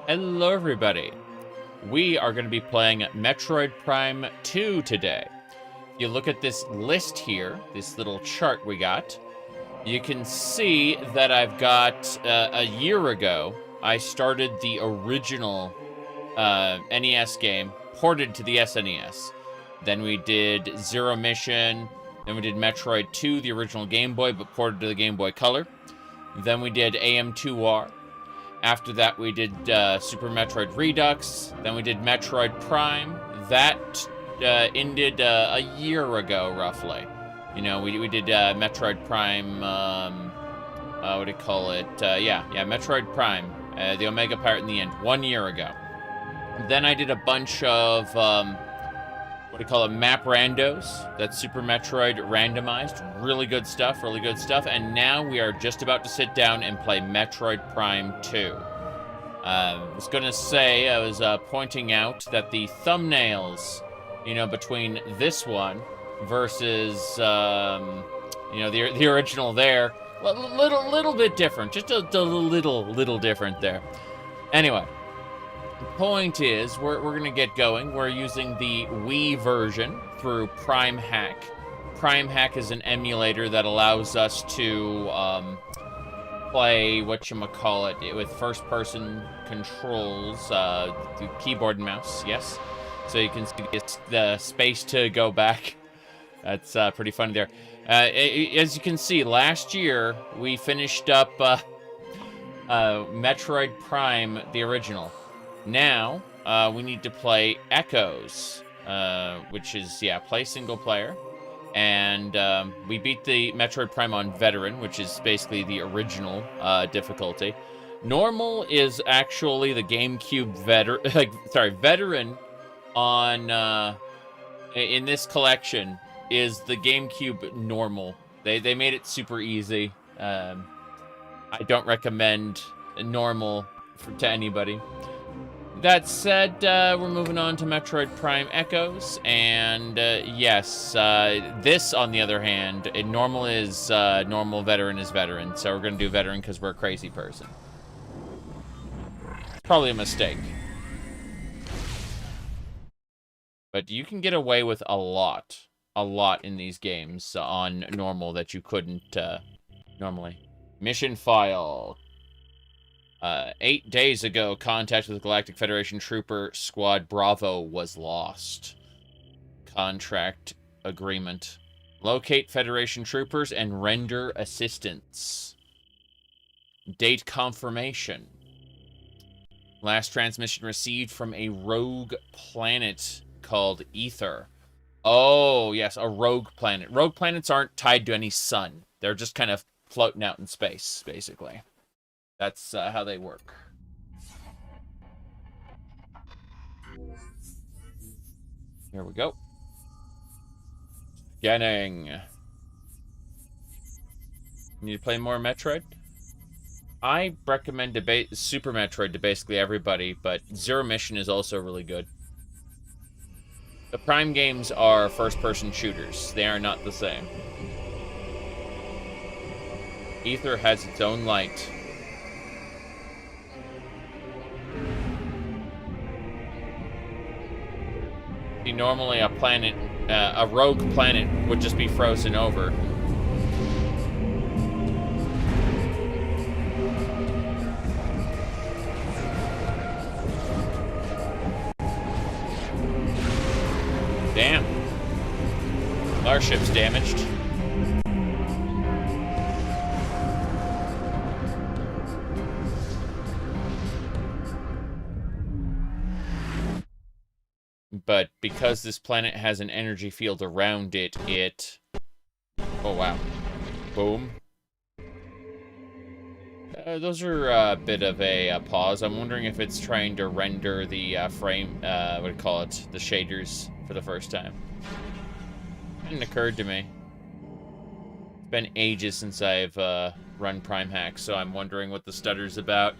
Hello, everybody. We are going to be playing Metroid Prime 2 today. If you look at this list here, this little chart we got, you can see that I've got, a year ago, I started the original NES game, ported to the SNES. Then we did Zero Mission, then we did Metroid 2, the original Game Boy, but ported to the Game Boy Color. Then we did AM2R. After that, we did Super Metroid Redux. Then we did Metroid Prime. That ended a year ago, roughly. You know, we did Metroid Prime, what do you call it? Yeah, Metroid Prime, the Omega Pirate in the End, 1 year ago. Then I did a bunch of, what do you call it, map randos. That's Super Metroid randomized. Really good stuff, really good stuff. And now we are just about to sit down and play Metroid Prime 2. I was gonna say, I was pointing out that the thumbnails, you know, between this one versus, you know, the original there, little bit different. Just a little different there. Anyway. The point is, we're going to get going. We're using the Wii version through Prime Hack. Prime Hack is an emulator that allows us to play whatchamacallit with first-person controls, the keyboard and mouse, yes. So you can see the space to go back. That's pretty funny there. As you can see, last year we finished up Metroid Prime, the original. Now, we need to play Echoes, which is, play single player. And we beat the Metroid Prime on Veteran, which is basically the original difficulty. Normal is actually the GameCube Veteran on, in this collection, is the GameCube Normal. They made it super easy. I don't recommend Normal to anybody. That said, we're moving on to Metroid Prime Echoes, and yes, this, on the other hand, normal is normal, veteran is veteran, so we're going to do veteran because we're a crazy person. Probably a mistake. But you can get away with a lot in these games on normal that you couldn't normally. Mission file. 8 days ago, contact with the Galactic Federation Trooper Squad Bravo was lost. Contract agreement. Locate Federation troopers and render assistance. Date confirmation. Last transmission received from a rogue planet called Ether. Oh, yes, a rogue planet. Rogue planets aren't tied to any sun. They're just kind of floating out in space, basically. That's how they work. Here we go. Scanning. Need to play more Metroid? I recommend Super Metroid to basically everybody, but Zero Mission is also really good. The Prime games are first-person shooters. They are not the same. Ether has its own light. Normally a planet, a rogue planet would just be frozen over. Damn. Our ship's damaged. But because this planet has an energy field around it, oh, wow. Boom. Those are a bit of a pause. I'm wondering if it's trying to render the frame, what do you call it, the shaders for the first time. Hadn't occurred to me. It's been ages since I've run Prime Hack, so I'm wondering what the stutter's about.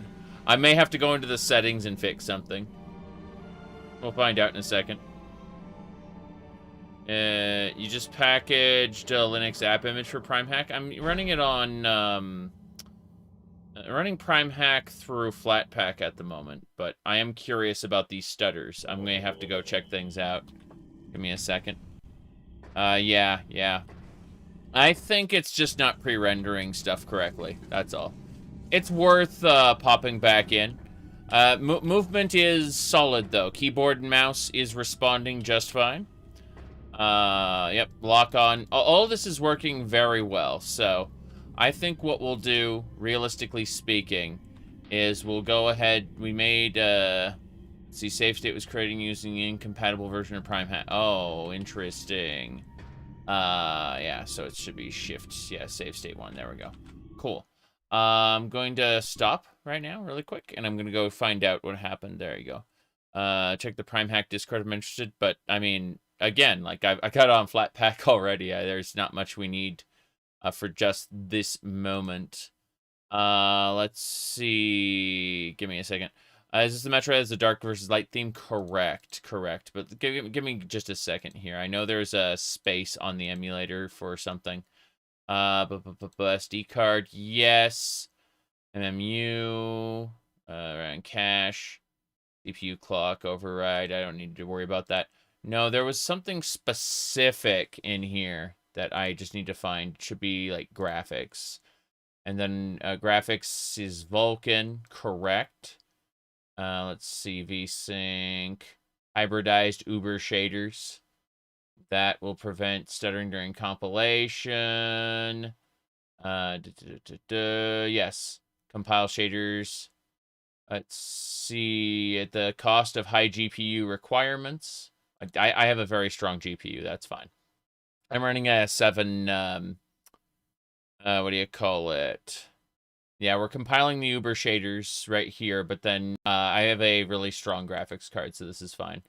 I may have to go into the settings and fix something. We'll find out in a second. You just packaged a Linux app image for Prime Hack. I'm running it on Running Prime Hack through Flatpak at the moment, but I am curious about these stutters. I'm going to have to go check things out. Give me a second. Yeah. I think it's just not pre-rendering stuff correctly. That's all. It's worth popping back in. Movement is solid, though. Keyboard and mouse is responding just fine. Yep, lock on. All of this is working very well, so I think what we'll do, realistically speaking, is we'll go ahead. We made, let's see, save state was created using the incompatible version of Prime Hat. Oh, interesting. Yeah, so it should be shift, yeah, save state 1. There we go. Cool. I'm going to stop right now really quick, and I'm going to go find out what happened. There you go. Check the Prime Hack Discord if I'm interested, but, I mean, again, like, I got it on Flatpak already. There's not much we need for just this moment. Let's see. Give me a second. Is this the Metroid as the dark versus light theme? Correct. But give me just a second here. I know there's a space on the emulator for something. SD card, yes. MMU, around cache, CPU clock override. I don't need to worry about that. No, there was something specific in here that I just need to find. It should be like graphics. And then graphics is Vulkan, correct. Let's see, VSync, hybridized Uber shaders. That will prevent stuttering during compilation. Yes, compile shaders. Let's see, at the cost of high GPU requirements. I have a very strong GPU, that's fine. I'm running a 7, what do you call it? Yeah, we're compiling the Uber shaders right here, but then I have a really strong graphics card, so this is fine.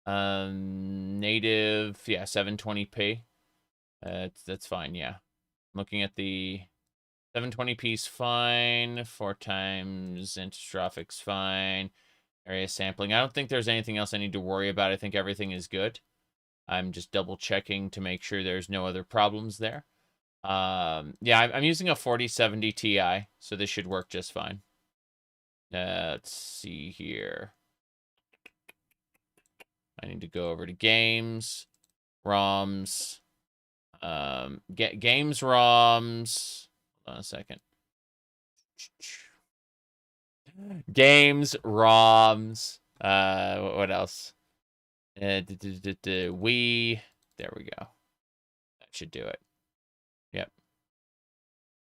Native, yeah, 720p. That's fine, yeah. Looking at the 720p is fine. 4 times Introductory's fine. Area sampling. I don't think there's anything else I need to worry about. I think everything is good. I'm just double checking to make sure there's no other problems there. Yeah, I'm using a 4070 Ti, so this should work just fine. Let's see here. I need to go over to games, ROMs, games, ROMs. Hold on a second. Games, ROMs. What else? We. There we go. That should do it. Yep.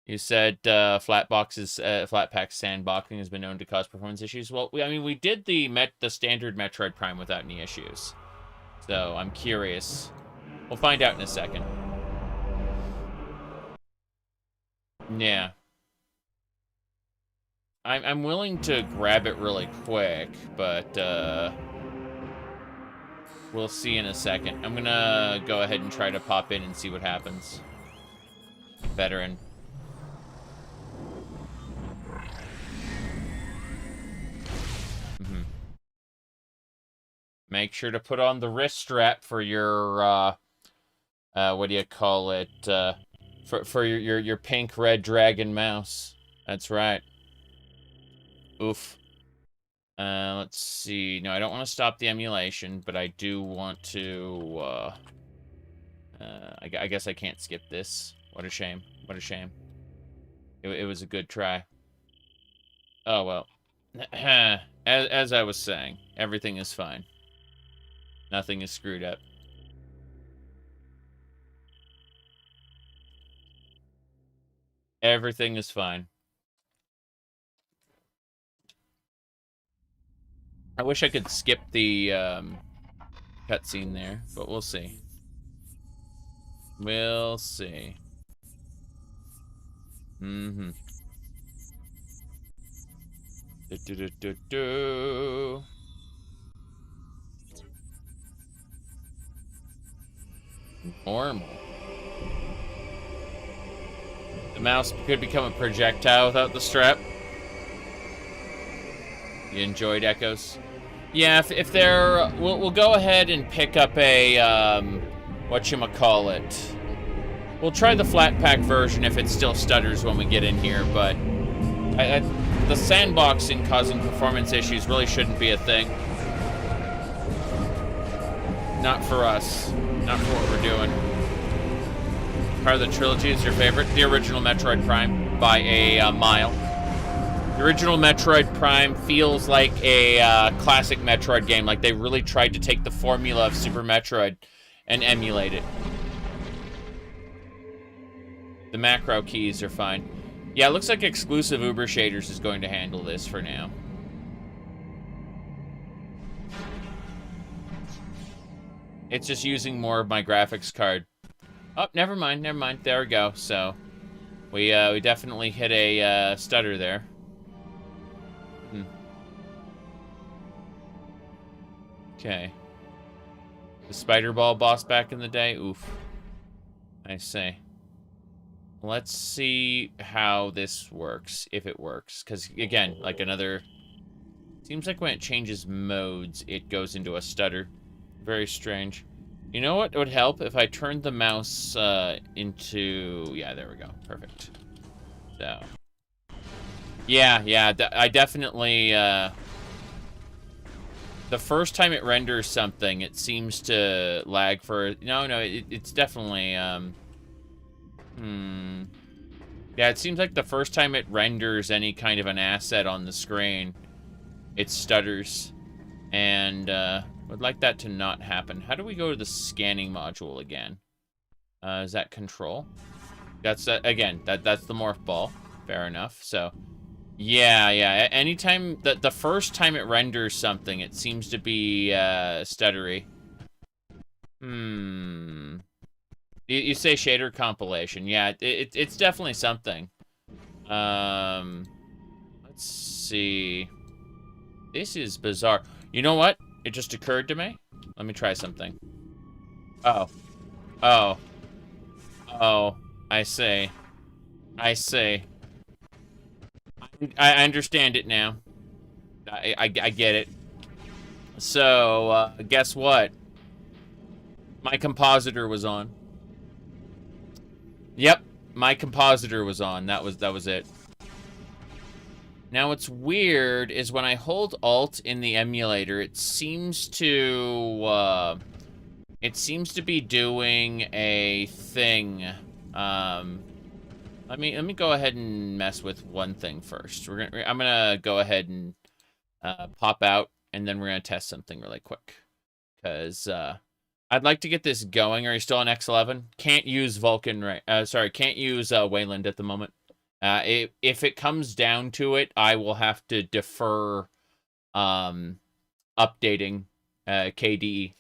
You said Flatpak sandboxing has been known to cause performance issues. Well, I mean, we did the standard Metroid Prime without any issues. So I'm curious. We'll find out in a second. Yeah. I'm willing to grab it really quick, but we'll see in a second. I'm gonna go ahead and try to pop in and see what happens. Veteran. Make sure to put on the wrist strap for your, what do you call it, for your pink red dragon mouse. That's right. Oof. Let's see. No, I don't want to stop the emulation, but I do want to, I guess I can't skip this. What a shame. What a shame. It was a good try. Oh, well. As I was saying, everything is fine. Nothing is screwed up. Everything is fine. I wish I could skip the cutscene there, but we'll see. We'll see. Mm-hmm. Normal. The mouse could become a projectile without the strap. You enjoyed Echoes? Yeah, if they're... We'll go ahead and pick up a, whatchamacallit. We'll try the Flatpak version if it still stutters when we get in here, but The sandboxing causing performance issues really shouldn't be a thing. Not for us. Not for what we're doing. Part of the trilogy is your favorite? The original Metroid Prime by a mile. The original Metroid Prime feels like a classic Metroid game. Like they really tried to take the formula of Super Metroid and emulate it. The macro keys are fine. Yeah, it looks like exclusive Uber shaders is going to handle this for now. It's just using more of my graphics card. Oh, never mind. There we go. So, we definitely hit a stutter there. Okay. The spider ball boss back in the day? Oof. I see. Let's see how this works, if it works. Because, again, like another... Seems like when it changes modes, it goes into a stutter. Very strange. You know what would help? If I turned the mouse into... Yeah, there we go. Perfect. So... Yeah, I definitely... The first time it renders something, it seems to lag for... No, it's definitely... Yeah, it seems like the first time it renders any kind of an asset on the screen, it stutters. And, would like that to not happen. How do we go to the scanning module again? Is that control? That's, again, that's the morph ball. Fair enough, so... Yeah, anytime... The first time it renders something, it seems to be, stuttery. You say shader compilation. Yeah, it's definitely something. Let's see. This is bizarre. You know what? It just occurred to me. Let me try something. Oh. I see. I understand it now. I get it. So, guess what? My compositor was on. Yep, my compositor was on. That was it. Now, what's weird is when I hold Alt in the emulator, it seems to be doing a thing. Let me go ahead and mess with one thing first. I'm gonna go ahead and pop out, and then we're gonna test something really quick, because I'd like to get this going. Are you still on X11? Can't use Vulcan right? Can't use Wayland at the moment. If it comes down to it, I will have to defer updating KDE,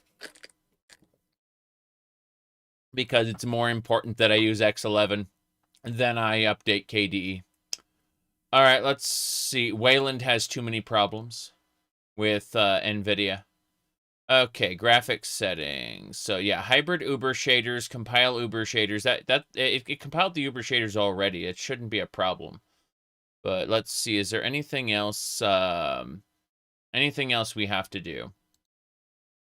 because it's more important that I use X11 than I update KDE. All right, let's see. Wayland has too many problems with NVIDIA. Okay, graphics settings. So yeah, hybrid Uber shaders, compile Uber shaders. It compiled the Uber shaders already. It shouldn't be a problem. But let's see. Is there anything else? Anything else we have to do?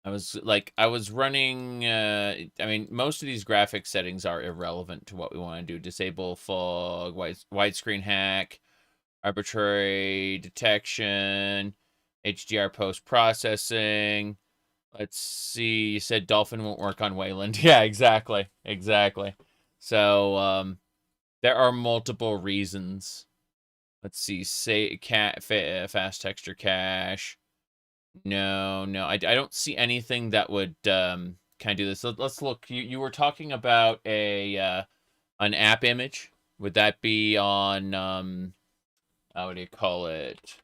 I was running. I mean, most of these graphics settings are irrelevant to what we want to do. Disable fog, widescreen hack, arbitrary detection, HDR post processing. Let's see, you said Dolphin won't work on Wayland. Yeah, exactly. So, there are multiple reasons. Let's see, say fast texture cache. No, I don't see anything that would kind of do this. Let's look. You were talking about an app image. Would that be on what do you call it?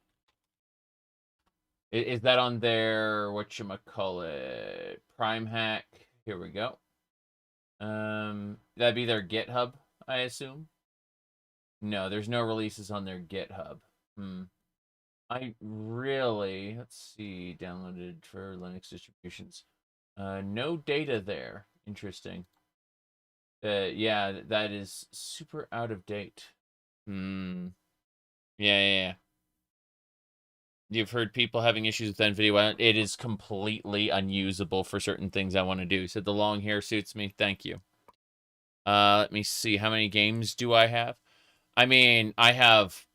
Is that on their, whatchamacallit, Prime Hack? Here we go. That'd be their GitHub, I assume? No, there's no releases on their GitHub. Let's see, downloaded for Linux distributions. No data there. Interesting. Yeah, that is super out of date. Yeah. You've heard people having issues with NVIDIA. It is completely unusable for certain things I want to do. So the long hair suits me. Thank you. Let me see. How many games do I have? I mean, I have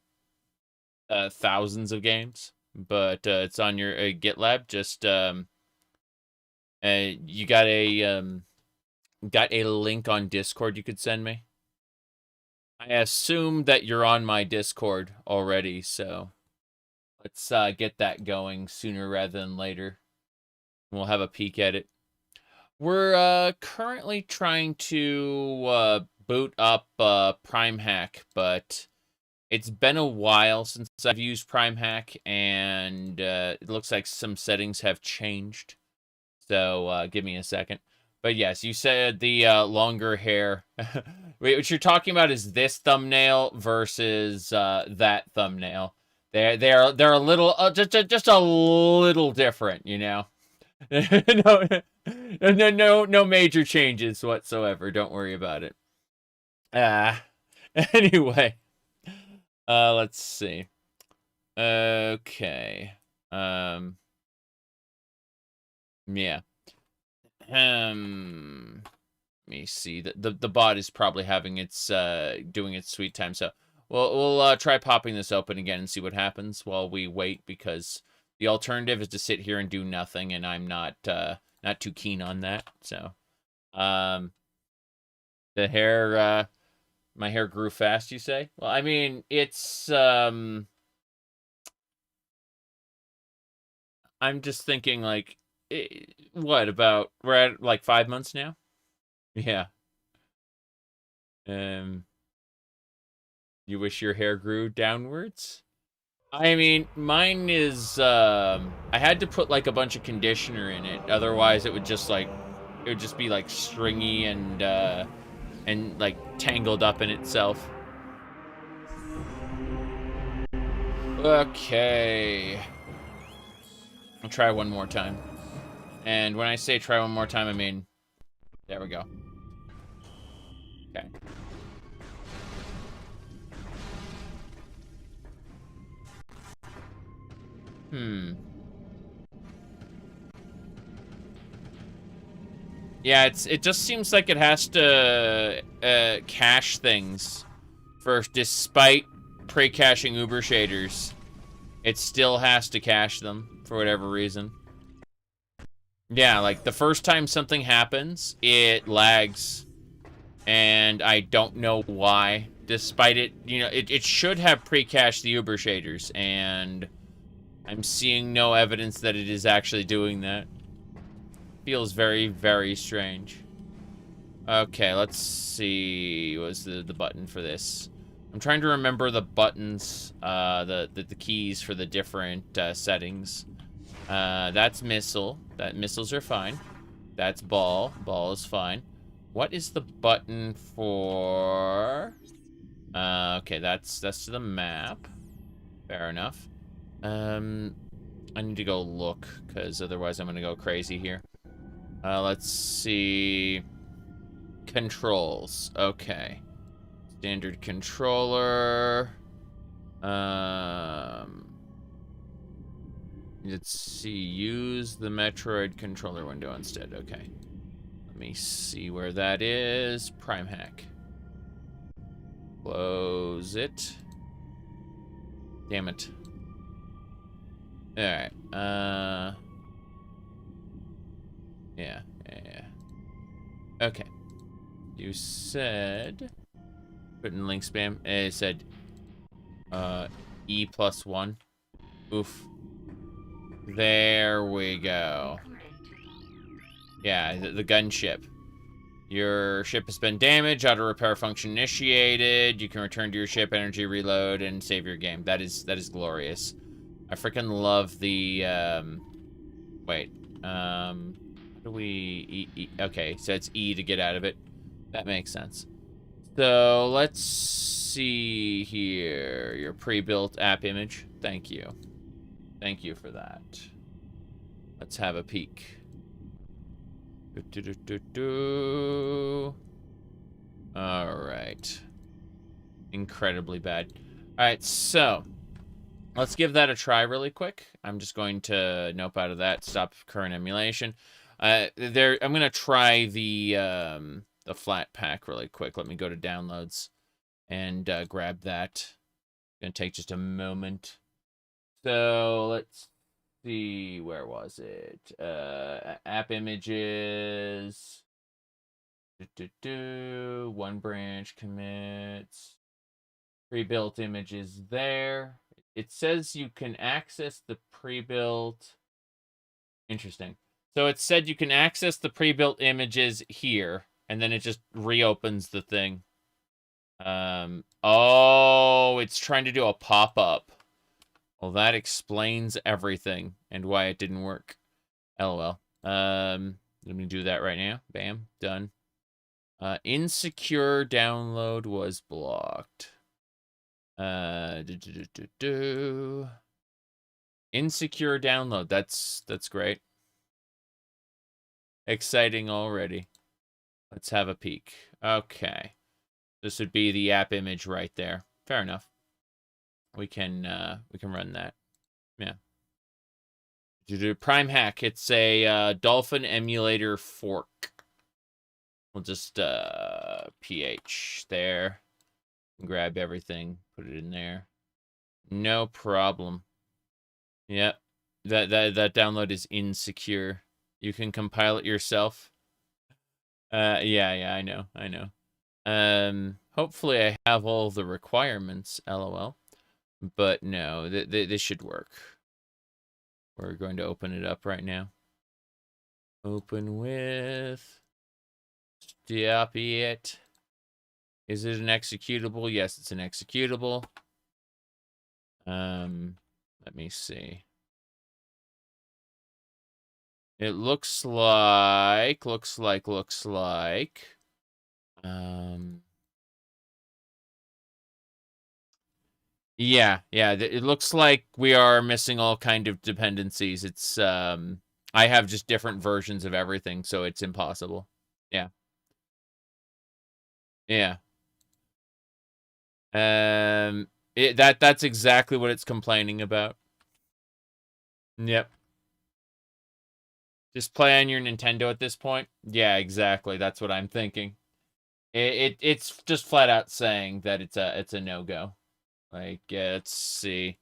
thousands of games, but it's on your GitLab. Just you got a link on Discord you could send me. I assume that you're on my Discord already, so let's get that going sooner rather than later. We'll have a peek at it. We're currently trying to boot up Prime Hack, but it's been a while since I've used Prime Hack, and it looks like some settings have changed. So give me a second. But yes, you said the longer hair. Wait, what you're talking about is this thumbnail versus that thumbnail. They're a little just a little different, you know. No major changes whatsoever. Don't worry about it. Anyway, let's see. Okay. Yeah. Let me see. The bot is probably having its doing its sweet time. So we'll try popping this open again and see what happens while we wait, because the alternative is to sit here and do nothing, and I'm not too keen on that. So the hair my hair grew fast, you say? Well, I mean, it's I'm just thinking, like, what about, we're at like 5 months now? Yeah. You wish your hair grew downwards? I mean, mine is I had to put like a bunch of conditioner in it, otherwise it would just be like stringy and like tangled up in itself. Okay. I'll try one more time. And when I say try one more time, I mean, there we go. Okay. Yeah, it just seems like it has to cache things first, despite pre-caching Uber shaders. It still has to cache them for whatever reason. Yeah, like the first time something happens, it lags, and I don't know why. Despite it, you know, it should have pre-cached the Uber shaders, and I'm seeing no evidence that it is actually doing that. Feels very, very strange. Okay, let's see. What's the button for this? I'm trying to remember the buttons, the keys for the different settings. That's missile. Missiles are fine. That's ball. Ball is fine. What is the button for? Okay, that's to the map. Fair enough. I need to go look, because otherwise I'm gonna go crazy here. Let's see. Controls. Okay. Standard controller. Let's see. Use the Metroid controller window instead. Okay. Let me see where that is. Prime Hack. Close it. Damn it. Alright. Yeah. Okay. You said... Put in link spam. It said... E+1. Oof. There we go. Yeah, the gunship. Your ship has been damaged. Auto repair function initiated. You can return to your ship, energy reload, and save your game. That is glorious. I freaking love the wait. How do we okay, so it's E to get out of it. That makes sense. So let's see here. Your pre-built app image. Thank you. Thank you for that. Let's have a peek. Alright. Incredibly bad. Alright, so let's give that a try really quick. I'm just going to nope out of that. Stop current emulation. I'm gonna try the flat pack really quick. Let me go to downloads and grab that. Gonna take just a moment. So let's see, where was it? App images. One branch commits. Pre-built images there. It says you can access the pre-built. Interesting. So it said you can access the pre-built images here, and then it just reopens the thing. Oh, it's trying to do a pop-up. Well, that explains everything and why it didn't work. LOL. Let me do that right now. Bam, done. Insecure download was blocked. Insecure download. That's great. Exciting already. Let's have a peek. Okay. This would be the app image right there. Fair enough. We can run that. Yeah. Prime hack. It's a dolphin emulator fork. We'll just ph there. Grab everything, put it in there. No problem. Yep. That download is insecure. You can compile it yourself. Yeah, I know. Hopefully I have all the requirements, LOL. But no, this should work. We're going to open it up right now. Open with... Stop it. Is it an executable? Yes, it's an executable. Let me see. It looks like. Yeah, it looks like we are missing all kind of dependencies. It's, I have just different versions of everything, so it's impossible. Yeah. Yeah. That's exactly what it's complaining about. Yep. Just play on your Nintendo at this point? Yeah, exactly. That's what I'm thinking. It's just flat out saying that it's a no-go. Like, let's see.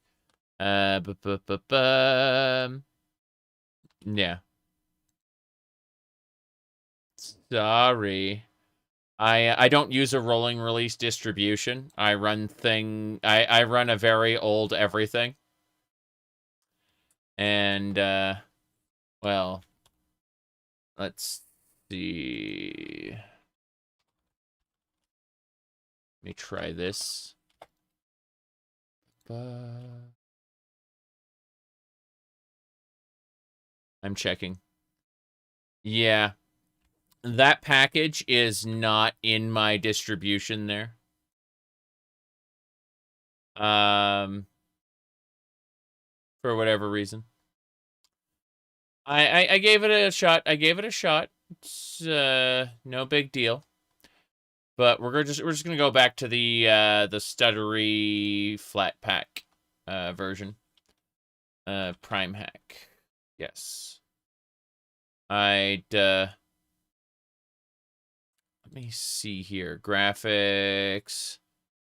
Yeah. Sorry. I don't use a rolling release distribution. I run a very old everything. And well, let's see. Let me try this. I'm checking. Yeah. That package is not in my distribution there. For whatever reason. I gave it a shot. It's no big deal. But we're just gonna go back to the stuttery flat pack version. Prime hack. Yes. Let me see here. Graphics,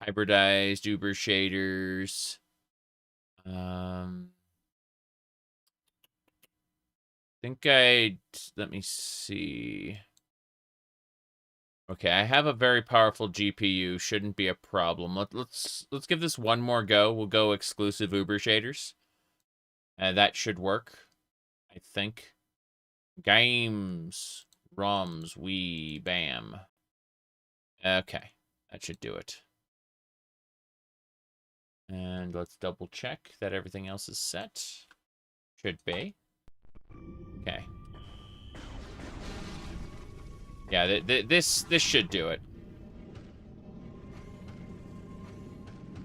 hybridized Uber shaders. Let me see. Okay, I have a very powerful GPU. Shouldn't be a problem. Let's give this one more go. We'll go exclusive Uber shaders. That should work, I think. Games, ROMs, bam. Okay, that should do it. And let's double check that everything else is set. Should be. Okay. Yeah, this should do it.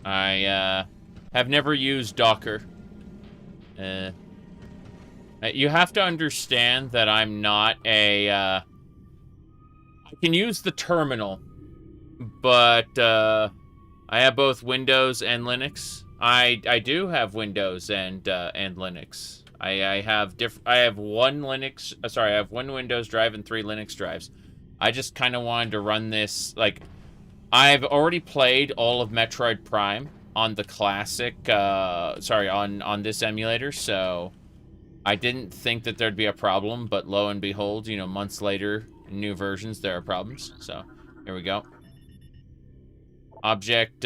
I have never used Docker. You have to understand that I'm not a... I can use the terminal, but I have both Windows and Linux. I do have Windows and Linux. I have one Windows drive and 3 Linux drives. I just kind of wanted to run this, like, I've already played all of Metroid Prime, on the classic, sorry, on this emulator, so I didn't think that there'd be a problem, but lo and behold, you know, months later, new versions, there are problems. So, here we go. Object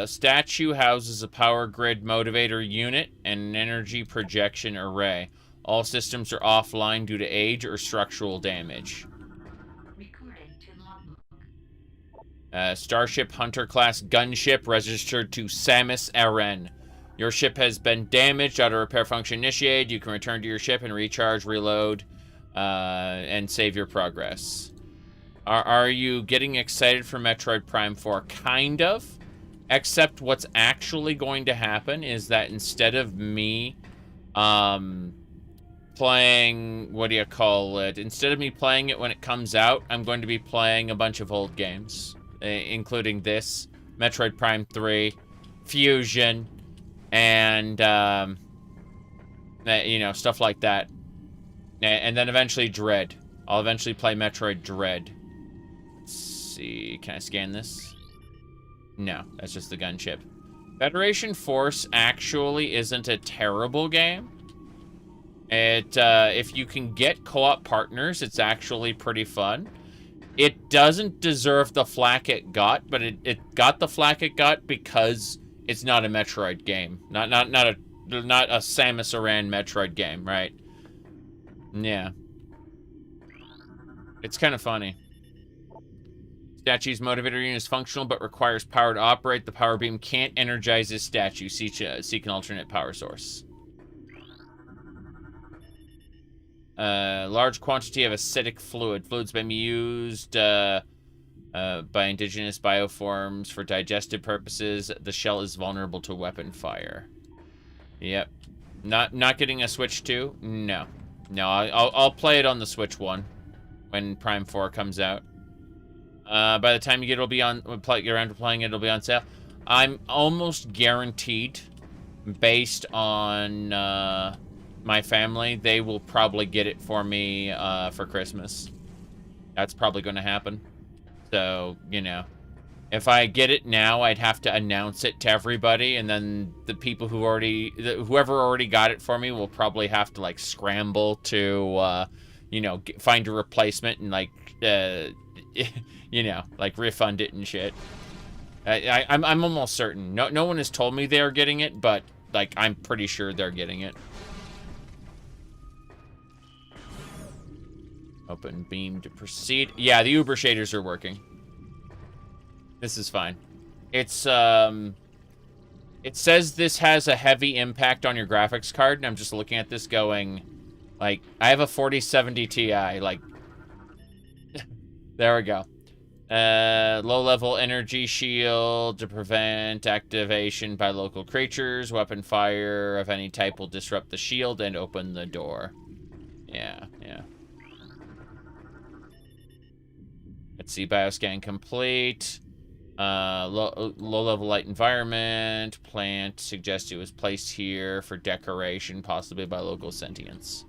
statue houses a power grid motivator unit and an energy projection array. All systems are offline due to age or structural damage. Starship Hunter class gunship registered to Samus Aran. Your ship has been damaged. Auto repair function initiated. You can return to your ship and recharge, reload, and save your progress. Are you getting excited for Metroid Prime 4? Kind of. Except what's actually going to happen is that instead of me playing, what do you call it? Instead of me playing it when it comes out, I'm going to be playing a bunch of old games, including this, Metroid Prime 3, Fusion, and, you know, stuff like that. And then eventually Dread. I'll eventually play Metroid Dread. Let's see, can I scan this? No, that's just the gunship. Federation Force actually isn't a terrible game. If you can get co-op partners, it's actually pretty fun. It doesn't deserve the flack it got, but it got the flack it got because it's not a Metroid game. Not a Samus Aran Metroid game, right? Yeah. It's kind of funny. Statue's motivator unit is functional but requires power to operate. The power beam can't energize this statue. Seek an alternate power source. Large quantity of acidic fluid. Fluid's been used by indigenous bioforms for digestive purposes. The shell is vulnerable to weapon fire. Yep. Not getting a Switch 2? No. No, I'll play it on the Switch 1 when Prime 4 comes out. By the time you get around to playing it, it'll be on sale. I'm almost guaranteed, based on my family, they will probably get it for me for Christmas. That's probably going to happen. So, you know, if I get it now, I'd have to announce it to everybody, and then the people who whoever already got it for me will probably have to, like, scramble to, you know, find a replacement and, like, you know, like, refund it and shit. I'm almost certain. No one has told me they're getting it, but, like, I'm pretty sure they're getting it. Open beam to proceed. Yeah, the Uber shaders are working. This is fine. It's, it says this has a heavy impact on your graphics card, and I'm just looking at this going, like, I have a 4070 Ti, like, there we go. Low-level energy shield to prevent activation by local creatures. Weapon fire of any type will disrupt the shield and open the door. Yeah, yeah. Let's see, bioscan complete. Low-level light environment. Plant suggests it was placed here for decoration, possibly by local sentients.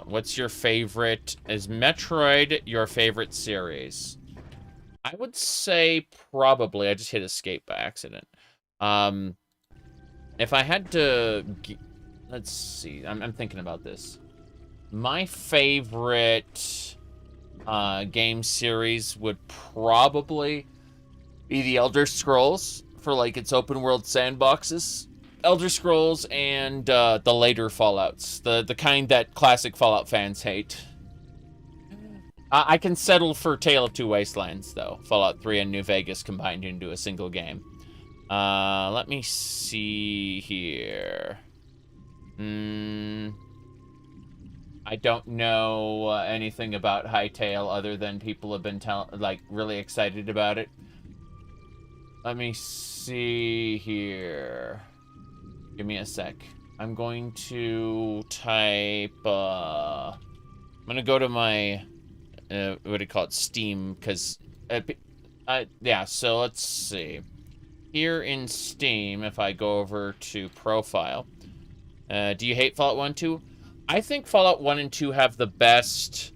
What's your favorite? Is Metroid your favorite series? I would say probably. I just hit escape by accident. If I had to, let's see. I'm thinking about this. My favorite game series would probably be the Elder Scrolls for, like, its open world sandboxes. Elder Scrolls and the later Fallouts. The kind that classic Fallout fans hate. I can settle for Tale of Two Wastelands, though. Fallout 3 and New Vegas combined into a single game. Let me see here. I don't know anything about Hytale other than people have been really excited about it. Let me see here. Give me a sec. I'm going to type, I'm going to go to my, what do you call it, Steam, because, yeah, so let's see. Here in Steam, if I go over to Profile, do you hate Fallout 1 and 2? I think Fallout 1 and 2 have the best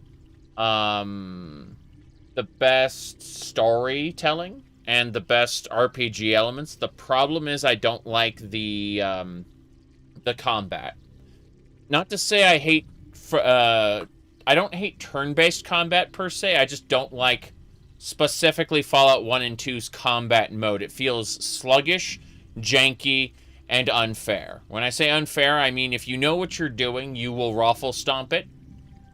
storytelling and the best RPG elements. The problem is I don't like the combat. Not to say I hate... I don't hate turn-based combat, per se. I just don't like specifically Fallout 1 and 2's combat mode. It feels sluggish, janky, and unfair. When I say unfair, I mean if you know what you're doing, you will raffle stomp it.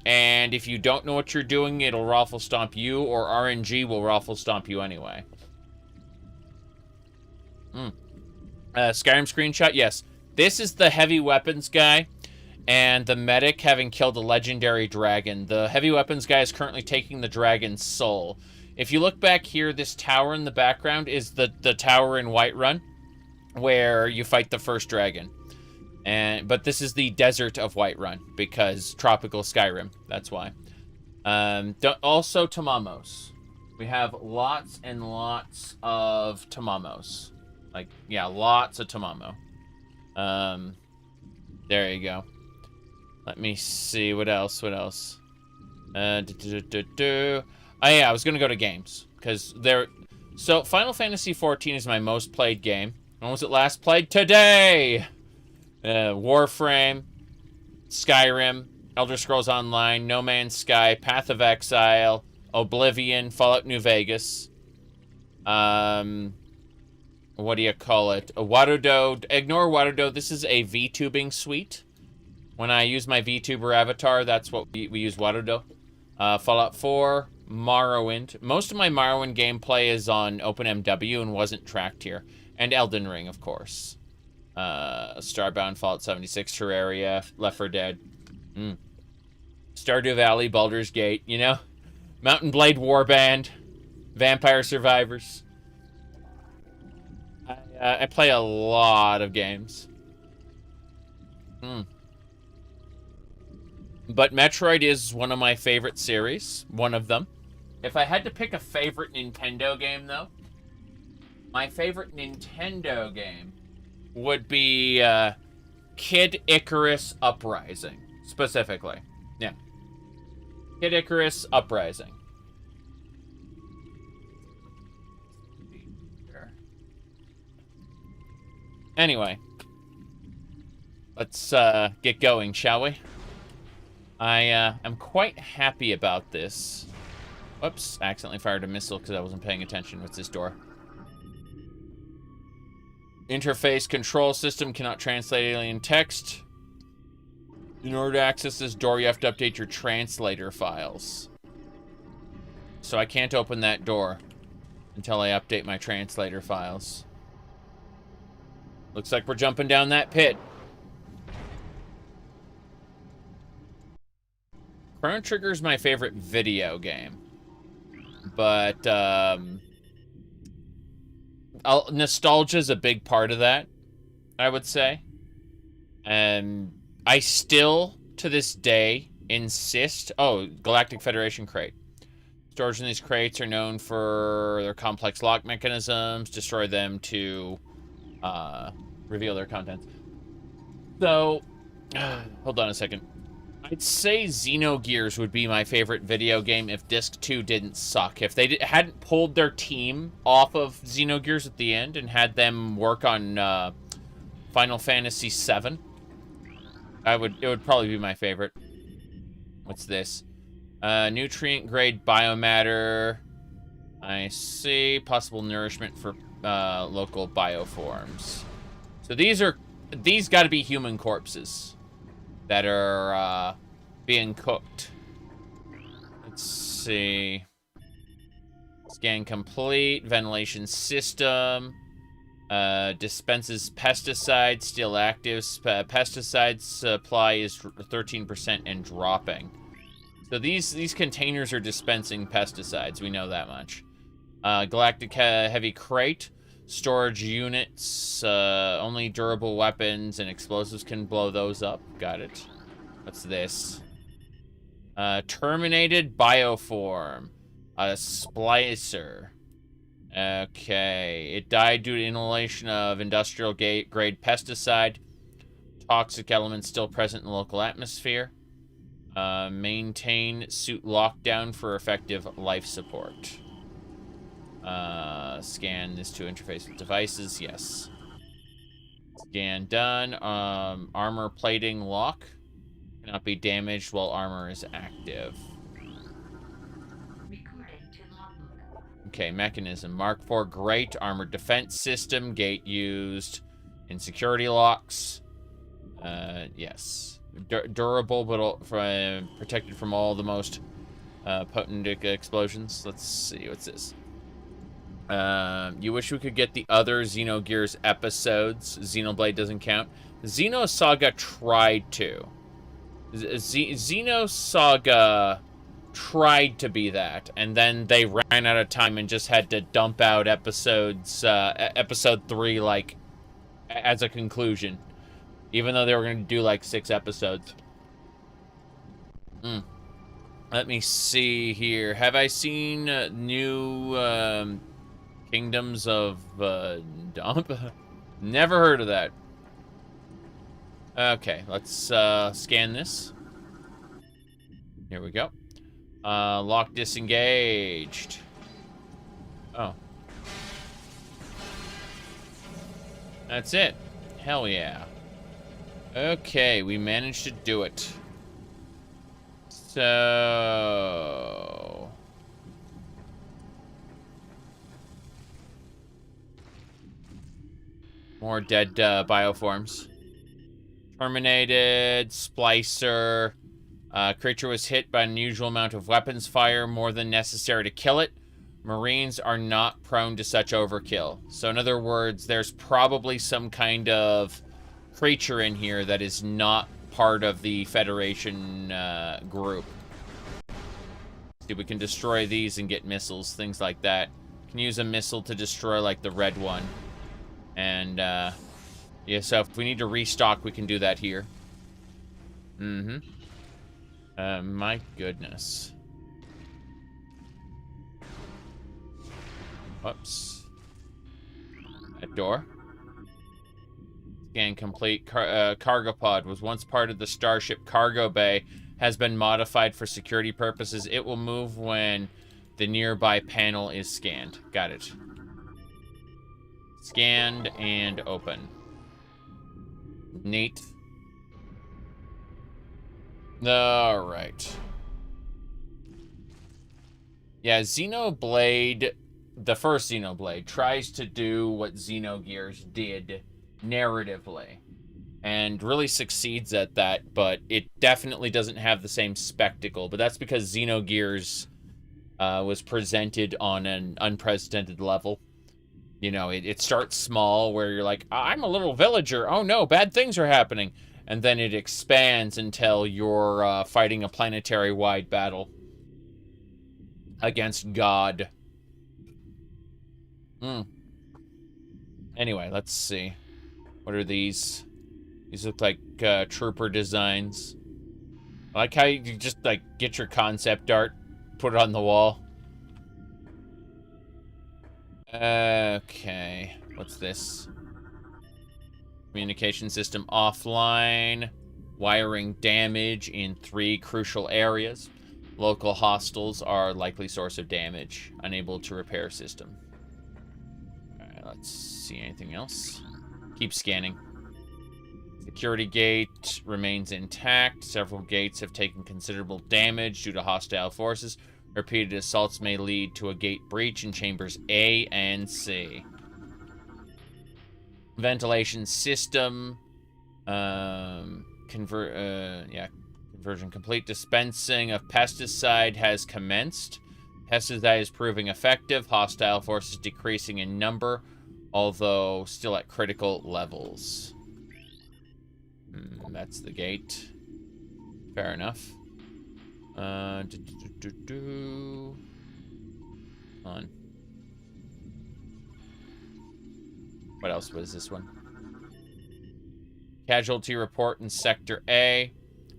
And if you don't know what you're doing, it'll raffle stomp you, or RNG will raffle stomp you anyway. Skyrim screenshot, yes. This is the heavy weapons guy, and the medic having killed a legendary dragon. The heavy weapons guy is currently taking the dragon's soul. If you look back here, this tower in the background is the tower in Whiterun, where you fight the first dragon. But this is the desert of Whiterun, because tropical Skyrim, that's why. Also Tamamos. We have lots and lots of Tamamos. Like, yeah, lots of Tamamo. There you go. Let me see, what else? Oh yeah, I was gonna go to games, because so Final Fantasy XIV is my most played game. When was it last played? Today! Warframe, Skyrim, Elder Scrolls Online, No Man's Sky, Path of Exile, Oblivion, Fallout New Vegas. What do you call it? Warudo. Ignore Warudo. This is a VTubing suite. When I use my VTuber avatar, that's what we use Warudo. Fallout 4, Morrowind. Most of my Morrowind gameplay is on OpenMW and wasn't tracked here. And Elden Ring, of course. Starbound, Fallout 76, Terraria, Left 4 Dead. Stardew Valley, Baldur's Gate, you know? Mountain Blade Warband, Vampire Survivors. I play a lot of games. But Metroid is one of my favorite series. One of them. If I had to pick a favorite Nintendo game, though, my favorite Nintendo game would be Kid Icarus Uprising, specifically. Yeah. Kid Icarus Uprising. Anyway, let's get going, shall we? I am quite happy about this. Whoops, accidentally fired a missile because I wasn't paying attention. What's this door? Interface control system cannot translate alien text. In order to access this door, you have to update your translator files. So I can't open that door until I update my translator files. Looks like we're jumping down that pit. Chrono Trigger is my favorite video game. But, nostalgia is a big part of that, I would say. And I still, to this day, insist... Oh, Galactic Federation crate. Storage in these crates are known for their complex lock mechanisms. Destroy them to reveal their contents. So, hold on a second. I'd say Xenogears would be my favorite video game if Disc 2 didn't suck. If they hadn't pulled their team off of Xenogears at the end and had them work on Final Fantasy VII, it would probably be my favorite. What's this? Nutrient-grade biomatter. I see. Possible nourishment for local bioforms. So these got to be human corpses that are being cooked. Let's see. Scan complete. Ventilation system. Dispenses pesticides. Still active. Pesticide supply is 13% and dropping. So these containers are dispensing pesticides. We know that much. Galactic Heavy Crate. Storage units. Only durable weapons and explosives can blow those up. Got it. What's this? Terminated Bioform. A splicer. Okay. It died due to inhalation of industrial grade pesticide. Toxic elements still present in the local atmosphere. Maintain suit lockdown for effective life support. Scan this to interface with devices. Yes. Scan done. Armor plating lock. Cannot be damaged while armor is active. Okay, mechanism. Mark IV grate. Armored defense system. Gate used in security locks. Yes. Durable, but protected from all the most potent explosions. Let's see. What's this? You wish we could get the other Xenogears episodes. Xenoblade doesn't count. Xenosaga tried to. Xenosaga tried to be that, and then they ran out of time and just had to dump out episodes, episode 3, like, as a conclusion. Even though they were going to do, like, 6 episodes. Let me see here. Have I seen new, Kingdoms of, Dump? Never heard of that. Okay, let's, scan this. Here we go. Lock disengaged. Oh. That's it. Hell yeah. Okay, we managed to do it. So... more dead bioforms. Terminated. Splicer. Creature was hit by an unusual amount of weapons fire, more than necessary to kill it. Marines are not prone to such overkill. So in other words, there's probably some kind of creature in here that is not part of the Federation group. See, we can destroy these and get missiles, things like that. Can use a missile to destroy, like, the red one. And, yeah, so if we need to restock, we can do that here. My goodness. Whoops. That door. Scan complete. Cargo pod was once part of the Starship cargo bay. Has been modified for security purposes. It will move when the nearby panel is scanned. Got it. Scanned and open. Neat. Alright. Yeah, Xenoblade, the first Xenoblade, tries to do what Xenogears did narratively. And really succeeds at that, but it definitely doesn't have the same spectacle. But that's because Xenogears was presented on an unprecedented level. You know, it starts small, where you're like, I'm a little villager. Oh no, bad things are happening. And then it expands until you're fighting a planetary-wide battle against God. Anyway, let's see. What are these? These look like trooper designs. I like how you just, like, get your concept art, put it on the wall. Okay. What's this? Communication system offline. Wiring damage in 3 crucial areas. Local hostiles are likely source of damage. Unable to repair system. Alright, let's see anything else. Keep scanning. Security gate remains intact. Several gates have taken considerable damage due to hostile forces. Repeated assaults may lead to a gate breach in chambers A and C. Ventilation system. Conversion complete. Dispensing of pesticide has commenced. Pesticide is proving effective. Hostile forces decreasing in number, although still at critical levels. That's the gate. Fair enough. On. What else was this one? Casualty report in Sector A.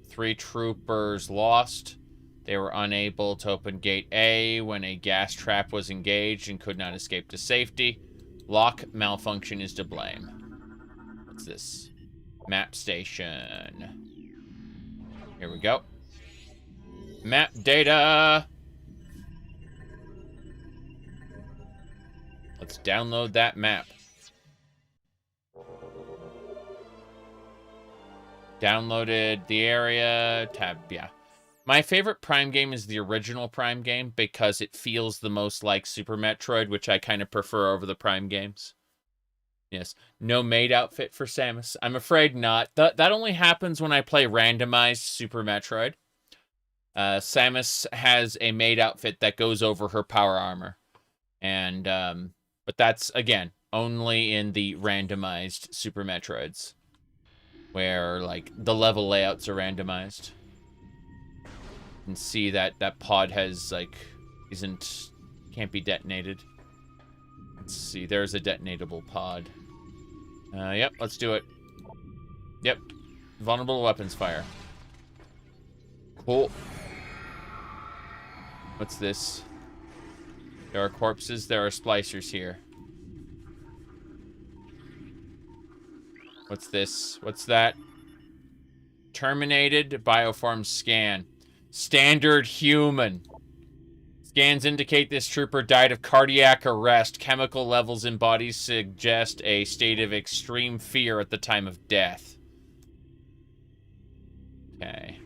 3 troopers lost. They were unable to open Gate A when a gas trap was engaged and could not escape to safety. Lock malfunction is to blame. What's this? Map station. Here we go. Map data. Let's download that map. Downloaded the area, tab, yeah. My favorite Prime game is the original Prime game because it feels the most like Super Metroid, which I kind of prefer over the Prime games. Yes, no maid outfit for Samus. I'm afraid not. That only happens when I play randomized Super Metroid. Samus has a maid outfit that goes over her power armor. And, but that's, again, only in the randomized Super Metroids. Where, like, the level layouts are randomized. You can see that that pod has, like, can't be detonated. Let's see, there's a detonatable pod. Yep, let's do it. Yep, vulnerable weapons fire. Cool. What's this? There are corpses, there are splicers here. What's this? What's that? Terminated bioform scan. Standard human. Scans indicate this trooper died of cardiac arrest. Chemical levels in bodies suggest a state of extreme fear at the time of death. Okay.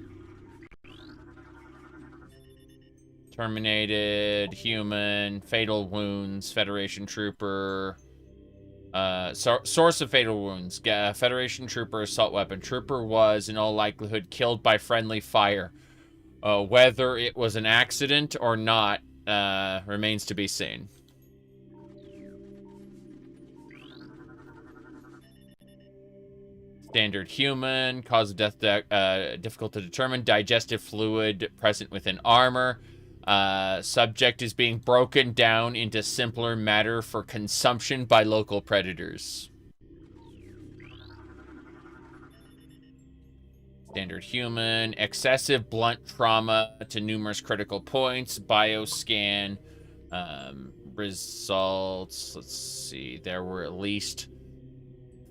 Terminated, human, fatal wounds, Federation trooper. Source of fatal wounds. Federation trooper, assault weapon. Trooper was, in all likelihood, killed by friendly fire. Whether it was an accident or not, remains to be seen. Standard human. Cause of death difficult to determine. Digestive fluid present within armor. Subject is being broken down into simpler matter for consumption by local predators. Standard human. Excessive blunt trauma to numerous critical points. Bioscan. Results. Let's see. There were at least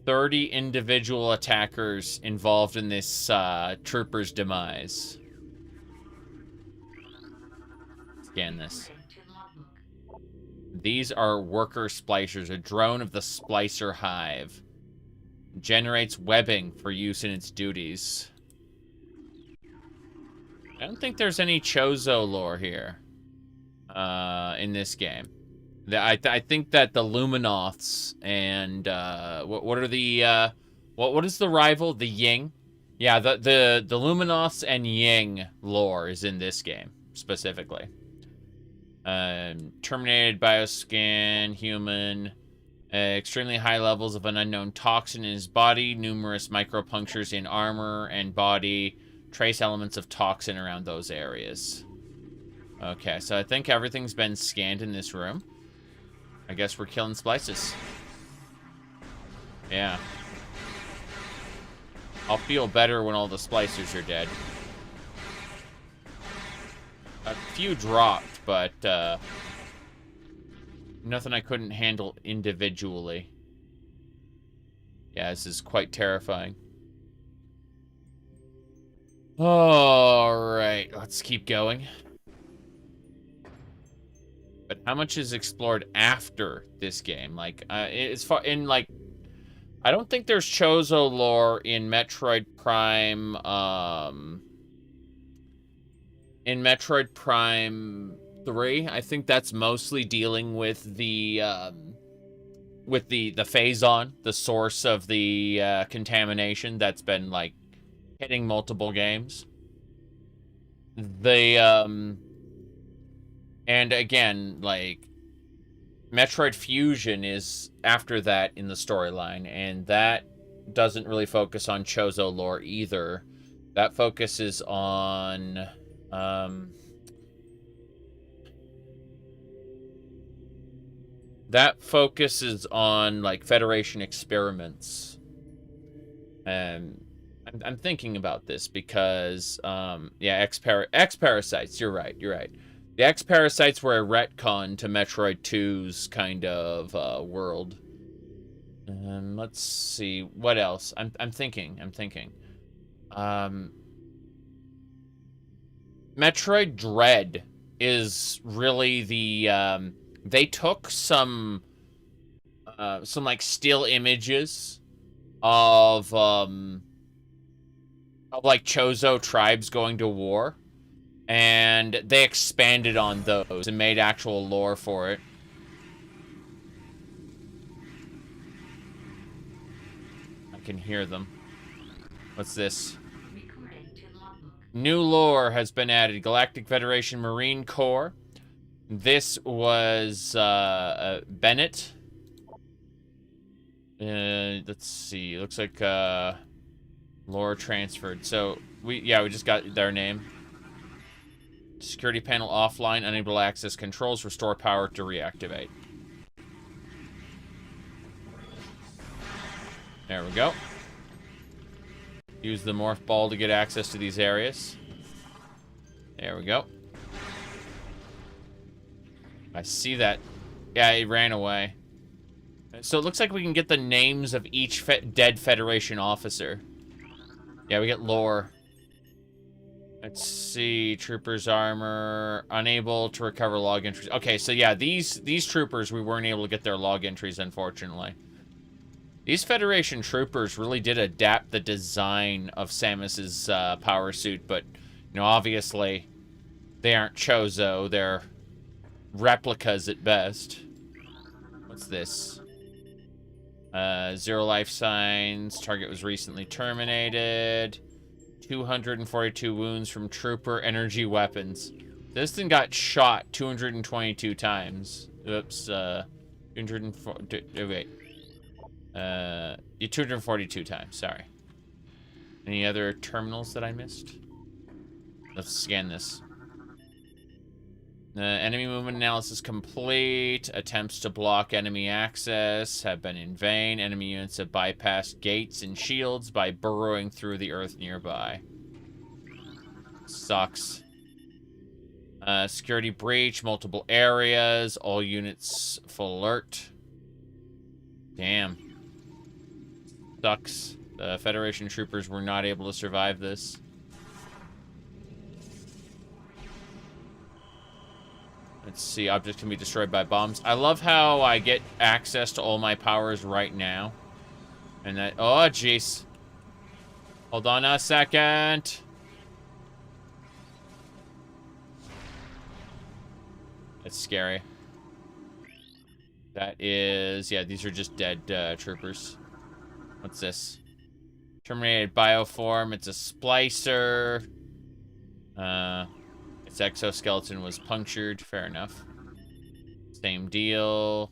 30 individual attackers involved in this trooper's demise. Scan this. These are worker splicers. A drone of the splicer hive. Generates webbing for use in its duties. I don't think there's any Chozo lore here. In this game. I think that the luminoths and what are the what is the rival? The Ying? Yeah, the luminoths and Ying lore is in this game specifically. Terminated bioscan, human, extremely high levels of an unknown toxin in his body, numerous micropunctures in armor and body, trace elements of toxin around those areas. Okay, so I think everything's been scanned in this room. I guess we're killing splices. Yeah. I'll feel better when all the splicers are dead. A few dropped, but nothing I couldn't handle individually. Yeah, this is quite terrifying. Alright, let's keep going. But how much is explored after this game? Like, it's far in, like, I don't think there's Chozo lore in Metroid Prime, in Metroid Prime 3. I think that's mostly dealing with the phazon, the source of the contamination that's been, like, hitting multiple games. And again, like, Metroid Fusion is after that in the storyline, and that doesn't really focus on Chozo lore either. That focuses on, like, Federation experiments. And I'm thinking about this because, yeah, X-Parasites, you're right. The X-Parasites were a retcon to Metroid 2's kind of world. Let's see, what else? I'm thinking. Metroid Dread is really the they took some some like still images of like Chozo tribes going to war, and they expanded on those and made actual lore for it. I can hear them. What's this? New lore has been added. Galactic Federation Marine Corps. This was Bennett. Let's see. Looks like lore transferred. So we just got their name. Security panel offline. Unable to access controls. Restore power to reactivate. There we go. Use the morph ball to get access to these areas. There we go. I see that. Yeah, he ran away. So it looks like we can get the names of each dead Federation officer. Yeah, we get lore. Let's see. Troopers armor. Unable to recover log entries. Okay, so yeah, these troopers, we weren't able to get their log entries, unfortunately. These Federation troopers really did adapt the design of Samus's power suit, but, you know, obviously, they aren't Chozo. They're replicas at best. What's this? 0 life signs. Target was recently terminated. 242 wounds from trooper energy weapons. This thing got shot 222 times. Oops. 242 times, sorry. Any other terminals that I missed? Let's scan this. Enemy movement analysis complete. Attempts to block enemy access have been in vain. Enemy units have bypassed gates and shields by burrowing through the earth nearby. Sucks. Security breach, multiple areas, all units full alert. Damn. Sucks. The Federation troopers were not able to survive this. Let's see, objects can be destroyed by bombs. I love how I get access to all my powers right now. And that, oh jeez. Hold on a second. That's scary. That is, yeah, these are just dead troopers. What's this? Terminated bioform. It's a splicer. Its exoskeleton was punctured. Fair enough. Same deal.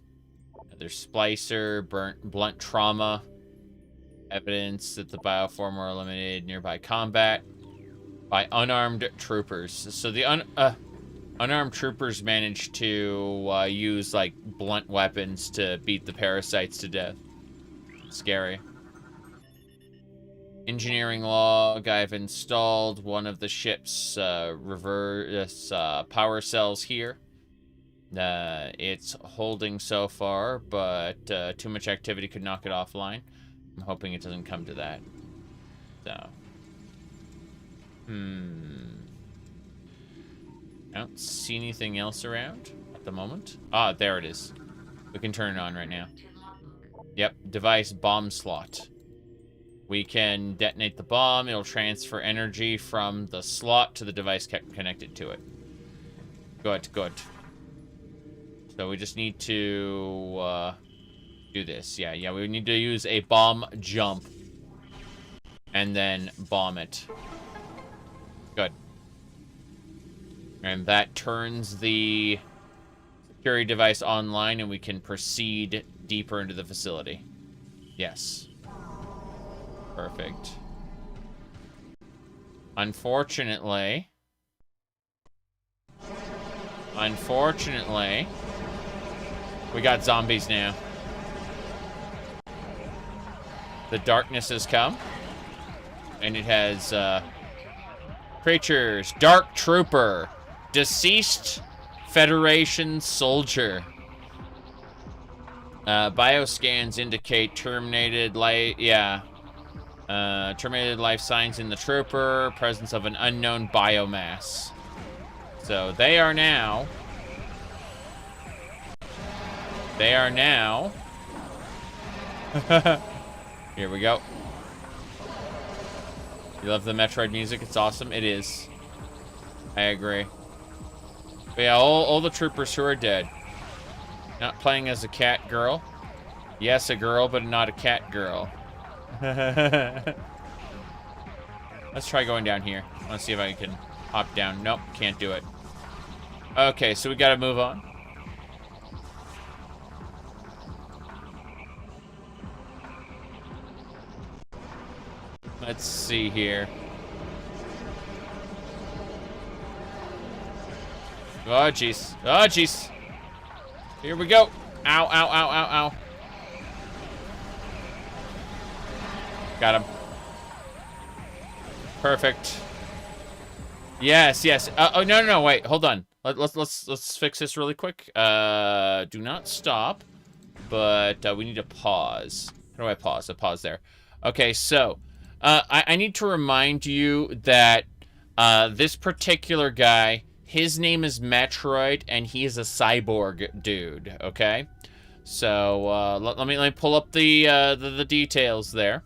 Another splicer. Blunt trauma. Evidence that the bioform were eliminated nearby combat by unarmed troopers. So the unarmed troopers managed to use, like, blunt weapons to beat the parasites to death. Scary. Engineering log. I've installed one of the ship's reverse power cells here. It's holding so far, but too much activity could knock it offline. I'm hoping it doesn't come to that. So. I don't see anything else around at the moment. Ah, there it is. We can turn it on right now. Yep, device bomb slot. We can detonate the bomb. It'll transfer energy from the slot to the device connected to it. Good, good. So we just need to do this. Yeah, we need to use a bomb jump. And then bomb it. Good. And that turns the security device online, and we can proceed deeper into the facility. Yes. Perfect. Unfortunately, we got zombies now. The darkness has come, and it has creatures. Dark Trooper, deceased Federation soldier. Bioscans indicate terminated life. Yeah. Terminated life signs in the trooper. Presence of an unknown biomass. So they are now Here we go. You love the Metroid music? It's awesome. It is. I agree. But yeah, all the troopers who are dead. Not playing as a cat girl. Yes, a girl, but not a cat girl. Let's try going down here. Let's see if I can hop down. Nope, can't do it. Okay, so we gotta move on. Let's see here. Oh, jeez. Oh, jeez. Here we go. Ow, ow, ow, ow, ow. Got him. Perfect. Yes, yes. Oh, no, wait. Hold on. Let's fix this really quick. Do not stop. But we need to pause. How do I pause? I pause there. Okay, so I need to remind you that this particular guy, his name is Metroid, and he is a cyborg dude. Okay, so let me pull up the details there.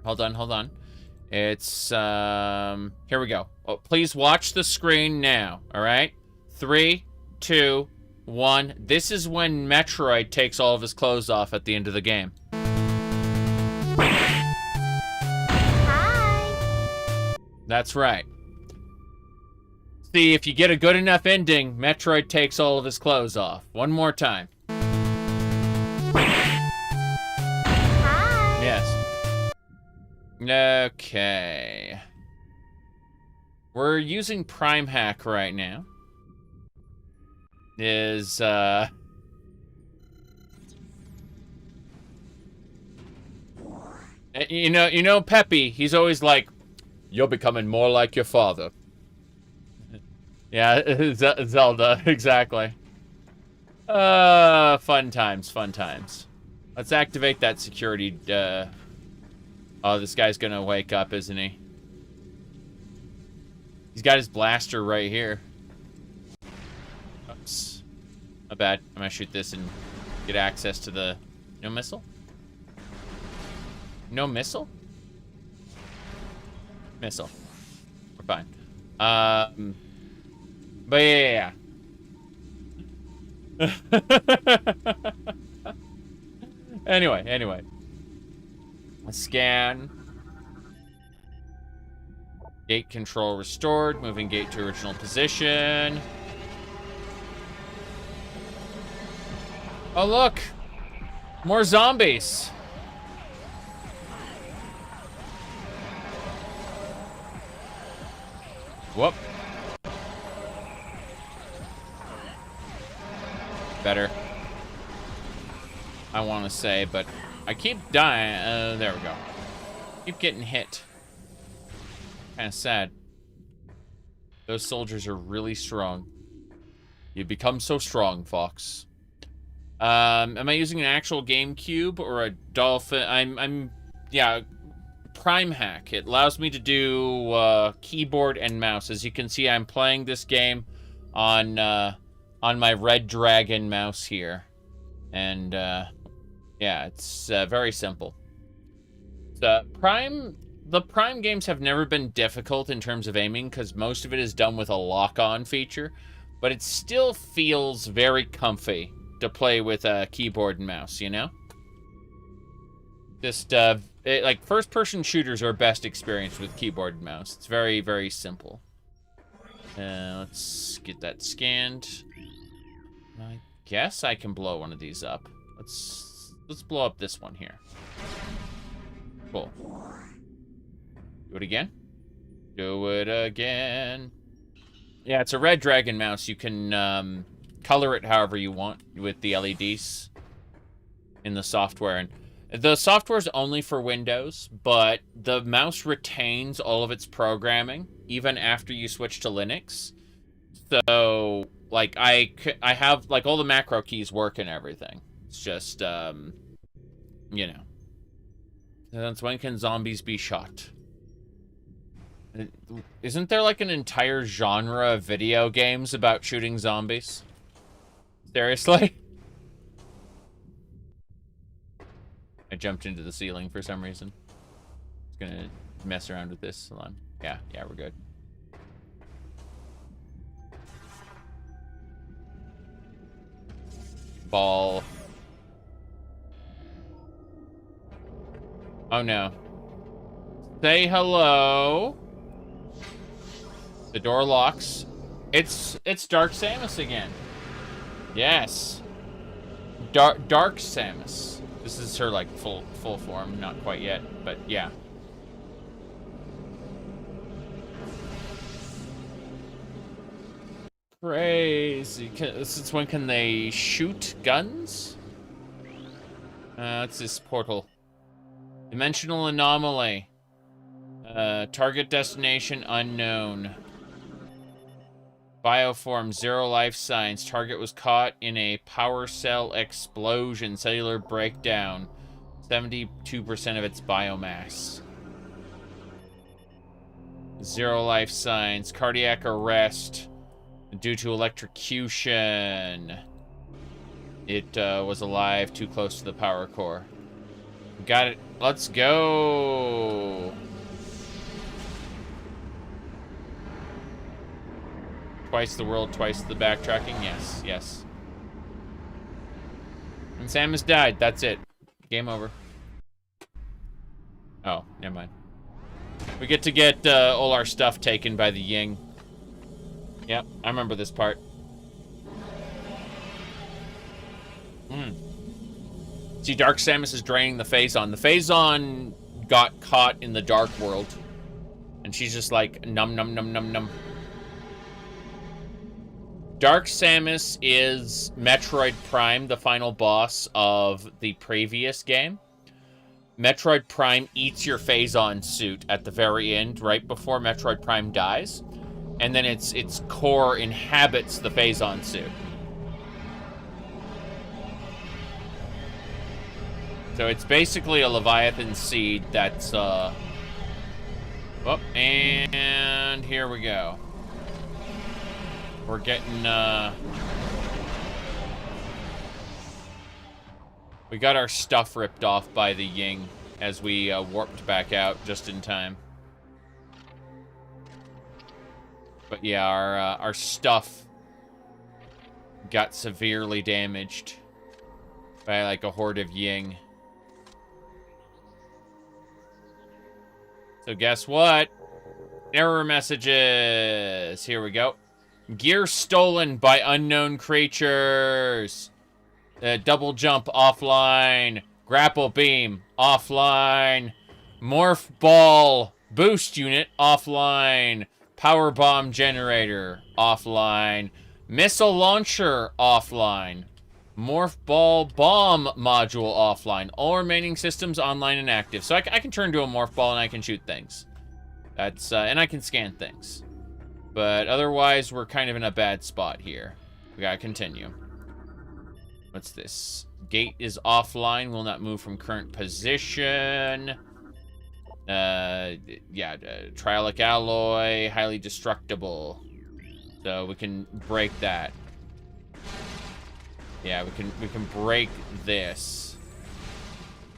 Hold on. It's here we go. Oh, please watch the screen now. All right, 3, 2, 1. This is when Metroid takes all of his clothes off at the end of the game. Hi. That's right. See, if you get a good enough ending, Metroid takes all of his clothes off. One more time. Hi. Yes. Okay. We're using Prime Hack right now. Is, you know Peppy, he's always like, you're becoming more like your father. Yeah, Zelda, exactly. Fun times. Let's activate that security, oh, this guy's gonna wake up, isn't he? He's got his blaster right here. Oops. Not bad. I'm gonna shoot this and get access to the... No missile? No missile? Missile. We're fine. But yeah. Anyway. Scan. Gate control restored. Moving gate to original position. Oh, look! More zombies! Whoop. Better. I want to say, but I keep dying. There we go. Keep getting hit. Kind of sad. Those soldiers are really strong. You become so strong, Fox. Am I using an actual GameCube or a Dolphin? Yeah, Prime Hack. It allows me to do keyboard and mouse. As you can see, I'm playing this game on my Red Dragon mouse here, and yeah, it's very simple. The Prime games have never been difficult in terms of aiming because most of it is done with a lock-on feature, but it still feels very comfy to play with a keyboard and mouse, you know? Just, like, first-person shooters are best experienced with keyboard and mouse. It's very, very simple. Let's get that scanned. I guess I can blow one of these up. Let's blow up this one here. Cool. Do it again. Do it again. Yeah, it's a Red Dragon mouse. You can, color it however you want with the LEDs in the software. And the software is only for Windows, but the mouse retains all of its programming even after you switch to Linux. So, like, I have, like, all the macro keys work and everything. It's just, you know. Since when can zombies be shot? Isn't there, like, an entire genre of video games about shooting zombies? Seriously? I jumped into the ceiling for some reason. Just gonna mess around with this. Hold on. Yeah, we're good. Ball. Oh no. Say hello. The door locks. It's Dark Samus again. Yes. Dark Samus. This is her like full form, not quite yet, but yeah. Crazy. Since when can they shoot guns? What's this portal? Dimensional anomaly. Target destination unknown. Bioform, 0 life signs. Target was caught in a power cell explosion. Cellular breakdown. 72% of its biomass. 0 life signs. Cardiac arrest due to electrocution. It was alive too close to the power core. Got it. Let's go. Twice the world, twice the backtracking. Yes, yes. And Samus died. That's it. Game over. Oh, never mind. We get to get all our stuff taken by the Ying. Yep, I remember this part. See, Dark Samus is draining the Phazon. The Phazon got caught in the Dark World. And she's just like, num num num num num. Dark Samus is Metroid Prime, the final boss of the previous game. Metroid Prime eats your Phazon suit at the very end, right before Metroid Prime dies. And then its core inhabits the Phazon suit. So it's basically a Leviathan seed that's, oh, and here we go. We're getting, we got our stuff ripped off by the Ying as we warped back out just in time. But yeah, our stuff got severely damaged by like a horde of Ying. So guess what? Error messages. Here we go. Gear stolen by unknown creatures. Double jump offline. Grapple beam offline. Morph ball boost unit offline. Power bomb generator offline. Missile launcher offline. Morph ball bomb module offline. All remaining systems online and active. So I can turn to a morph ball and I can shoot things. That's and I can scan things. But otherwise, we're kind of in a bad spot here. We gotta continue. What's this? Gate is offline. Will not move from current position. Yeah, trialic alloy, highly destructible. So we can break that. Yeah, we can break this.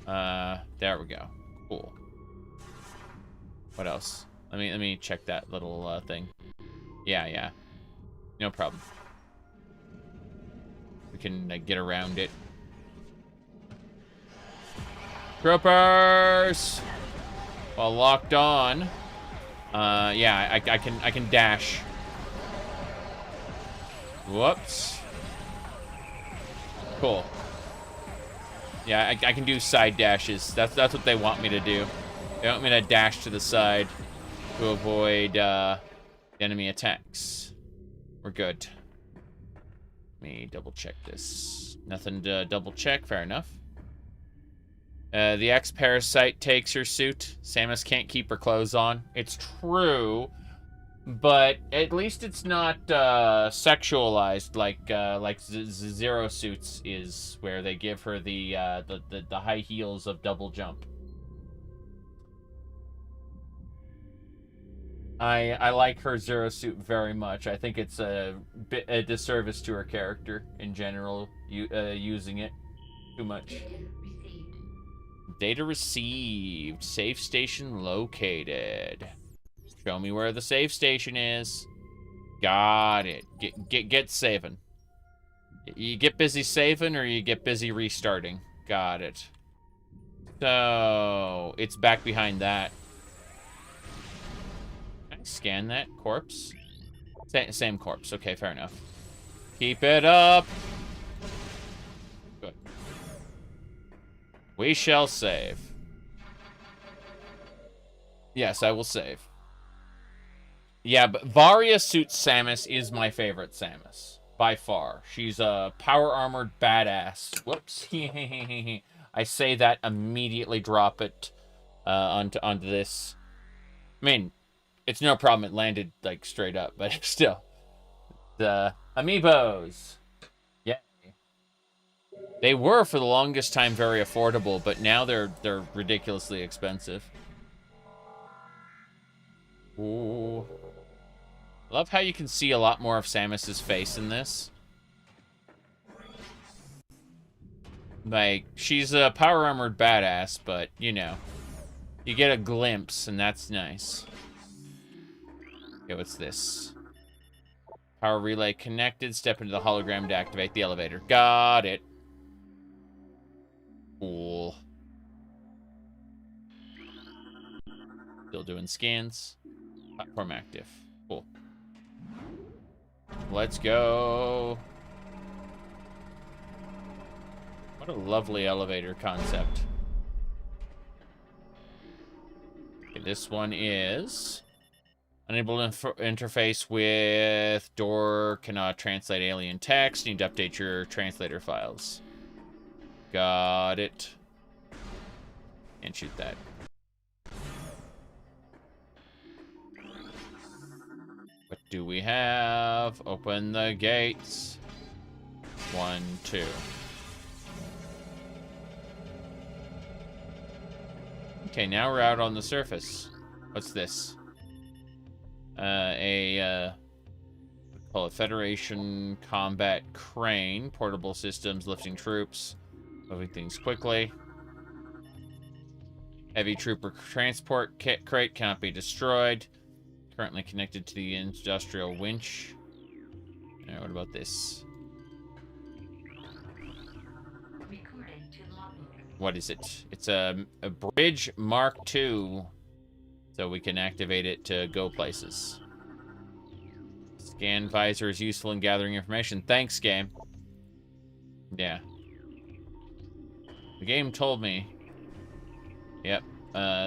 There we go. Cool. What else? Let me check that little thing. Yeah. No problem. We can get around it. Troopers! While locked on. Yeah, I can dash. Whoops. Cool. Yeah, I can do side dashes. That's what they want me to do. They want me to dash to the side to avoid enemy attacks. We're good. Let me double check this. Nothing to double check. Fair enough. The X-Parasite takes her suit. Samus can't keep her clothes on. It's true, but at least it's not sexualized like Zero Suits is, where they give her the high heels of double jump. I like her Zero Suit very much. I think it's a disservice to her character in general, using it too much. Data received. Safe station located. Show me where the safe station is. Got it. Get saving. You get busy saving or you get busy restarting. Got it. So, it's back behind that. Can I scan that corpse? Same corpse. Okay, fair enough. Keep it up. Good. We shall save. Yes, I will save. Yeah, but Varia suits Samus is my favorite Samus. By far. She's a power-armored badass. Whoops. I say that, immediately drop it onto this. I mean, it's no problem. It landed, like, straight up, but still. The amiibos. Yeah. They were, for the longest time, very affordable, but now they're ridiculously expensive. Ooh. Love how you can see a lot more of Samus's face in this. Like, she's a power-armored badass, but, you know. You get a glimpse, and that's nice. Okay, what's this? Power relay connected. Step into the hologram to activate the elevator. Got it. Cool. Still doing scans. Platform active. Cool. Let's go. What a lovely elevator concept. Okay, this one is unable to interface with door, cannot translate alien text, need to update your translator files. Got it. And shoot that. What do we have? Open the gates. 1, 2. Okay, now we're out on the surface. What's this? Call it Federation Combat Crane. Portable systems, lifting troops. Moving things quickly. Heavy trooper transport crate cannot be destroyed. Currently connected to the industrial winch. Alright, what about this? What is it? It's a bridge Mark II. So we can activate it to go places. Scan visor is useful in gathering information. Thanks, game. Yeah. The game told me. Yep.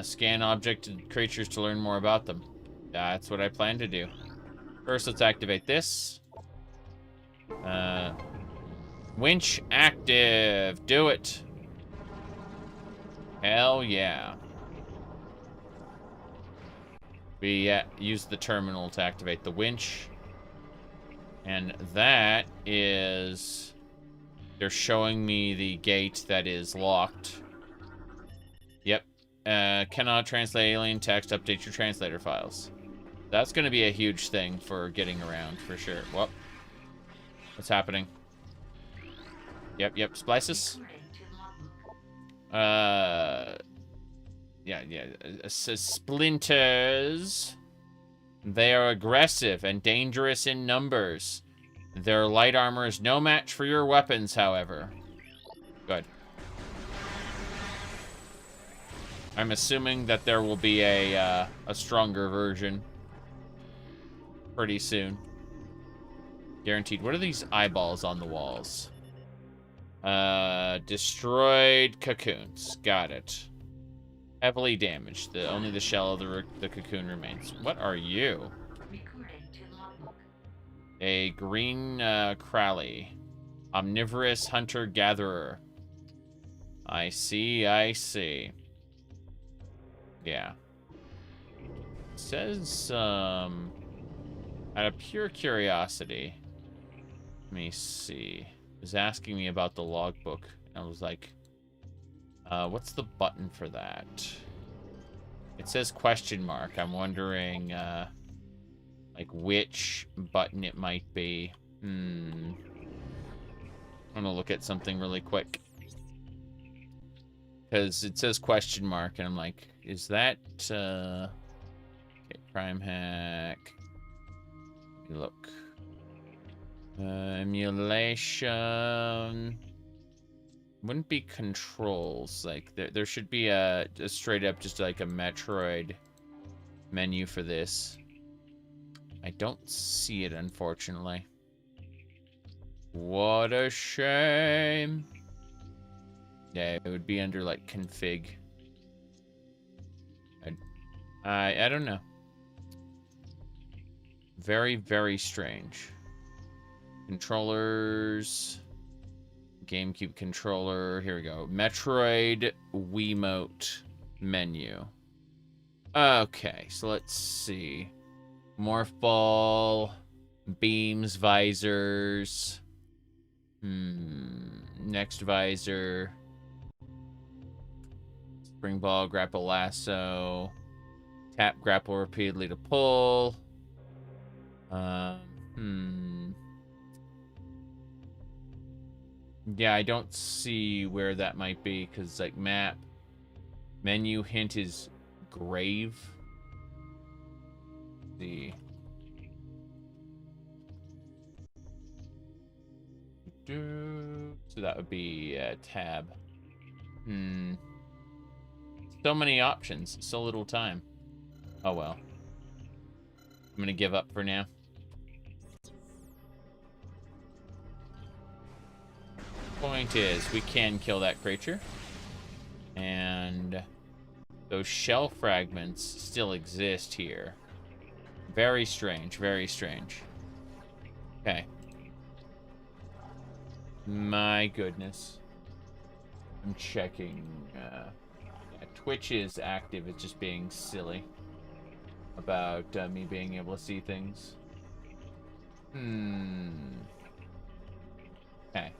Scan object and creatures to learn more about them. That's what I plan to do. First, let's activate this. Winch active. Do it. Hell yeah. We use the terminal to activate the winch. And that is... They're showing me the gate that is locked. Yep. Cannot translate alien text. Update your translator files. That's going to be a huge thing for getting around, for sure. Whoop. What's happening? Yep. Splices? Yeah. Splinters. They are aggressive and dangerous in numbers. Their light armor is no match for your weapons, however. Good. I'm assuming that there will be a stronger version pretty soon. Guaranteed. What are these eyeballs on the walls? Destroyed cocoons. Got it. Heavily damaged. Only the shell of the cocoon remains. What are you? A green Crowley. Omnivorous hunter-gatherer. I see. Yeah. It says, out of pure curiosity, let me see. It was asking me about the logbook. I was like, what's the button for that? It says question mark. I'm wondering, like, which button it might be. I'm gonna look at something really quick. Because it says question mark, and I'm like, is that, okay, Prime hack. Look. Emulation. Wouldn't be controls. Like, there should be a straight up, just like a Metroid menu for this. I don't see it, unfortunately. What a shame. Yeah, it would be under, like, config. I don't know. Very, very strange. Controllers. GameCube controller. Here we go. Metroid Wiimote menu. Okay, so let's see. Morph ball. Beams, visors. Next visor. Spring ball, grapple lasso. Tap grapple repeatedly to pull. Yeah, I don't see where that might be, because, like, map. Menu hint is grave. The so that would be tab. So many options, so little time. Oh well. I'm gonna give up for now. Point is, we can kill that creature. And those shell fragments still exist here. Very strange, very strange. Okay. My goodness. I'm checking. Yeah, Twitch is active. It's just being silly about me being able to see things. Okay.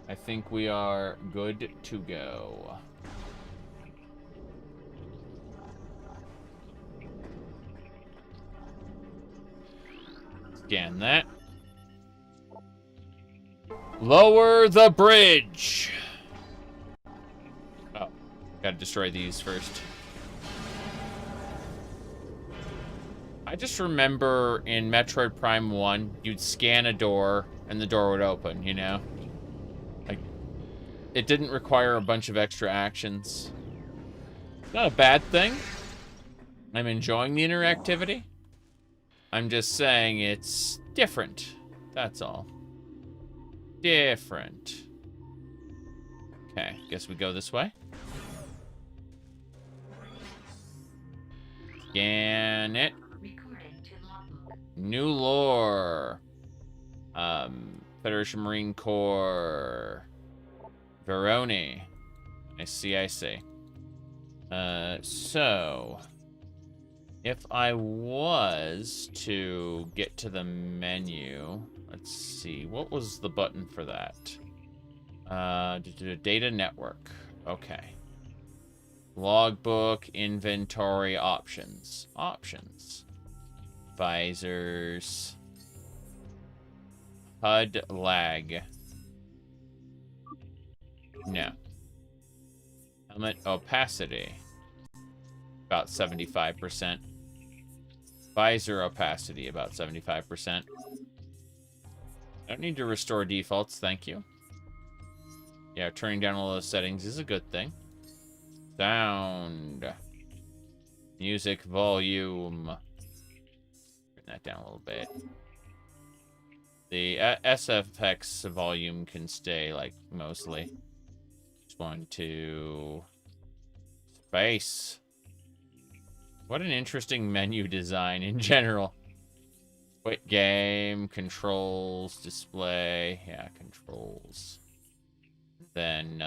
I think we are good to go. Scan that. Lower the bridge. Oh, gotta destroy these first. I just remember in Metroid Prime 1, you'd scan a door and the door would open, you know? Like, it didn't require a bunch of extra actions. Not a bad thing. I'm enjoying the interactivity. I'm just saying it's different. That's all. Different. Okay, guess we go this way. Scan it. New lore. Federation Marine Corps. Veroni. I see. So if I was to get to the menu, let's see, what was the button for that? Data network. Okay. Logbook, inventory, options. Options. Visors. HUD lag. No. Helmet opacity. About 75%. Visor opacity, about 75%. Don't need to restore defaults, thank you. Yeah, turning down all those settings is a good thing. Sound. Music volume. Turn that down a little bit. The SFX volume can stay, like, mostly. Just want to... Space. What an interesting menu design in general. Quit game, controls, display. Yeah, controls. Then,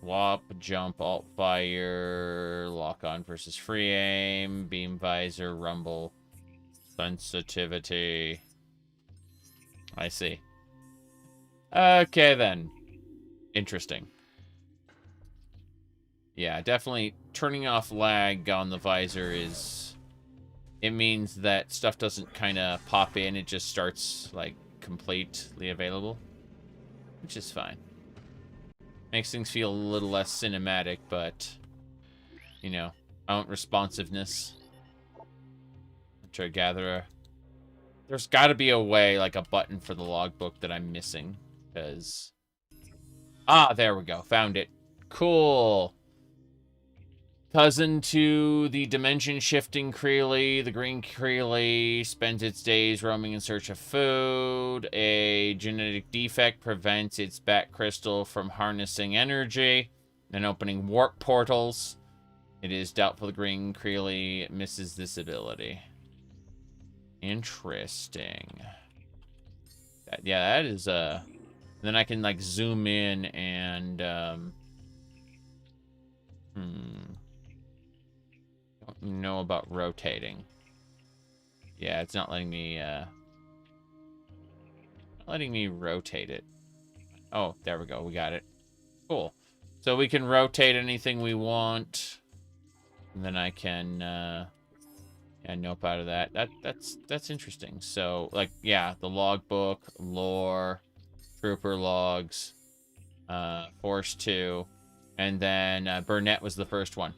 swap, jump, alt fire, lock on versus free aim, beam visor, rumble, sensitivity. I see. Okay, then. Interesting. Yeah, definitely turning off lag on the visor is... It means that stuff doesn't kind of pop in. It just starts, like, completely available. Which is fine. Makes things feel a little less cinematic, but, you know, I want responsiveness. Try to gather. There's got to be a way, like a button for the logbook that I'm missing, because... Ah, there we go. Found it. Cool. Cousin to the dimension-shifting Creely, the green Creely spends its days roaming in search of food. A genetic defect prevents its bat crystal from harnessing energy and opening warp portals. It is doubtful the green Creely misses this ability. Interesting. That is, then I can, like, zoom in and, Don't know about rotating. Yeah, it's not letting me, rotate it. Oh, there we go. We got it. Cool. So we can rotate anything we want. And then I can, yeah, nope out of that. That's interesting. So, like, yeah, the logbook, lore, trooper logs, Force 2, and then Burnett was the first one.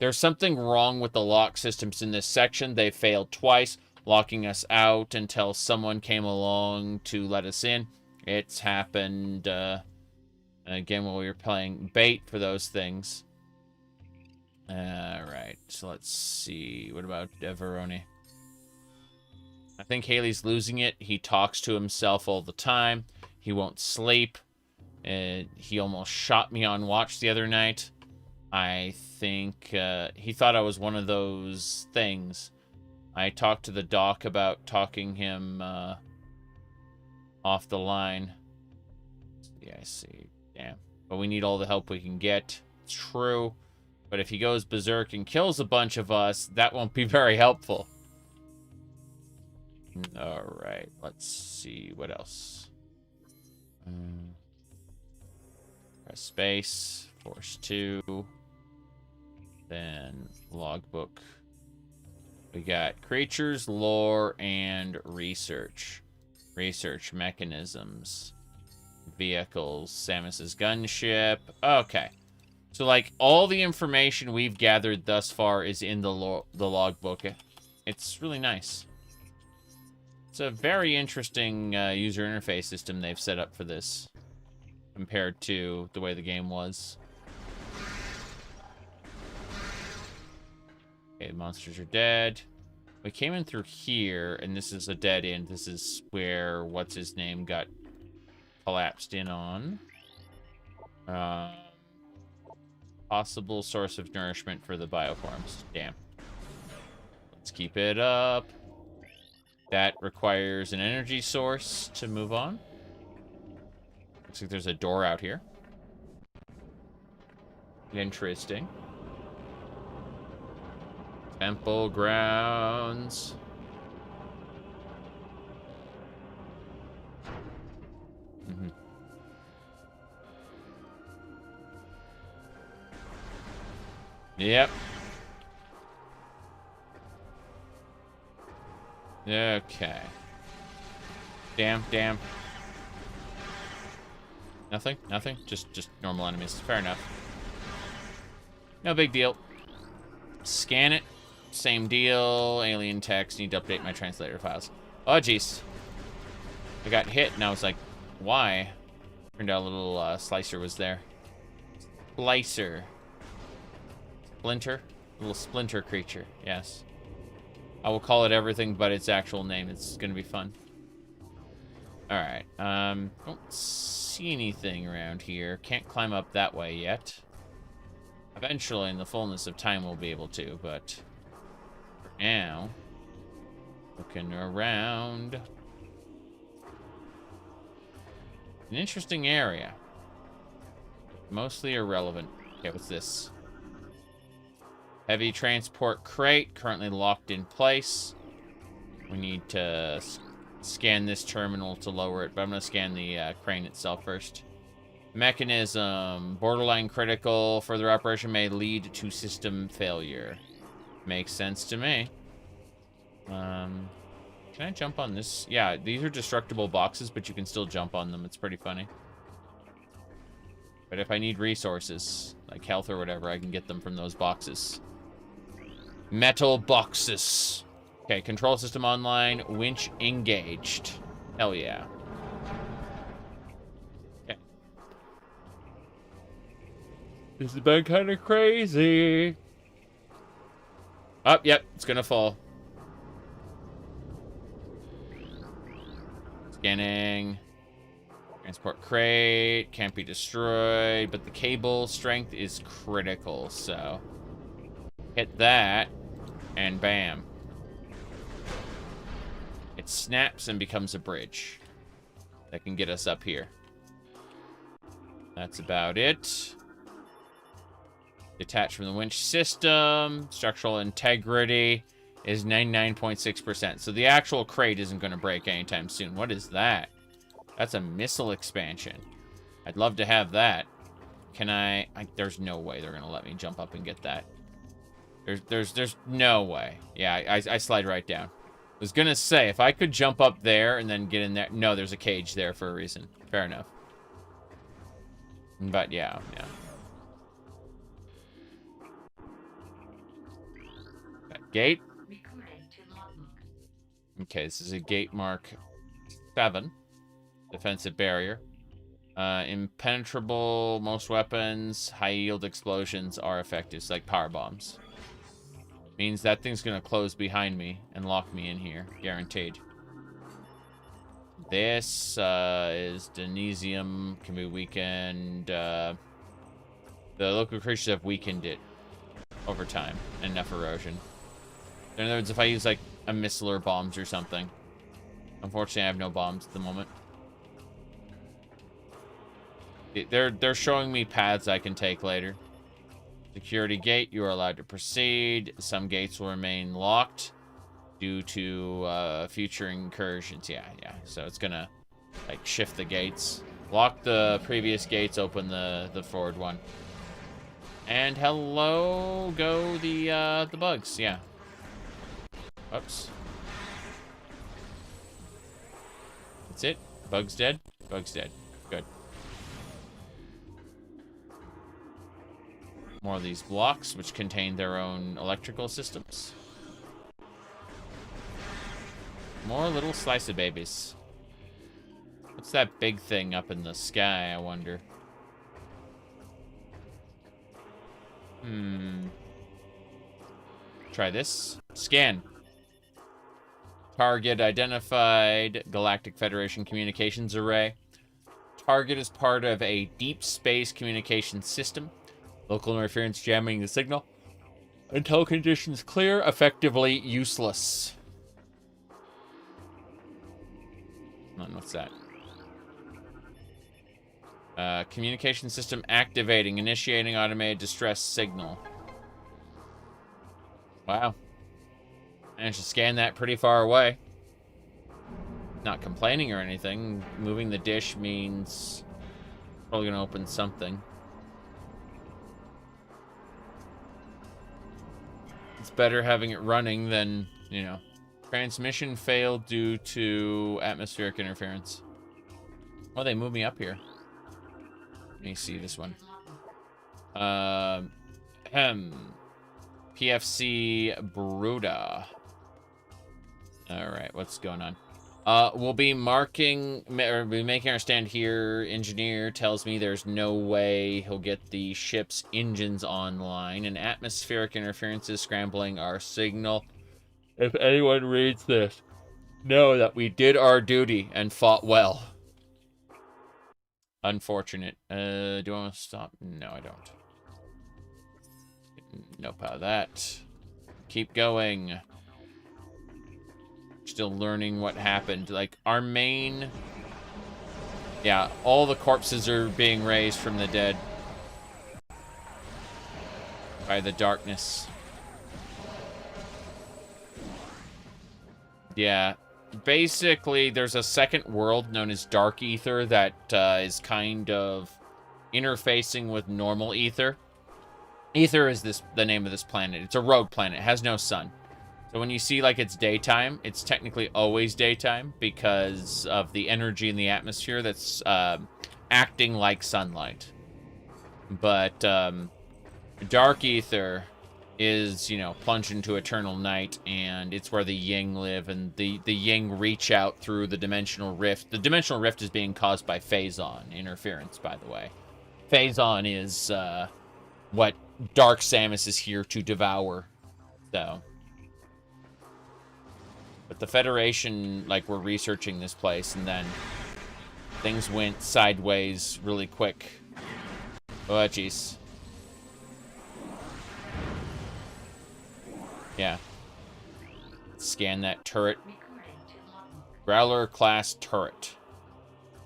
There's something wrong with the lock systems in this section. They failed twice, locking us out until someone came along to let us in. It's happened, again, while we were playing bait for those things. Alright, so let's see. What about Veroni? I think Haley's losing it. He talks to himself all the time. He won't sleep. He almost shot me on watch the other night. I think he thought I was one of those things. I talked to the doc about talking him off the line. Yeah, I see. Damn. But we need all the help we can get. It's true. But if he goes berserk and kills a bunch of us, that won't be very helpful. Alright, let's see. What else? Press space. Force 2. Then logbook. We got creatures, lore, and research. Research mechanisms. Vehicles. Samus's gunship. Okay. So, like, all the information we've gathered thus far is in the logbook. It's really nice. It's a very interesting user interface system they've set up for this, compared to the way the game was. Okay, the monsters are dead. We came in through here, and this is a dead end. This is where what's-his-name got collapsed in on. Possible source of nourishment for the bioforms. Damn. Let's keep it up. That requires an energy source to move on. Looks like there's a door out here. Interesting. Temple grounds. Yep. Okay. Damn. Nothing? Just normal enemies. Fair enough. No big deal. Scan it. Same deal. Alien text. Need to update my translator files. Oh, jeez. I got hit, and I was like, why? Turned out a little slicer was there. Slicer. Splinter? A little splinter creature, yes. I will call it everything but its actual name. It's gonna be fun. Alright, don't see anything around here. Can't climb up that way yet. Eventually, in the fullness of time, we'll be able to, but for now, looking around. An interesting area. Mostly irrelevant. Okay, what's this? Heavy transport crate, currently locked in place. We need to scan this terminal to lower it, but I'm going to scan the crane itself first. Mechanism, borderline critical. Further operation may lead to system failure. Makes sense to me. Can I jump on this? Yeah, these are destructible boxes, but you can still jump on them. It's pretty funny. But if I need resources, like health or whatever, I can get them from those boxes. Metal boxes. Okay, control system online. Winch engaged. Hell yeah. Okay. This has been kind of crazy. Oh, yep, it's gonna fall. Scanning. Transport crate. Can't be destroyed, but the cable strength is critical, so... Hit that, and bam. It snaps and becomes a bridge. That can get us up here. That's about it. Detached from the winch system. Structural integrity is 99.6%. So the actual crate isn't going to break anytime soon. What is that? That's a missile expansion. I'd love to have that. Can I there's no way they're going to let me jump up and get that. There's no way. Yeah, I slide right down. I was going to say, if I could jump up there and then get in there. No, there's a cage there for a reason. Fair enough. But yeah. That gate. Okay, this is a gate mark 7. Defensive barrier. Impenetrable, most weapons. High yield explosions are effective. It's like power bombs. Means that thing's gonna close behind me and lock me in here. Guaranteed. This is Denesium. Can be weakened. The local creatures have weakened it over time. Enough erosion. In other words, if I use like a missile or bombs or something. Unfortunately, I have no bombs at the moment. They're showing me paths I can take later. Security gate, you are allowed to proceed. Some gates will remain locked due to future incursions. Yeah. So it's gonna like shift the gates. Lock the previous gates, open the forward one. And hello go the bugs, yeah. Oops. That's it. Bug's dead. Bug's dead. Good. More of these blocks, which contain their own electrical systems. More little slice of babies. What's that big thing up in the sky, I wonder? Try this. Scan. Target identified. Galactic Federation Communications Array. Target is part of a deep space communication system. Local interference jamming the signal. Until conditions clear, effectively useless. What's that? Communication system activating. Initiating automated distress signal. Wow. Managed to scan that pretty far away. Not complaining or anything. Moving the dish means probably gonna open something. It's better having it running than, you know. Transmission failed due to atmospheric interference. Oh, they moved me up here. Let me see this one. PFC Bruda. Alright, what's going on? We'll be marking, or be making our stand here. Engineer tells me there's no way he'll get the ship's engines online, and atmospheric interference is scrambling our signal. If anyone reads this, know that we did our duty and fought well. Unfortunate. Do I want to stop? No, I don't. Nope, out of that. Keep going. Still learning what happened. Like, our main... Yeah, all the corpses are being raised from the dead. By the darkness. Yeah. Basically, there's a second world known as Dark Ether that is kind of interfacing with normal Ether. Ether is the name of this planet. It's a rogue planet. It has no sun. So when you see, like, it's daytime, it's technically always daytime because of the energy in the atmosphere that's acting like sunlight. But dark ether is, you know, plunged into eternal night, and it's where the Ying live, and the Ying reach out through the dimensional rift. The dimensional rift is being caused by Phazon interference, by the way. Phazon is what Dark Samus is here to devour. So, but the Federation, like, we're researching this place, and then things went sideways really quick. Oh, jeez. Yeah. Scan that turret. Growler class turret.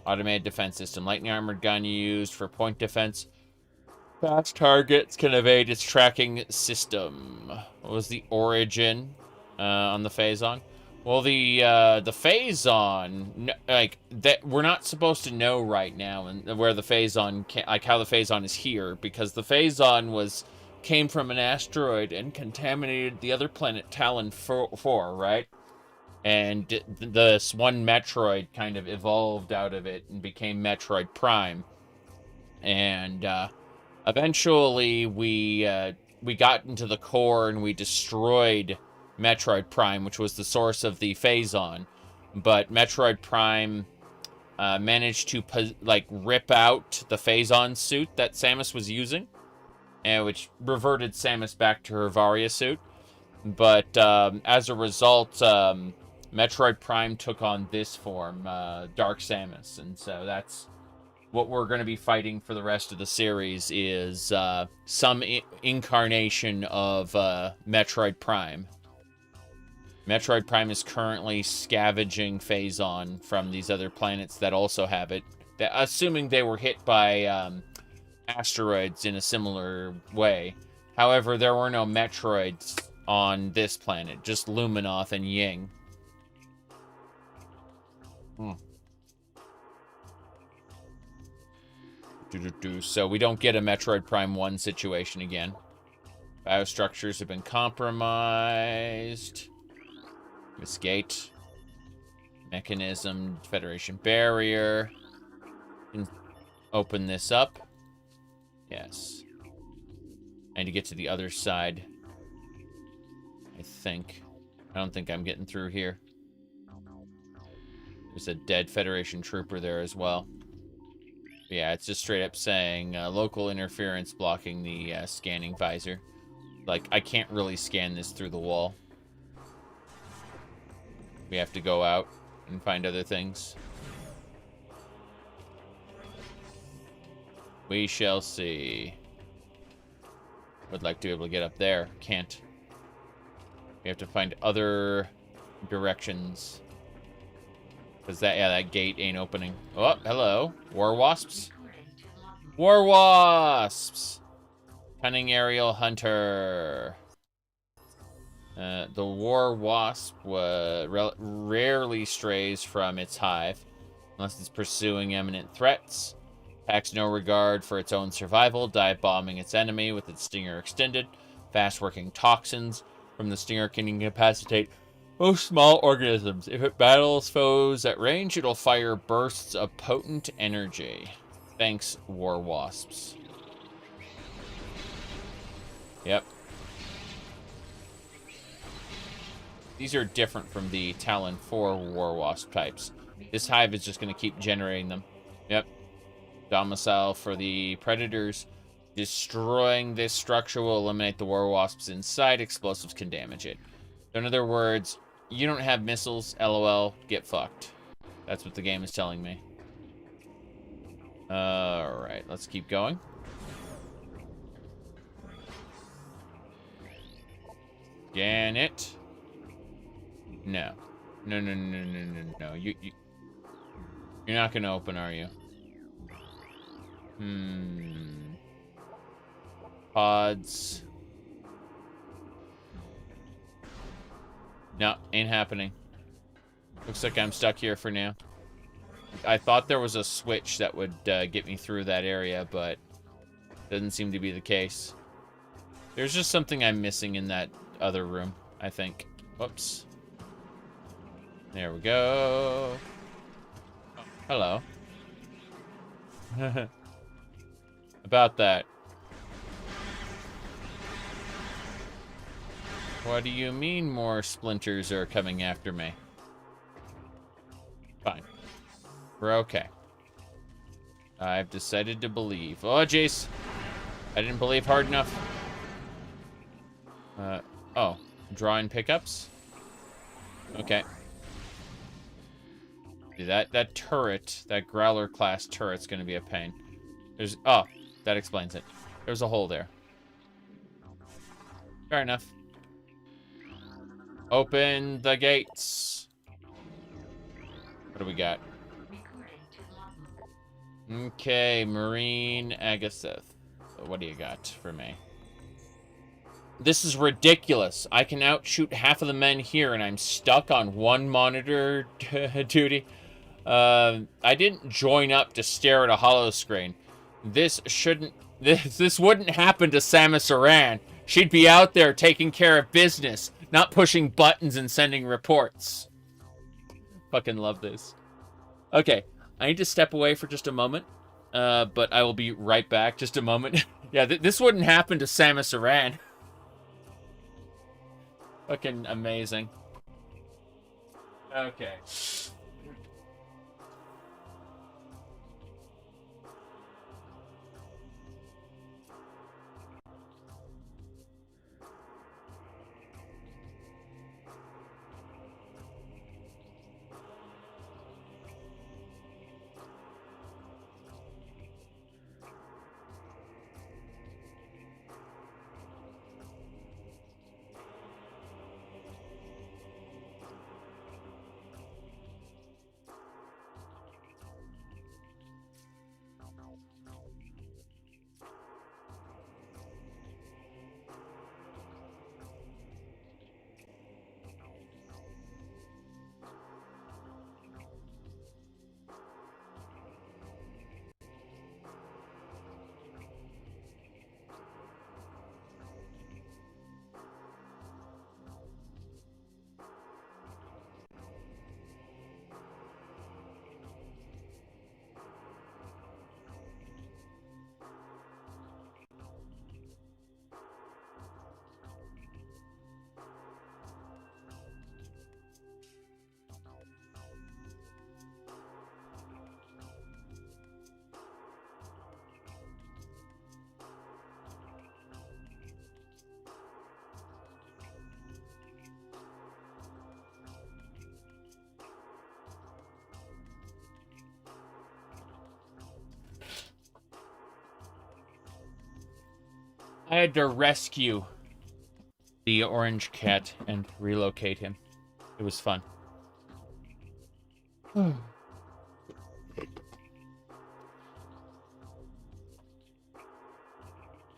Automated defense system. Lightning armored gun used for point defense. Fast targets can evade its tracking system. What was the origin on the Phazon? Well, the Phazon, like, that we're not supposed to know right now, and where the Phazon, like, how the Phazon is here, because the Phazon came from an asteroid and contaminated the other planet Talon 4, right? And this one Metroid kind of evolved out of it and became Metroid Prime. And eventually we got into the core and we destroyed Metroid Prime, which was the source of the Phazon. But Metroid Prime managed to rip out the Phazon suit that Samus was using, and which reverted Samus back to her Varia suit. But as a result, Metroid Prime took on this form, Dark Samus, and so that's what we're going to be fighting for the rest of the series, is some incarnation of Metroid Prime. Metroid Prime is currently scavenging Phazon from these other planets that also have it, assuming they were hit by asteroids in a similar way. However, there were no Metroids on this planet, just Luminoth and Ying. So we don't get a Metroid Prime 1 situation again. Biostructures have been compromised. This gate. Mechanism, Federation barrier. Can open this up. Yes. I need to get to the other side, I think. I don't think I'm getting through here. There's a dead Federation trooper there as well. Yeah, it's just straight up saying local interference blocking the scanning visor. Like, I can't really scan this through the wall. We have to go out and find other things. We shall see. Would like to be able to get up there. Can't. We have to find other directions. Because that gate ain't opening. Oh, hello. War wasps. War wasps! Cunning aerial hunter. The war wasp rarely strays from its hive, unless it's pursuing imminent threats. Packs no regard for its own survival, dive bombing its enemy with its stinger extended. Fast-working toxins from the stinger can incapacitate most small organisms. If it battles foes at range, it'll fire bursts of potent energy. Thanks, war wasps. Yep. These are different from the Talon 4 war wasp types. This hive is just going to keep generating them. Yep. Domicile for the predators. Destroying this structure will eliminate the war wasps inside. Explosives can damage it. So in other words, you don't have missiles, LOL, get fucked. That's what the game is telling me. Alright, let's keep going. Scan it. No. No. You're not gonna open, are you? Pods. No, ain't happening. Looks like I'm stuck here for now. I thought there was a switch that would get me through that area, but doesn't seem to be the case. There's just something I'm missing in that other room, I think. Whoops. There we go. Hello. About that. What do you mean more splinters are coming after me? Fine. We're okay. I've decided to believe. Oh, jeez. I didn't believe hard enough. Oh. Drawing pickups? Okay. That turret, that Growler class turret's gonna be a pain. Oh, that explains it. There's a hole there. Fair enough. Open the gates. What do we got? Okay, Marine Agathith. What do you got for me? This is ridiculous. I can outshoot half of the men here, and I'm stuck on one monitor duty. I didn't join up to stare at a hollow screen. This wouldn't happen to Samus Aran. She'd be out there taking care of business, not pushing buttons and sending reports. Fucking love this. Okay, I need to step away for just a moment, but I will be right back. Just a moment. Yeah, this wouldn't happen to Samus Aran. Fucking amazing. Okay. I had to rescue the orange cat and relocate him. It was fun.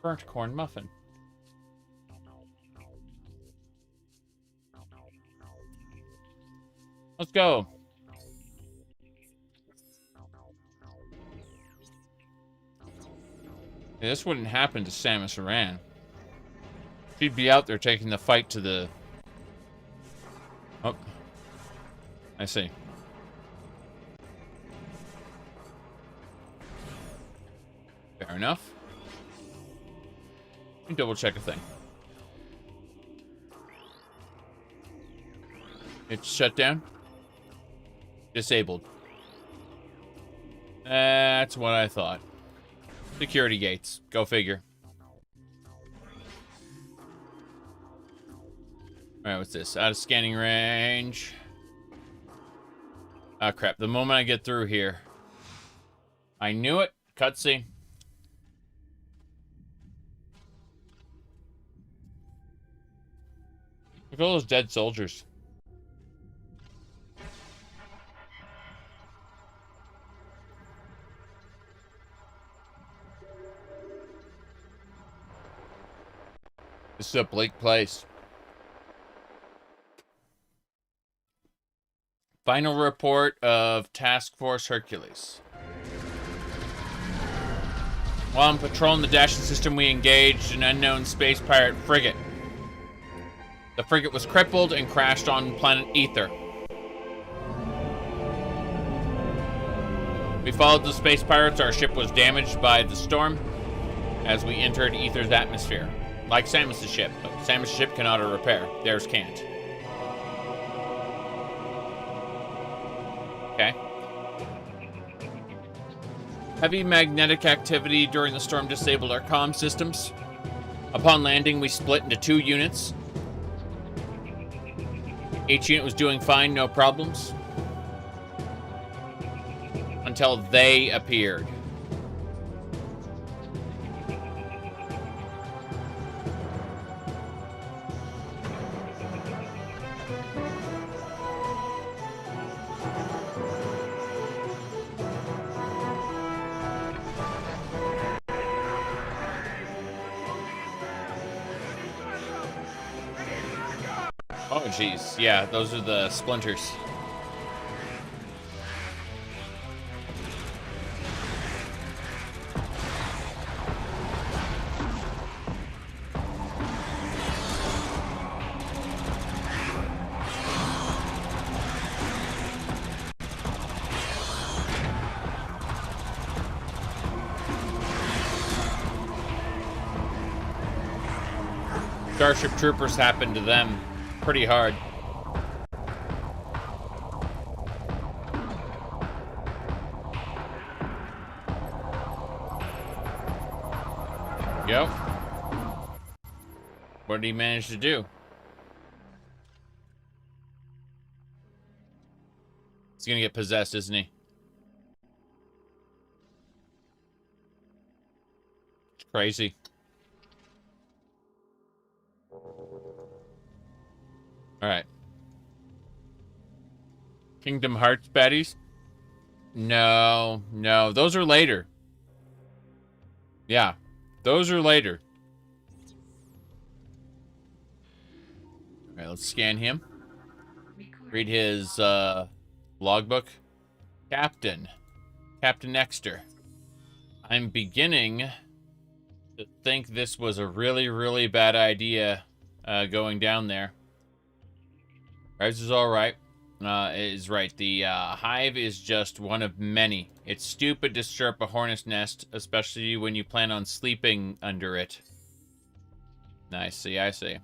Burnt corn muffin. Let's go. Yeah, this wouldn't happen to Samus Aran. She'd be out there taking the fight to the... Oh. I see. Fair enough. Let me double check a thing. It's shut down. Disabled. That's what I thought. Security gates. Go figure. Alright, what's this? Out of scanning range. Ah, crap. The moment I get through here. I knew it. Cutscene. Look at all those dead soldiers. This is a bleak place. Final report of Task Force Hercules. While I'm patrolling the dashing system, we engaged an unknown space pirate frigate. The frigate was crippled and crashed on planet Ether. We followed the space pirates. Our ship was damaged by the storm as we entered Ether's atmosphere. Like Samus's ship, but Samus's ship can auto-repair. Theirs can't. Okay. Heavy magnetic activity during the storm disabled our comm systems. Upon landing, we split into 2 units. Each unit was doing fine, no problems. Until they appeared. Oh, jeez. Yeah, those are the splinters. Starship Troopers happened to them pretty hard. Yep. What did he manage to do? He's gonna get possessed, isn't he? It's crazy. Alright. Kingdom Hearts baddies? No, no. Those are later. Yeah. Those are later. Alright, let's scan him. Read his logbook. Captain Exter. I'm beginning to think this was a really, really bad idea going down there. Rise is alright. Is right. The hive is just one of many. It's stupid to stir up a hornet's nest, especially when you plan on sleeping under it. I see, I see.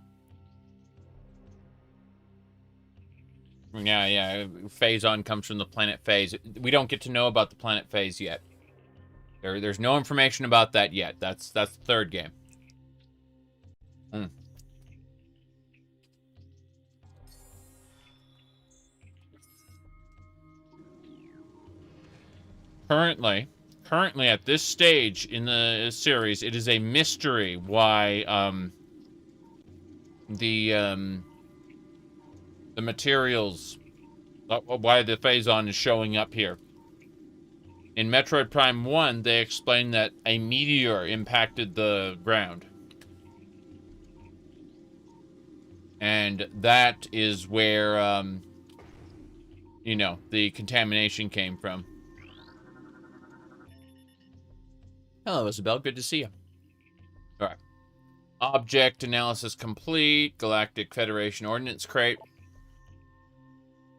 Yeah. Phazon comes from the planet Phase. We don't get to know about the planet Phase yet. There's no information about that yet. That's the third game. Currently at this stage in the series, it is a mystery why the materials, why the Phazon is showing up here. In Metroid Prime 1, they explained that a meteor impacted the ground. And that is where, you know, the contamination came from. Hello, Isabel. Good to see you. All right. Object analysis complete. Galactic Federation Ordnance Crate.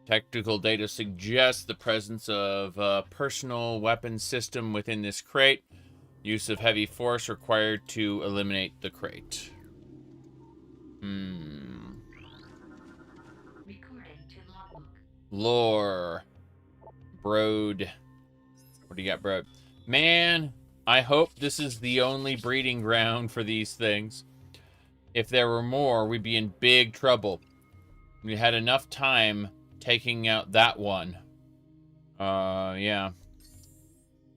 Technical data suggests the presence of a personal weapon system within this crate. Use of heavy force required to eliminate the crate. Lore. Broad. What do you got, bro? Man, I hope this is the only breeding ground for these things. If there were more, we'd be in big trouble. We had enough time taking out that one. Yeah.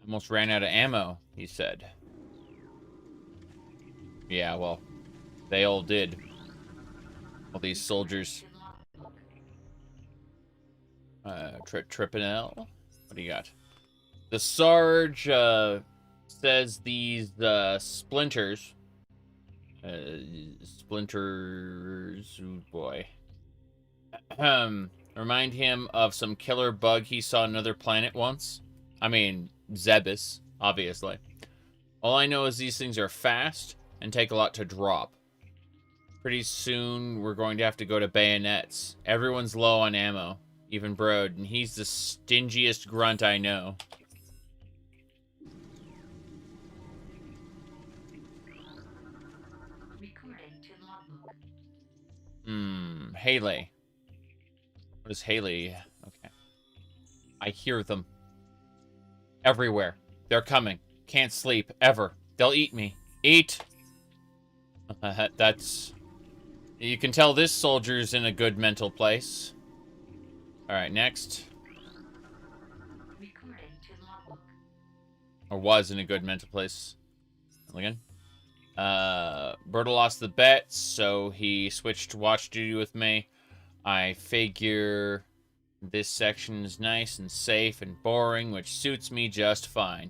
Almost ran out of ammo, he said. Yeah, well, they all did. All these soldiers. Tripinel? What do you got? The Sarge, says these, splinters. Splinters, oh boy. Remind him of some killer bug he saw on another planet once. I mean, Zebus, obviously. All I know is these things are fast and take a lot to drop. Pretty soon, we're going to have to go to bayonets. Everyone's low on ammo, even Broad, and he's the stingiest grunt I know. Recording Haley. What is Haley? Okay. I hear them. Everywhere. They're coming. Can't sleep. Ever. They'll eat me. Eat! That's... You can tell this soldier's in a good mental place. Alright, next. Or was in a good mental place. Again. Berta lost the bet, so he switched to watch duty with me. I figure this section is nice and safe and boring, which suits me just fine.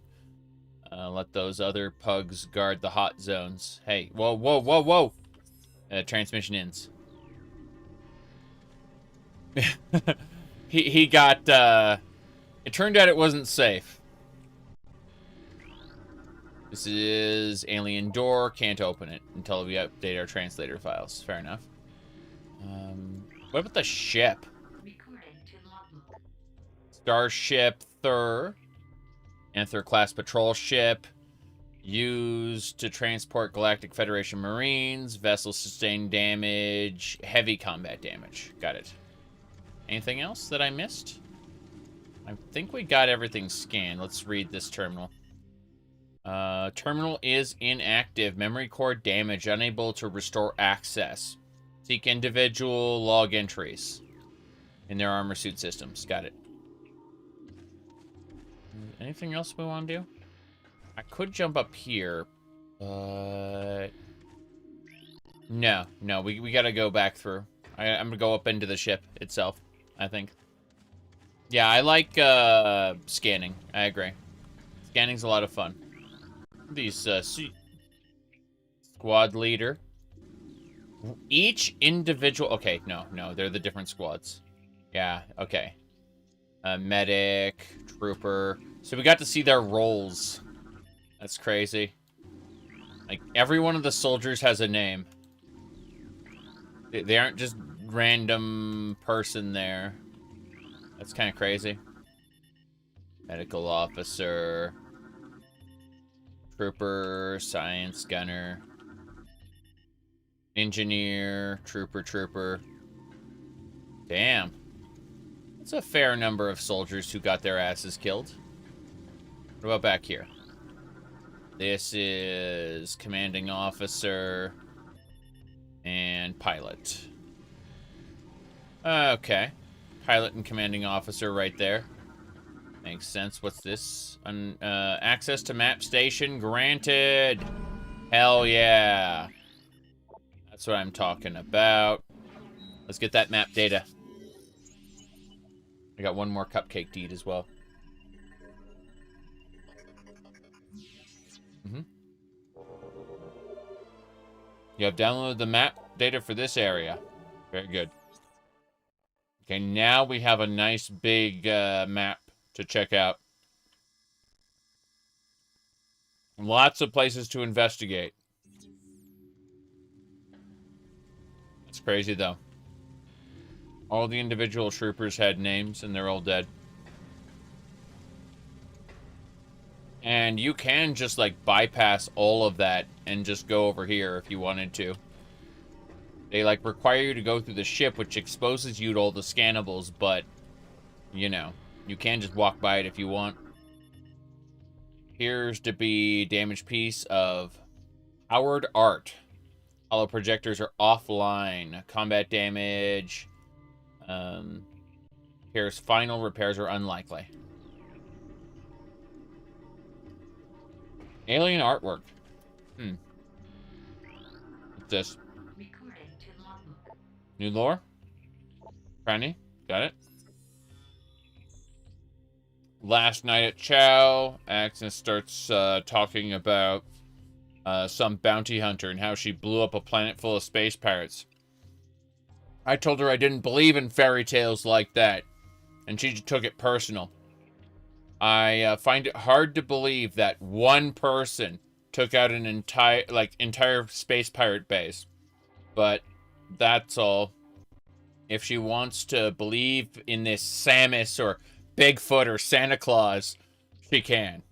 Let those other pugs guard the hot zones. Hey, whoa, whoa, whoa, whoa! Transmission ends. he got, it turned out it wasn't safe. This is alien door. Can't open it until we update our translator files. Fair enough. What about the ship? Starship Thur. Anther-class patrol ship. Used to transport Galactic Federation Marines. Vessel sustained damage. Heavy combat damage. Got it. Anything else that I missed? I think we got everything scanned. Let's read this terminal. Terminal is inactive. Memory core damage. Unable to restore access. Seek individual log entries in their armor suit systems. Got it. Anything else we want to do? I could jump up here, but... No, we gotta go back through. I'm gonna go up into the ship itself, I think. Yeah, I like, scanning. I agree. Scanning's a lot of fun. These, squad leader. Each individual... Okay, no, they're the different squads. Yeah, okay. Medic, trooper. So we got to see their roles. That's crazy. Like, every one of the soldiers has a name. They aren't just random person there. That's kind of crazy. Medical officer. Trooper, science gunner. Engineer, trooper. Damn. That's a fair number of soldiers who got their asses killed. What about back here? This is commanding officer and pilot. Okay. Pilot and commanding officer right there. Makes sense. What's this? Access to map station granted. Hell yeah. That's what I'm talking about. Let's get that map data. I got one more cupcake to eat as well. You have downloaded the map data for this area. Very good. Okay, now we have a nice big map to check out. Lots of places to investigate. It's crazy, though. All the individual troopers had names, and they're all dead. And you can just, like, bypass all of that and just go over here if you wanted to. They, like, require you to go through the ship, which exposes you to all the scannables, but, you know, you can just walk by it if you want. Here's to be damaged piece of powered art. Hollow projectors are offline. Combat damage. Here's final repairs are unlikely. Alien artwork. What's this? New lore? Franny? Got it. Last night at Chow, Agnes starts talking about some bounty hunter and how she blew up a planet full of space pirates. I told her I didn't believe in fairy tales like that, and she took it personal. I find it hard to believe that one person took out an entire space pirate base. But that's all. If she wants to believe in this Samus or Bigfoot or Santa Claus, she can.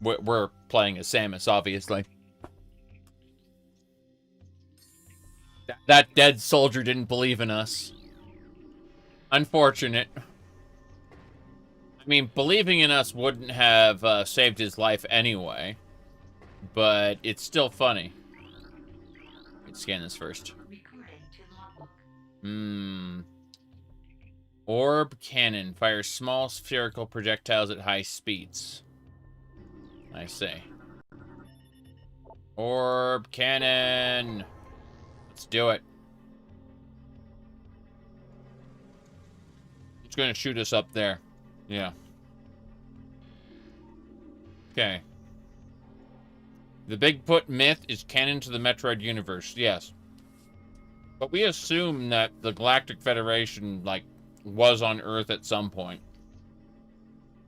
We're playing as Samus, obviously. That dead soldier didn't believe in us. Unfortunate. I mean, believing in us wouldn't have saved his life anyway. But it's still funny. Let's scan this first. Orb cannon fires small spherical projectiles at high speeds. I see. Orb cannon. Let's do it. It's going to shoot us up there. Yeah. Okay. The Bigfoot myth is canon to the Metroid universe. Yes. But we assume that the Galactic Federation, like, was on Earth at some point.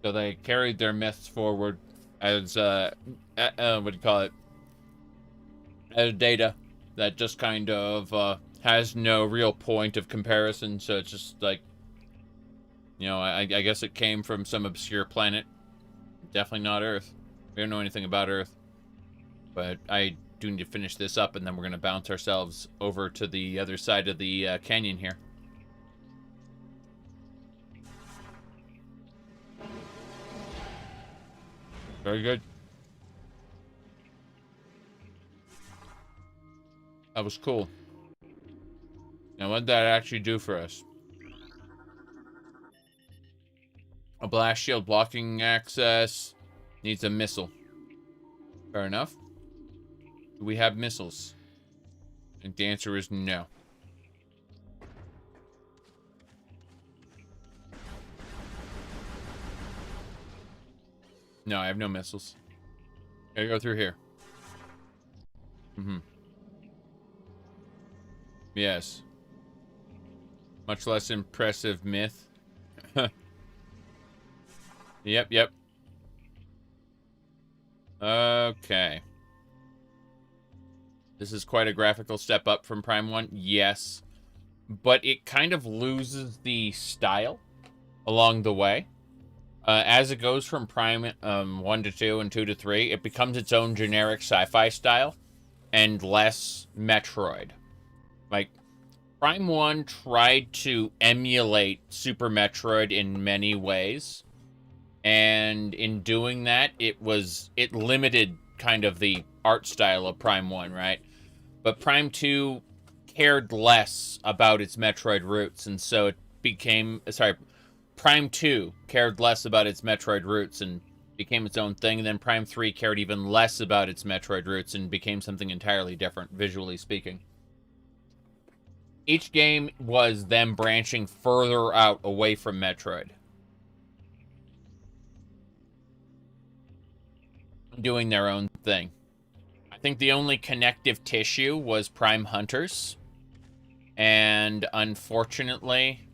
So they carried their myths forward as, what do you call it? As data that just kind of, has no real point of comparison. So it's just like, you know, I guess it came from some obscure planet. Definitely not Earth. We don't know anything about Earth. But I do need to finish this up, and then we're going to bounce ourselves over to the other side of the canyon here. Very good. That was cool. Now, what did that actually do for us? A blast shield blocking access. Needs a missile. Fair enough. Do we have missiles? And the answer is no. No, I have no missiles. Gotta go through here. Yes. Much less impressive myth. Yep. Okay. This is quite a graphical step up from Prime 1. Yes. But it kind of loses the style along the way. As it goes from Prime 1 to 2 and 2 to 3, it becomes its own generic sci-fi style and less Metroid. Like, Prime 1 tried to emulate Super Metroid in many ways. And in doing that, it limited kind of the art style of Prime 1, right? But Prime 2 cared less about its Metroid roots, and so it became... Sorry, Prime 2 cared less about its Metroid roots and became its own thing, and then Prime 3 cared even less about its Metroid roots and became something entirely different, visually speaking. Each game was them branching further out away from Metroid. Doing their own thing. I think the only connective tissue was Prime Hunters. And unfortunately,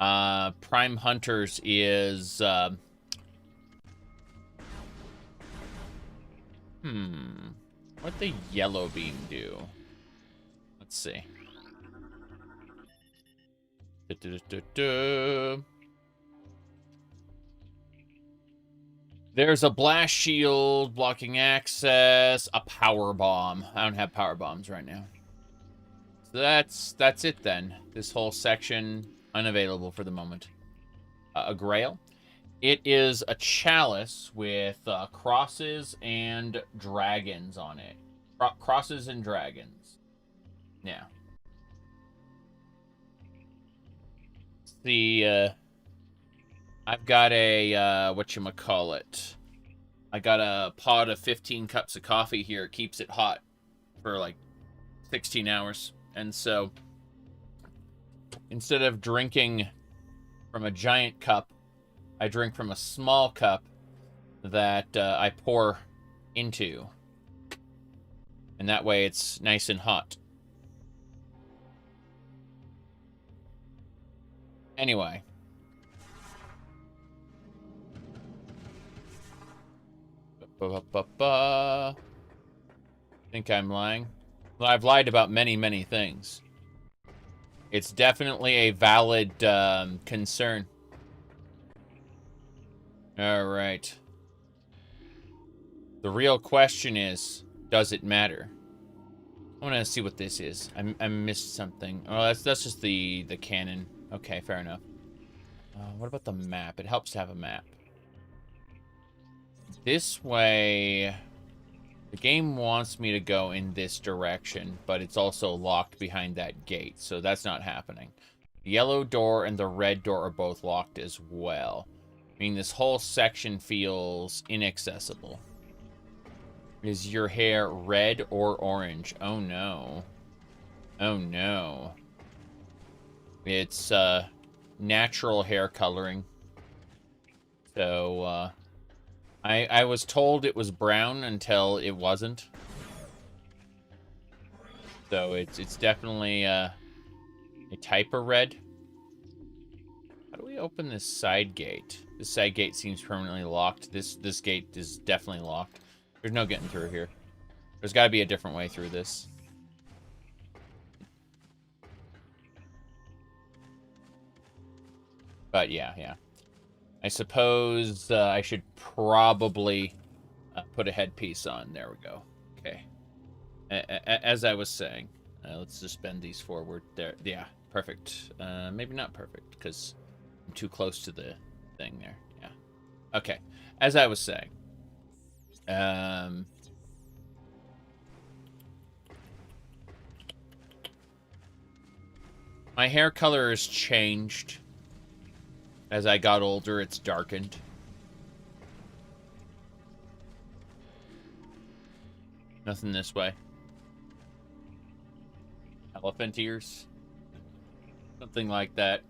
Prime Hunters is... What'd the yellow beam do? Let's see. There's a blast shield blocking access, a power bomb. I don't have power bombs right now. So that's it then. This whole section unavailable for the moment. A grail. It is a chalice with crosses and dragons on it. Crosses and dragons. Yeah. I've got a, whatchamacallit. I got a pot of 15 cups of coffee here. It keeps it hot for like 16 hours. And so, instead of drinking from a giant cup, I drink from a small cup that I pour into. And that way it's nice and hot. Anyway. I think I'm lying. Well, I've lied about many, many things. It's definitely a valid concern. All right. The real question is, does it matter? I want to see what this is. I missed something. Oh, that's just the cannon. Okay, fair enough. What about the map? It helps to have a map. This way... The game wants me to go in this direction, but it's also locked behind that gate, so that's not happening. The yellow door and the red door are both locked as well. I mean, this whole section feels inaccessible. Is your hair red or orange? Oh no. Oh no. It's natural hair coloring. So I was told it was brown until it wasn't. So it's definitely a type of red. How do we open this side gate? This side gate seems permanently locked. This gate is definitely locked. There's no getting through here. There's got to be a different way through this. But yeah. I suppose I should probably put a headpiece on. There we go. Okay. As I was saying, let's just bend these forward. There. Yeah, perfect. Maybe not perfect, because I'm too close to the thing there. Yeah. Okay. As I was saying. My hair color has changed. As I got older, it's darkened. Nothing this way. Elephant ears? Something like that.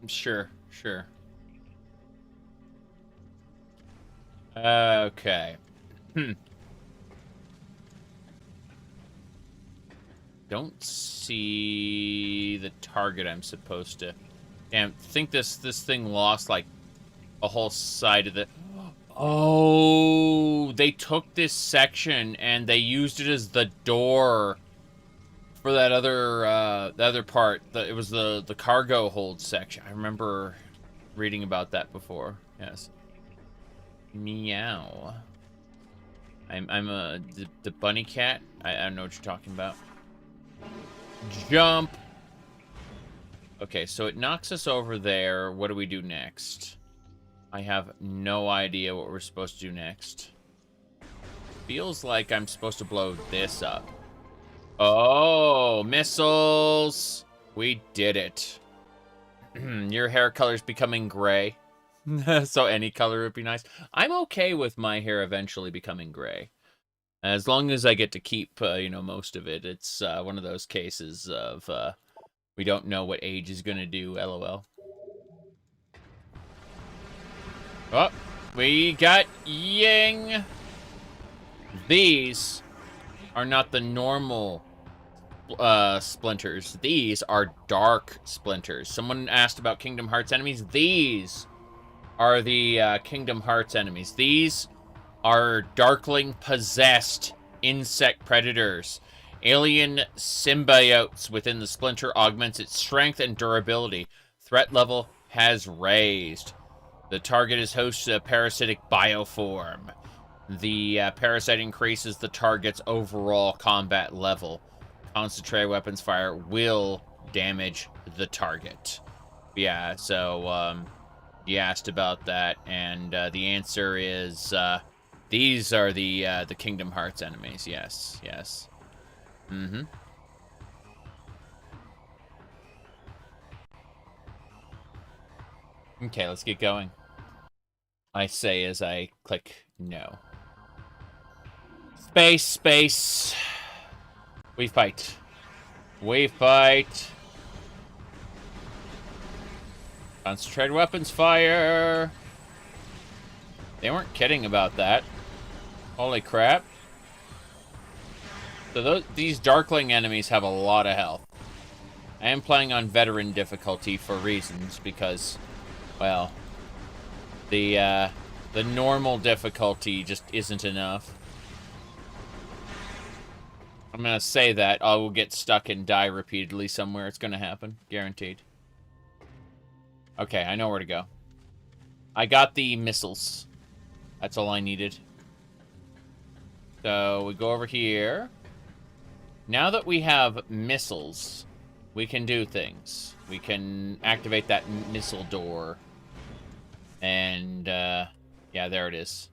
Sure. Okay. Don't see the target I'm supposed to... Damn, think this thing lost, like, a whole side of the... Oh, they took this section and they used it as the door for that other part. It was the cargo hold section. I remember reading about that before. Yes. Meow. I'm the bunny cat. I don't know what you're talking about. Jump. Okay, so it knocks us over there. What do we do next? I have no idea what we're supposed to do next. Feels like I'm supposed to blow this up. Oh, missiles! We did it. Your hair color's becoming gray. So any color would be nice. I'm okay with my hair eventually becoming gray. As long as I get to keep, most of it. It's one of those cases of... we don't know what age is going to do, LOL. Oh, we got Ying. These are not the normal splinters. These are dark splinters. Someone asked about Kingdom Hearts enemies. These are the Kingdom Hearts enemies. These are Darkling-possessed insect predators. Alien symbiotes within the splinter augments its strength and durability. Threat level has raised. The target is host to a parasitic bioform. The parasite increases the target's overall combat level. Concentrated weapons fire will damage the target. Yeah, so you asked about that, and the answer is these are the Kingdom Hearts enemies. Yes. Mm-hmm. Okay, let's get going. I say as I click no. Space. We fight. Concentrated weapons fire. They weren't kidding about that. Holy crap. So these Darkling enemies have a lot of health. I am playing on veteran difficulty for reasons, because, well, the normal difficulty just isn't enough. I'm gonna say that. I will get stuck and die repeatedly somewhere. It's gonna happen. Guaranteed. Okay, I know where to go. I got the missiles. That's all I needed. So, we go over here. Now that we have missiles, we can do things. We can activate that missile door. And, yeah, there it is.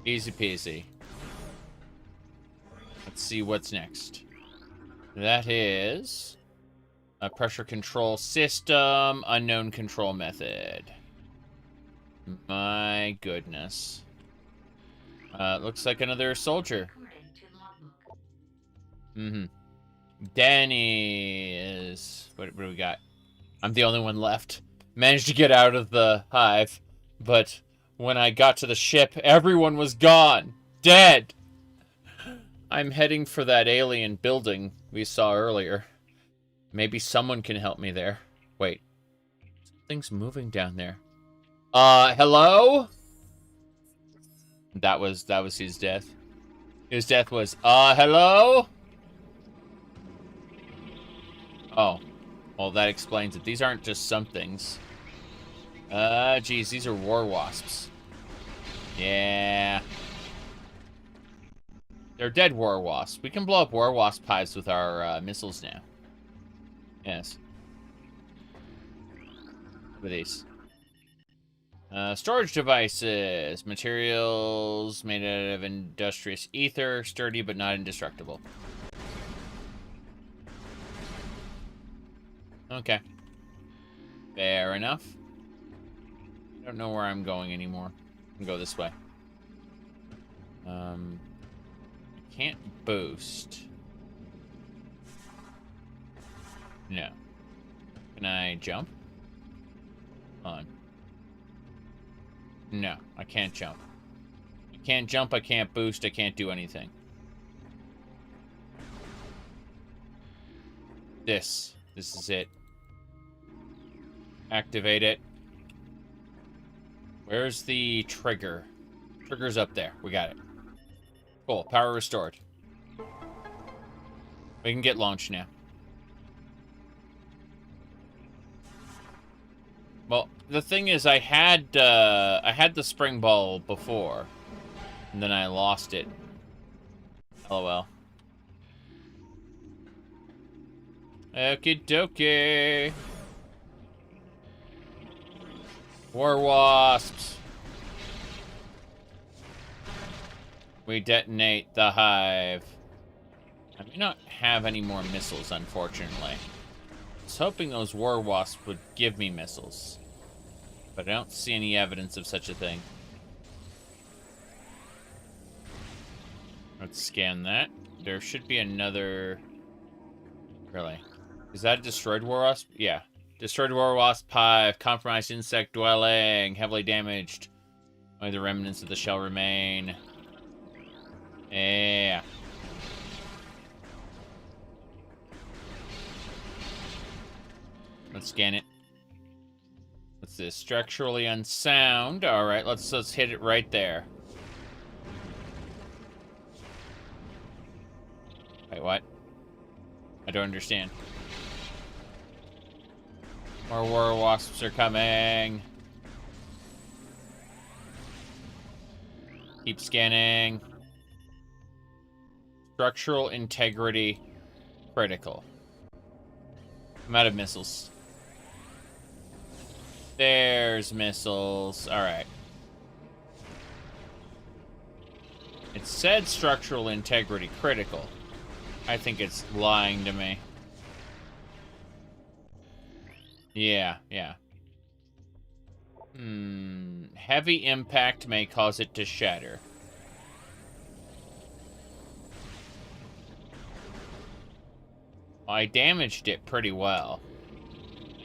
Easy peasy. Let's see what's next. That is a pressure control system, unknown control method. My goodness. Looks like another soldier. Mm-hmm. Danny is... What do we got? I'm the only one left. Managed to get out of the hive, but when I got to the ship, everyone was gone. Dead! I'm heading for that alien building we saw earlier. Maybe someone can help me there. Wait. Something's moving down there. Hello? That was his death. His death was, hello? Oh. Well, that explains it. These aren't just some things. Geez, these are war wasps. Yeah. They're dead war wasps. We can blow up war wasp hives with our, missiles now. Yes. What are these? Storage devices. Materials made out of industrious ether. Sturdy but not indestructible. Okay. Fair enough. I don't know where I'm going anymore. I can go this way. I can't boost. No. Can I jump? On. No, I can't jump. I can't jump, I can't boost, I can't do anything. This is it. Activate it. Where's the trigger? Trigger's up there. We got it. Cool. Power restored. We can get launched now. Well, the thing is, I had the spring ball before, and then I lost it. LOL. Okie dokie. War wasps. We detonate the hive. I may not have any more missiles, unfortunately. I was hoping those war wasps would give me missiles, but I don't see any evidence of such a thing. Let's scan that. There should be another... Really? Is that a destroyed war wasp? Yeah. Destroyed war wasp hive, compromised insect dwelling, heavily damaged. Only the remnants of the shell remain. Yeah. Let's scan it. What's this? Structurally unsound. Alright, let's hit it right there. Wait, what? I don't understand. More war wasps are coming. Keep scanning. Structural integrity critical. I'm out of missiles. There's missiles. Alright. It said structural integrity critical. I think it's lying to me. Yeah. Heavy impact may cause it to shatter. I damaged it pretty well.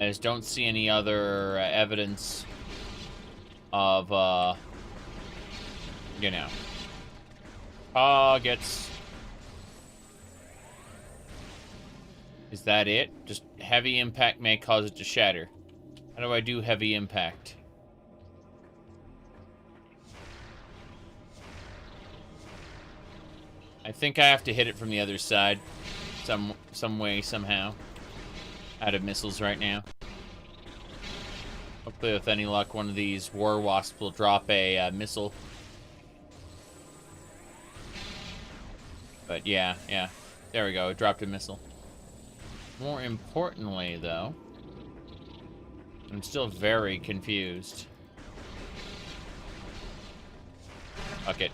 I just don't see any other evidence of, you know, targets. Is that it? Just heavy impact may cause it to shatter. How do I do heavy impact? I think I have to hit it from the other side. Some way, somehow. Out of missiles right now. Hopefully, with any luck, one of these war wasps will drop a missile. But yeah. There we go. It dropped a missile. More importantly, though, I'm still very confused. Fuck it.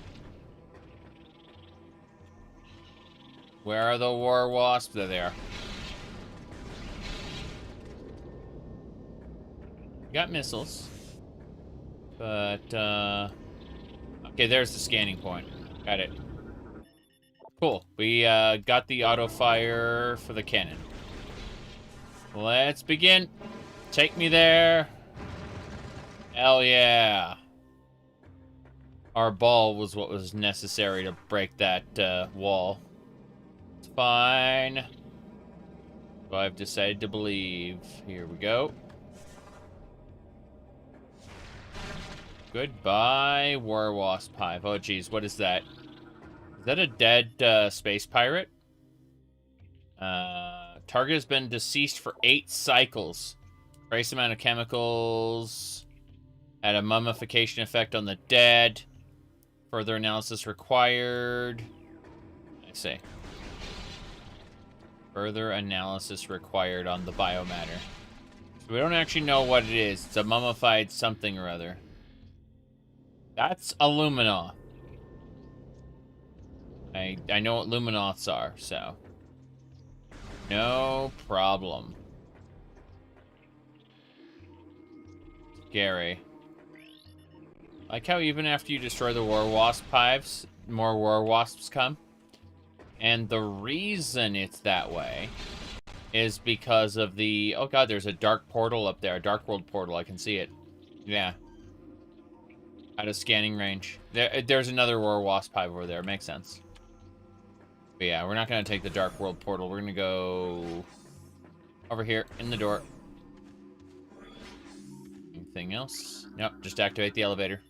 Where are the war wasps? There they are. Got missiles. But, okay, there's the scanning point. Got it. Cool. We, got the auto fire for the cannon. Let's begin. Take me there. Hell yeah. Our ball was what was necessary to break that, wall. It's fine. So I've decided to believe. Here we go. Goodbye, War Wasp Hive. Oh, geez, what is that? Is that a dead, space pirate? Target has been deceased for 8 cycles. Trace amount of chemicals. Had a mummification effect on the dead. Further analysis required. I see. Further analysis required on the biomatter. So we don't actually know what it is. It's a mummified something or other. That's a luminoth. I know what luminoths are, so. No problem. Scary. Like how even after you destroy the war wasp hives, more war wasps come. And the reason it's that way is because of the... Oh god, there's a dark portal up there. A dark world portal. I can see it. Yeah. Out of scanning range. There's another war wasp hive over there. Makes sense. But yeah, we're not going to take the dark world portal. We're going to go over here in the door. Anything else? Nope, just activate the elevator.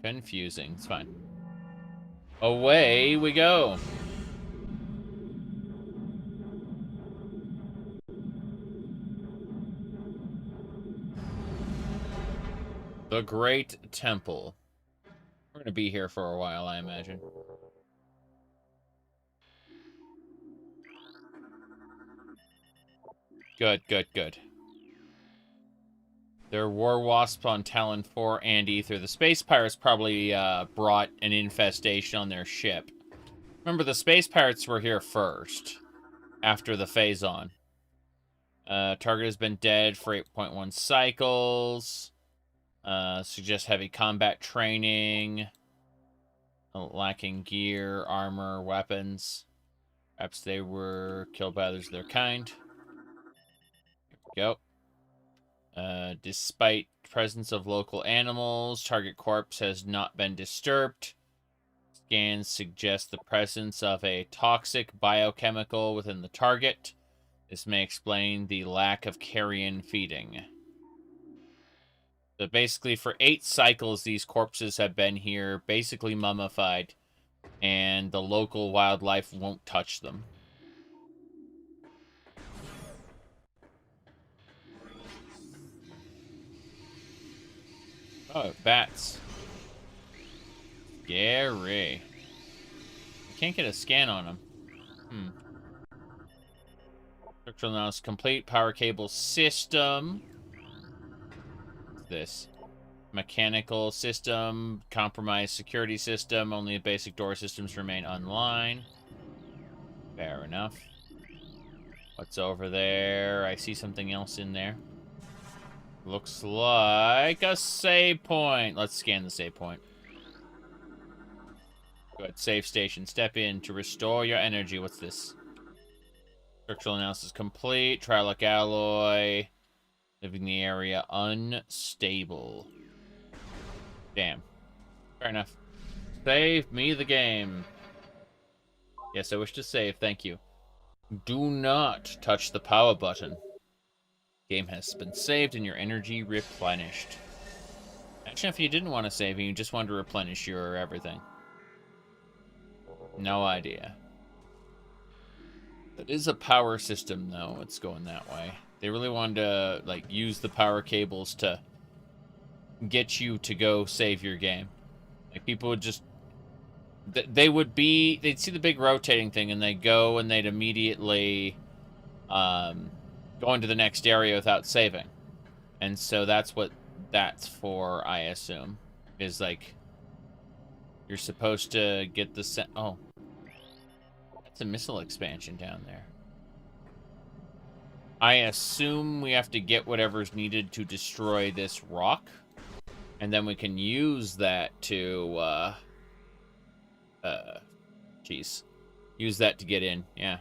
Confusing. It's fine. Away we go. The Great Temple. We're gonna be here for a while, I imagine. Good, good, good. There are war wasps on Talon 4 and Ether. The space pirates probably brought an infestation on their ship. Remember, the space pirates were here first, after the phase-on. Target has been dead for 8.1 cycles. Suggests heavy combat training. Lacking gear, armor, weapons. Perhaps they were killed by others of their kind. Here we go. Despite presence of local animals, target corpse has not been disturbed. Scans suggest the presence of a toxic biochemical within the target. This may explain the lack of carrion feeding. So basically, for 8 cycles, these corpses have been here, basically mummified, and the local wildlife won't touch them. Oh, bats. Scary. I can't get a scan on them. Structural analysis complete. Power cable system. What's this? Mechanical system. Compromised security system. Only the basic door systems remain online. Fair enough. What's over there? I see something else in there. Looks like a save point. Let's scan the save point. Good. Save station. Step in to restore your energy. What's this? Structural analysis complete. Trilock alloy. Leaving the area unstable. Damn. Fair enough. Save me the game. Yes, I wish to save. Thank you. Do not touch the power button. Game has been saved and your energy replenished. Actually, if you didn't want to save and you just wanted to replenish your everything. No idea. It is a power system, though. It's going that way. They really wanted to, like, use the power cables to get you to go save your game. Like, people would just they'd see the big rotating thing, and they'd go and they'd immediately go into the next area without saving. And so that's what that's for, I assume. Is like, you're supposed to get the oh. That's a missile expansion down there. I assume we have to get whatever's needed to destroy this rock. And then we can use that to, jeez. Use that to get in, yeah.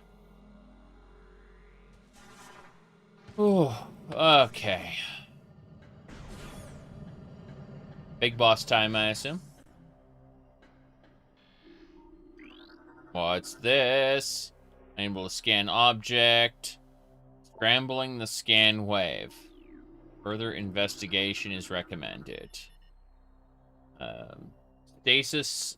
Oh, okay. Big boss time, I assume. What's this? Able to scan object. Scrambling the scan wave. Further investigation is recommended.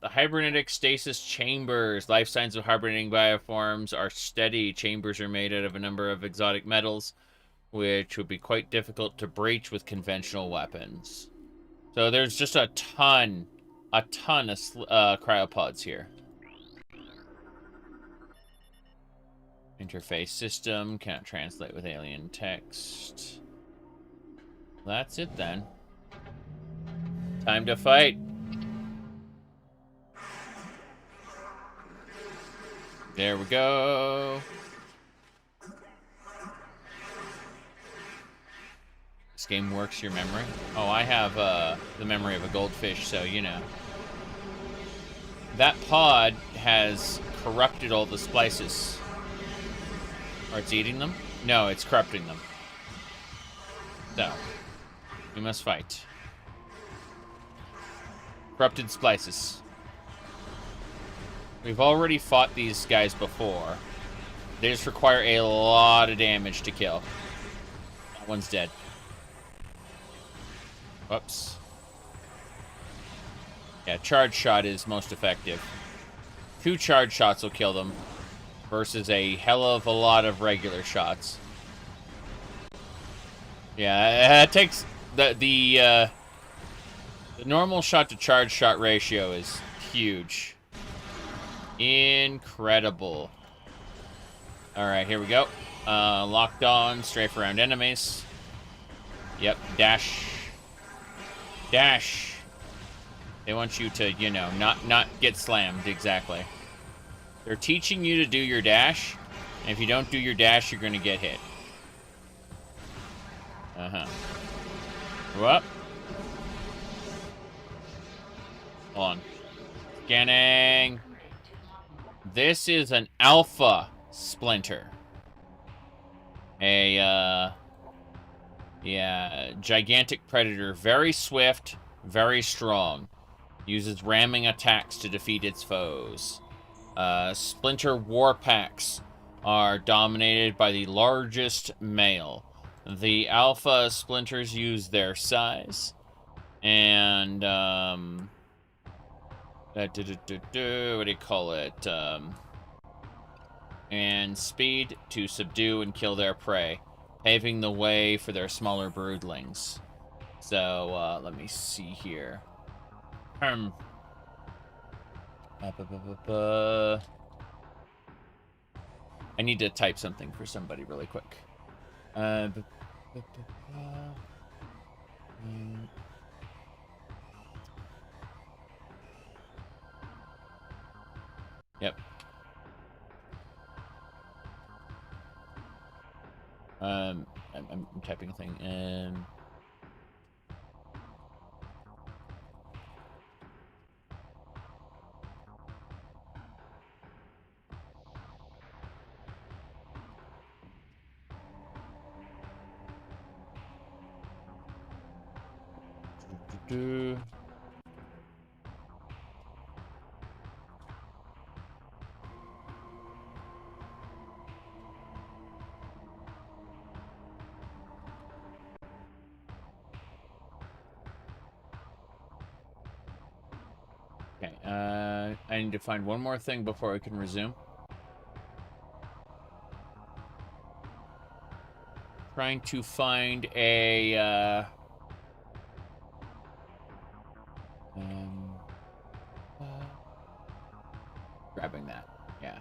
Hibernatic stasis chambers. Life signs of hibernating bioforms are steady. Chambers are made out of a number of exotic metals, which would be quite difficult to breach with conventional weapons. So there's just a ton of cryopods here. Interface system, cannot translate with alien text. That's it then. Time to fight. There we go. This game works your memory. Oh, I have the memory of a goldfish, so you know. That pod has corrupted all the splices. Or it's eating them? No, it's corrupting them. So, we must fight. Corrupted splices. We've already fought these guys before. They just require a lot of damage to kill. That one's dead. Whoops. Yeah, charge shot is most effective. 2 charge shots will kill them. Versus a hell of a lot of regular shots. Yeah, it takes the normal shot to charge shot ratio is huge. Incredible. Alright, here we go. Locked on, strafe around enemies. Yep, dash. Dash. They want you to, you know, not get slammed, exactly. They're teaching you to do your dash, and if you don't do your dash, you're going to get hit. Uh-huh. Whoop. Hold on. Scanning. This is an alpha splinter. Yeah, gigantic predator. Very swift, very strong. Uses ramming attacks to defeat its foes. Splinter war packs are dominated by the largest male. The alpha splinters use their size and what do you call it? And speed to subdue and kill their prey, paving the way for their smaller broodlings. So let me see here. I need to type something for somebody really quick. Yep. I'm typing a thing. Okay, I need to find one more thing before I can resume. Trying to find a, Grabbing that. Yeah.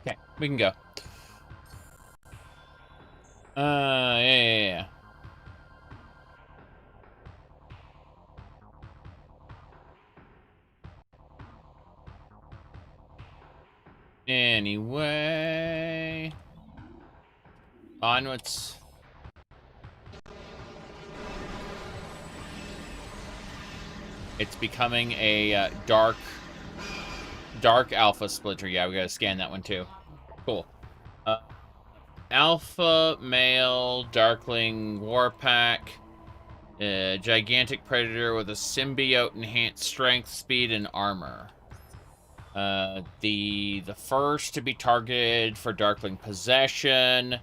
Okay, we can go. Yeah. Anyway. Onwards. It's becoming a dark alpha splinter. Yeah, we gotta scan that one too. Cool. Alpha, male, darkling, warpack, gigantic predator with a symbiote enhanced strength, speed, and armor. The first to be targeted for darkling possession.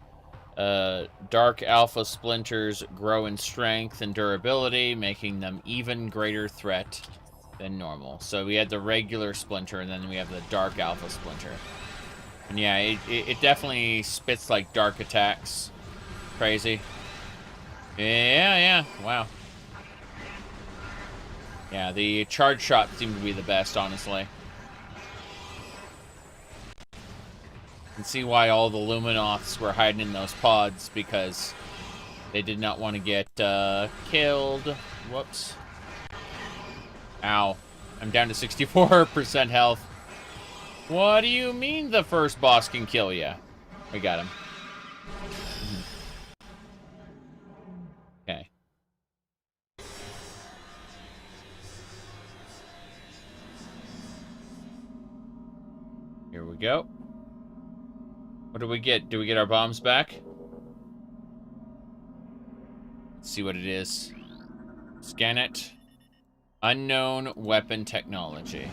Dark alpha splinters grow in strength and durability, making them even greater threat than normal. So we had the regular splinter, and then we have the dark alpha splinter. And yeah, it definitely spits like dark attacks. Crazy. Yeah, wow. Yeah, the charge shot seemed to be the best, honestly. You can see why all the luminoths were hiding in those pods, because they did not want to get killed. Whoops. Ow. I'm down to 64% health. What do you mean the first boss can kill you? We got him. Okay. Here we go. What do we get? Do we get our bombs back? Let's see what it is. Scan it. Unknown weapon technology.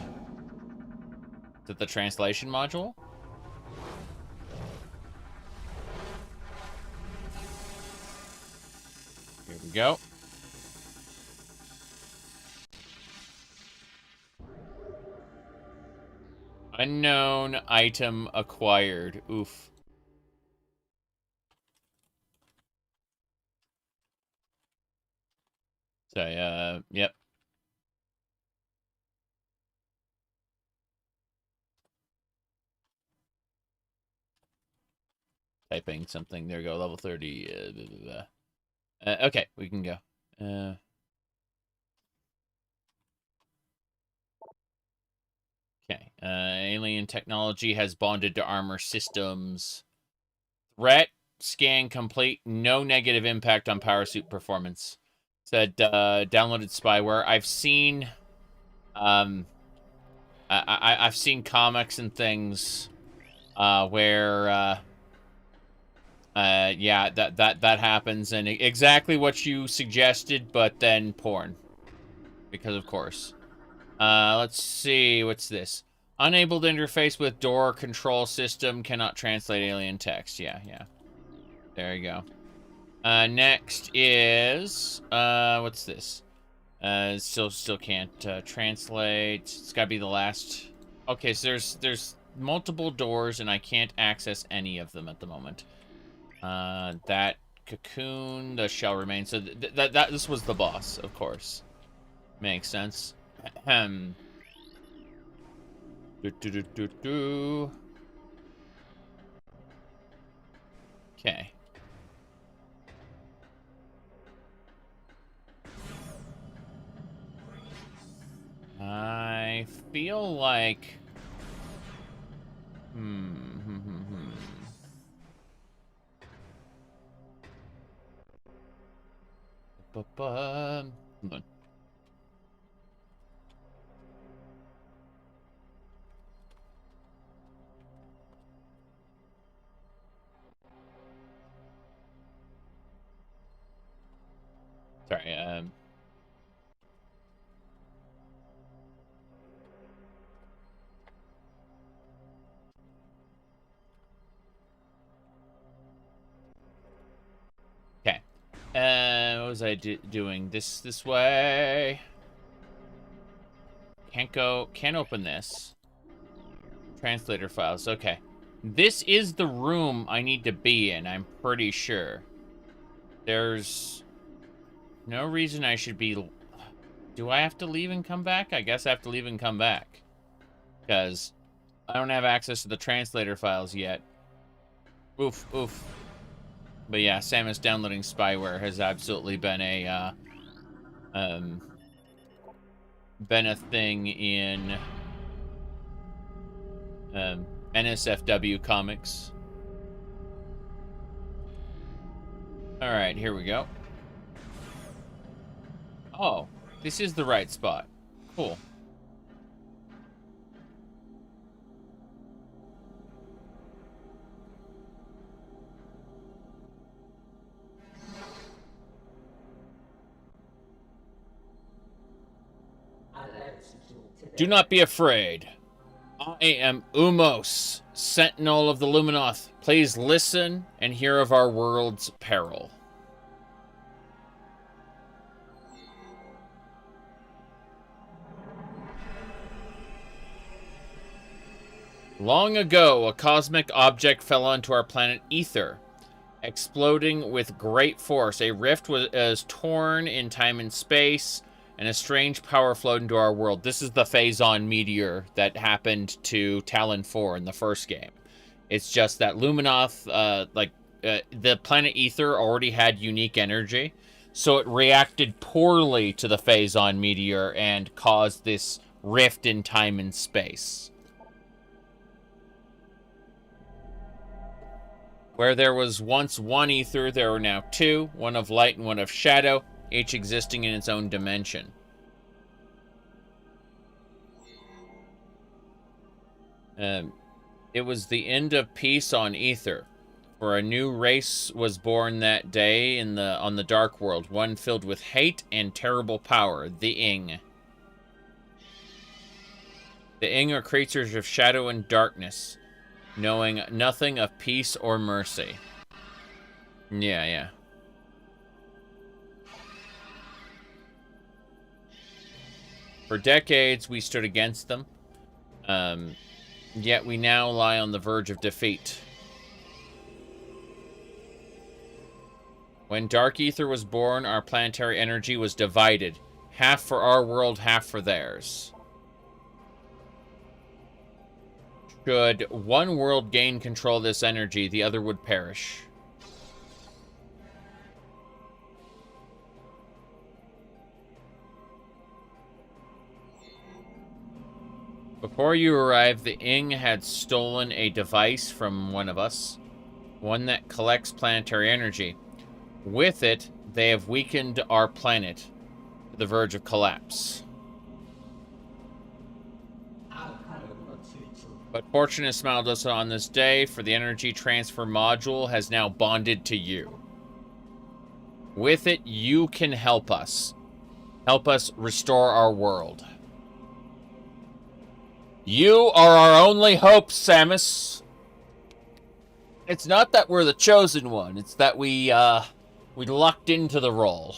Is it the translation module? Here we go. Unknown item acquired. Oof. So, yep. Typing something. There we go. Level 30. Okay, we can go. Okay. Alien technology has bonded to armor systems. Threat scan complete. No negative impact on power suit performance. Said downloaded spyware. I've seen I've seen comics and things where yeah, that happens, and exactly what you suggested, but then porn. Because of course. Let's see, what's this? Unable to interface with door control system, cannot translate alien text. Yeah. There you go. Next is what's this? Still can't translate. It's gotta be the last. Okay, so there's multiple doors, and I can't access any of them at the moment. That cocoon, the shell remains. So this was the boss, of course. Makes sense. Ahem. Okay. I feel like... Hold on. Sorry, okay. What was I doing? This way. Can't open this. Translator files, okay. This is the room I need to be in, I'm pretty sure. There's no reason I should be... Do I have to leave and come back? I guess I have to leave and come back. Because I don't have access to the translator files yet. Oof, oof. But yeah, Samus downloading spyware has absolutely been a thing in NSFW comics. Alright, here we go. Oh, this is the right spot. Cool. Do not be afraid. I am Umos, Sentinel of the Luminoth. Please listen and hear of our world's peril. Long ago, a cosmic object fell onto our planet Ether, exploding with great force. A rift was torn in time and space, and a strange power flowed into our world. This is the Phazon meteor that happened to Talon 4 in the first game. It's just that Luminoth, the planet Ether already had unique energy, so it reacted poorly to the Phazon meteor and caused this rift in time and space. Where there was once one ether, there are now two, one of light and one of shadow, each existing in its own dimension. It was the end of peace on Ether, for a new race was born that day on the Dark World, one filled with hate and terrible power, the Ing. The Ing are creatures of shadow and darkness, knowing nothing of peace or mercy. Yeah. For decades, we stood against them. Yet we now lie on the verge of defeat. When Dark Ether was born, our planetary energy was divided. Half for our world, half for theirs. Should one world gain control of this energy, the other would perish. Before you arrived, the Ing had stolen a device from one of us, one that collects planetary energy. With it, they have weakened our planet to the verge of collapse. But fortune has smiled us on this day, for the energy transfer module has now bonded to you. With it, you can help us. Help us restore our world. You are our only hope, Samus. It's not that we're the chosen one. It's that we lucked into the role.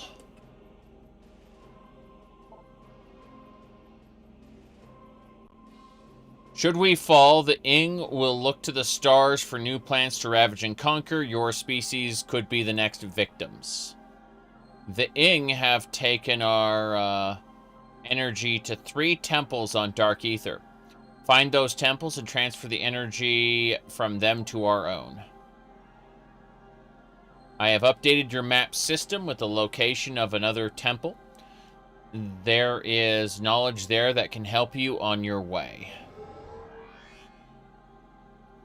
Should we fall, the Ing will look to the stars for new planets to ravage and conquer. Your species could be the next victims. The Ing have taken our energy to 3 temples on Dark Ether. Find those temples and transfer the energy from them to our own. I have updated your map system with the location of another temple. There is knowledge there that can help you on your way.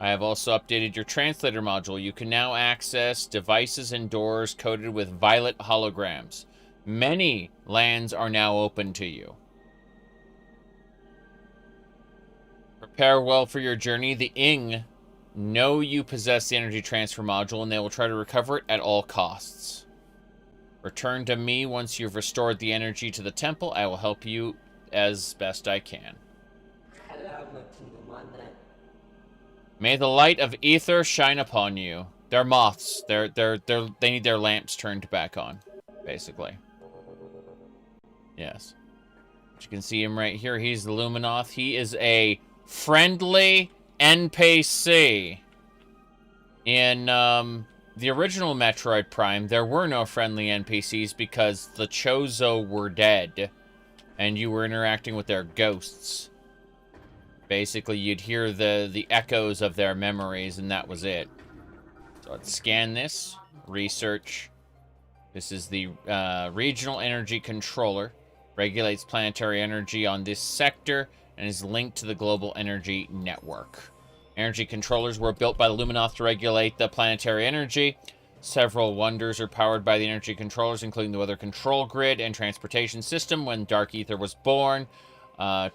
I have also updated your translator module. You can now access devices and doors coded with violet holograms. Many lands are now open to you. Prepare well for your journey. The Ing know you possess the energy transfer module, and they will try to recover it at all costs. Return to me once you've restored the energy to the temple. I will help you as best I can. May the light of Ether shine upon you. They're moths. They need their lamps turned back on, basically. Yes. You can see him right here. He's the Luminoth. He is a friendly NPC. In the original Metroid Prime, there were no friendly NPCs because the Chozo were dead, and you were interacting with their ghosts. Basically, you'd hear the echoes of their memories, and that was it. So let's scan this. Research. This is the regional energy controller. Regulates planetary energy on this sector and is linked to the global energy network. Energy controllers were built by the Luminoth to regulate the planetary energy. Several wonders are powered by the energy controllers, including the weather control grid and transportation system when Dark Ether was born.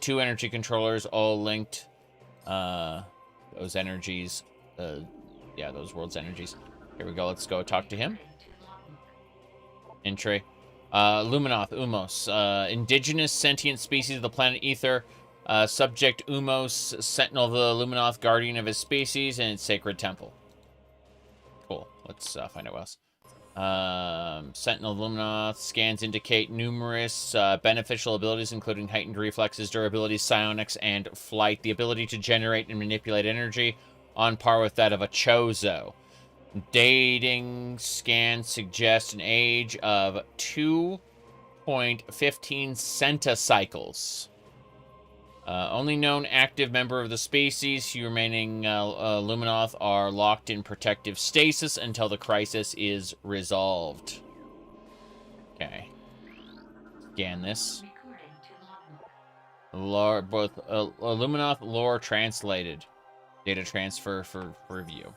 2 energy controllers, all linked. Those energies. Yeah, those world's energies. Here we go. Let's go talk to him. Entry. Luminoth, Umos. Indigenous sentient species of the planet Ether. Subject Umos, Sentinel of the Luminoth, guardian of his species, and its sacred temple. Cool. Let's find out what else. Sentinel of Luminoth. Scans indicate numerous beneficial abilities, including heightened reflexes, durability, psionics, and flight. The ability to generate and manipulate energy on par with that of a Chozo. Dating scans suggest an age of 2.15 centicycles. Only known active member of the species, the remaining Luminoth are locked in protective stasis until the crisis is resolved. Okay. Scan this. Lore, both Luminoth lore translated. Data transfer for review.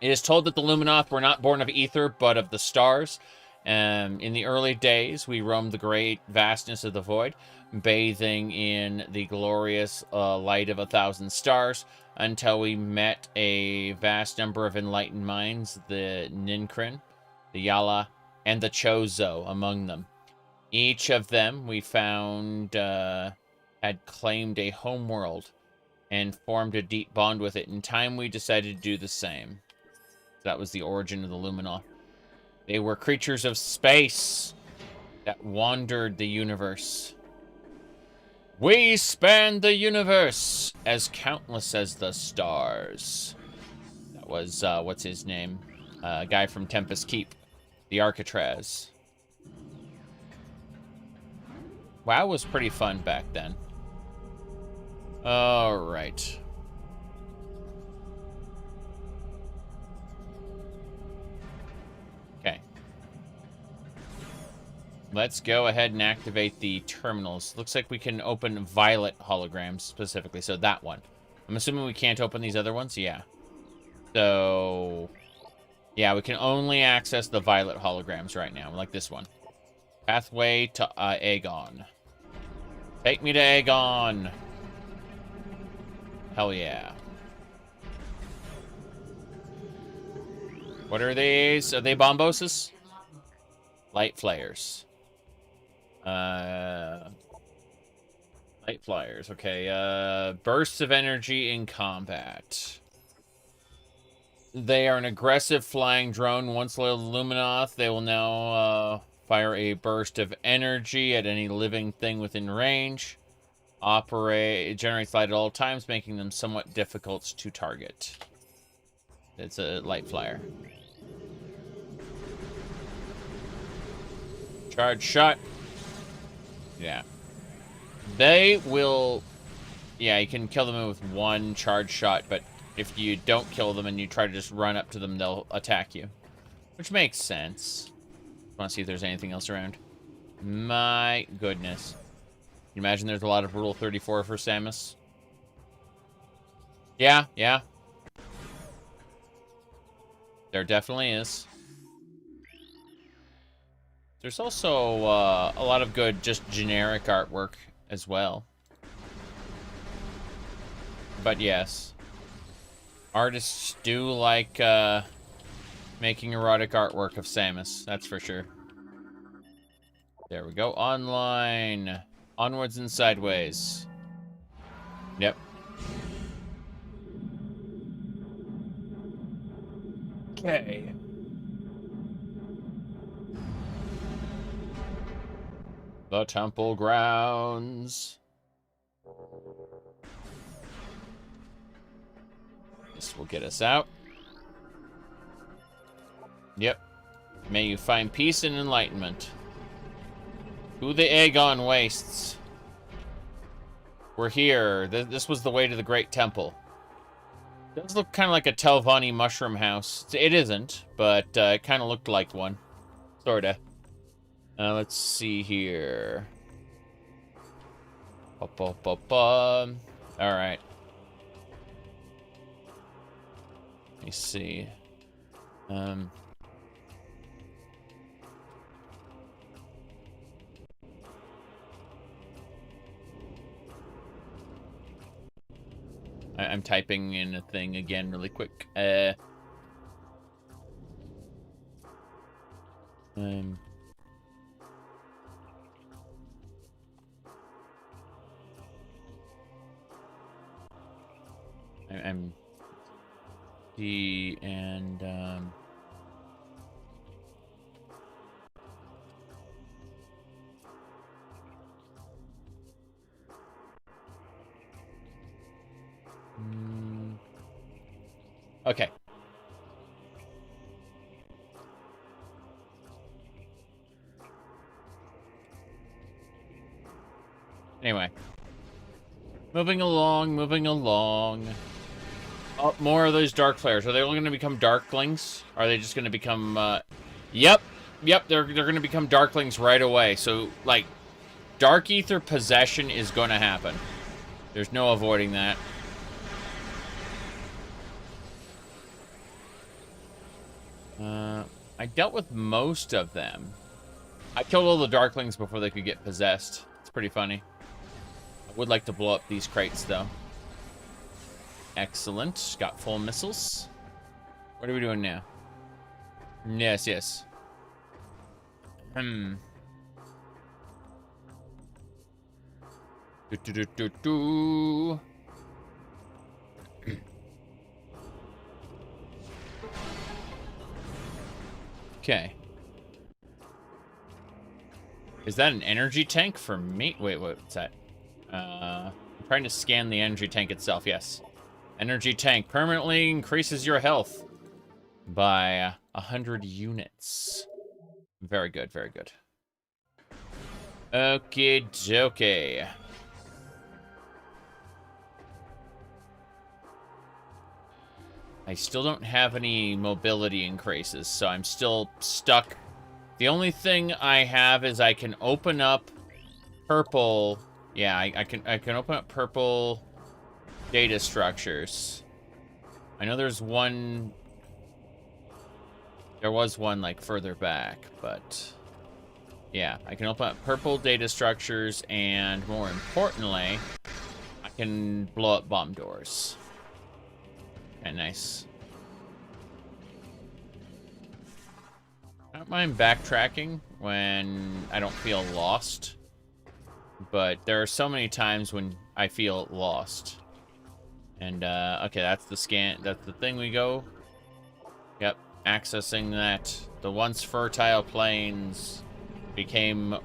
It is told that the Luminoth were not born of ether, but of the stars. In the early days, we roamed the great vastness of the void, bathing in the glorious light of 1,000 stars, until we met a vast number of enlightened minds, the Ninkrin, the Yala, and the Chozo among them. Each of them, we found, had claimed a homeworld and formed a deep bond with it. In time, we decided to do the same. That was the origin of the Luminoth. They were creatures of space that wandered the universe. We span the universe as countless as the stars. That was, what's his name? A guy from Tempest Keep. The Arcatraz. WoW was pretty fun back then. Alright. Okay. Let's go ahead and activate the terminals. Looks like we can open violet holograms specifically, so that one. I'm assuming we can't open these other ones? Yeah. So, yeah, we can only access the violet holograms right now, like this one. Pathway to Aegon. Take me to Aegon. Hell yeah. What are these? Are they bomboses? Light flares. Light flyers. Okay. Bursts of energy in combat. They are an aggressive flying drone. Once loyal to Luminoth, they will now fire a burst of energy at any living thing within range. It generates light at all times, making them somewhat difficult to target. It's a light flyer. Charge shot. Yeah. They will... Yeah, you can kill them with one charge shot, but if you don't kill them and you try to just run up to them, they'll attack you. Which makes sense. Want to see if there's anything else around. My goodness. Can you imagine there's a lot of Rule 34 for Samus? Yeah, yeah. There definitely is. There's also a lot of good, just generic artwork as well. But yes. Artists do like making erotic artwork of Samus, that's for sure. There we go. Online. Onwards and sideways. Yep. Okay. The temple grounds. This will get us out. Yep. May you find peace and enlightenment. To the Aegon Wastes. We're here. This was the way to the Great Temple. It does look kind of like a Telvanni mushroom house. It isn't, but it kind of looked like one. Sorta. Let's see here. Alright. Let me see. I'm typing in a thing again really quick. I'm D and okay. Anyway. Moving along. Oh, more of those dark flares. Are they all going to become darklings? Are they just going to become, Yep, they're going to become darklings right away. So, like, dark ether possession is going to happen. There's no avoiding that. I dealt with most of them. I killed all the darklings before they could get possessed. It's pretty funny. I would like to blow up these crates, though. Excellent. Got full missiles. What are we doing now? Yes, yes. Okay. Is that an energy tank for me? Wait, what's that? I'm trying to scan the energy tank itself, yes. Energy tank permanently increases your health by 100 units. Very good, very good. Okay, okay. I still don't have any mobility increases, so I'm still stuck. The only thing I have is I can open up purple. Yeah, I can open up purple data structures. I know there's one. There was one like further back, but yeah, I can open up purple data structures, and more importantly, I can blow up bomb doors. Okay, nice. I don't mind backtracking when I don't feel lost, but there are so many times when I feel lost. And, okay, that's the scan. That's the thing we go. Yep, accessing that. The once fertile plains became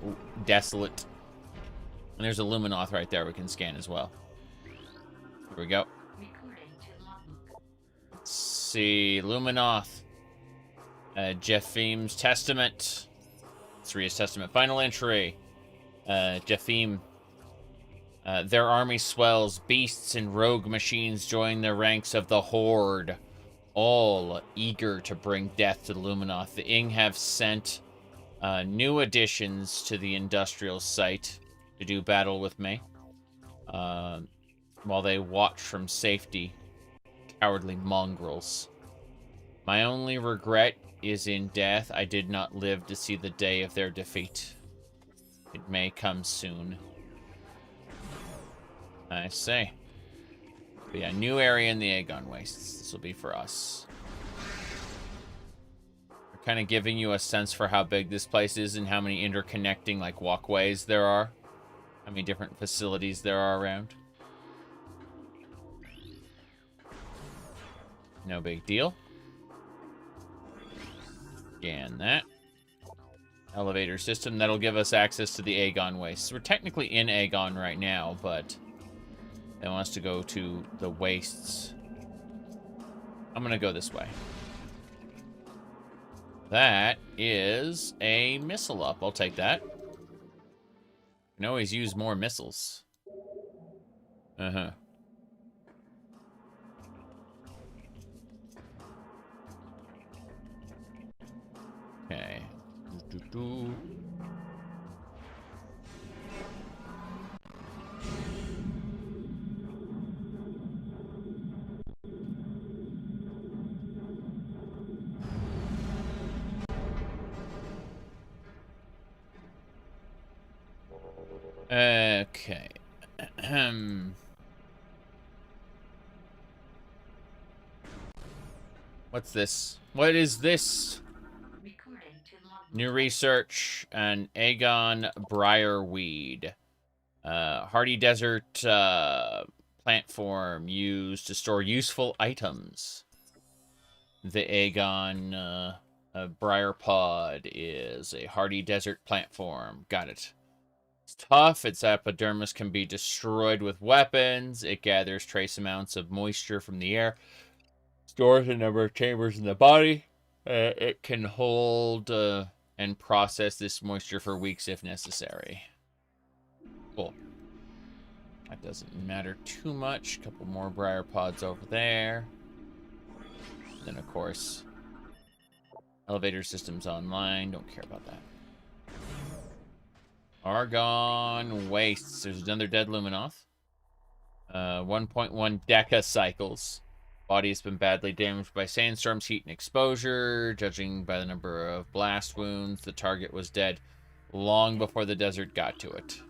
desolate. And there's a luminoth right there we can scan as well. Here we go. Let's see, luminoth. Jephim's Testament. Sria's Testament. Final entry. Jephim. Their army swells. Beasts and rogue machines join the ranks of the Horde. All eager to bring death to the Luminoth. The Ing have sent new additions to the industrial site to do battle with me. While they watch from safety. Cowardly mongrels. My only regret is in death. I did not live to see the day of their defeat. It may come soon. I say. But yeah, new area in the Aegon Wastes. This will be for us. We're kind of giving you a sense for how big this place is and how many interconnecting like walkways there are. How many different facilities there are around. No big deal. Scan that. Elevator system. That'll give us access to the Aegon Wastes. We're technically in Aegon right now, but they want us to go to the Wastes. I'm gonna go this way. That is a missile up. I'll take that. You can always use more missiles. Uh-huh. Okay. Okay. What's this? What is this? New research on Agon briarweed. Hardy desert plant form used to store useful items. The Agon briar pod is a hardy desert plant form. Got it. It's tough. Its epidermis can be destroyed with weapons. It gathers trace amounts of moisture from the air. Stores a number of chambers in the body. It can hold and process this moisture for weeks if necessary. Cool. That doesn't matter too much. A couple more briar pods over there. Then, of course, elevator systems online. Don't care about that. Argon wastes. There's another dead luminoth. 1.1 decacycles. Body has been badly damaged by sandstorms, heat, and exposure. Judging by the number of blast wounds, the target was dead long before the desert got to it.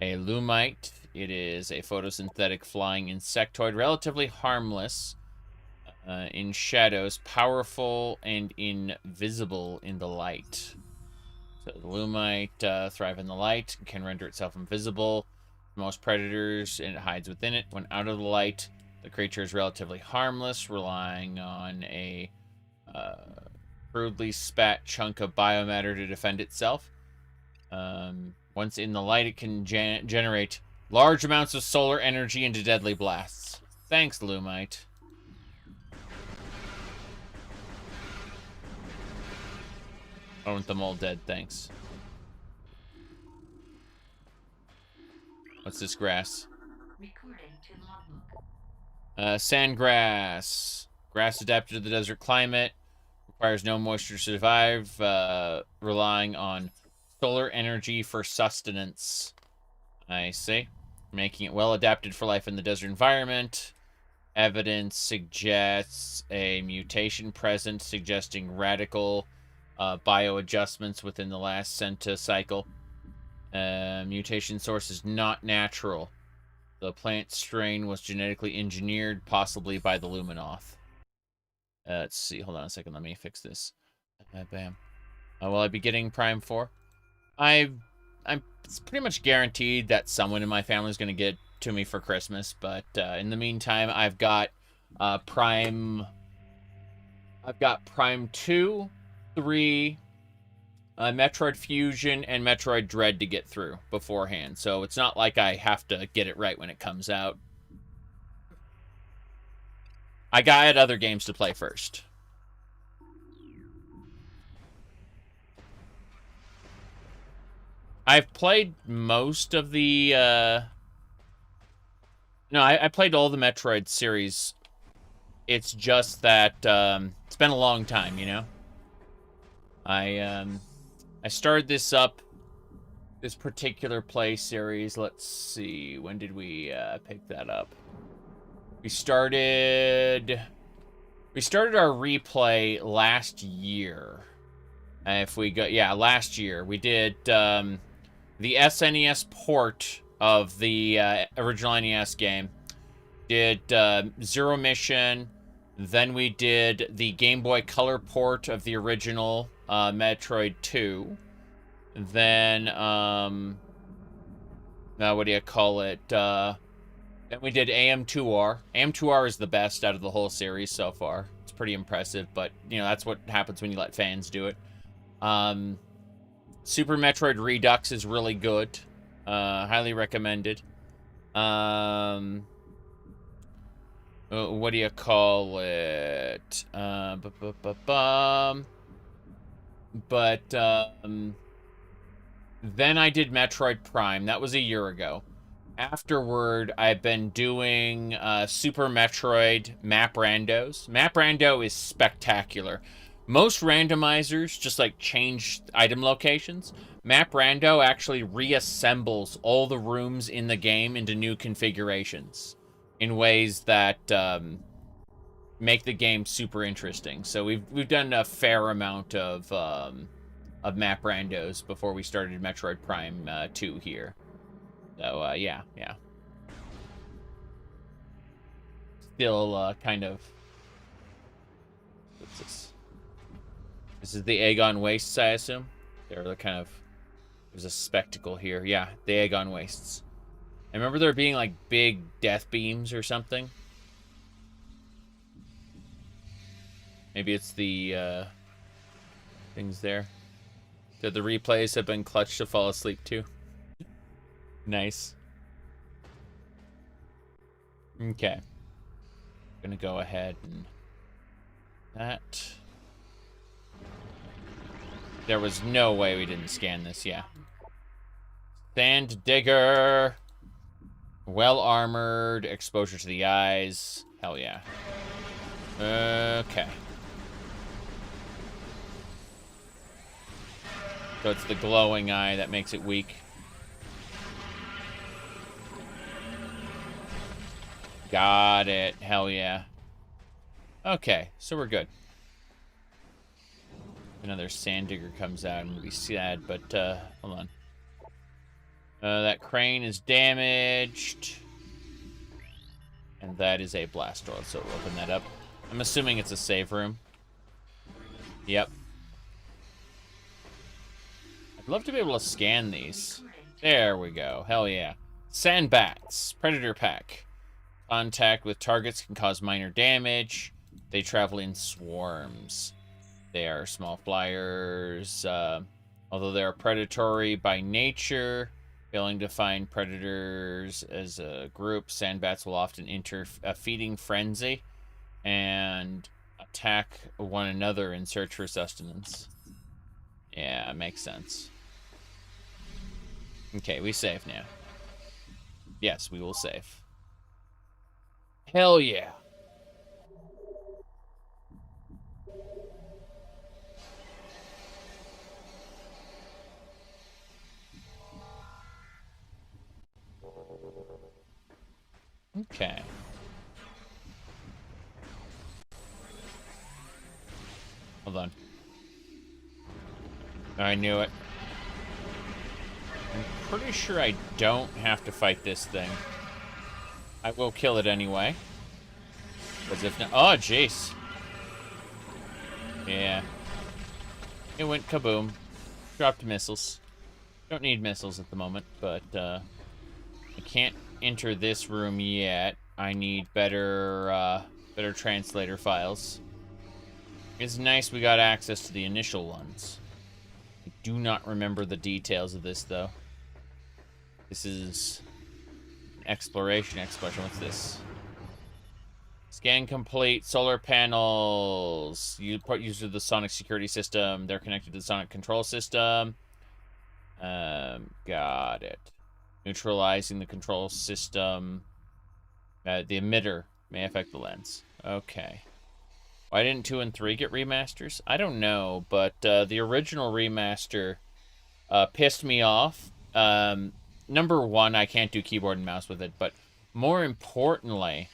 A lumite. It is a photosynthetic flying insectoid, relatively harmless in shadows, powerful and invisible in the light. So the lumite thrive in the light, can render itself invisible to most predators, and it hides within it. When out of the light, the creature is relatively harmless, relying on a crudely spat chunk of biomatter to defend itself. Once in the light, it can generate large amounts of solar energy into deadly blasts. Thanks, lumite. I want them all dead, thanks. What's this grass? Sandgrass. Grass adapted to the desert climate. Requires no moisture to survive. Relying on solar energy for sustenance. I see. Making it well adapted for life in the desert environment. Evidence suggests a mutation present, suggesting radical bioadjustments within the last centicycle. Mutation source is not natural. The plant strain was genetically engineered, possibly by the luminoth. Let's see. Hold on a second. Let me fix this. Bam. Will I be getting Prime 4? I'm it's pretty much guaranteed that someone in my family is going to get to me for Christmas. But in the meantime, I've got Prime 2, 3, Metroid Fusion, and Metroid Dread to get through beforehand. So it's not like I have to get it right when it comes out. I got other games to play first. I've played most of the, No, I played all the Metroid series. It's just that, it's been a long time, you know? I started this up, this particular play series. Let's see, when did we, pick that up? We started our replay last year. If we go, yeah, last year. We did, the SNES port of the original NES game. Did Zero Mission. Then we did the Game Boy Color port of the original Metroid 2. Then, what do you call it? Then we did AM2R. AM2R is the best out of the whole series so far. It's pretty impressive, but, you know, that's what happens when you let fans do it. Super Metroid Redux is really good. Highly recommended. what do you call it? But then I did Metroid Prime. That was a year ago. Afterward, I've been doing Super Metroid Map Randos. Map Rando is spectacular. Most randomizers just like change item locations. Map Rando actually reassembles all the rooms in the game into new configurations in ways that make the game super interesting. So we've done a fair amount of map randos before we started Metroid Prime 2 here. So yeah. Still kind of. What's this? This is the Aegon Wastes, I assume. They're kind of. There's a spectacle here. Yeah, the Aegon Wastes. I remember there being like big death beams or something. Maybe it's the things there. That the replays have been clutched to fall asleep to. Nice. Okay. I'm gonna go ahead and that. There was no way we didn't scan this, yeah. Sand digger. Well armored. Exposure to the eyes. Hell yeah. Okay. So it's the glowing eye that makes it weak. Got it. Hell yeah. Okay, so we're good. Another sand digger comes out. I'm gonna be sad, but hold on. That crane is damaged. And that is a blast door, so we'll open that up. I'm assuming it's a save room. Yep. I'd love to be able to scan these. There we go. Hell yeah. Sand bats. Predator pack. Contact with targets can cause minor damage. They travel in swarms. They are small flyers. Although they are predatory by nature, failing to find predators as a group, sandbats will often enter a feeding frenzy and attack one another in search for sustenance. Yeah, makes sense. Okay, we save now. Yes, we will save. Hell yeah. Okay. Hold on. I knew it. I'm pretty sure I don't have to fight this thing. I will kill it anyway. Because if not... Oh, jeez. Yeah. It went kaboom. Dropped missiles. Don't need missiles at the moment, but I can't enter this room yet. I need better translator files. It's nice we got access to the initial ones. I do not remember the details of this, though. This is exploration. What's this? Scan complete. Solar panels. You put use of the sonic security system. They're connected to the sonic control system. Got it. Neutralizing the control system. The emitter may affect the lens. Okay. Why didn't 2 and 3 get remasters? I don't know, but the original remaster pissed me off. Number one, I can't do keyboard and mouse with it, but more importantly,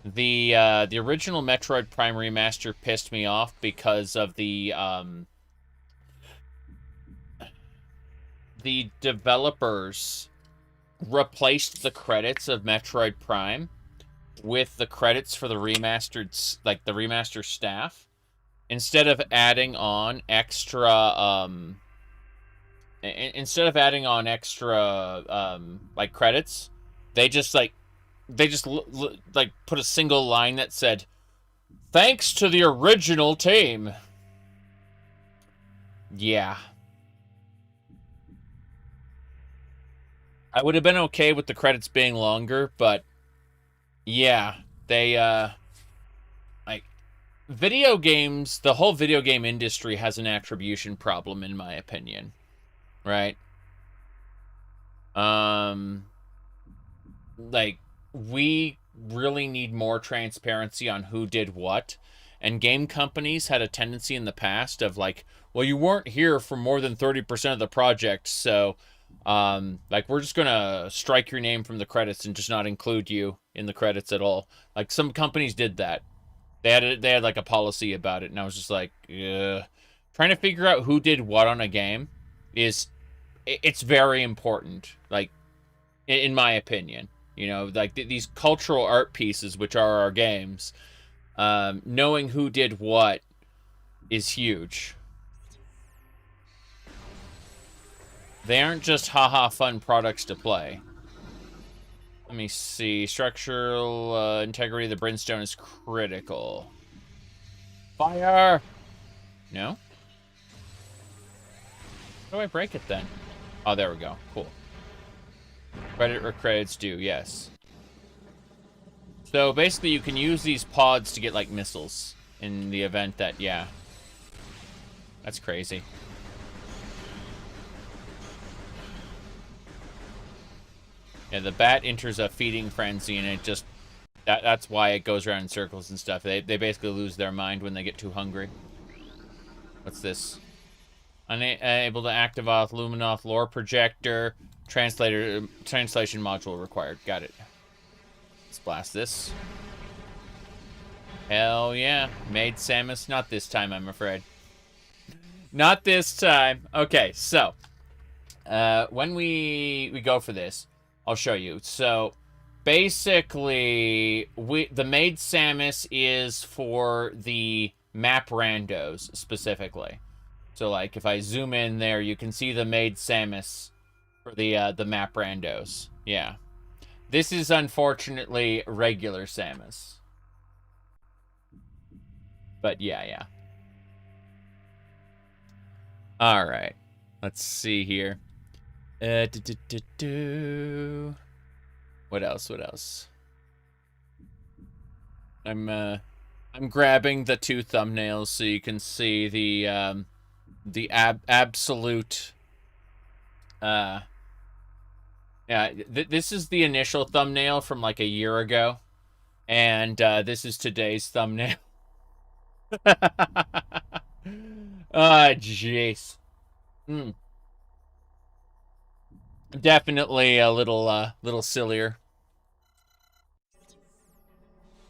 the original Metroid Prime remaster pissed me off because of the developers replaced the credits of Metroid Prime with the credits for the remastered, like the remaster staff, instead of adding on extra like credits, they just put a single line that said, "Thanks to the original team." Yeah. I would have been okay with the credits being longer, but yeah, they video games, the whole video game industry has an attribution problem, in my opinion. Right? Like, we really need more transparency on who did what. And game companies had a tendency in the past of like, well, you weren't here for more than 30% of the project, so like, we're just gonna strike your name from the credits and just not include you in the credits at all. Like, some companies did that. They had like a policy about it, and I was just like, ugh. Trying to figure out who did what on a game it's very important. Like, in my opinion, you know, like these cultural art pieces, which are our games, knowing who did what is huge. They aren't just haha fun products to play. Let me see. Structural integrity of the brimstone is critical. Fire! No? How do I break it then? Oh, there we go. Cool. Credit or credits due, yes. So basically you can use these pods to get like missiles in the event that, yeah. That's crazy. Yeah, the bat enters a feeding frenzy, and it just... That's why it goes around in circles and stuff. They basically lose their mind when they get too hungry. What's this? Unable to activate luminoth lore projector. Translation module required. Got it. Let's blast this. Hell yeah. Made Samus. Not this time, I'm afraid. Not this time. Okay, so... when we go for this, I'll show you. So, basically, the Maid Samus is for the map randos, specifically. So, like, if I zoom in there, you can see the Maid Samus for the map randos. Yeah. This is, unfortunately, regular Samus. But, yeah. Alright. Let's see here. What else? I'm grabbing the two thumbnails so you can see the absolute yeah, this is the initial thumbnail from like a year ago, and this is today's thumbnail. Jeez. Definitely a little sillier.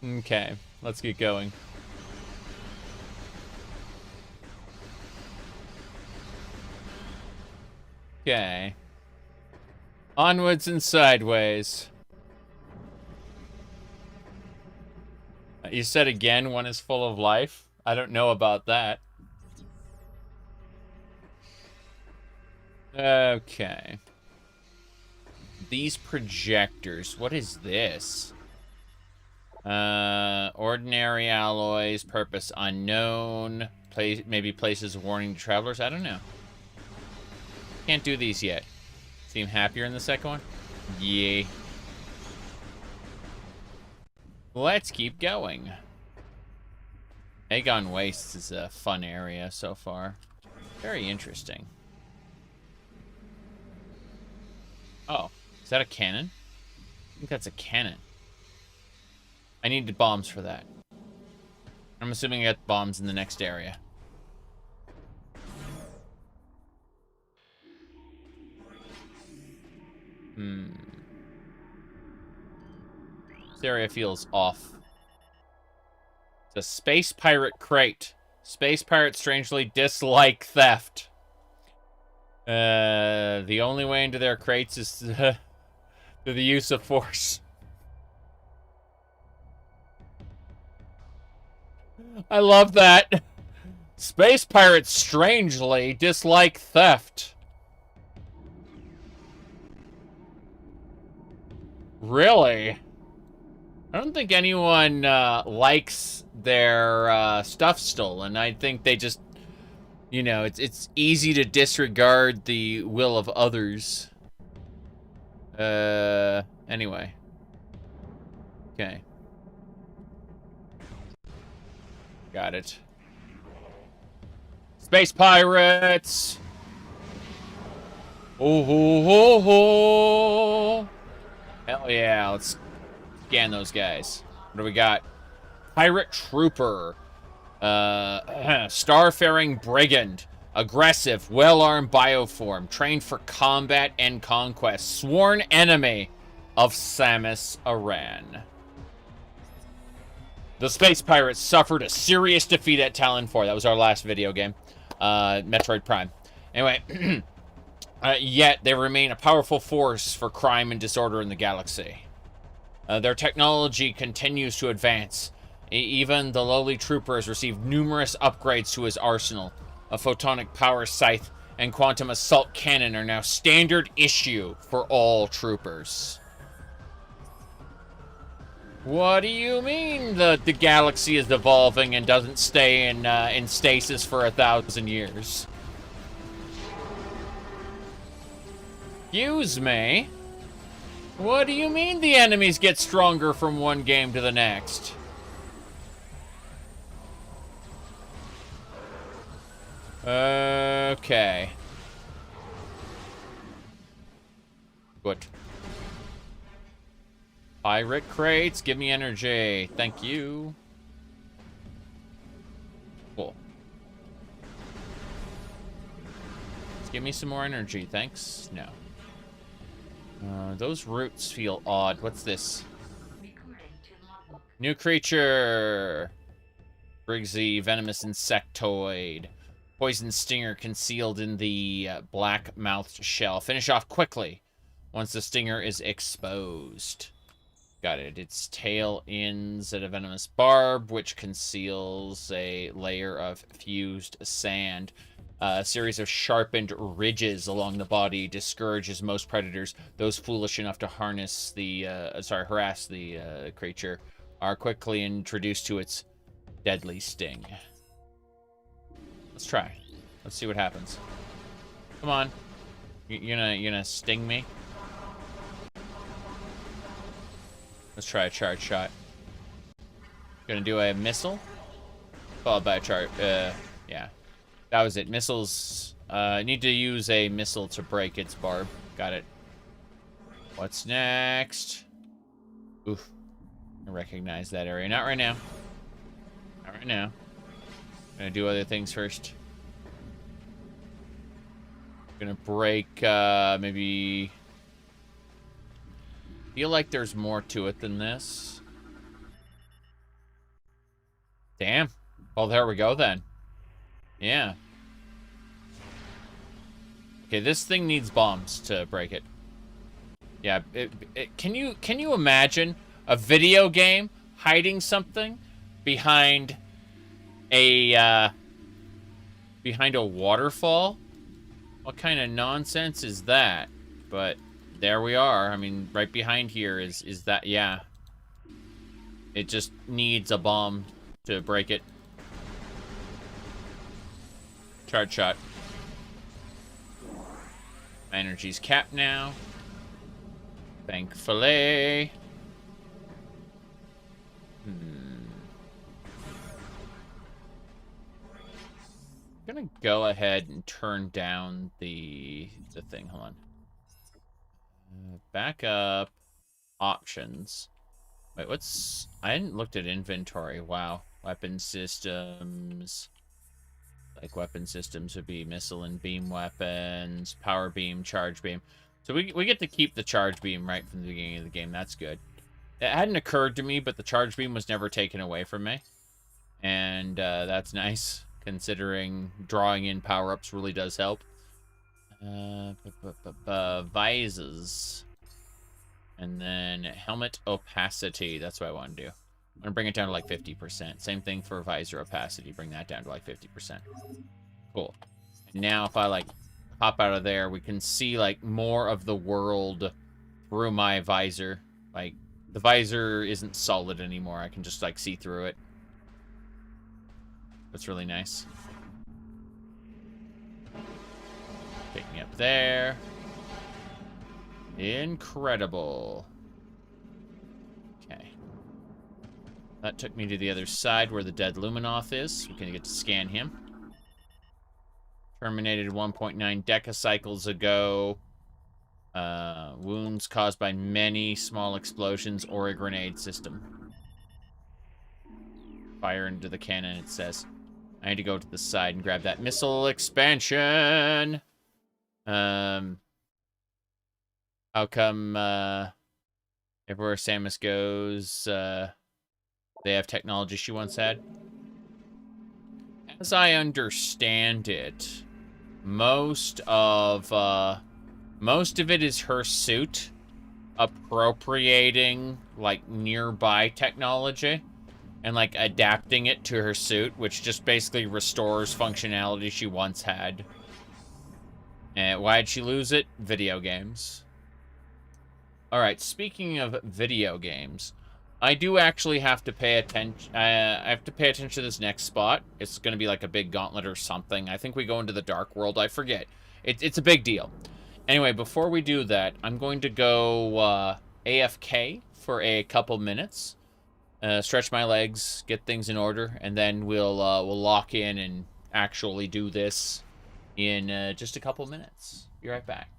Okay, let's get going. Okay. Onwards and sideways. You said again, one is full of life? I don't know about that. Okay. These projectors. What is this? Ordinary alloys, purpose unknown. Maybe places a warning to travelers. I don't know. Can't do these yet. Seem happier in the second one? Yay. Let's keep going. Aegon Wastes is a fun area so far. Very interesting. Oh, is that a cannon? I think that's a cannon. I needed bombs for that. I'm assuming I got bombs in the next area. This area feels off. It's a space pirate crate. Space pirates strangely dislike theft. The only way into their crates is through the use of force. I love that. Space pirates strangely dislike theft. Really? I don't think anyone likes their stuff stolen. I think they just, you know, it's easy to disregard the will of others. Anyway. Okay. Got it. Space pirates! Oh, ho, ho, ho. Hell yeah, let's scan those guys. What do we got? Pirate Trooper. Starfaring Brigand. Aggressive, well-armed bioform. Trained for combat and conquest. Sworn enemy of Samus Aran. The Space Pirates suffered a serious defeat at Talon 4. That was our last video game. Metroid Prime. Anyway, yet they remain a powerful force for crime and disorder in the galaxy. Their technology continues to advance. Even the lowly trooper has received numerous upgrades to his arsenal. A photonic power scythe and quantum assault cannon are now standard issue for all troopers. What do you mean the galaxy is evolving and doesn't stay in stasis for 1,000 years? Excuse me? What do you mean the enemies get stronger from one game to the next? Okay. Good. Pirate crates, give me energy. Thank you. Cool. Let's give me some more energy, thanks. No. Those roots feel odd. What's this? New creature. Briggsy, venomous insectoid. Poison stinger concealed in the black-mouthed shell. Finish off quickly once the stinger is exposed. Got it. Its tail ends at a venomous barb, which conceals a layer of fused sand. A series of sharpened ridges along the body discourages most predators. Those foolish enough to harass the creature are quickly introduced to its deadly sting. Let's try. Let's see what happens. Come on. You gonna sting me? Let's try a charge shot. Gonna do a missile. Followed by a charge. Yeah. That was it. Missiles. Need to use a missile to break its barb. Got it. What's next? Oof. I recognize that area. Not right now. Not right now. Gonna do other things first. Gonna break, maybe... Feel like there's more to it than this. Damn. Well, there we go then. Yeah. Okay, this thing needs bombs to break it. Yeah, can you imagine a video game hiding something behind a waterfall? What kind of nonsense is that? But there we are. I mean, right behind here is that, yeah. It just needs a bomb to break it. Charge shot. My energy's capped now. Thankfully. I'm gonna go ahead and turn down the thing. Hold on. Back up. Options. Wait, what's... I hadn't looked at inventory. Wow. Weapon systems. Like, weapon systems would be missile and beam weapons, power beam, charge beam. So we get to keep the charge beam right from the beginning of the game. That's good. It hadn't occurred to me, but the charge beam was never taken away from me. And that's nice, considering drawing in power-ups really does help. Visors. And then helmet opacity. That's what I want to do. I'm going to bring it down to like 50%. Same thing for visor opacity. Bring that down to like 50%. Cool. And now if I like hop out of there, we can see like more of the world through my visor. Like the visor isn't solid anymore. I can just like see through it. That's really nice. Take me up there. Incredible. Okay. That took me to the other side where the dead luminoth is. We can get to scan him. Terminated 1.9 decacycles ago. Wounds caused by many small explosions or a grenade system. Fire into the cannon, it says. I need to go to the side and grab that missile expansion. How come, everywhere Samus goes, they have technology she once had? As I understand it, most of it is her suit appropriating, like, nearby technology and, like, adapting it to her suit, which just basically restores functionality she once had. And why'd she lose it? Video games. Alright, speaking of video games, I do actually have to pay attention. I have to pay attention to this next spot. It's going to be like a big gauntlet or something. I think we go into the dark world. I forget. It's a big deal. Anyway, before we do that, I'm going to go AFK for a couple minutes. Stretch my legs, get things in order, and then we'll lock in and actually do this in just a couple minutes. Be right back.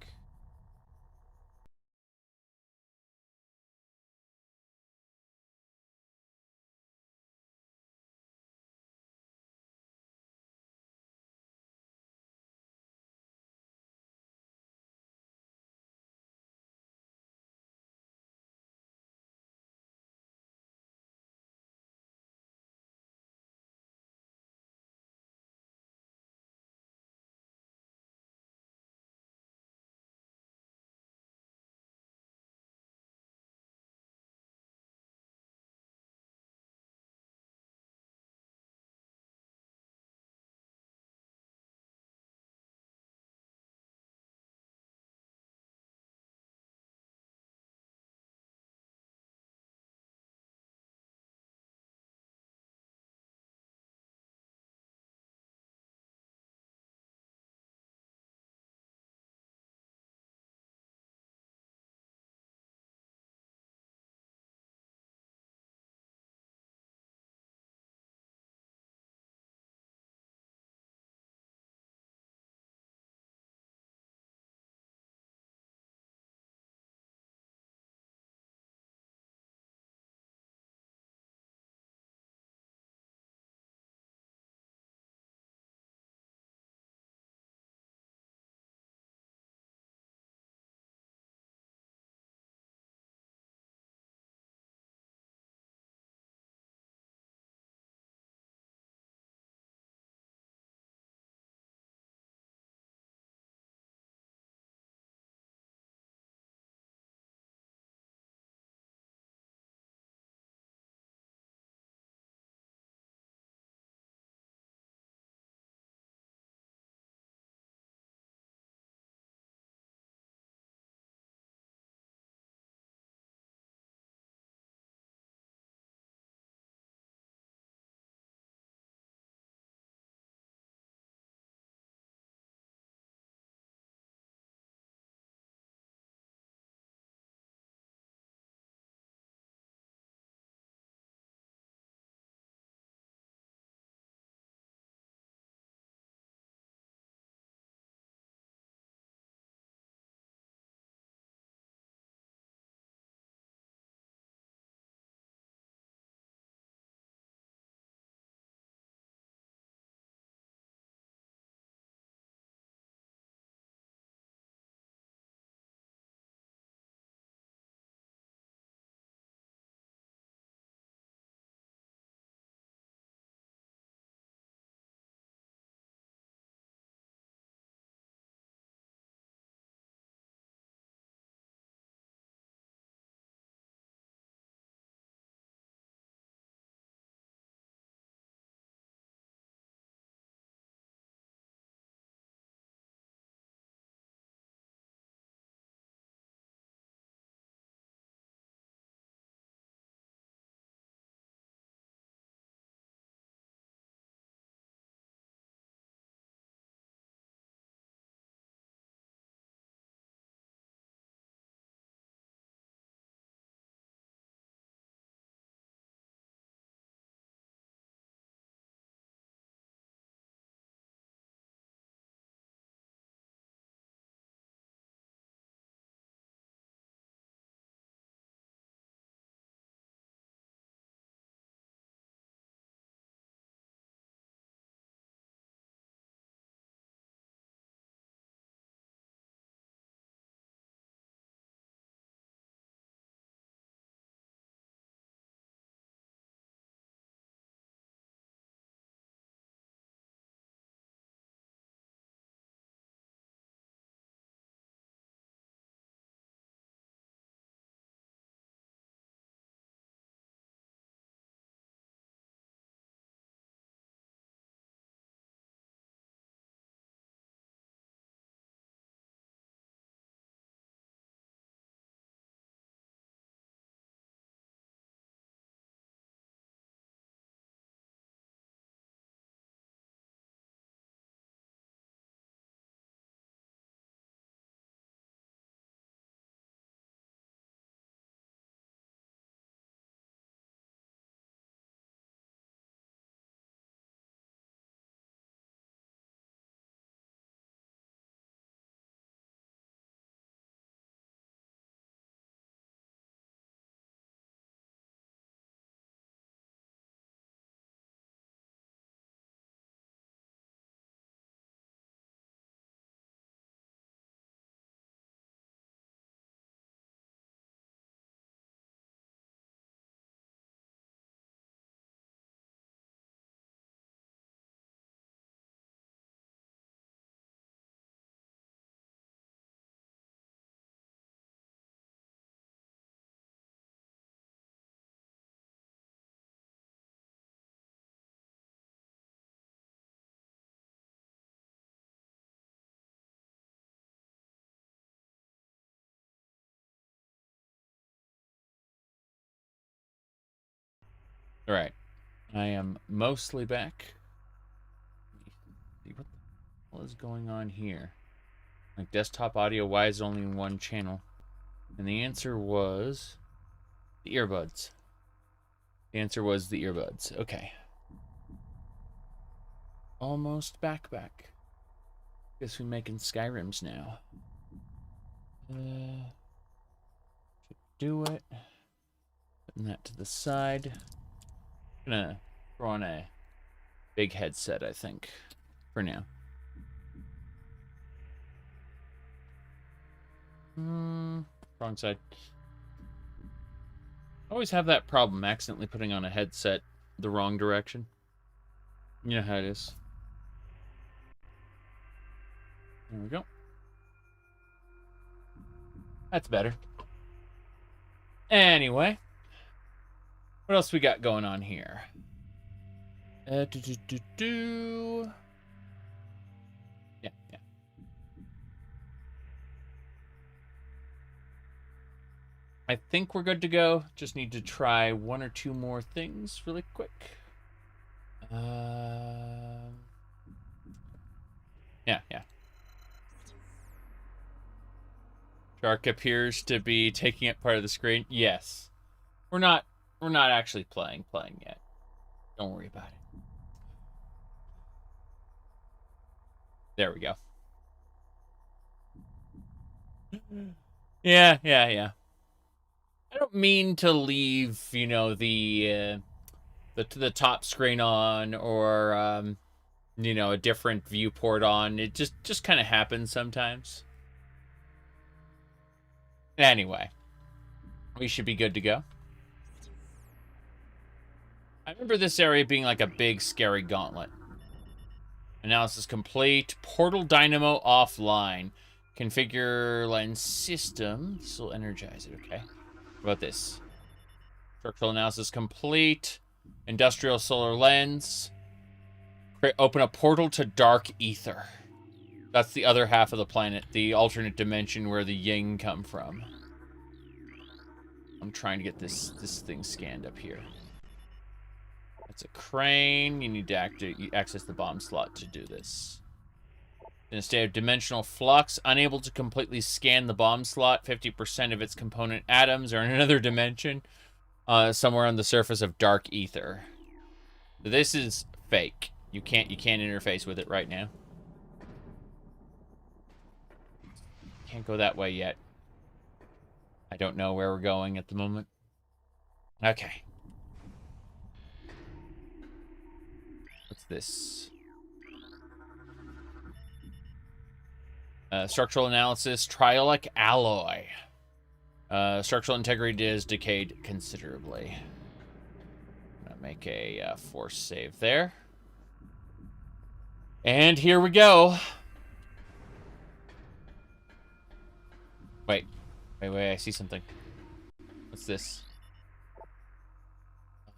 All right. I am mostly back. What the hell is going on here? Like, desktop audio, why is only one channel? And the answer was the earbuds. The answer was the earbuds. Okay. Almost back. Guess we're making Skyrims now. Should do it. Putting that to the side. Gonna throw on a big headset, I think, for now. Wrong side. I always have that problem, accidentally putting on a headset the wrong direction. You know how it is. There we go. That's better. Anyway. What else we got going on here? Yeah. I think we're good to go. Just need to try one or two more things really quick. Yeah. Shark appears to be taking up part of the screen. Yes. We're not actually playing yet. Don't worry about it. There we go. Yeah. I don't mean to leave, you know, the top screen on or you know, a different viewport on. It just kind of happens sometimes. Anyway, we should be good to go. I remember this area being like a big, scary gauntlet. Analysis complete. Portal dynamo offline. Configure lens system. This will energize it, okay. What about this? Structural analysis complete. Industrial solar lens. Open a portal to dark ether. That's the other half of the planet, the alternate dimension where the Ying come from. I'm trying to get this thing scanned up here. That's a crane. You need to access the bomb slot to do this. In a state of dimensional flux, unable to completely scan the bomb slot, 50% of its component atoms are in another dimension, somewhere on the surface of dark ether. This is fake. You can't interface with it right now. Can't go that way yet. I don't know where we're going at the moment. Okay. What's this? Structural analysis, triolic alloy. Structural integrity is decayed considerably. I'm gonna make a force save there. And here we go. Wait, I see something. What's this?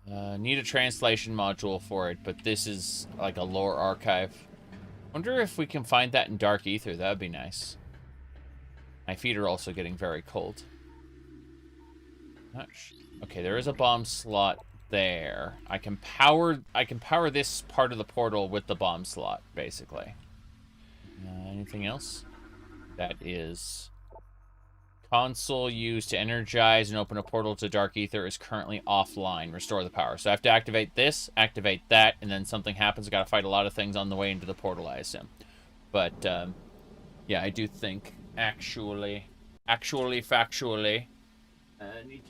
Need a translation module for it, but this is like a lore archive. Wonder if we can find that in Dark Ether. That'd be nice. My feet are also getting very cold. Okay, there is a bomb slot there. I can power this part of the portal with the bomb slot, basically. Anything else? That is console used to energize and open a portal to Dark Ether is currently offline. Restore the power. So I have to activate this, activate that, and then something happens. I gotta fight a lot of things on the way into the portal, I assume. But yeah, I do think factually, I need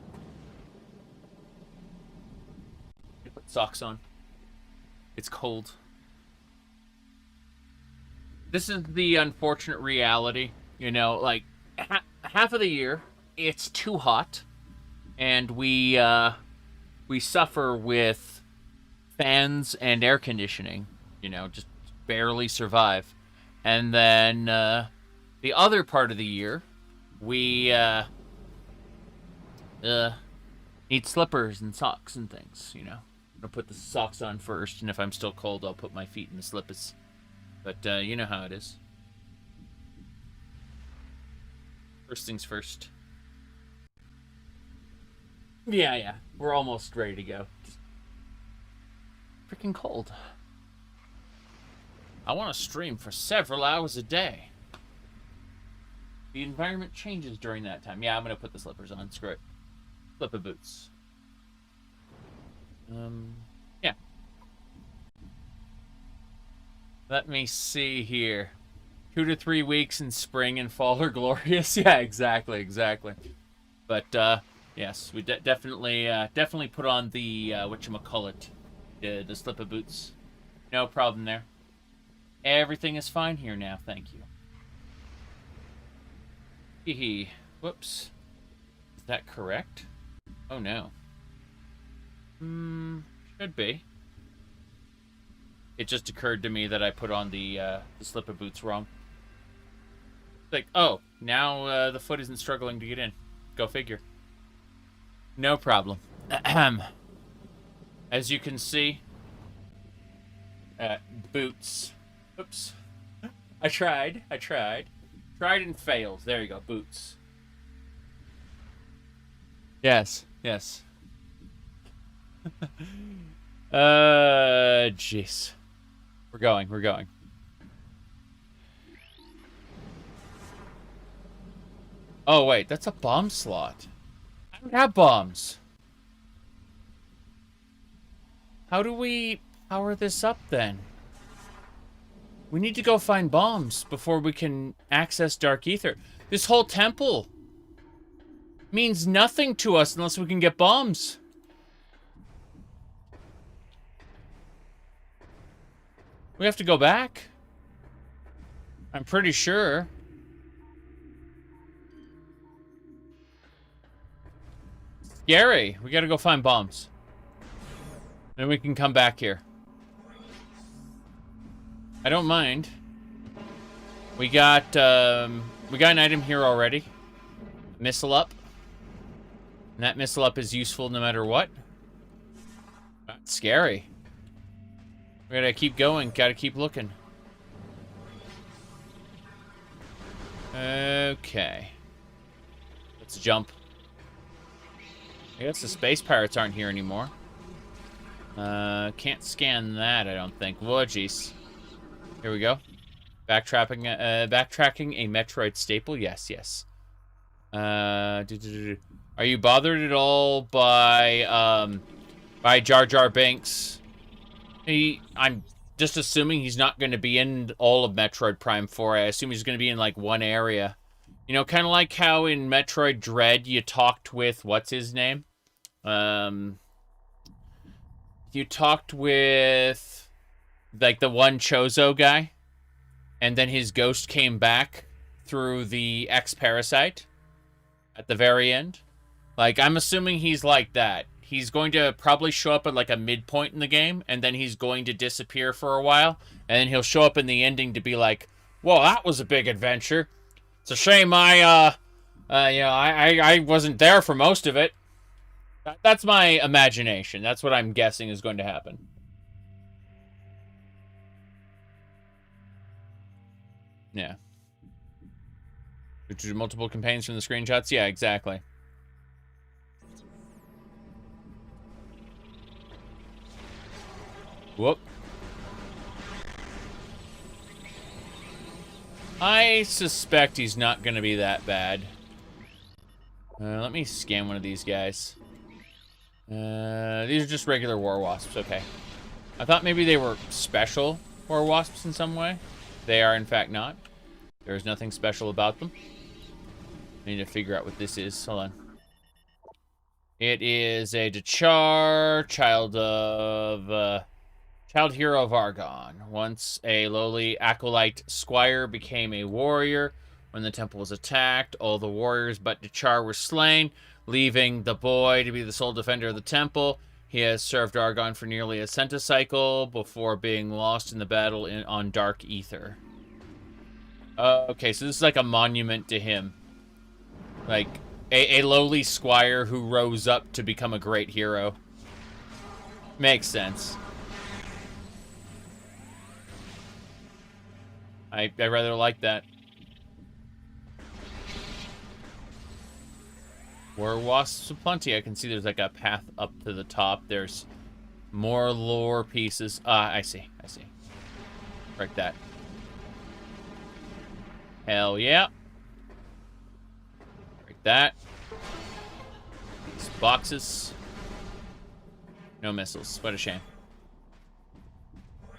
to put socks on. It's cold. This is the unfortunate reality, you know, like half of the year it's too hot, and we suffer with fans and air conditioning, you know, just barely survive. And then the other part of the year, we need slippers and socks and things, you know. I'm gonna put the socks on first, and if I'm still cold, I'll put my feet in the slippers. But you know how it is. First things first. Yeah. We're almost ready to go. freaking cold. I want to stream for several hours a day. The environment changes during that time. Yeah, I'm going to put the slippers on. Screw it. Slipper boots. Yeah. Let me see here. 2 to 3 weeks in spring and fall are glorious. Yeah, exactly. But, yes, we definitely put on the, whatchamacallit, the slipper boots. No problem there. Everything is fine here now, thank you. Hee. Whoops. Is that correct? Oh, no. Should be. It just occurred to me that I put on the slipper boots wrong. Like, oh, now the foot isn't struggling to get in. Go figure. No problem. As you can see, boots. Oops. I tried. Tried and failed. There you go, boots. Yes. Jeez. We're going. Oh, wait, that's a bomb slot. I don't have bombs. How do we power this up, then? We need to go find bombs before we can access Dark Ether. This whole temple means nothing to us unless we can get bombs. We have to go back. I'm pretty sure. Scary. We gotta go find bombs. Then we can come back here. I don't mind. We got an item here already. Missile up. And that missile up is useful no matter what. That's scary. We gotta keep going. Gotta keep looking. Okay. Let's jump. I guess the space pirates aren't here anymore. Can't scan that, I don't think. Oh, jeez. Here we go. Backtracking a Metroid staple. Yes. Are you bothered at all by Jar Jar Binks? I'm just assuming he's not going to be in all of Metroid Prime 4. I assume he's going to be in, like, one area. You know, kind of like how in Metroid Dread you talked with... What's his name? You talked with... like, the one Chozo guy. And then his ghost came back through the X-Parasite at the very end. Like, I'm assuming he's like that. He's going to probably show up at, like, a midpoint in the game, and then he's going to disappear for a while, and then he'll show up in the ending to be like, well, that was a big adventure. It's a shame I wasn't there for most of it. That's my imagination. That's what I'm guessing is going to happen. Yeah. Multiple campaigns from the screenshots? Yeah, exactly. Whoop. I suspect he's not going to be that bad. Let me scan one of these guys. These are just regular war wasps. Okay. I thought maybe they were special war wasps in some way. They are, in fact, not. There's nothing special about them. I need to figure out what this is. Hold on. It is a Dachar, child hero of Argon. Once a lowly acolyte squire became a warrior. When the temple was attacked, all the warriors but Dachar were slain, leaving the boy to be the sole defender of the temple. He has served Argon for nearly a centicycle before being lost in the battle on Dark Ether. Okay, so this is like a monument to him. Like, a lowly squire who rose up to become a great hero. Makes sense. I rather like that. War wasps aplenty. I can see there's like a path up to the top. There's More lore pieces. I see. I see. Break that. Hell yeah. Break that. These boxes. No missiles. What a shame.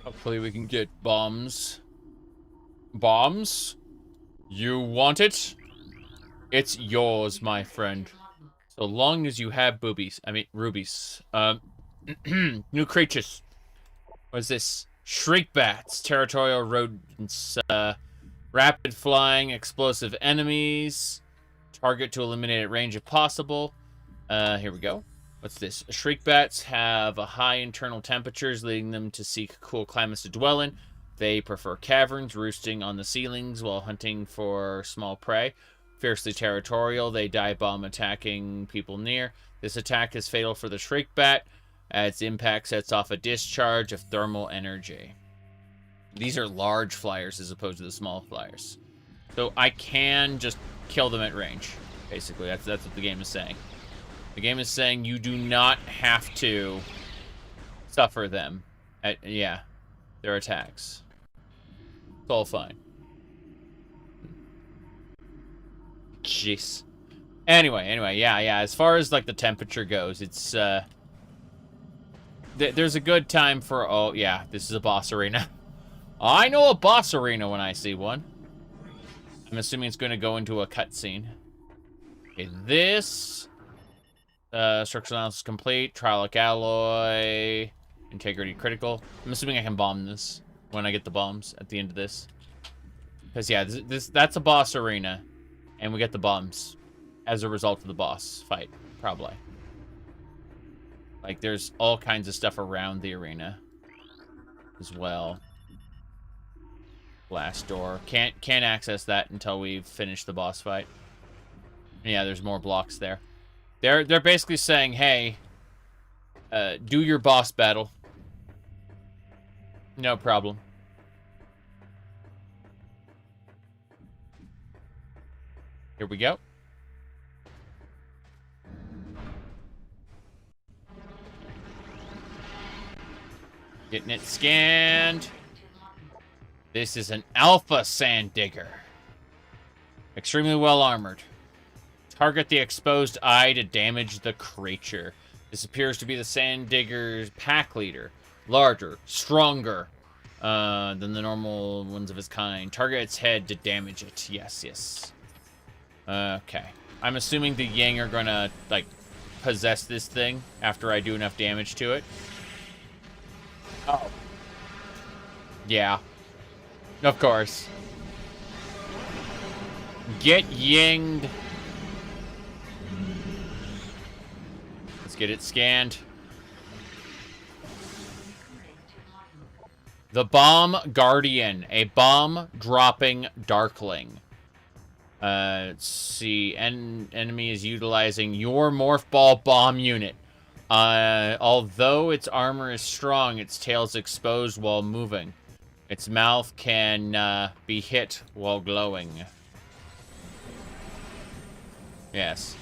Hopefully we can get bombs. Bombs? You want it? It's yours, my friend. So long as you have boobies. I mean, rubies. New creatures. What is this? Shriek bats. Territorial rodents. Rapid flying, explosive enemies. Target to eliminate at range if possible. Here we go. What's this? Shriek bats have a high internal temperatures, leading them to seek cool climates to dwell in. They prefer caverns, roosting on the ceilings while hunting for small prey. Fiercely territorial, they dive bomb attacking people near. This attack is fatal for the shriek bat, as impact sets off a discharge of thermal energy. These are large flyers as opposed to the small flyers. So I can just kill them at range, basically. That's what the game is saying. The game is saying you do not have to suffer them at, yeah, their attacks. It's all fine. Jeez. Anyway, yeah. As far as, like, the temperature goes, it's, there's a good time for, oh, yeah, this is a boss arena. I know a boss arena when I see one. I'm assuming it's going to go into a cutscene. Okay, this... structural analysis complete. Trialic alloy. Integrity critical. I'm assuming I can bomb this when I get the bombs at the end of this. Because, yeah, that's a boss arena. And we get the bombs as a result of the boss fight, probably. Like, there's all kinds of stuff around the arena as well. Blast door. Can't access that until we've finished the boss fight. Yeah, there's more blocks there. They're basically saying, hey, do your boss battle. No problem. Here we go. Getting it scanned. This is an alpha sand digger. Extremely well armored. Target the exposed eye to damage the creature. This appears to be the sand digger's pack leader. Larger, stronger than the normal ones of its kind. Target its head to damage it. Yes. Okay. I'm assuming the Yang are gonna, like, possess this thing after I do enough damage to it. Oh. Yeah. Of course. Get yinged. Let's get it scanned. The Bomb Guardian, a bomb-dropping Darkling. Let's see. Enemy is utilizing your Morph Ball bomb unit. Although its armor is strong, its tail is exposed while moving. Its mouth can be hit while glowing. Yes.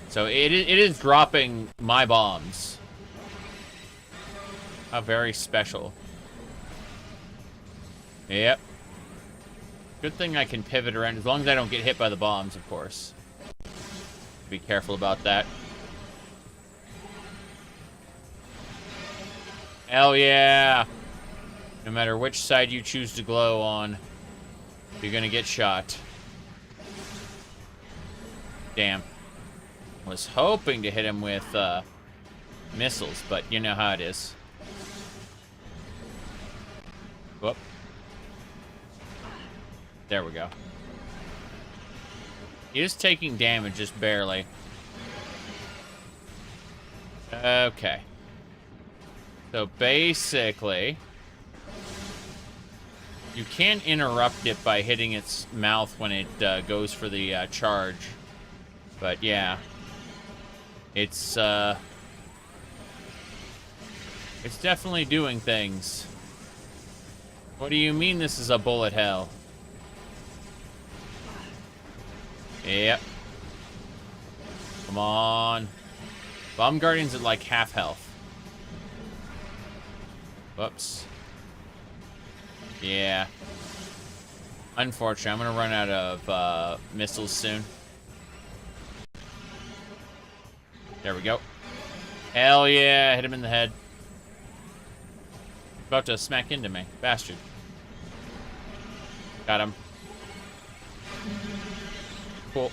So it is dropping my bombs. How very special. Yep. Good thing I can pivot around, as long as I don't get hit by the bombs, of course. Be careful about that. Hell yeah! No matter which side you choose to glow on, you're gonna get shot. Damn. Was hoping to hit him with missiles, but you know how it is. Whoop. There we go. He is taking damage, just barely. Okay. So basically, you can interrupt it by hitting its mouth when it goes for the charge. But yeah, it's definitely doing things. What do you mean this is a bullet hell? Yep. Come on. Bomb Guardian's at like half health. Whoops. Yeah. Unfortunately, I'm gonna run out of missiles soon. There we go. Hell yeah, hit him in the head. About to smack into me. Bastard. Got him. Cool.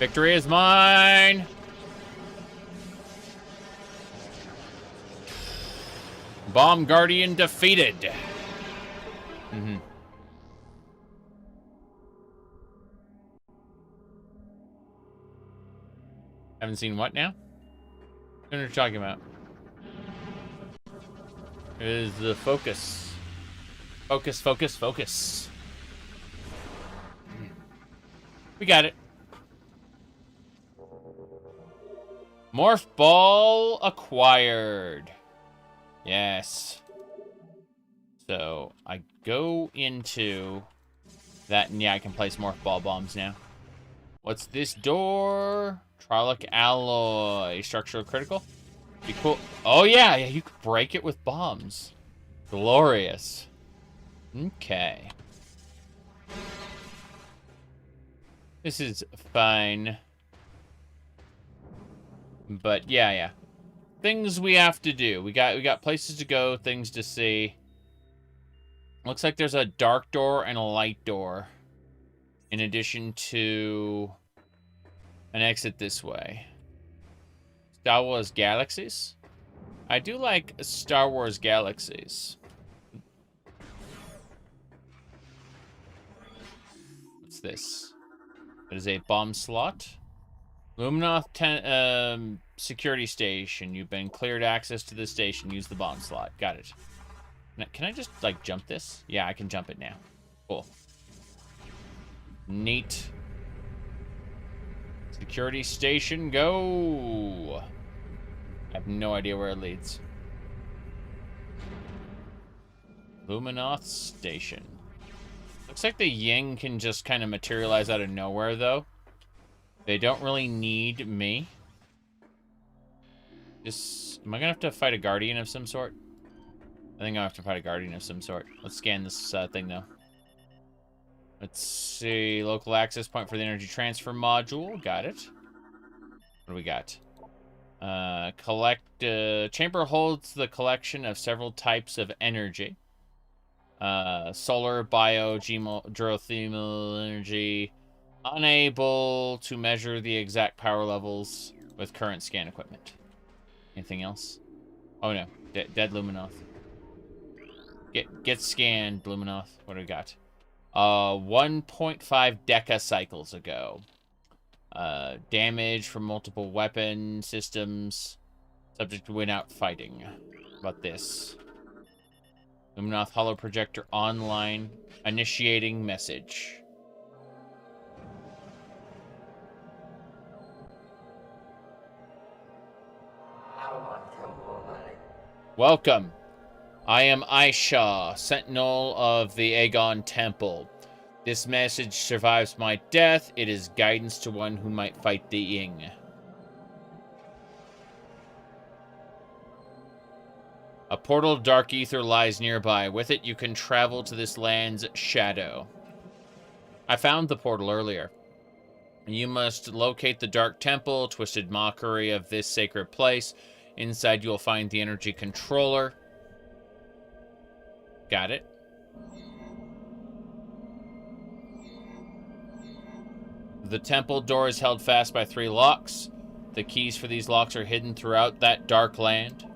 Victory is mine! Bomb Guardian defeated. Mm-hmm. Haven't seen what now? What are you talking about? It is the focus. Focus, focus, focus. We got it. Morph ball acquired. Yes. So I go into that, and yeah, I can place morph ball bombs now. What's this door? Trolic alloy. Structural critical? Be cool. Oh yeah, you could break it with bombs. Glorious. Okay. This is fine. But yeah. Things we have to do. We got places to go, things to see. Looks like there's a dark door and a light door. In addition to an exit this way. Star Wars Galaxies? I do like Star Wars Galaxies. What's this? It is a bomb slot. Luminoth security station. You've been cleared access to the station. Use the bomb slot. Got it. Can I just, like, jump this? Yeah, I can jump it now. Cool. Neat. Security station, go! I have no idea where it leads. Luminoth station. Looks like the Ying can just kind of materialize out of nowhere, though. They don't really need me. Am I gonna have to fight a Guardian of some sort? I think I'll have to fight a Guardian of some sort. Let's scan this thing, though. Let's see. Local access point for the energy transfer module. Got it. What do we got? Chamber holds the collection of several types of energy. Solar, bio, geothermal energy. Unable to measure the exact power levels with current scan equipment. Anything else? Oh no, dead luminoth. Get scanned, luminoth. What do we got? 1.5 decacycles ago. Damage from multiple weapon systems. Subject to win out fighting. How about this? Luminoth Hollow Projector online. Initiating message. Welcome. I am Aisha, Sentinel of the Aegon Temple. This message survives my death. It is guidance to one who might fight the Ying. A portal of dark ether lies nearby. With it, you can travel to this land's shadow. I found the portal earlier. You must locate the Dark Temple, twisted mockery of this sacred place. Inside, you'll find the energy controller. Got it. The temple door is held fast by 3 locks. The keys for these locks are hidden throughout that dark land.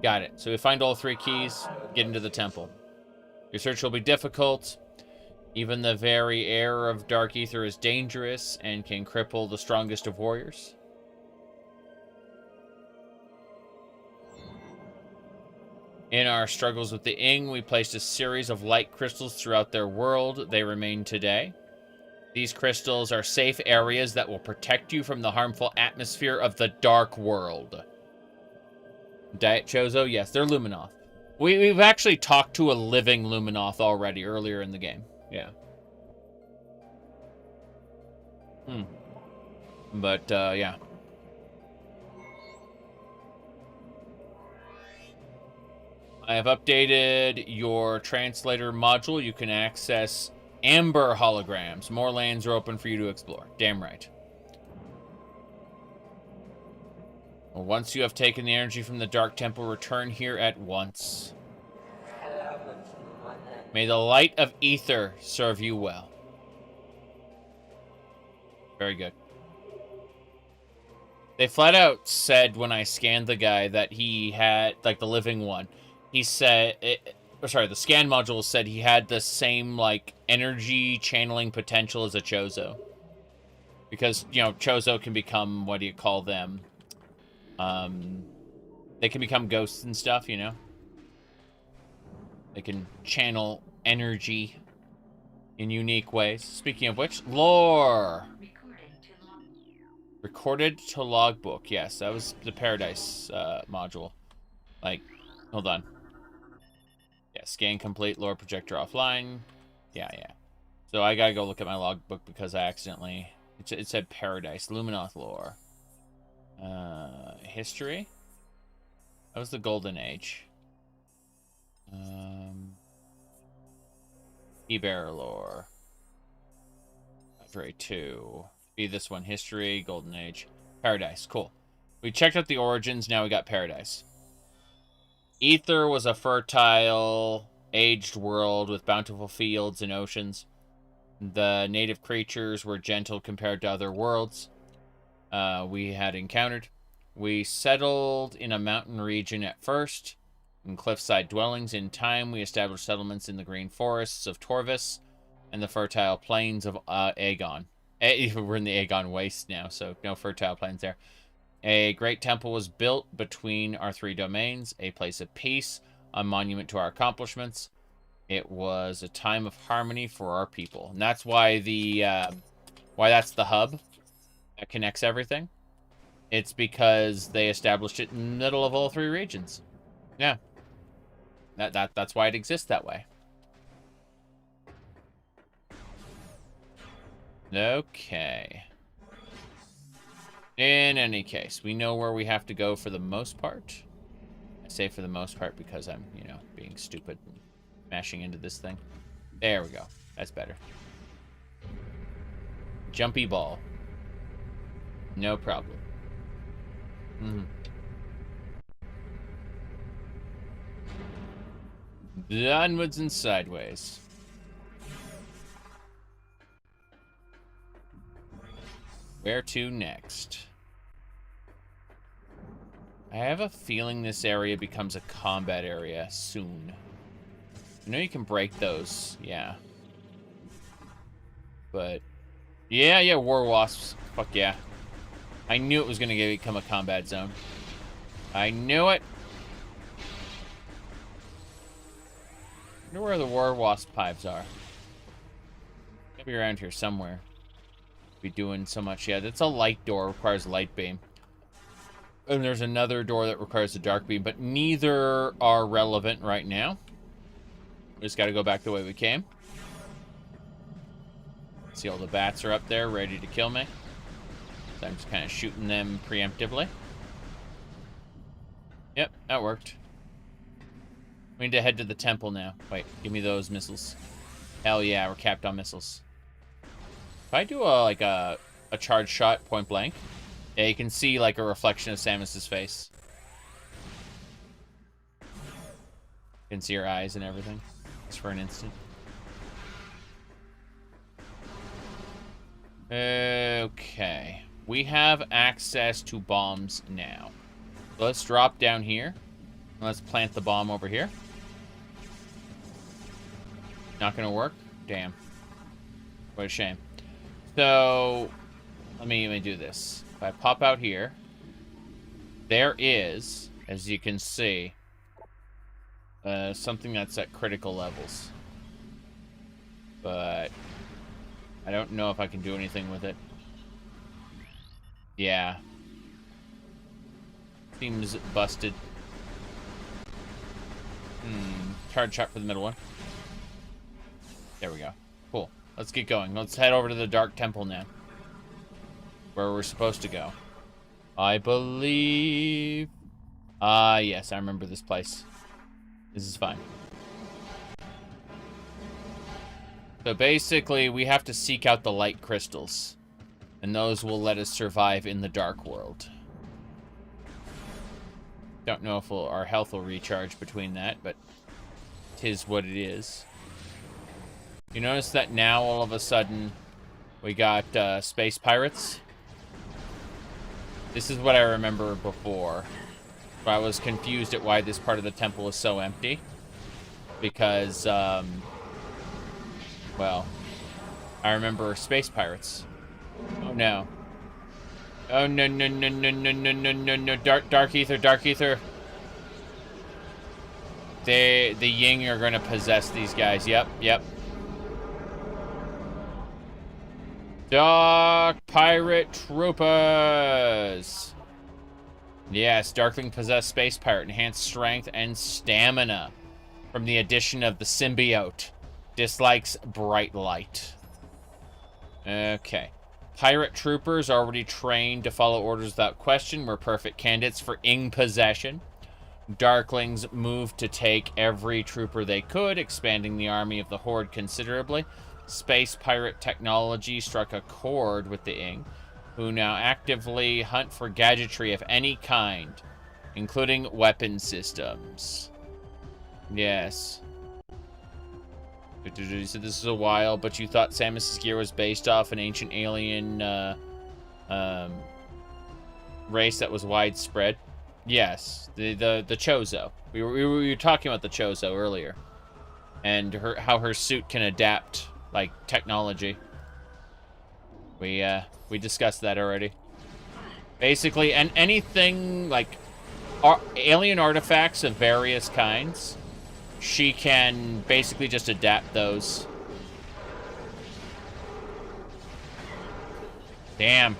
Got it. So we find all 3 keys, get into the temple. Your search will be difficult. Even the very air of dark ether is dangerous and can cripple the strongest of warriors. In our struggles with the Ying, we placed a series of light crystals throughout their world. They remain today. These crystals are safe areas that will protect you from the harmful atmosphere of the dark world. Diet Chozo, yes, they're Luminoth. We've actually talked to a living Luminoth already earlier in the game. Yeah. But, yeah. I have updated your translator module. You can access amber holograms. More lands are open for you to explore. Damn right. Well, once you have taken the energy from the Dark Temple, return here at once. May the light of ether serve you well. Very good. They flat out said when I scanned the guy that he had, like, the living one. He said, the scan module said he had the same, like, energy channeling potential as a Chozo. Because, you know, Chozo can become, what do you call them? They can become ghosts and stuff, you know? They can channel energy in unique ways. Speaking of which, lore! Recorded to logbook. Yes, that was the Paradise module. Like, hold on. Yeah, scan complete, lore projector offline. Yeah. So I gotta go look at my logbook because I accidentally... It said Paradise, Luminoth lore. History? That was the Golden Age. E-Bearer lore. Metroid 2. Be this one. History, Golden Age. Paradise. Cool. We checked out the origins, now we got Paradise. Ether was a fertile, aged world with bountiful fields and oceans. The native creatures were gentle compared to other worlds we had encountered. We settled in a mountain region at first, in cliffside dwellings. In time, we established settlements in the green forests of Torvis and the fertile plains of Aegon. We're in the Aegon Waste now, so no fertile plains there. A great temple was built between our three domains, a place of peace, a monument to our accomplishments. It was a time of harmony for our people. And that's why why that's the hub that connects everything. It's because they established it in the middle of all three regions. Yeah. That's why it exists that way. Okay. In any case, we know where we have to go for the most part. I say for the most part because I'm, you know, being stupid and mashing into this thing. There we go. That's better. Jumpy ball. No problem. Onwards and sideways. Where to next? I have a feeling this area becomes a combat area soon. I know you can break those, yeah. But, yeah, war wasps. Fuck yeah. I knew it was going to become a combat zone. I knew it. I wonder where the war wasp hives are. Maybe around here somewhere. Be doing so much. Yeah, that's a light door. Requires a light beam. And there's another door that requires a dark beam, but neither are relevant right now. We just got to go back the way we came. See, all the bats are up there ready to kill me. So I'm just kind of shooting them preemptively. Yep, that worked. We need to head to the temple now. Wait, give me those missiles. Hell yeah, we're capped on missiles. If I do a charge shot point blank, yeah, you can see like a reflection of Samus's face. You can see her eyes and everything, just for an instant. Okay, we have access to bombs now. So let's drop down here. Let's plant the bomb over here. Not gonna work? Damn. What a shame. So, let me do this. If I pop out here, there is, as you can see, something that's at critical levels. But I don't know if I can do anything with it. Yeah. Seems busted. Charge shot for the middle one. There we go. Cool. Let's get going. Let's head over to the Dark Temple now. Where we're supposed to go. I believe... yes, I remember this place. This is fine. So basically, we have to seek out the light crystals. And those will let us survive in the dark world. Don't know if our health will recharge between that, but 'tis what it is. You notice that now, all of a sudden, we got space pirates? This is what I remember before. I was confused at why this part of the temple is so empty. Because, well, I remember space pirates. Oh, no. Oh, no, no, no, no, no, no, no, no, no. Dark ether, dark ether. The Ying are going to possess these guys. Yep, yep. Dark pirate troopers. Yes, Darkling possessed space pirate. Enhanced strength and stamina from the addition of the symbiote. Dislikes bright light. Okay. Pirate troopers already trained to follow orders without question were perfect candidates for Ing possession. Darklings moved to take every trooper they could, expanding the army of the Horde considerably. Space pirate technology struck a chord with the Ing, who now actively hunt for gadgetry of any kind, including weapon systems. Yes. You said this is a while, but you thought Samus's gear was based off an ancient alien race that was widespread. Yes, the Chozo. We were talking about the Chozo earlier, and how her suit can adapt like technology. We discussed that already. Basically, and anything like alien artifacts of various kinds. She can basically just adapt those. Damn.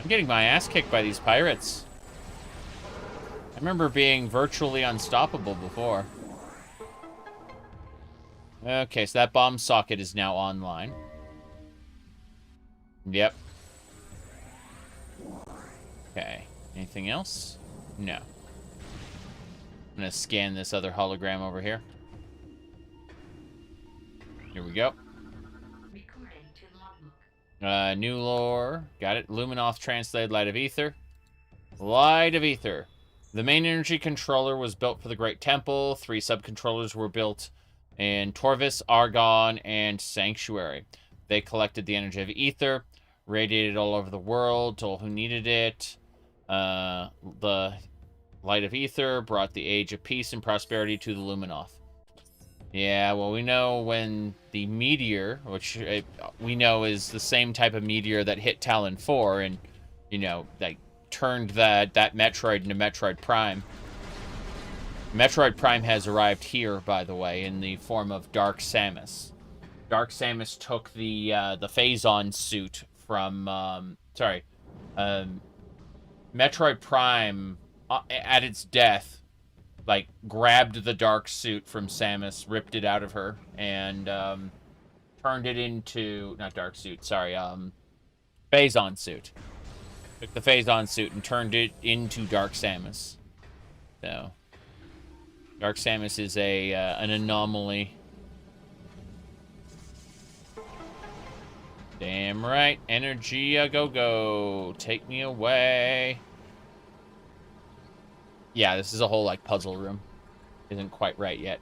I'm getting my ass kicked by these pirates. I remember being virtually unstoppable before. Okay, so that bomb socket is now online. Yep. Okay. Anything else? No. I'm gonna scan this other hologram over here. Here we go. New lore. Got it. Luminoth translated Light of Ether. Light of Ether. The main energy controller was built for the Great Temple. 3 subcontrollers were built in Torvis, Argon, and Sanctuary. They collected the energy of Ether, radiated all over the world to all who needed it. The Light of Ether brought the age of peace and prosperity to the luminoth. Yeah, well, we know when the meteor, which we know is the same type of meteor that hit Talon 4 and, you know, like, turned that Metroid into Metroid Prime. Metroid Prime has arrived here, by the way, in the form of Dark Samus. Dark Samus took the Phazon suit from, Metroid Prime, at its death, like, grabbed the dark suit from Samus, ripped it out of her, and, turned it into, not dark suit, sorry, Phazon suit. Took the Phazon suit and turned it into Dark Samus. So, Dark Samus is an anomaly. Damn right. Energy a go-go. Take me away. Yeah, this is a whole, like, puzzle room. Isn't quite right yet.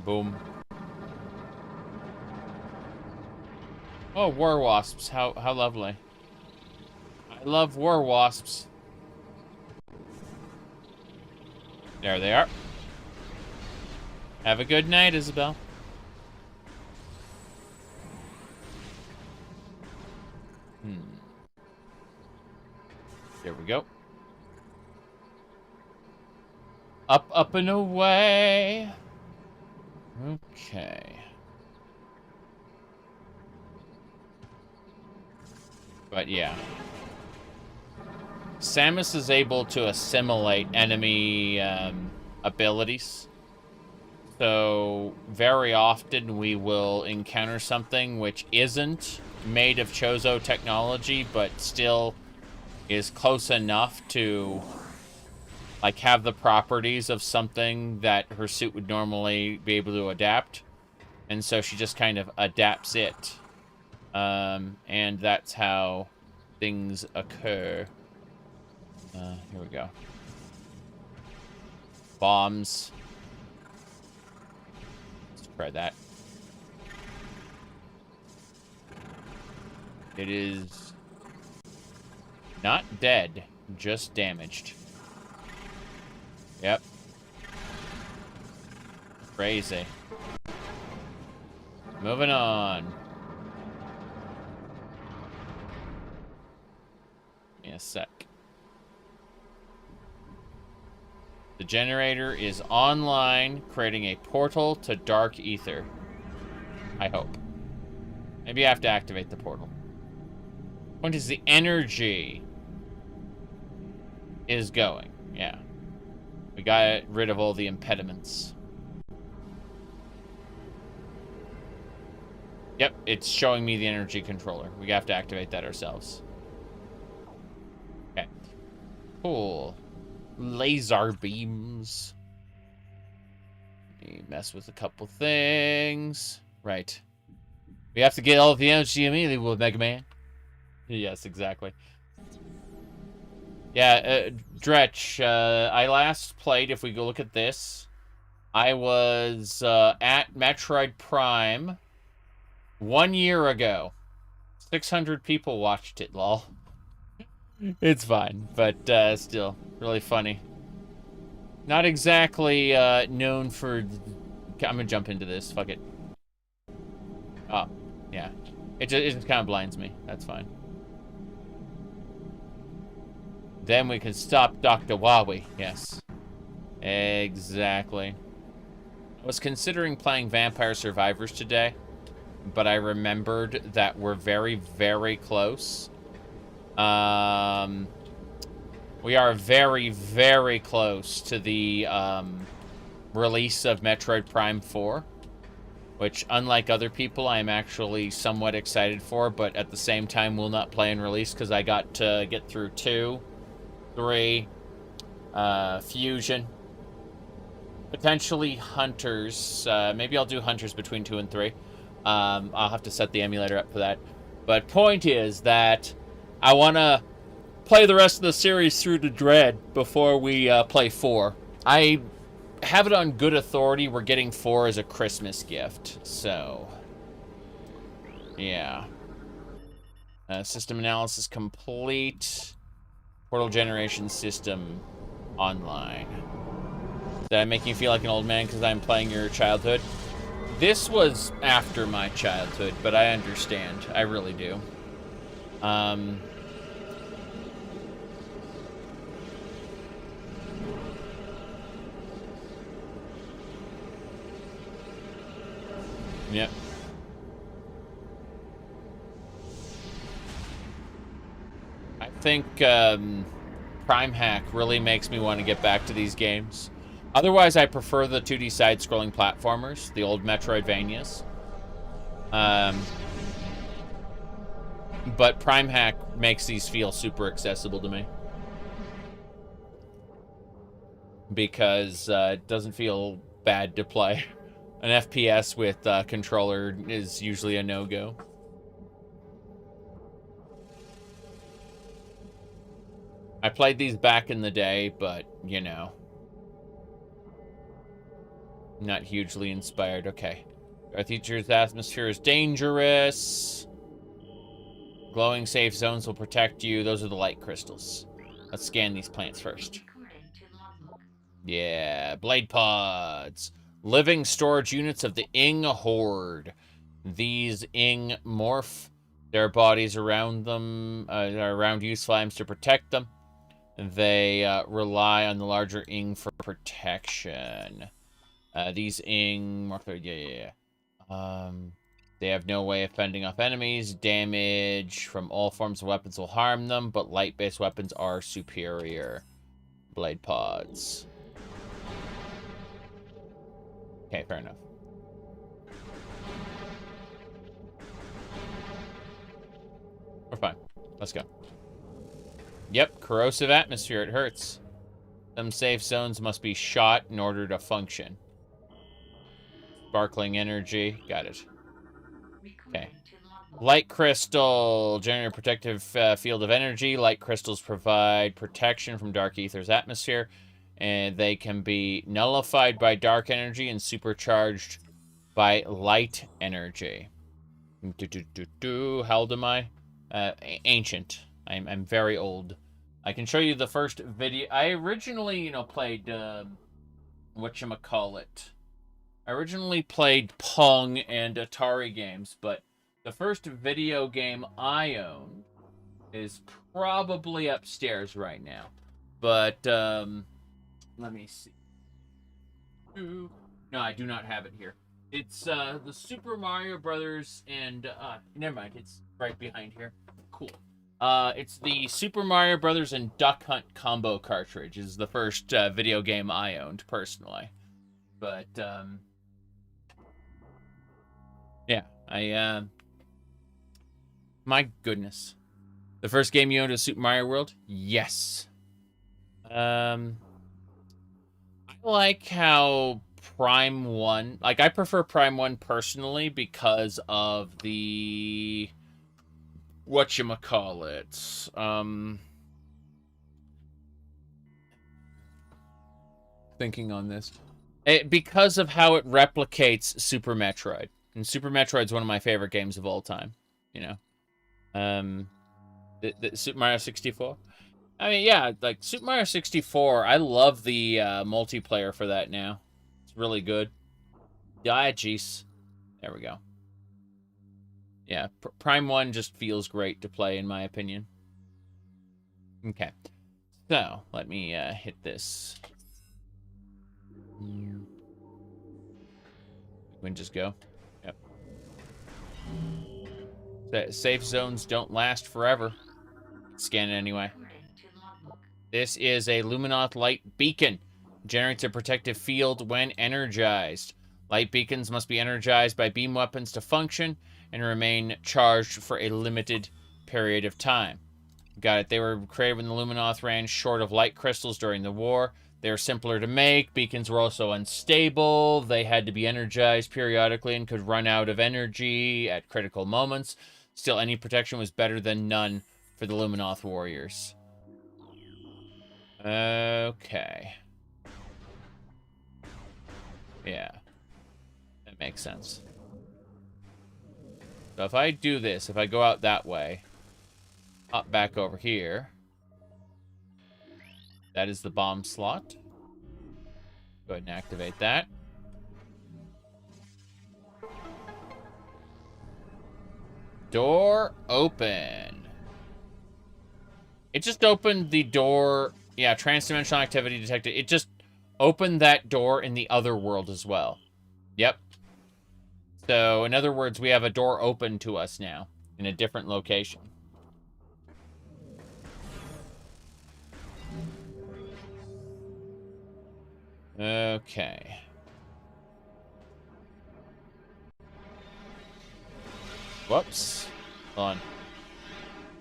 Boom. Oh, war wasps. How lovely. I love war wasps. There they are. Have a good night, Isabel. There we go. Up, up, and away. Okay. But yeah. Samus is able to assimilate enemy abilities. So, very often we will encounter something which isn't made of Chozo technology, but still is close enough to, like, have the properties of something that her suit would normally be able to adapt. And so she just kind of adapts it. And that's how things occur. Here we go. Bombs. Let's try that. It is not dead, just damaged. Yep. Crazy. Moving on. Give me a sec. The generator is online, creating a portal to dark ether. I hope. Maybe I have to activate the portal. Point is the energy is going. Yeah. We got rid of all the impediments. Yep, it's showing me the energy controller. We have to activate that ourselves. Okay. Cool. Laser beams. Let me mess with a couple things. Right. We have to get all of the energy immediately with Mega Man. Yes, exactly. Yeah, Dretch, I last played, if we go look at this, I was at Metroid Prime 1 year ago. 600 people watched it, lol. It's fine, but still, really funny. Not exactly known for... I'm gonna jump into this, fuck it. Oh, yeah. It just kind of blinds me, that's fine. Then we can stop Dr. Wowie. Yes. Exactly. I was considering playing Vampire Survivors today, but I remembered that we're very, very close. We are very, very close to the release of Metroid Prime 4, which, unlike other people, I am actually somewhat excited for, but at the same time will not play in release because I got to get through 2, 3, Fusion, potentially Hunters. Maybe I'll do Hunters between 2 and 3. I'll have to set the emulator up for that. But point is that I want to play the rest of the series through to Dread before we play 4. I have it on good authority we're getting 4 as a Christmas gift, so yeah. System analysis complete. Portal generation system online. Did I make you feel like an old man because I'm playing your childhood? This was after my childhood, but I understand. I really do. Yep. I think Prime Hack really makes me want to get back to these games. Otherwise, I prefer the 2D side-scrolling platformers, the old Metroidvanias. But Prime Hack makes these feel super accessible to me. Because it doesn't feel bad to play. An FPS with controller is usually a no-go. I played these back in the day, but, you know. Not hugely inspired. Okay. Our teacher's atmosphere is dangerous. Glowing safe zones will protect you. Those are the light crystals. Let's scan these plants first. Yeah, blade pods. Living storage units of the Ing Horde. These Ing morph their bodies around them, around useful items to protect them. They rely on the larger Ing for protection. These Ing morph their, yeah. They have no way of fending off enemies. Damage from all forms of weapons will harm them, but light-based weapons are superior. Blade pods. Okay, fair enough. We're fine. Let's go. Yep, corrosive atmosphere. It hurts. Some safe zones must be shot in order to function. Sparkling energy. Got it. Okay. Light crystal. Generate a protective field of energy. Light crystals provide protection from dark ether's atmosphere. And they can be nullified by dark energy and supercharged by light energy. How old am I? Ancient. I'm very old. I can show you the first video. I originally, played, whatchamacallit. I originally played Pong and Atari games, but the first video game I owned is probably upstairs right now. But, let me see. No, I do not have it here. It's, the Super Mario Brothers and, never mind, it's right behind here. Cool. It's the Super Mario Brothers and Duck Hunt combo cartridge. Is the first, video game I owned, personally. But, yeah, my goodness. The first game you owned was Super Mario World? Yes. I like how Prime 1... Like, I prefer Prime 1 personally because of the... Whatchamacallit? Thinking on this. Because of how it replicates Super Metroid. And Super Metroid's one of my favorite games of all time. The Super Mario 64. I mean, yeah, like, Super Mario 64, I love the multiplayer for that now. It's really good. Yeah, jeez. There we go. Yeah, Prime 1 just feels great to play, in my opinion. Okay. So, let me hit this. We can just go. Yep. Safe zones don't last forever. Scan it anyway. This is a luminoth light beacon. Generates a protective field when energized. Light beacons must be energized by beam weapons to function and remain charged for a limited period of time. Got it. They were created when the luminoth ran short of light crystals during the war. They were simpler to make. Beacons were also unstable. They had to be energized periodically and could run out of energy at critical moments. Still, any protection was better than none for the luminoth warriors. Okay. Yeah. That makes sense. So if I do this, if I go out that way, hop back over here. That is the bomb slot. Go ahead and activate that. Door open. It just opened the door. Yeah, transdimensional activity detected. It just opened that door in the other world as well. Yep. So, in other words, we have a door open to us now in a different location. Okay. Whoops. Hold on.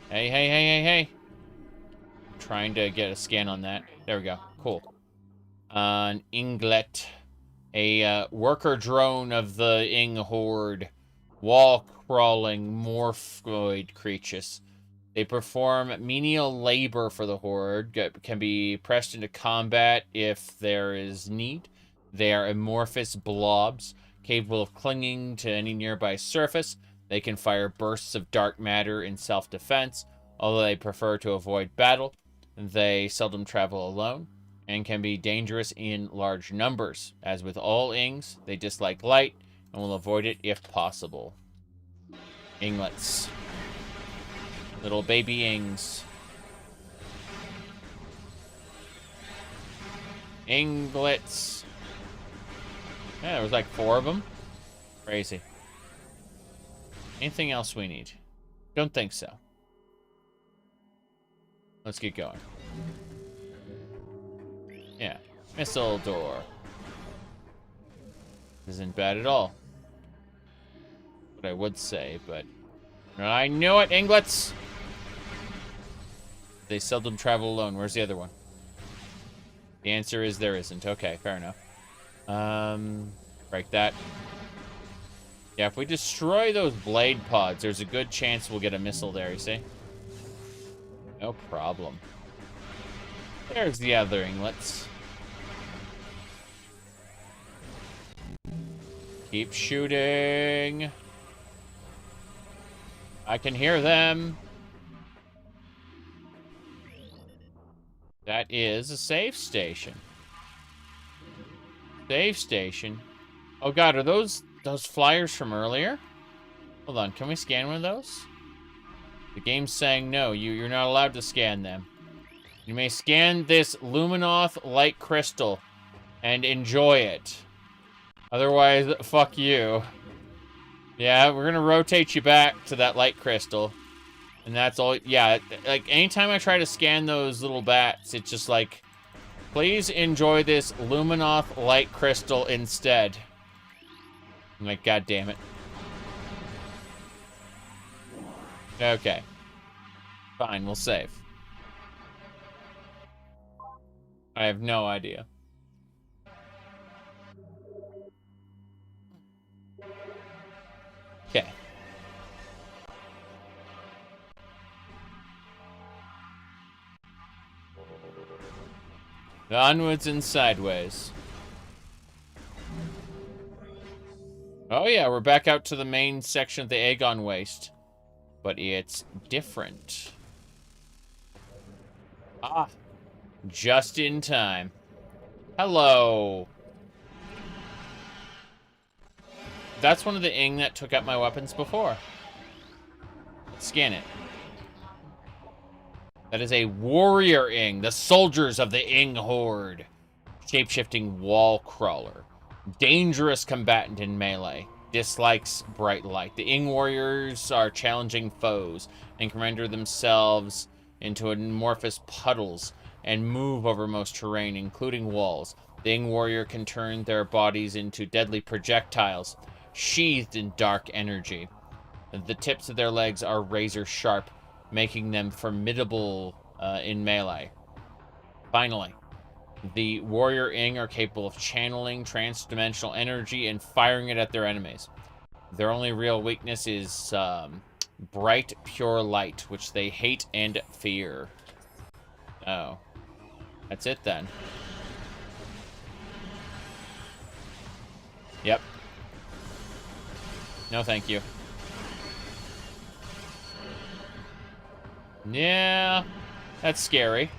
Hey, hey, hey, hey, hey. I'm trying to get a scan on that. There we go. Cool. An inglet. A worker drone of the Ing Horde. Wall-crawling morphoid creatures. They perform menial labor for the Horde, can be pressed into combat if there is need. They are amorphous blobs, capable of clinging to any nearby surface. They can fire bursts of dark matter in self-defense, although they prefer to avoid battle. They seldom travel alone, and can be dangerous in large numbers. As with all Ings, they dislike light, and will avoid it if possible. Inglets. Little baby Ings. Inglets. Yeah, there was like 4 of them. Crazy. Anything else we need? Don't think so. Let's get going. Yeah. Missile door. Isn't bad at all. What I would say, but... I knew it, Inglets! They seldom travel alone. Where's the other one? The answer is there isn't. Okay, fair enough. Break that. Yeah, if we destroy those blade pods, there's a good chance we'll get a missile there, you see? No problem. There's the other inglets. Keep shooting. I can hear them. That is a save station. Save station. Oh god, are those flyers from earlier? Hold on, can we scan one of those? The game's saying no, you're not allowed to scan them. You may scan this luminoth light crystal and enjoy it. Otherwise, fuck you. Yeah, we're gonna rotate you back to that light crystal. And that's all. Yeah, like, anytime I try to scan those little bats, it's just like, please enjoy this luminoth light crystal instead. I'm like, god damn it. Okay. Fine, we'll save. I have no idea. Okay. Onwards and sideways. Oh yeah, we're back out to the main section of the Aegon Waste. But it's different. Ah. Just in time. Hello. That's one of the Ing that took out my weapons before. Scan it. That is a warrior Ing, the soldiers of the Ing horde. Shapeshifting wall crawler. Dangerous combatant in melee. Dislikes bright light. The Ing warriors are challenging foes and can render themselves into amorphous puddles and move over most terrain, including walls. The Ing warrior can turn their bodies into deadly projectiles, sheathed in dark energy. The tips of their legs are razor sharp, making them formidable in melee. Finally, the warrior Ing are capable of channeling trans-dimensional energy and firing it at their enemies. Their only real weakness is bright, pure light, which they hate and fear. Oh. That's it then. Yep. No, thank you. Yeah, that's scary.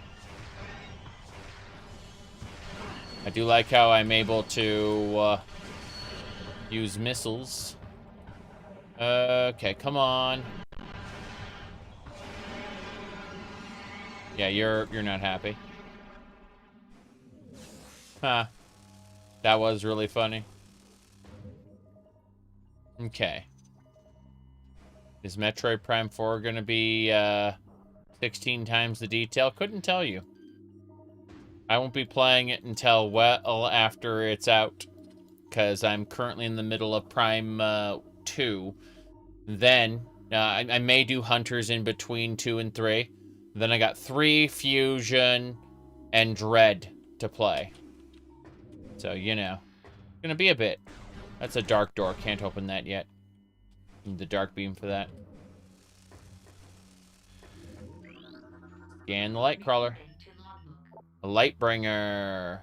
I do like how I'm able to use missiles. Okay, come on. Yeah, you're not happy. Huh. That was really funny. Okay. Is Metroid Prime 4 gonna be 16 times the detail? Couldn't tell you. I won't be playing it until well after it's out, because I'm currently in the middle of Prime 2. Then I may do Hunters in between 2 and 3. Then I got 3, Fusion, and Dread to play. So, you know, gonna be a bit. That's a dark door. Can't open that yet. Need the dark beam for that. Scan the light crawler. A light bringer.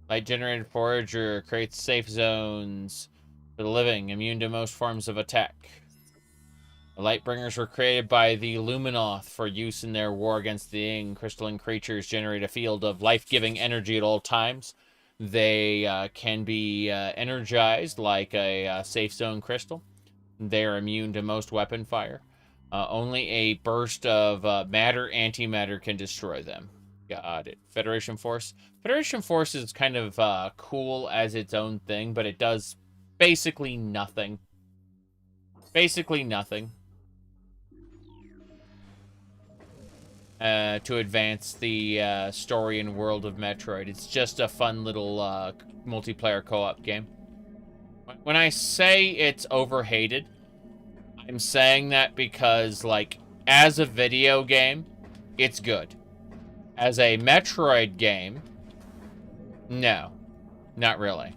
Light generated forager creates safe zones for the living, immune to most forms of attack. The light bringers were created by the luminoth for use in their war against the Ing. Crystalline creatures generate a field of life-giving energy at all times. They can be energized like a safe zone crystal. They are immune to most weapon fire. Only a burst of matter, antimatter can destroy them. Got it. Federation Force. Federation Force is kind of cool as its own thing, but it does basically nothing. Basically nothing. To advance the story and world of Metroid. It's just a fun little multiplayer co-op game. When I say it's overhated, I'm saying that because, like, as a video game, it's good. As a Metroid game, no, not really.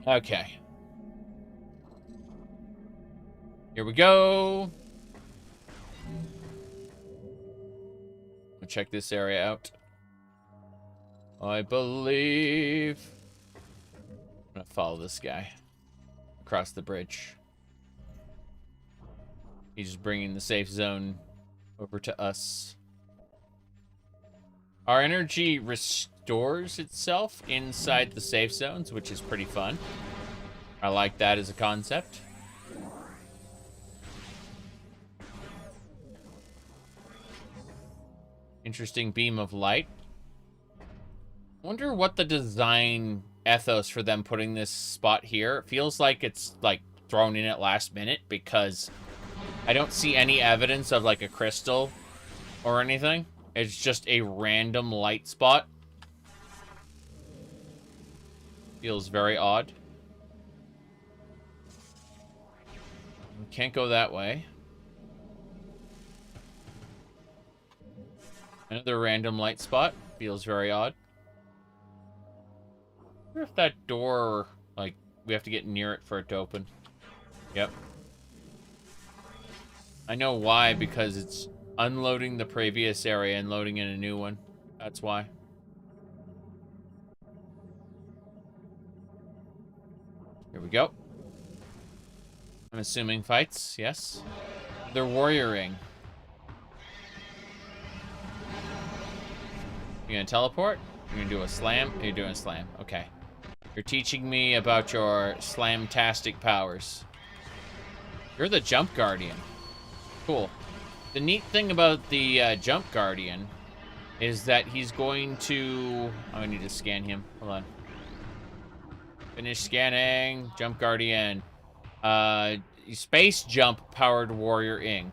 Okay. Here we go. We'll check this area out. I believe I'm gonna follow this guy across the bridge. He's just bringing the safe zone over to us. Our energy restores itself inside the safe zones, which is pretty fun. I like that as a concept. Interesting beam of light. Wonder what the design ethos for them putting this spot here. It feels like it's like thrown in at last minute because I don't see any evidence of like a crystal or anything. It's just a random light spot. Feels very odd. We can't go that way. Another random light spot. Feels very odd. I wonder if that door, like, we have to get near it for it to open. Yep. I know why, because it's unloading the previous area and loading in a new one. That's why. Here we go. I'm assuming fights, yes. They're warrioring. You gonna teleport? You're gonna do a slam? You're doing a slam. Okay. You're teaching me about your slam-tastic powers. You're the Jump Guardian. Cool. The neat thing about the Jump Guardian is that he's going to... Oh, I need to scan him. Hold on. Finish scanning. Jump Guardian. Space Jump powered Warrior Ing.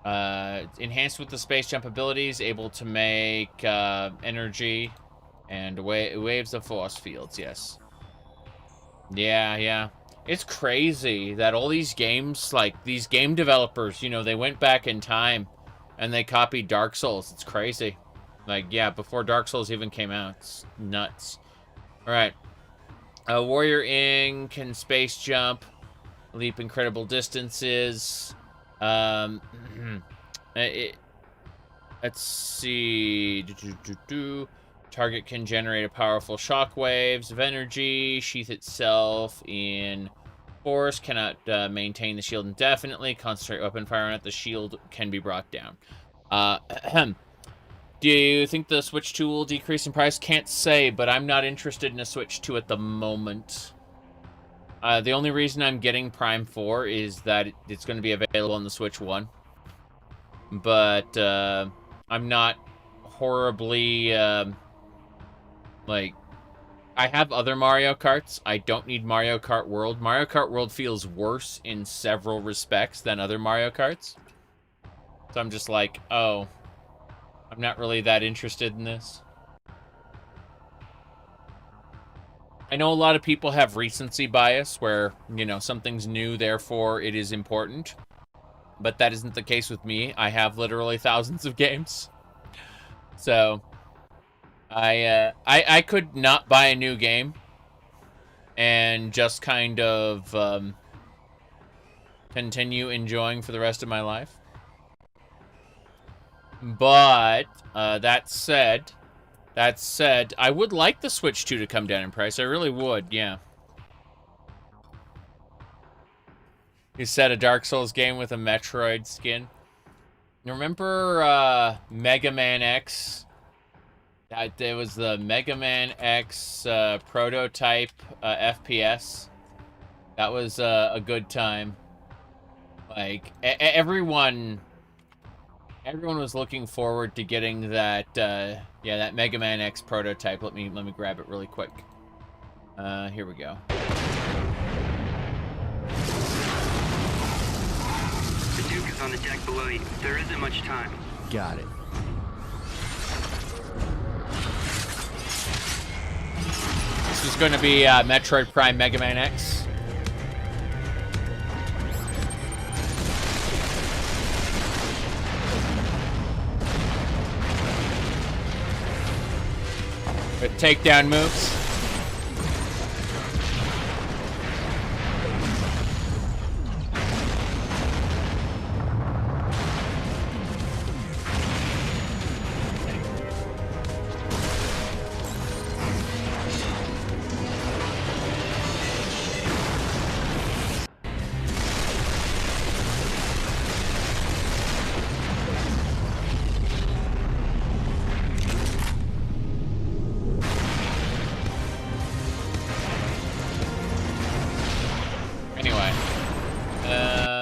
Enhanced with the space jump abilities, able to make energy and waves of force fields, yes. Yeah. It's crazy that all these games, like, these game developers, you know, they went back in time and they copied Dark Souls. It's crazy. Like, yeah, before Dark Souls even came out. It's nuts. Alright. Warrior Ing can space jump, leap incredible distances. Let's see. Target can generate a powerful shockwaves of energy. Sheath itself in force. Cannot maintain the shield indefinitely. Concentrate weapon fire on it. The shield can be brought down. Do you think the Switch 2 will decrease in price? Can't say, but I'm not interested in a Switch 2 at the moment. The only reason I'm getting Prime 4 is that it's going to be available on the Switch 1. But I'm not horribly, like, I have other Mario Karts. I don't need Mario Kart World. Mario Kart World feels worse in several respects than other Mario Karts. So I'm just like, oh, I'm not really that interested in this. I know a lot of people have recency bias where, you know, something's new, therefore it is important. But that isn't the case with me. I have literally thousands of games. So, I could not buy a new game and just kind of continue enjoying for the rest of my life. But, that said, I would like the Switch 2 to come down in price. I really would, yeah. You said a Dark Souls game with a Metroid skin. Remember Mega Man X? There was the Mega Man X prototype FPS. That was a good time. Like, everyone was looking forward to getting that, yeah, that Mega Man X prototype. Let me grab it really quick. Here we go. The Duke is on the deck below you. There isn't much time. Got it. This is going to be Metroid Prime Mega Man X. takedown moves.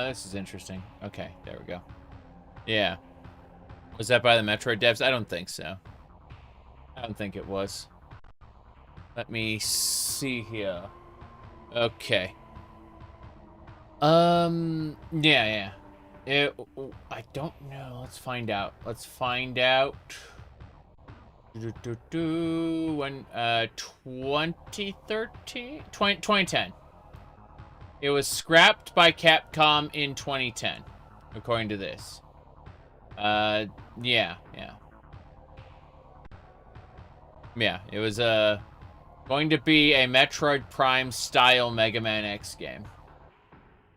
This is interesting. Okay, there we go. Yeah. Was that by the Metroid devs? I don't think so. I don't think it was. Let me see here. Okay. Yeah. I don't know. Let's find out. Let's find out. When, 2013? 2010. It was scrapped by Capcom in 2010, according to this. Yeah. Yeah, it was going to be a Metroid Prime style Mega Man X game.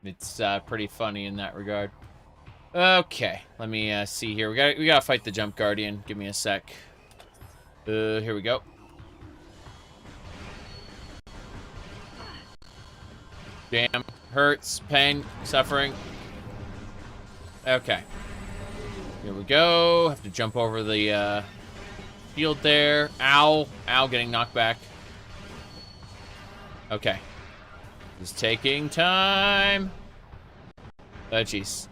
It's pretty funny in that regard. Okay, let me see here. We gotta fight the Jump Guardian. Give me a sec. Here we go. Damn. Hurts. Pain. Suffering. Okay. Here we go. Have to jump over the shield there. Ow. Ow, getting knocked back. Okay. It's taking time. Oh, jeez.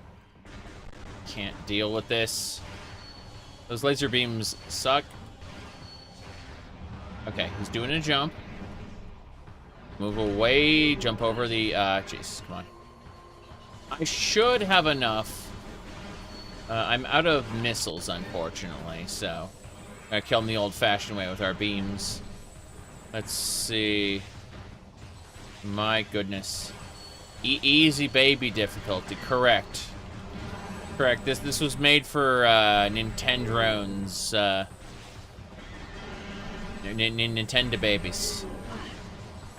Can't deal with this. Those laser beams suck. Okay, he's doing a jump. Move away, jump over the, jeez, come on. I should have enough. I'm out of missiles, unfortunately, so gotta kill him the old-fashioned way with our beams. Let's see. My goodness. Easy baby difficulty, correct. Correct, this was made for, Nintendo's, Nintendo babies.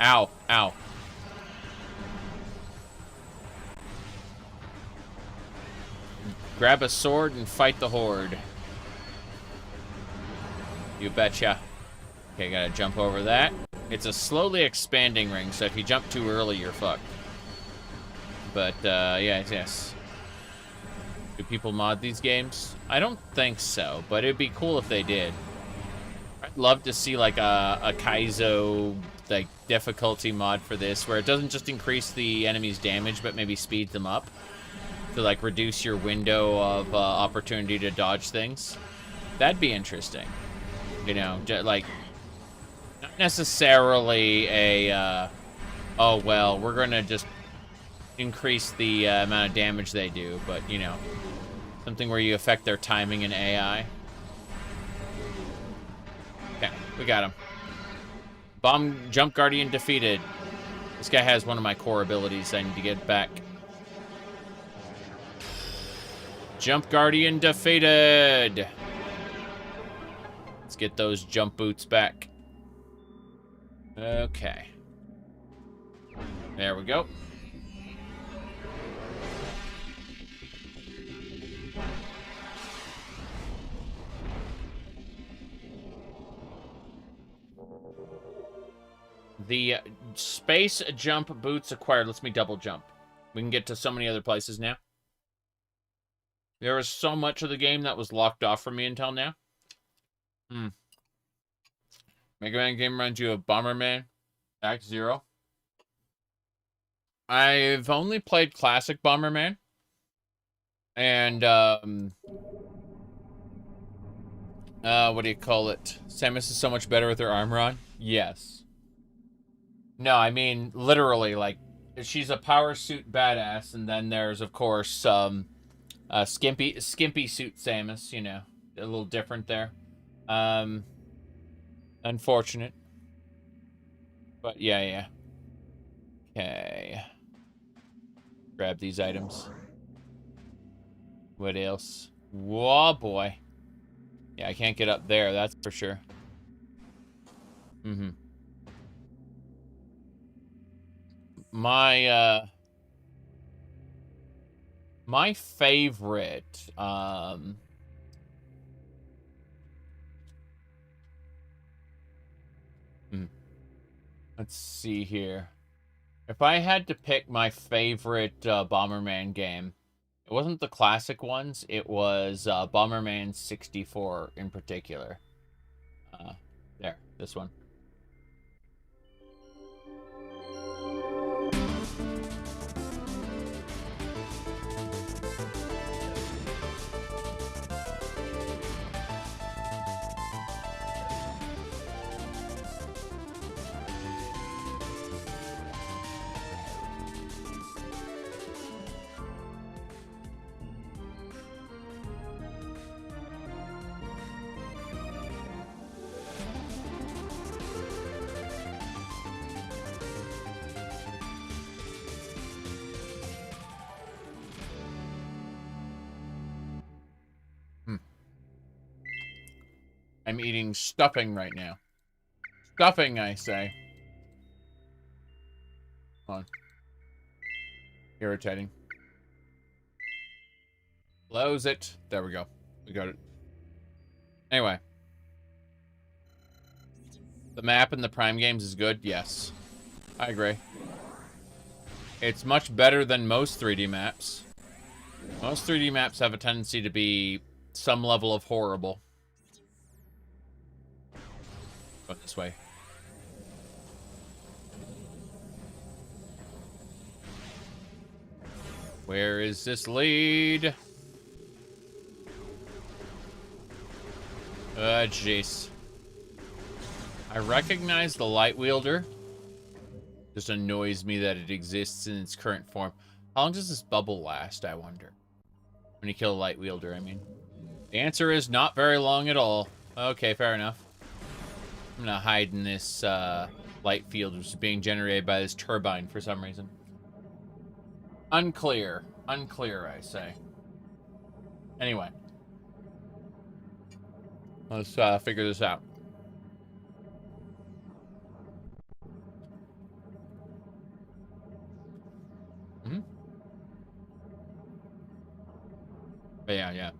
Ow, ow. Grab a sword and fight the horde. You betcha. Okay, gotta jump over that. It's a slowly expanding ring, so if you jump too early, you're fucked. But, yes. Do people mod these games? I don't think so, but it'd be cool if they did. I'd love to see, like, a Kaizo, like, difficulty mod for this, where it doesn't just increase the enemy's damage, but maybe speed them up to, like, reduce your window of opportunity to dodge things. That'd be interesting. You know, like, not necessarily a, oh, well, we're gonna just increase the amount of damage they do, but, you know, something where you affect their timing and AI. Okay, we got him. Bomb Jump Guardian defeated. This guy has one of my core abilities I need to get back. Jump Guardian defeated. Let's get those jump boots back. Okay. There we go. The space jump boots acquired lets me double jump. We can get to so many other places now. There was so much of the game that was locked off from me until now. Mega Man game reminds you of Bomberman Act 0. I've only played classic Bomberman. And, what do you call it? Samus is so much better with her armor on? Yes. No, I mean, literally, like, she's a power suit badass, and then there's, of course, skimpy suit Samus, you know, a little different there. Unfortunate. But, yeah. Okay. Grab these items. What else? Whoa, boy. Yeah, I can't get up there, that's for sure. Mm-hmm. My my favorite let's see here. If I had to pick my favorite Bomberman game, it wasn't the classic ones, it was Bomberman 64 in particular. There, this one. I'm eating stuffing right now. Stuffing, I say. Hold on. Irritating. Close it. There we go. We got it. Anyway. The map in the Prime games is good? Yes. I agree. It's much better than most 3D maps. Most 3D maps have a tendency to be some level of horrible. Go this way. Where is this lead? Jeez. I recognize the light wielder. Just annoys me that it exists in its current form. How long does this bubble last, I wonder? When you kill a light wielder, I mean. The answer is not very long at all. Okay, fair enough. I'm gonna hide in this light field, which is being generated by this turbine for some reason. Unclear. Unclear, I say. Anyway. Let's figure this out. Mm-hmm. Yeah.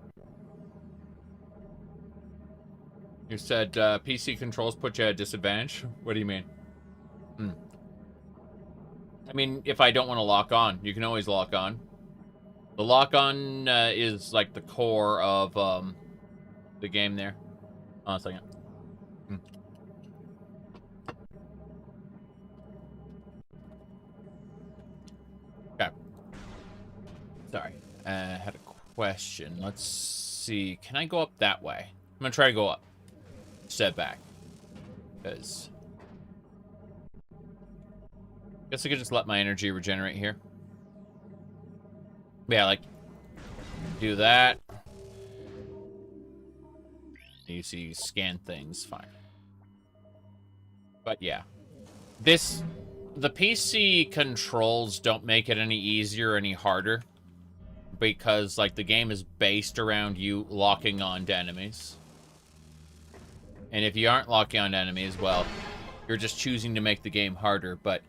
You said PC controls put you at a disadvantage? What do you mean? I mean, if I don't want to lock on, you can always lock on. The lock on is like the core of the game there. Hold on a second. Okay. Sorry. I had a question. Let's see. Can I go up that way? I'm going to try to go up. Step back. Because guess I could just let my energy regenerate here. Yeah, like do that. You see scan things, fine. But yeah. The PC controls don't make it any easier or any harder. Because like the game is based around you locking on to enemies. And if you aren't locking on to enemies, well, you're just choosing to make the game harder. But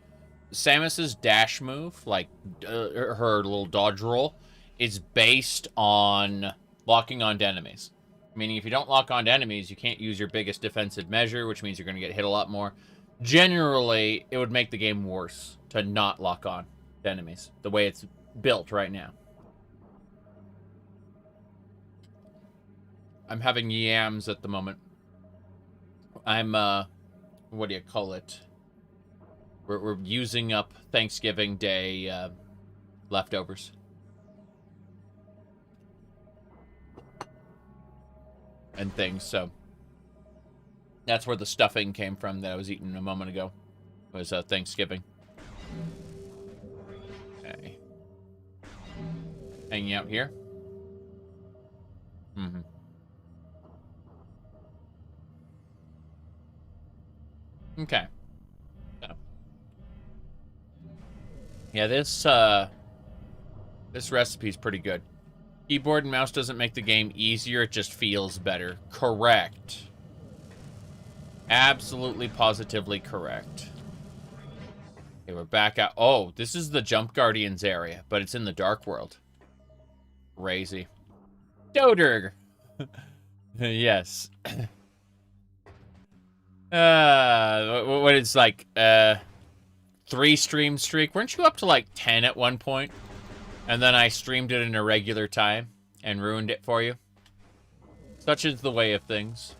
Samus's dash move, like her little dodge roll, is based on locking on to enemies. Meaning if you don't lock on to enemies, you can't use your biggest defensive measure, which means you're going to get hit a lot more. Generally, it would make the game worse to not lock on to enemies, the way it's built right now. I'm having yams at the moment. I'm, what do you call it? We're using up Thanksgiving Day leftovers. And things, so that's where the stuffing came from that I was eating a moment ago. Was Thanksgiving. Okay. Hanging out here. Mm-hmm. Okay. So. Yeah, this recipe's pretty good. Keyboard and mouse doesn't make the game easier, it just feels better. Correct. Absolutely, positively correct. Okay, we're back out. Oh, this is the Jump Guardians area, but it's in the Dark World. Crazy. Doder! Yes. What it's like, 3-stream streak? Weren't you up to like 10 at one point? And then I streamed it in a regular time and ruined it for you? Such is the way of things.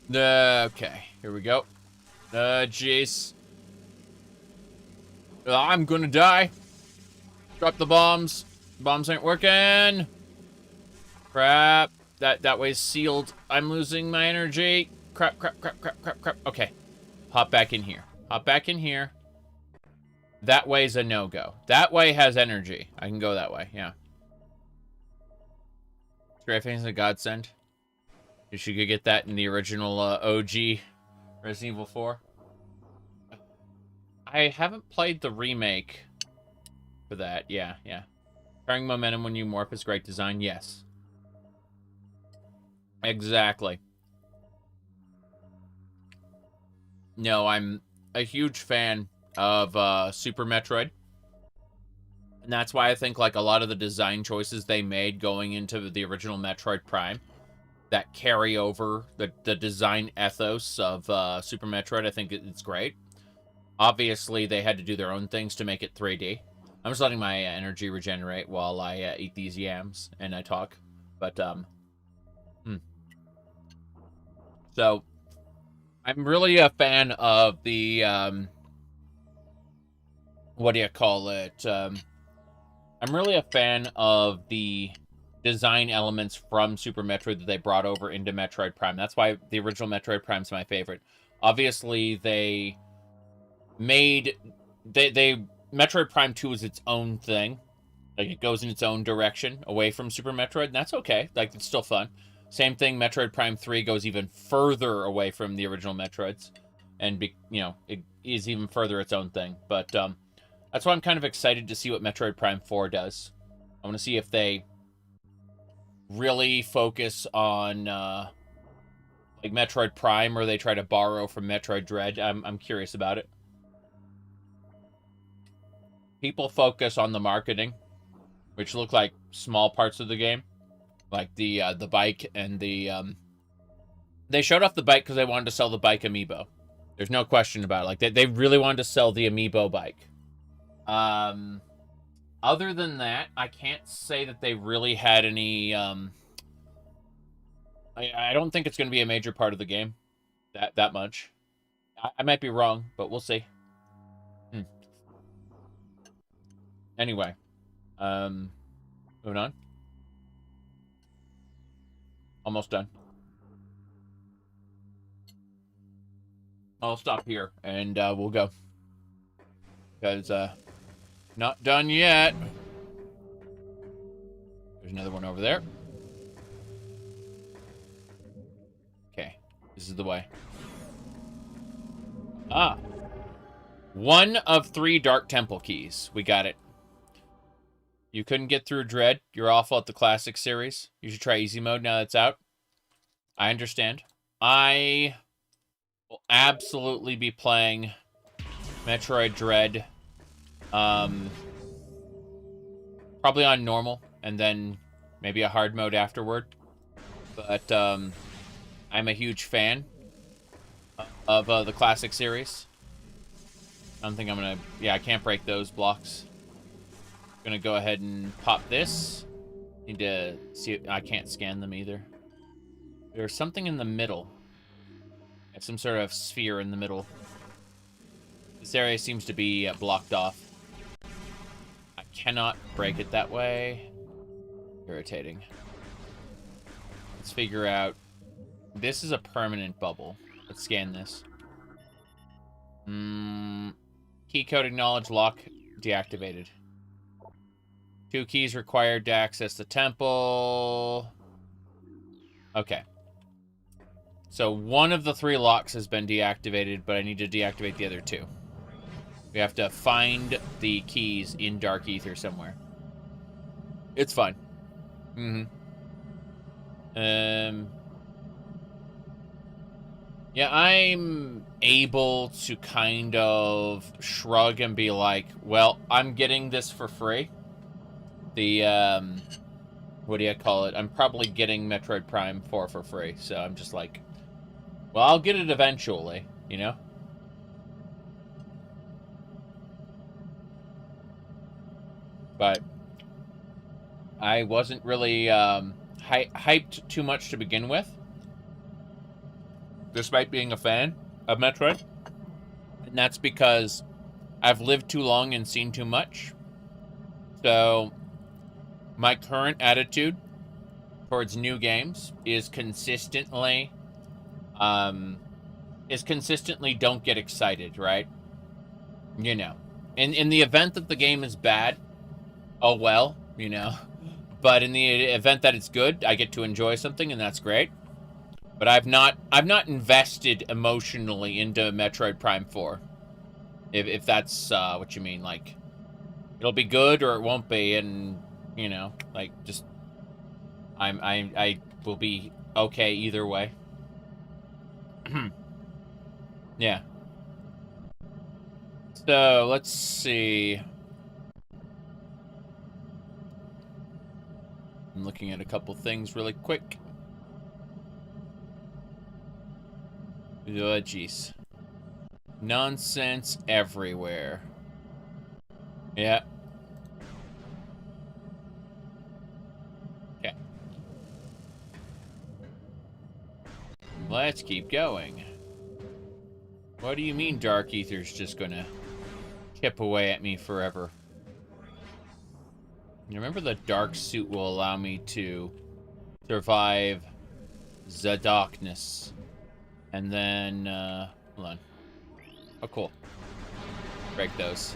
Okay, here we go. Jeez. I'm gonna die. Drop the bombs. Bombs aren't working. Crap. That way's sealed. I'm losing my energy. Crap. Okay. Hop back in here. Hop back in here. That way's a no-go. That way has energy. I can go that way, yeah. Strafing's a godsend. You should get that in the original OG Resident Evil 4. I haven't played the remake for that. Yeah. Carrying momentum when you morph is great design. Yes. Exactly. No, I'm a huge fan of Super Metroid. And that's why I think like a lot of the design choices they made going into the original Metroid Prime that carry over the design ethos of Super Metroid, I think it's great. Obviously, they had to do their own things to make it 3D. I'm just letting my energy regenerate while I eat these yams and I talk. But, So, I'm really a fan of the, what do you call it? I'm really a fan of the design elements from Super Metroid that they brought over into Metroid Prime. That's why the original Metroid Prime is my favorite. Obviously, they made... Metroid Prime 2 is its own thing. Like, it goes in its own direction away from Super Metroid, and that's okay. Like, it's still fun. Same thing, Metroid Prime 3 goes even further away from the original Metroids. And, it is even further its own thing. But, that's why I'm kind of excited to see what Metroid Prime 4 does. I want to see if they really focus on, like, Metroid Prime, or they try to borrow from Metroid Dread. I'm curious about it. People focus on the marketing, which look like small parts of the game. Like the bike and the, They showed off the bike because they wanted to sell the bike amiibo. There's no question about it. Like, they really wanted to sell the amiibo bike. Other than that, I can't say that they really had any, I don't think it's going to be a major part of the game. That much. I might be wrong, but we'll see. Anyway. Moving on. Almost done. I'll stop here, and we'll go. Because, not done yet. There's another one over there. Okay, this is the way. Ah. 1 of 3 Dark Temple keys. We got it. You couldn't get through Dread. You're awful at the Classic series. You should try Easy Mode now that's out. I understand. I will absolutely be playing Metroid Dread. Probably on normal, and then maybe a hard mode afterward. But I'm a huge fan of the Classic series. I don't think I'm gonna... Yeah, I can't break those blocks. Gonna go ahead and pop this. Need to see... I can't scan them either. There's something in the middle. Some sort of sphere in the middle. This area seems to be blocked off. I cannot break it that way. Irritating. Let's figure out... This is a permanent bubble. Let's scan this. Key code acknowledge lock deactivated. 2 keys required to access the temple. Okay. So 1 of the 3 locks has been deactivated, but I need to deactivate the other 2. We have to find the keys in Dark Ether somewhere. It's fine. Yeah, I'm able to kind of shrug and be like, well, I'm getting this for free. What do you call it? I'm probably getting Metroid Prime 4 for free, so I'm just like, well, I'll get it eventually, you know? But I wasn't really hyped too much to begin with, despite being a fan of Metroid. And that's because I've lived too long and seen too much. So my current attitude towards new games is consistently don't get excited, right? You know. In the event that the game is bad, oh well, you know. But in the event that it's good, I get to enjoy something, and that's great. But I've not invested emotionally into Metroid Prime 4. If that's what you mean, like it'll be good or it won't be, and you know, like just I will be okay either way. Yeah. So let's see. I'm looking at a couple things really quick. Oh, jeez. Nonsense everywhere. Yeah. Okay. Let's keep going. What do you mean Dark Ether's just gonna chip away at me forever? You remember the dark suit will allow me to survive the darkness. And then, hold on. Oh, cool. Break those.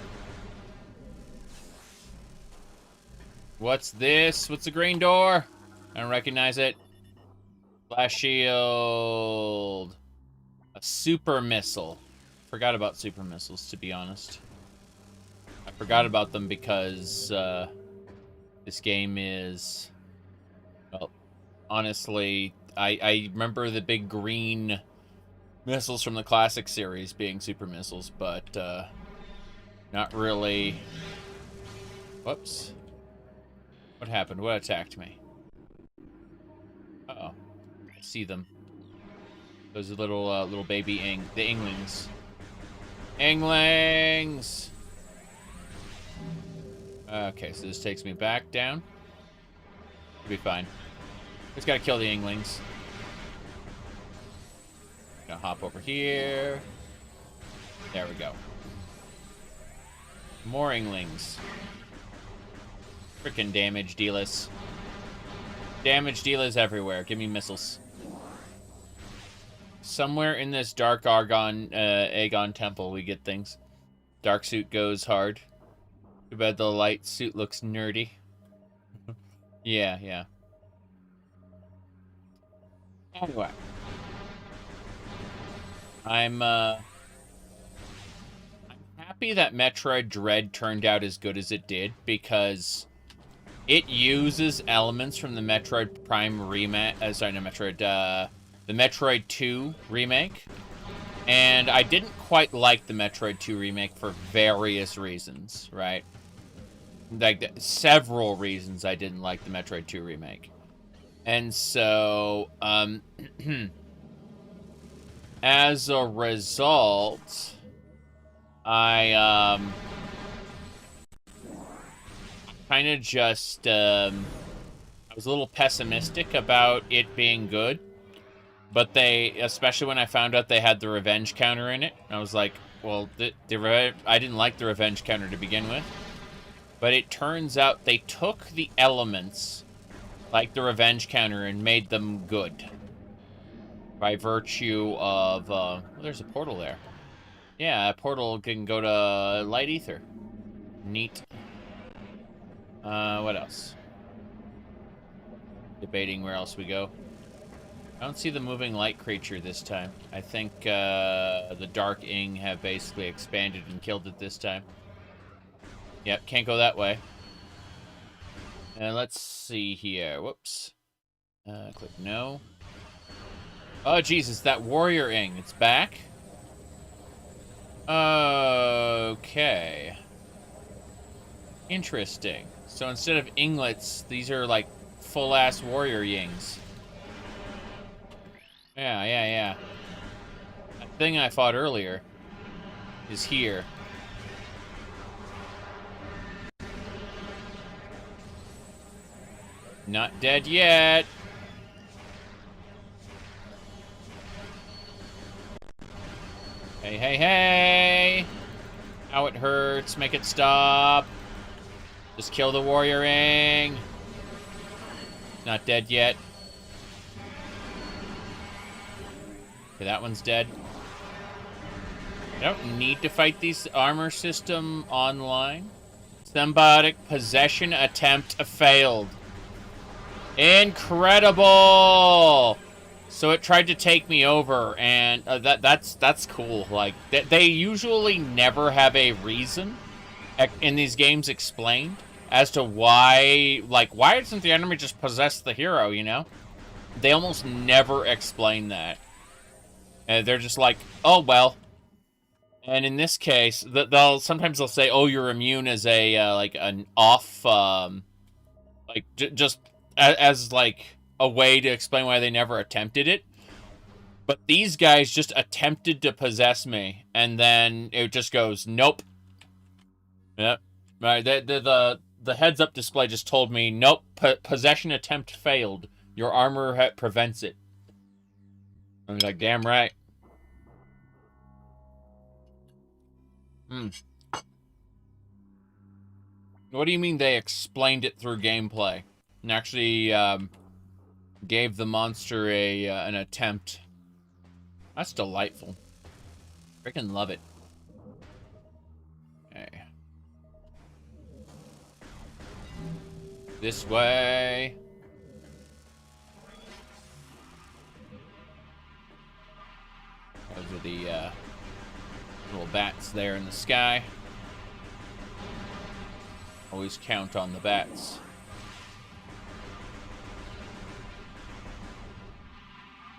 What's this? What's the green door? I don't recognize it. Flash shield. A super missile. Forgot about super missiles, to be honest. I forgot about them because, this game is... Well, honestly, I remember the big green missiles from the classic series being super missiles, but, not really... Whoops. What happened? What attacked me? Uh-oh. I see them. Those are little baby the Inglings. Inglings! Okay, so this takes me back down. It'll be fine. Just gotta kill the Inglings. Gonna hop over here. There we go. More Inglings. Freaking damage dealers. Damage dealers everywhere. Give me missiles. Somewhere in this Dark Agon temple we get things. Dark suit goes hard. Too bad the light suit looks nerdy. Yeah. Anyway. I'm happy that Metroid Dread turned out as good as it did, because it uses elements from the Metroid Prime remake, the Metroid 2 remake. And I didn't quite like the Metroid 2 remake for various reasons, right? Like, several reasons I didn't like the Metroid 2 remake. And so, as a result, I, kind of just, I was a little pessimistic about it being good. But especially when I found out they had the revenge counter in it, I was like, well, I didn't like the revenge counter to begin with. But it turns out they took the elements, like the revenge counter, and made them good. By virtue of, well, there's a portal there. Yeah, a portal can go to Light Ether. Neat. What else? Debating where else we go. I don't see the moving light creature this time. I think the Dark Ing have basically expanded and killed it this time. Yep, can't go that way. And let's see here. Whoops. Click no. Oh, Jesus, that warrior ing. It's back? Okay. Interesting. So instead of inglets, these are like full-ass warrior yings. Yeah, yeah, yeah. That thing I fought earlier is here. Not dead yet. Hey, hey, hey! Ow, it hurts. Make it stop. Just kill the warrior ing. Not dead yet. Okay, that one's dead. I don't need to fight these armor system online. Symbiotic possession attempt failed. Incredible! So it tried to take me over, and that's cool. Like, they usually never have a reason in these games explained as to why, like, why doesn't the enemy just possess the hero, you know? They almost never explain that. And they're just like, oh, well. And in this case, sometimes they'll say, oh, you're immune as a, like, an off, like, just as, like, a way to explain why they never attempted it. But these guys just attempted to possess me, and then it just goes, nope. Yep. Right, the heads-up display just told me, nope, possession attempt failed. Your armor prevents it. I was like, damn right. What do you mean they explained it through gameplay and actually gave the monster an attempt? That's delightful. Freaking love it. Okay. This way. Those are the little bats there in the sky. Always count on the bats.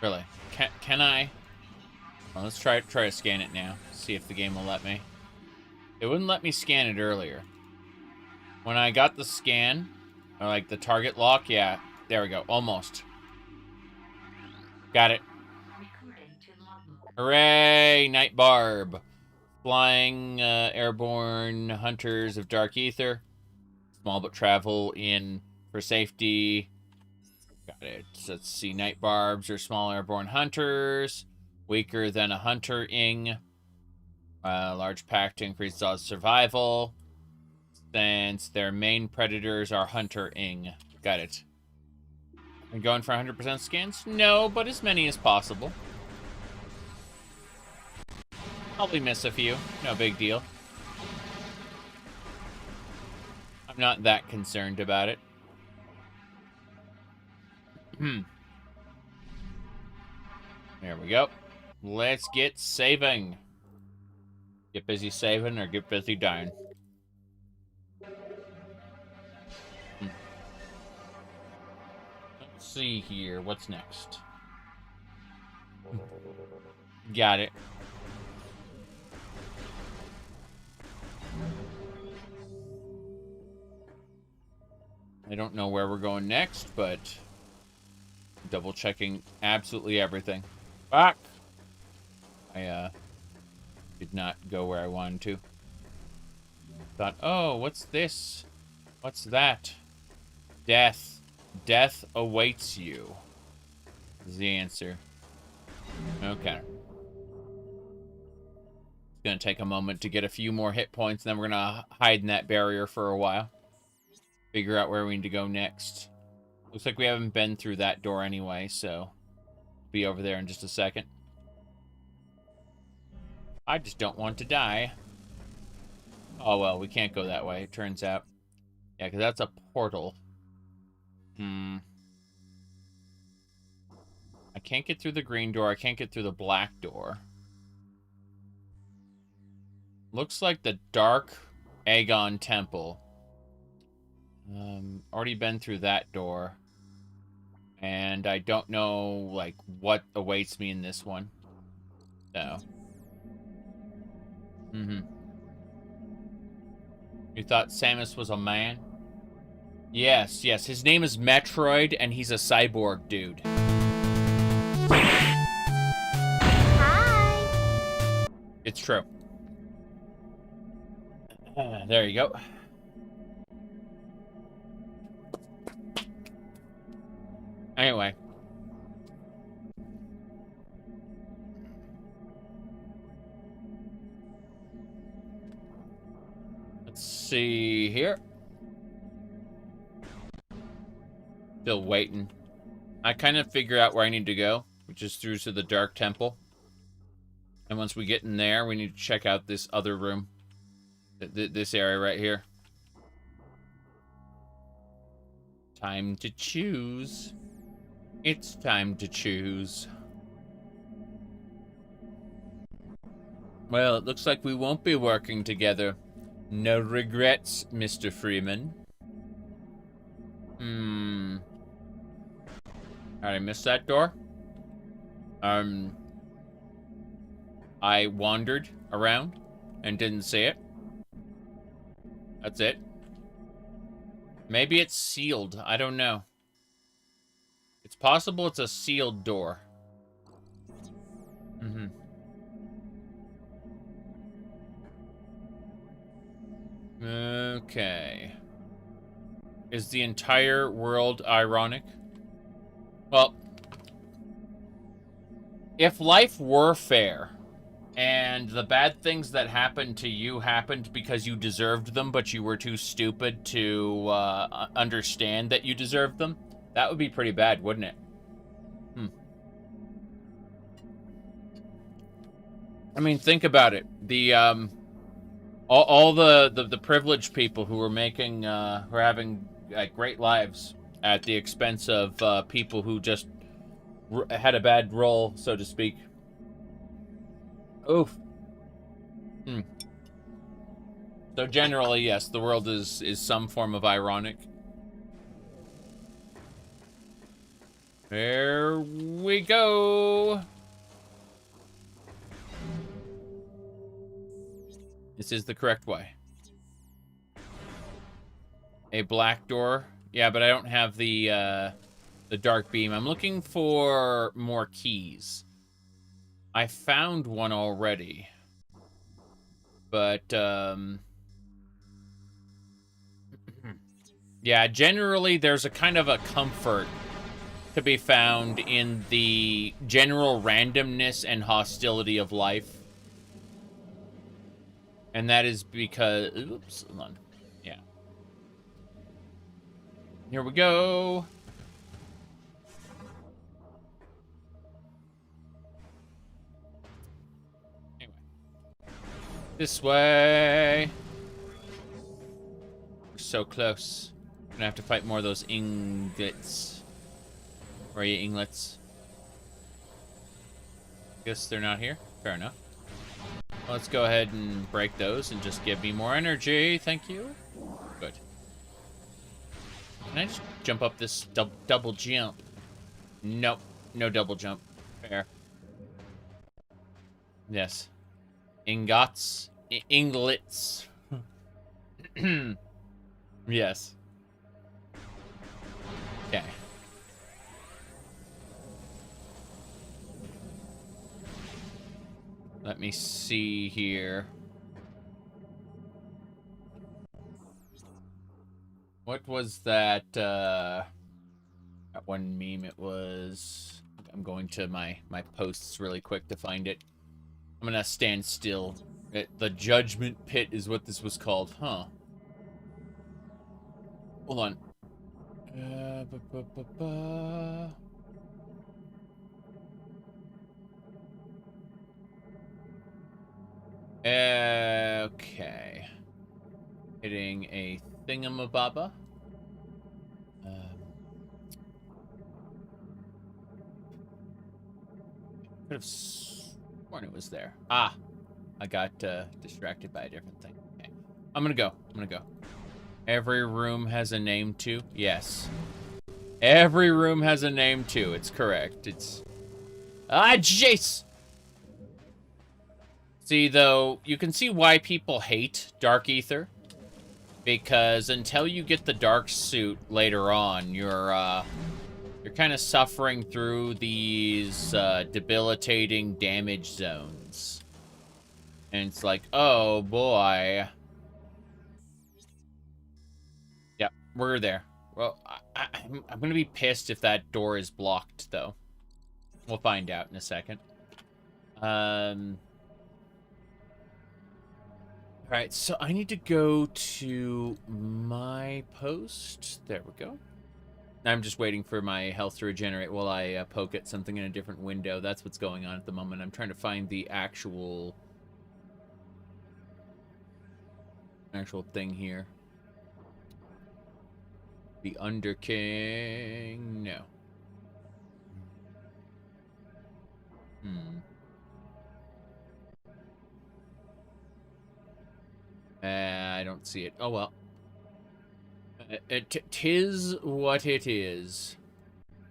Really? Can I? Well, let's try to scan it now. See if the game will let me. It wouldn't let me scan it earlier. When I got the scan, or like the target lock, yeah, there we go, almost. Got it. Hooray! Night Barb. Flying, airborne hunters of dark ether. Small but travel in for safety. Got it. So let's see. Night Barbs are small airborne hunters. Weaker than a hunter ing. Large pack to increase odds survival. Since their main predators are hunter ing. Got it. I'm going for 100% scans? No, but as many as possible. Probably miss a few. No big deal. I'm not that concerned about it. There we go. Let's get saving. Get busy saving or get busy dying. Let's see here. What's next? Got it. I don't know where we're going next, but double checking absolutely everything. Fuck! I did not go where I wanted to. Thought, oh, what's this? What's that? Death. Death awaits you. Is the answer. Okay. It's gonna take a moment to get a few more hit points, and then we're gonna hide in that barrier for a while. Figure out where we need to go next. Looks like we haven't been through that door anyway, so be over there in just a second. I just don't want to die. Oh, well, we can't go that way, it turns out. Yeah, because that's a portal. I can't get through the green door. I can't get through the black door. Looks like the Dark Aegon Temple. Already been through that door. And I don't know, like, what awaits me in this one. So. You thought Samus was a man? Yes, yes. His name is Metroid, and he's a cyborg dude. Hi. It's true. There you go. Anyway. Let's see here. Still waiting. I kind of figure out where I need to go, which is through to the Dark Temple. And once we get in there, we need to check out this other room. This area right here. Time to choose. It's time to choose. Well, it looks like we won't be working together. No regrets, Mr. Freeman. I missed that door. I wandered around and didn't see it. That's it. Maybe it's sealed. I don't know. It's possible it's a sealed door. Okay. Is the entire world ironic? Well, if life were fair, and the bad things that happened to you happened because you deserved them, but you were too stupid to understand that you deserved them, that would be pretty bad, wouldn't it? I mean, think about it. The all the privileged people who were making who are having great lives at the expense of people who just had a bad role, so to speak. Oof. So generally, yes, the world is some form of ironic. There we go. This is the correct way. A black door. Yeah, but I don't have the dark beam. I'm looking for more keys. I found one already. But, yeah, generally there's a kind of a comfort to be found in the general randomness and hostility of life. And that is because... Oops, hold on. Yeah. Here we go. Anyway. This way. We're so close. Gonna have to fight more of those ingots. Where are you, inglets? Guess they're not here. Fair enough. Let's go ahead and break those and just give me more energy. Thank you. Good. Can I just jump up this double jump? Nope. No double jump. Fair. Yes. Ingots. Inglets. Yes. Okay. Let me see here. What was that, that one meme? It was... I'm going to my posts really quick to find it. I'm gonna stand still. The Judgment Pit is what this was called, huh? Hold on. Okay. Hitting a thingamababa. Could have sworn it was there. Ah, I got distracted by a different thing. Okay. I'm gonna go. Every room has a name too. Yes. Every room has a name, too. It's correct. It's... Ah, jeez! See, though, you can see why people hate Dark Ether. Because until you get the Dark Suit later on, you're kind of suffering through these debilitating damage zones. And it's like, oh, boy. Yep, we're there. Well, I'm going to be pissed if that door is blocked, though. We'll find out in a second. Alright, so I need to go to my post. There we go. I'm just waiting for my health to regenerate while I poke at something in a different window. That's what's going on at the moment. I'm trying to find the actual thing here. The Underking. No. I don't see it. Oh, well. Tis what it is.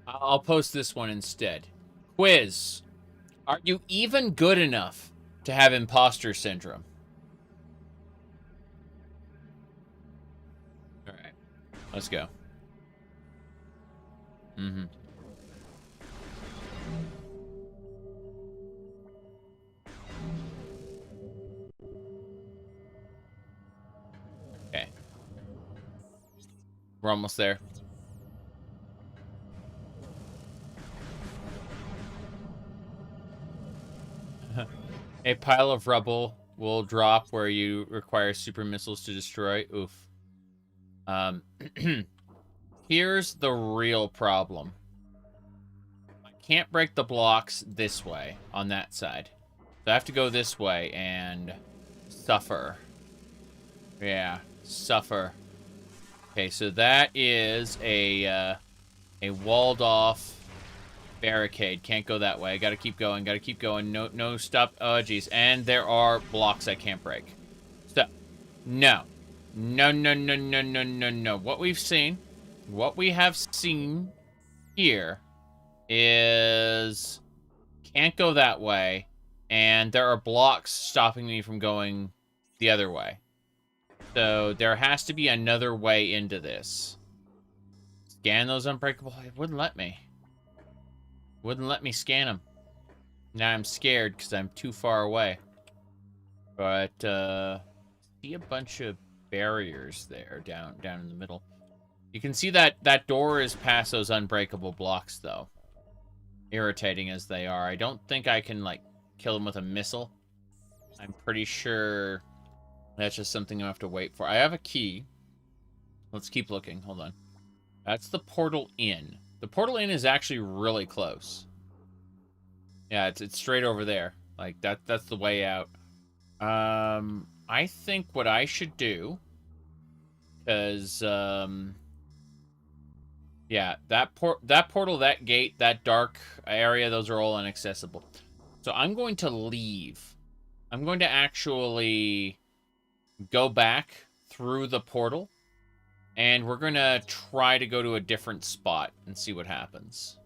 I'll post this one instead. Quiz. Are you even good enough to have imposter syndrome? Alright. Let's go. Okay. We're almost there. A pile of rubble will drop where you require super missiles to destroy. Oof. Here's the real problem. I can't break the blocks this way on that side. So I have to go this way and suffer. Yeah, suffer. Okay, so that is a walled off barricade. Can't go that way. Gotta keep going. Gotta keep going. No stop. Oh, geez. And there are blocks I can't break. So, no. No. What we have seen here is can't go that way, and there are blocks stopping me from going the other way. So there has to be another way into this. Scan those unbreakable. It wouldn't let me. Wouldn't let me scan them. Now I'm scared because I'm too far away. But see a bunch of barriers there down in the middle. You can see that door is past those unbreakable blocks though. Irritating as they are. I don't think I can like kill them with a missile. I'm pretty sure that's just something I have to wait for. I have a key. Let's keep looking. Hold on. That's the portal in. The portal in is actually really close. Yeah, it's straight over there. Like that's the way out. I think what I should do, because yeah, that portal, that gate, that dark area, those are all inaccessible. So I'm going to leave. I'm going to actually go back through the portal, and we're going to try to go to a different spot and see what happens.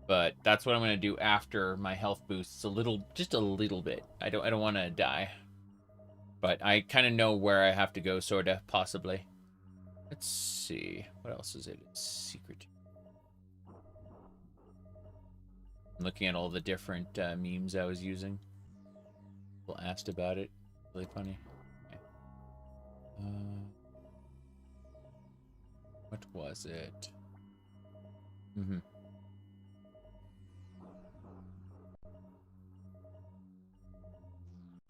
But that's what I'm going to do after my health boosts just a little bit. I don't want to die. But I kind of know where I have to go, sort of, possibly. Let's see. What else is it? It's secret. I'm looking at all the different memes I was using. People asked about it. Really funny. Okay. What was it?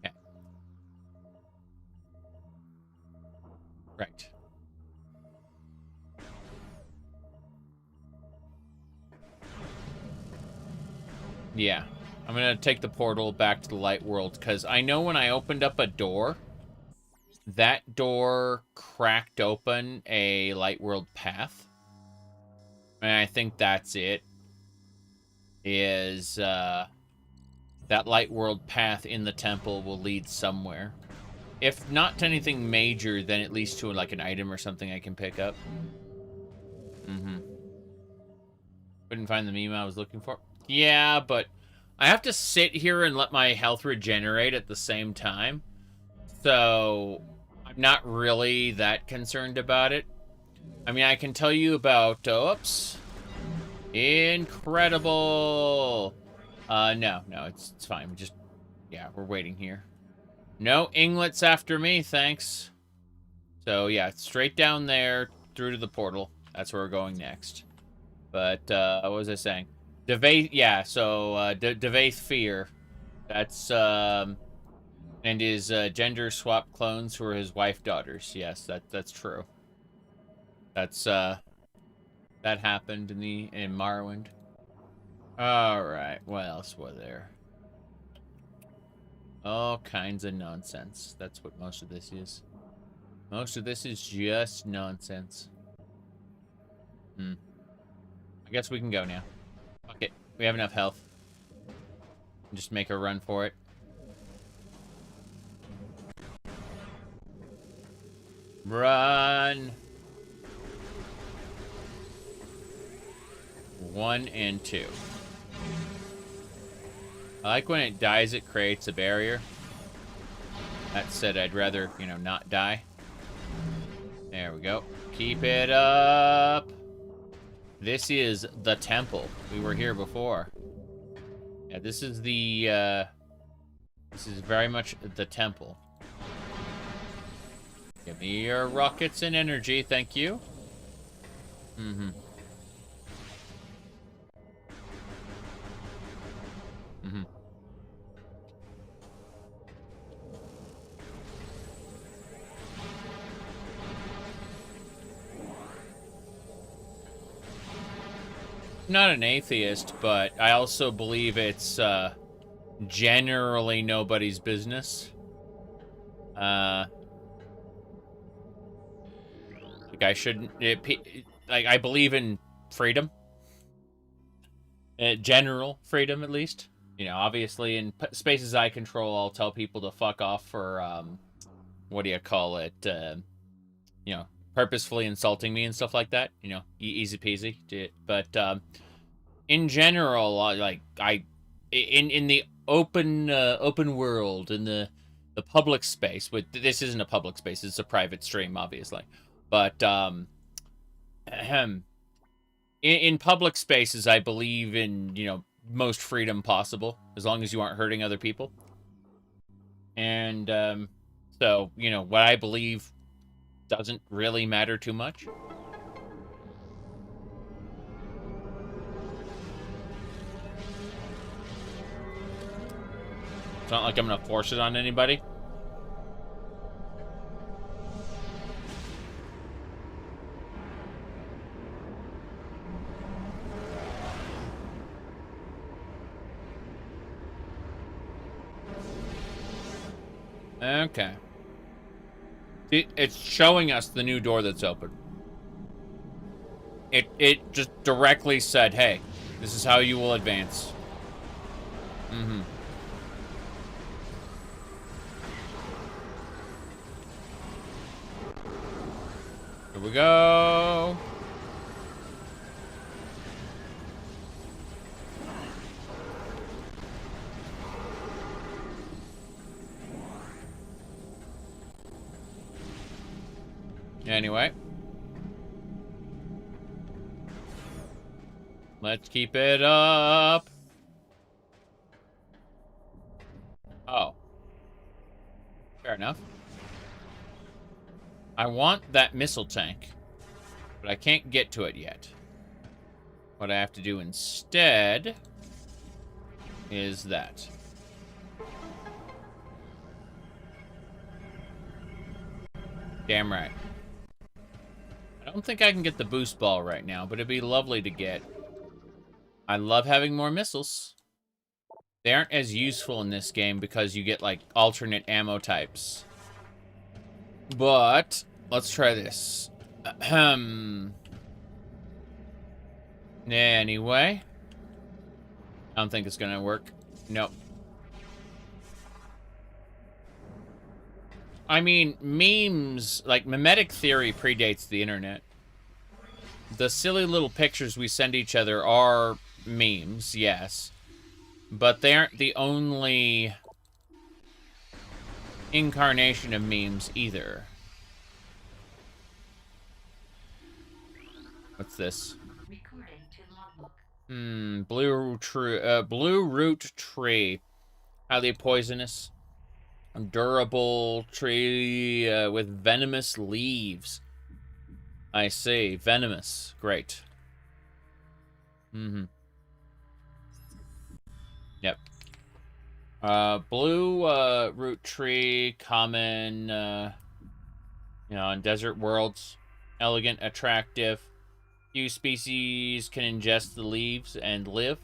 Okay. Right. Yeah. I'm going to take the portal back to the light world, because I know when I opened up a door, that door cracked open a light world path. And I think that's it. Is, that light world path in the temple will lead somewhere. If not to anything major, then at least to, like, an item or something I can pick up. Couldn't find the meme I was looking for. Yeah, but I have to sit here and let my health regenerate at the same time. So I'm not really that concerned about it. I mean, I can tell you about... oops. Incredible. No, it's fine. We just... yeah, we're waiting here. No inglets after me, thanks. So, yeah, straight down there, through to the portal. That's where we're going next. But, what was I saying? Yeah, so, Devaith Fear. That's, and his, gender swap clones who are his daughters. Yes, that's true. That's, that happened in Morrowind. Alright, what else was there? All kinds of nonsense. That's what most of this is. Most of this is just nonsense. I guess we can go now. Fuck it. We have enough health. Just make a run for it. Run! 1 and 2. I like when it dies, it creates a barrier. That said, I'd rather, you know, not die. There we go. Keep it up. This is the temple. We were here before. Yeah, this is the, this is very much the temple. Give me your rockets and energy, thank you. Not an atheist, but I also believe it's generally nobody's business. Like I shouldn't. Like I believe in freedom, general freedom at least. You know, obviously in spaces I control, I'll tell people to fuck off for what do you call it? You know, purposefully insulting me and stuff like that. You know, easy peasy. But in general, like in the open world, in the public space. This isn't a public space; it's a private stream, obviously. But in public spaces, I believe in, you know, most freedom possible, as long as you aren't hurting other people. And so, you know, what I believe doesn't really matter too much. It's not like I'm gonna force it on anybody. Okay. It's showing us the new door that's open. It just directly said, hey, this is how you will advance. Here we go. Anyway. Let's keep it up. Oh. Fair enough. I want that missile tank, but I can't get to it yet. What I have to do instead is that. Damn right. I don't think I can get the boost ball right now, but it'd be lovely to get. I love having more missiles. They aren't as useful in this game because you get, like, alternate ammo types. But, let's try this. Anyway. I don't think it's gonna work. Nope. I mean, memes, like, mimetic theory predates the internet. The silly little pictures we send each other are memes, yes. But they aren't the only incarnation of memes either. What's this? Blue root tree. Highly poisonous. Durable tree with venomous leaves. I see. Venomous. Great. Mm-hmm. Yep. Blue root tree, common, in desert worlds. Elegant, attractive. Few species can ingest the leaves and live.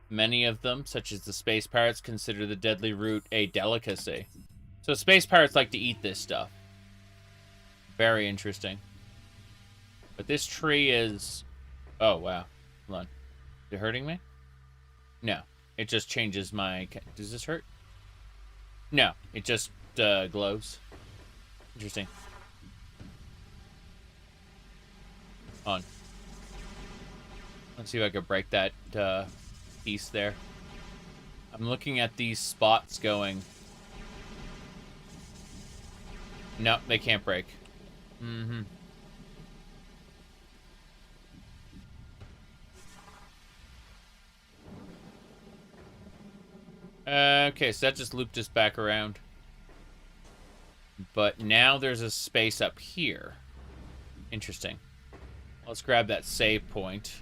Many of them, such as the space pirates, consider the deadly root a delicacy. So space pirates like to eat this stuff. Very interesting. But this tree is... Oh, wow. Hold on. Is it hurting me? No. It just changes my... Does this hurt? No. It just glows. Interesting. On. Let's see if I can break that piece there. I'm looking at these spots going... No, they can't break. Mm-hmm. Okay, so that just looped us back around. But now there's a space up here. Interesting. Let's grab that save point.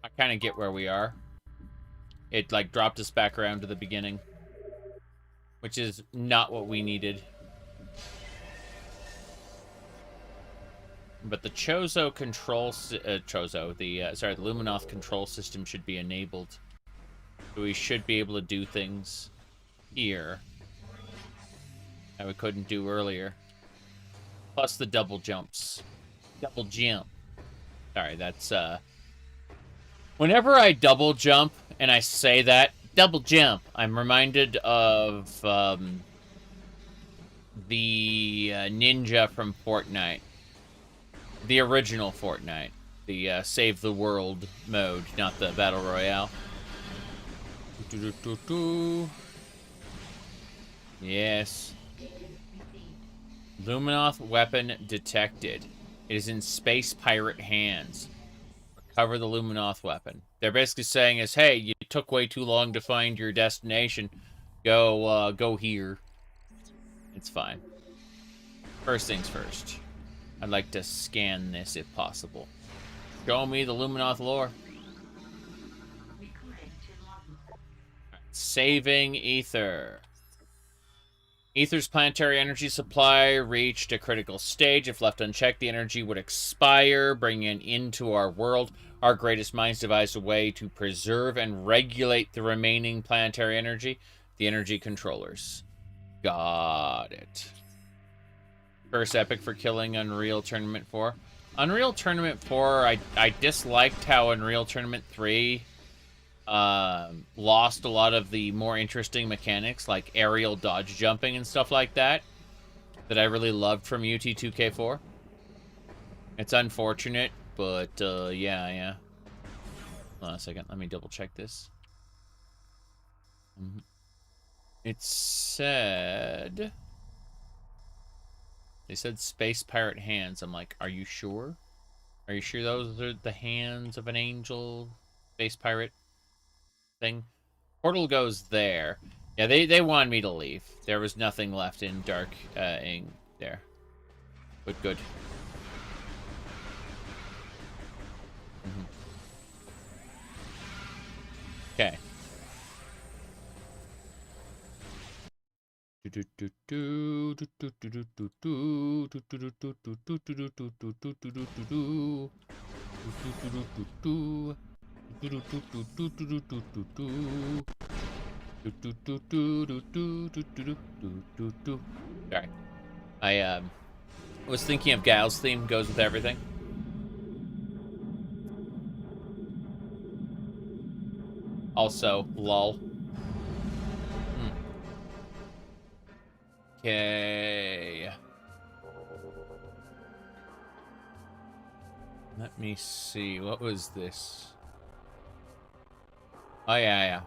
I kind of get where we are. It, like, dropped us back around to the beginning. Which is not what we needed. But the Chozo control... the Luminoth control system should be enabled. So we should be able to do things here that we couldn't do earlier. Plus the double jumps. Double jump. Sorry, that's, Whenever I double jump, and I say that, double jump, I'm reminded of, the ninja from Fortnite. The original Fortnite. The, Save the World mode, not the Battle Royale. Yes. Luminoth weapon detected. It is in space pirate hands. Recover the Luminoth weapon. They're basically saying is, hey, you took way too long to find your destination. Go here. It's fine. First things first. I'd like to scan this if possible. Show me the Luminoth lore. Saving Ether. Ether's planetary energy supply reached a critical stage. If left unchecked, the energy would expire, bringing it into our world. Our greatest minds devised a way to preserve and regulate the remaining planetary energy. The energy controllers. Got it. First epic for killing Unreal Tournament 4. Unreal Tournament 4, I disliked how Unreal Tournament 3... lost a lot of the more interesting mechanics, like aerial dodge jumping and stuff like that I really loved from UT2K4. It's unfortunate, but, yeah. Hold on a second, let me double check this. It said... They said Space Pirate hands. I'm like, are you sure? Are you sure those are the hands of an angel Space Pirate thing? Portal goes there. Yeah, they wanted me to leave. There was nothing left in Dark Ing there. But good. Okay. Sorry. I was thinking of Gal's theme, goes with everything. Also, lol. Okay. Let me see. What was this? Oh, yeah.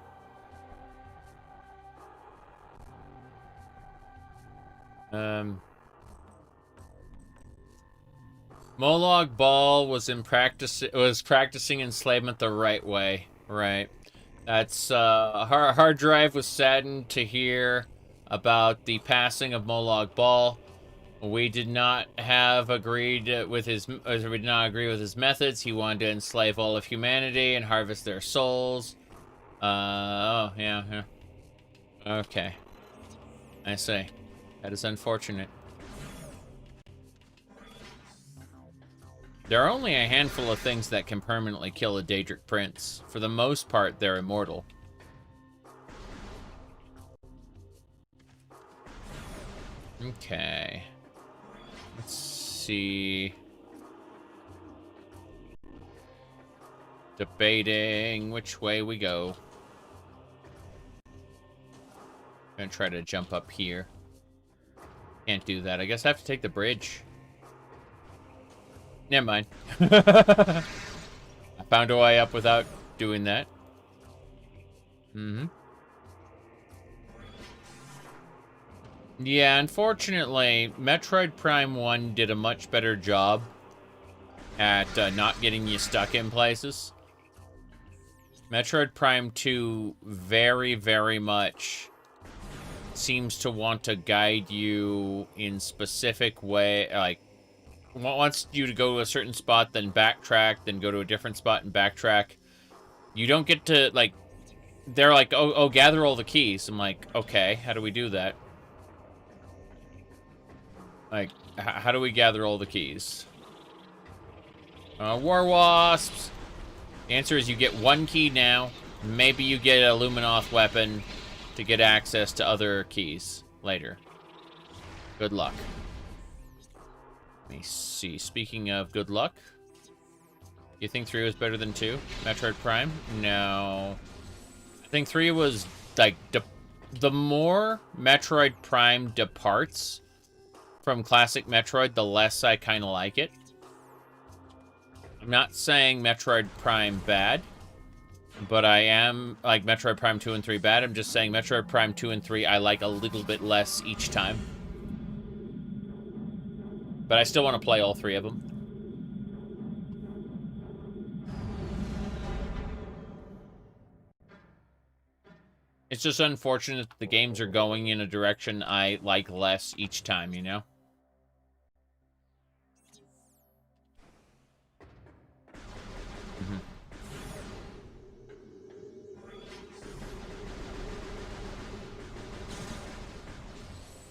Molag Bal was practicing enslavement the right way. Right. That's hard drive was saddened to hear about the passing of Molag Bal. We did not have agreed with his. We did not agree with his methods. He wanted to enslave all of humanity and harvest their souls. Oh yeah. Okay, I see. That is unfortunate. There are only a handful of things that can permanently kill a Daedric prince. For the most part, they're immortal. Okay. Let's see. Debating which way we go. I'm gonna try to jump up here. Can't do that. I guess I have to take the bridge. Never mind. I found a way up without doing that. Yeah, unfortunately, Metroid Prime 1 did a much better job at not getting you stuck in places. Metroid Prime 2 very, very much seems to want to guide you in specific way, like, wants you to go to a certain spot, then backtrack, then go to a different spot and backtrack. You don't get to, like, they're like, oh, gather all the keys. I'm like, okay, how do we do that? Like, how do we gather all the keys? War wasps. The answer is you get one key now. Maybe you get a luminoth weapon to get access to other keys later. Good luck. Let me see. Speaking of good luck, you think 3 was better than 2? Metroid Prime? No. I think 3 was, like, the more Metroid Prime departs from classic Metroid, the less I kind of like it. I'm not saying Metroid Prime bad, but I am, like, Metroid Prime 2 and 3 bad. I'm just saying Metroid Prime 2 and 3 I like a little bit less each time. But I still want to play all 3 of them. It's just unfortunate that the games are going in a direction I like less each time, you know?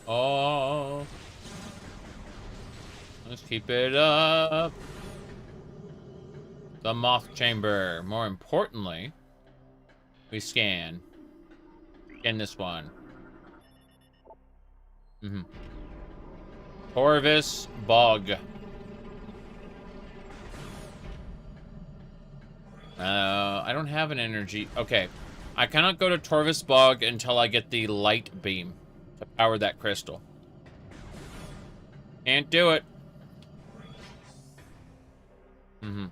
Oh. Let's keep it up. The moth chamber. More importantly, we scan. Scan this one. Torvis Bog. I don't have an energy. Okay. I cannot go to Torvis Bog until I get the light beam to power that crystal. Can't do it. Let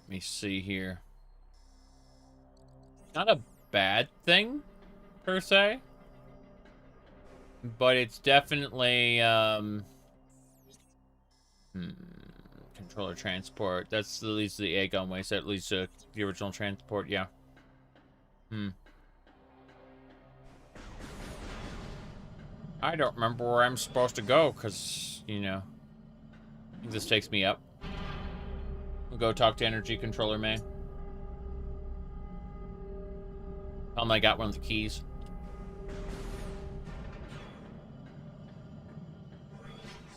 me see here. Not a bad thing, per se. But it's definitely, controller transport. That leads to the Aegon waste. That leads to the original transport, yeah. I don't remember where I'm supposed to go, because, you know, I think this takes me up. We'll go talk to Energy Controller Man. Tell him I got one of the keys.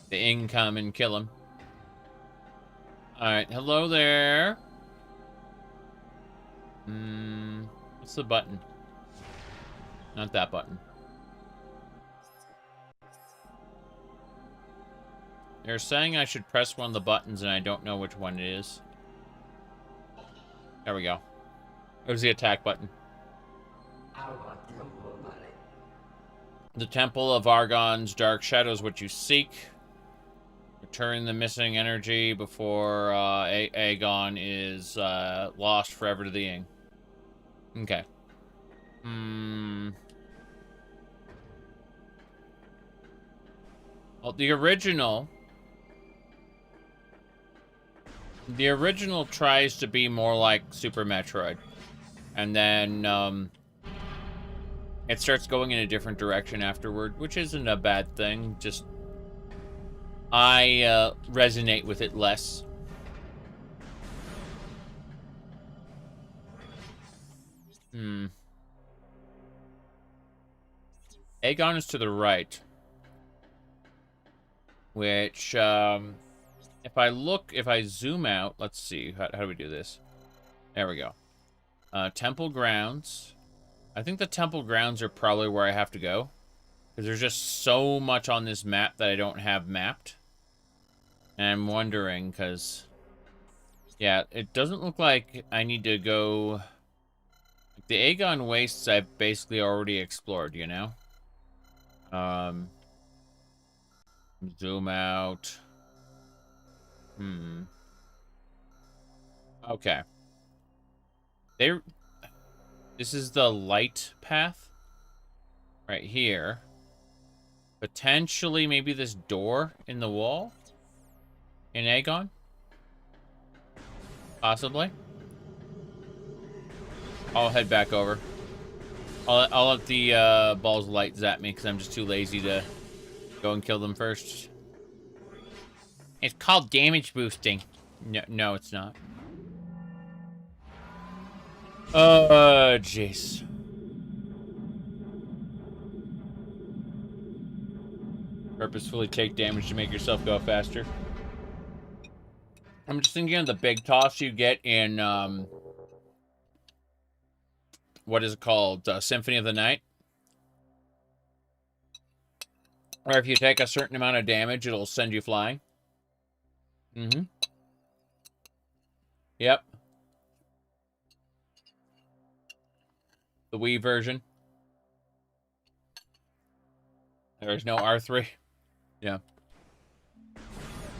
The income and kill him. Alright, hello there. What's the button? Not that button. They're saying I should press one of the buttons and I don't know which one it is. There we go. It was the attack button. The Temple of Argon's dark shadows what you seek. Return the missing energy before Aegon is lost forever to the Ing. Okay. Well, the original tries to be more like Super Metroid. And then it starts going in a different direction afterward, which isn't a bad thing. Just I resonate with it less. Aegon is to the right. Which, if I zoom out, let's see, how do we do this? There we go. Temple grounds. I think the temple grounds are probably where I have to go. Because there's just so much on this map that I don't have mapped. And I'm wondering, because... yeah, it doesn't look like I need to go... the Aegon Wastes I've basically already explored, you know? Zoom out. Okay. This is the light path. Right here. Potentially maybe this door in the wall? In Aegon? Possibly. I'll head back over. I'll let the balls light zap me because I'm just too lazy to go and kill them first. It's called damage boosting. No, it's not. Jeez. Purposefully take damage to make yourself go faster. I'm just thinking of the big toss you get in, what is it called? Symphony of the Night? Or if you take a certain amount of damage, it'll send you flying. Yep. The Wii version. There is no R3. Yeah.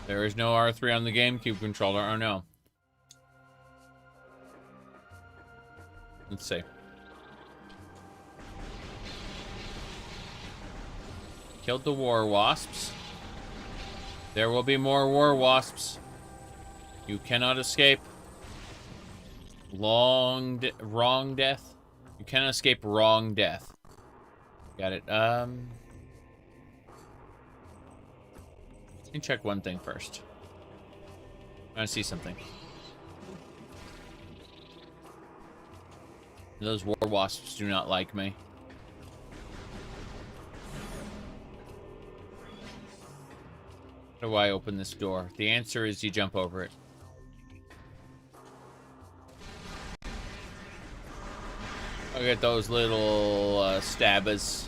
There is no R3 on the GameCube controller. Oh, no. Let's see. Killed the war wasps. There will be more war wasps. You cannot escape. Wrong death. You cannot escape wrong death. Got it. Let me check one thing first. I want to see something. Those war wasps do not like me. How do I open this door? The answer is you jump over it. Look at those little stabbers.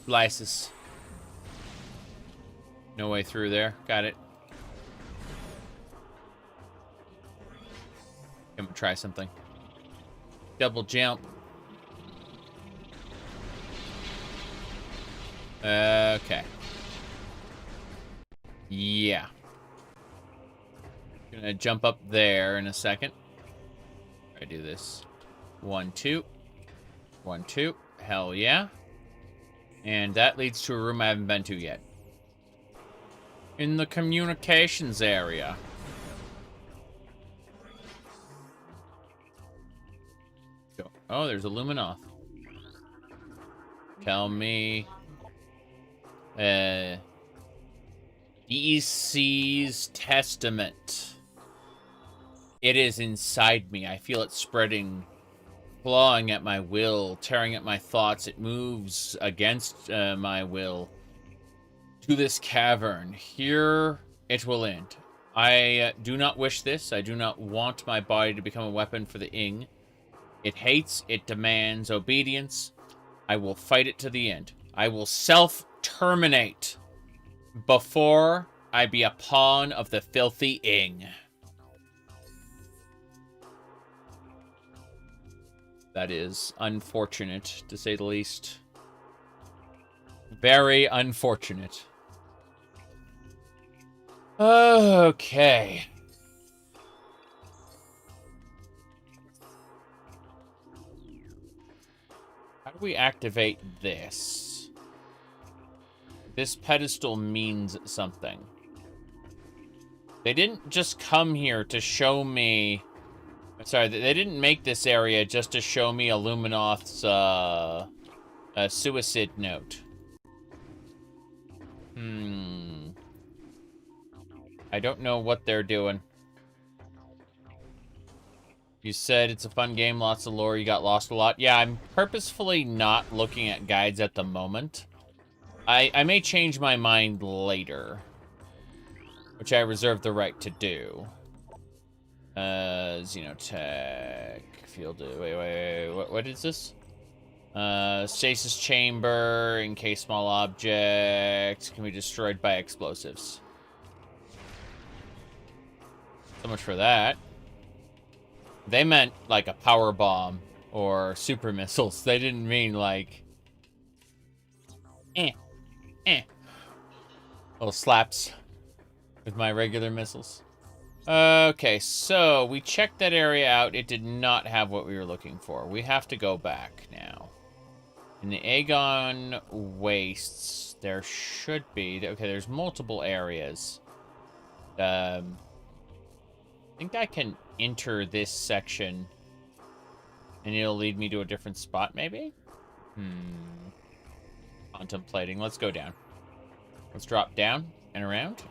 Slices. No way through there. Got it. I'm gonna try something. Double jump. Okay. Yeah. Gonna jump up there in a second. I do this. 1, 2. 1, 2. Hell yeah. And that leads to a room I haven't been to yet. In the communications area. Oh, there's a luminoth. Tell me. DC's testament. It is inside me. I feel it spreading, clawing at my will, tearing at my thoughts. It moves against my will to this cavern. Here it will end. I do not wish this. I do not want my body to become a weapon for the Ing. It hates, it demands obedience. I will fight it to the end. I will self-terminate before I be a pawn of the filthy Ing. That is unfortunate, to say the least. Very unfortunate. Okay. How do we activate this? This pedestal means something. They didn't just come here to show me... Sorry, they didn't make this area just to show me a luminoth's suicide note. I don't know what they're doing. You said it's a fun game, lots of lore, you got lost a lot. Yeah, I'm purposefully not looking at guides at the moment. I may change my mind later, which I reserve the right to do. Xenotech, field, wait, what is this? Stasis chamber, in case small objects can be destroyed by explosives. So much for that. They meant like a power bomb or super missiles. They didn't mean like little slaps with my regular missiles. Okay, so we checked that area out. It did not have what we were looking for. We have to go back now. In the Aegon Wastes, there should be... Okay, there's multiple areas. I think I can enter this section, and it'll lead me to a different spot, maybe? Contemplating. Let's go down. Let's drop down and around.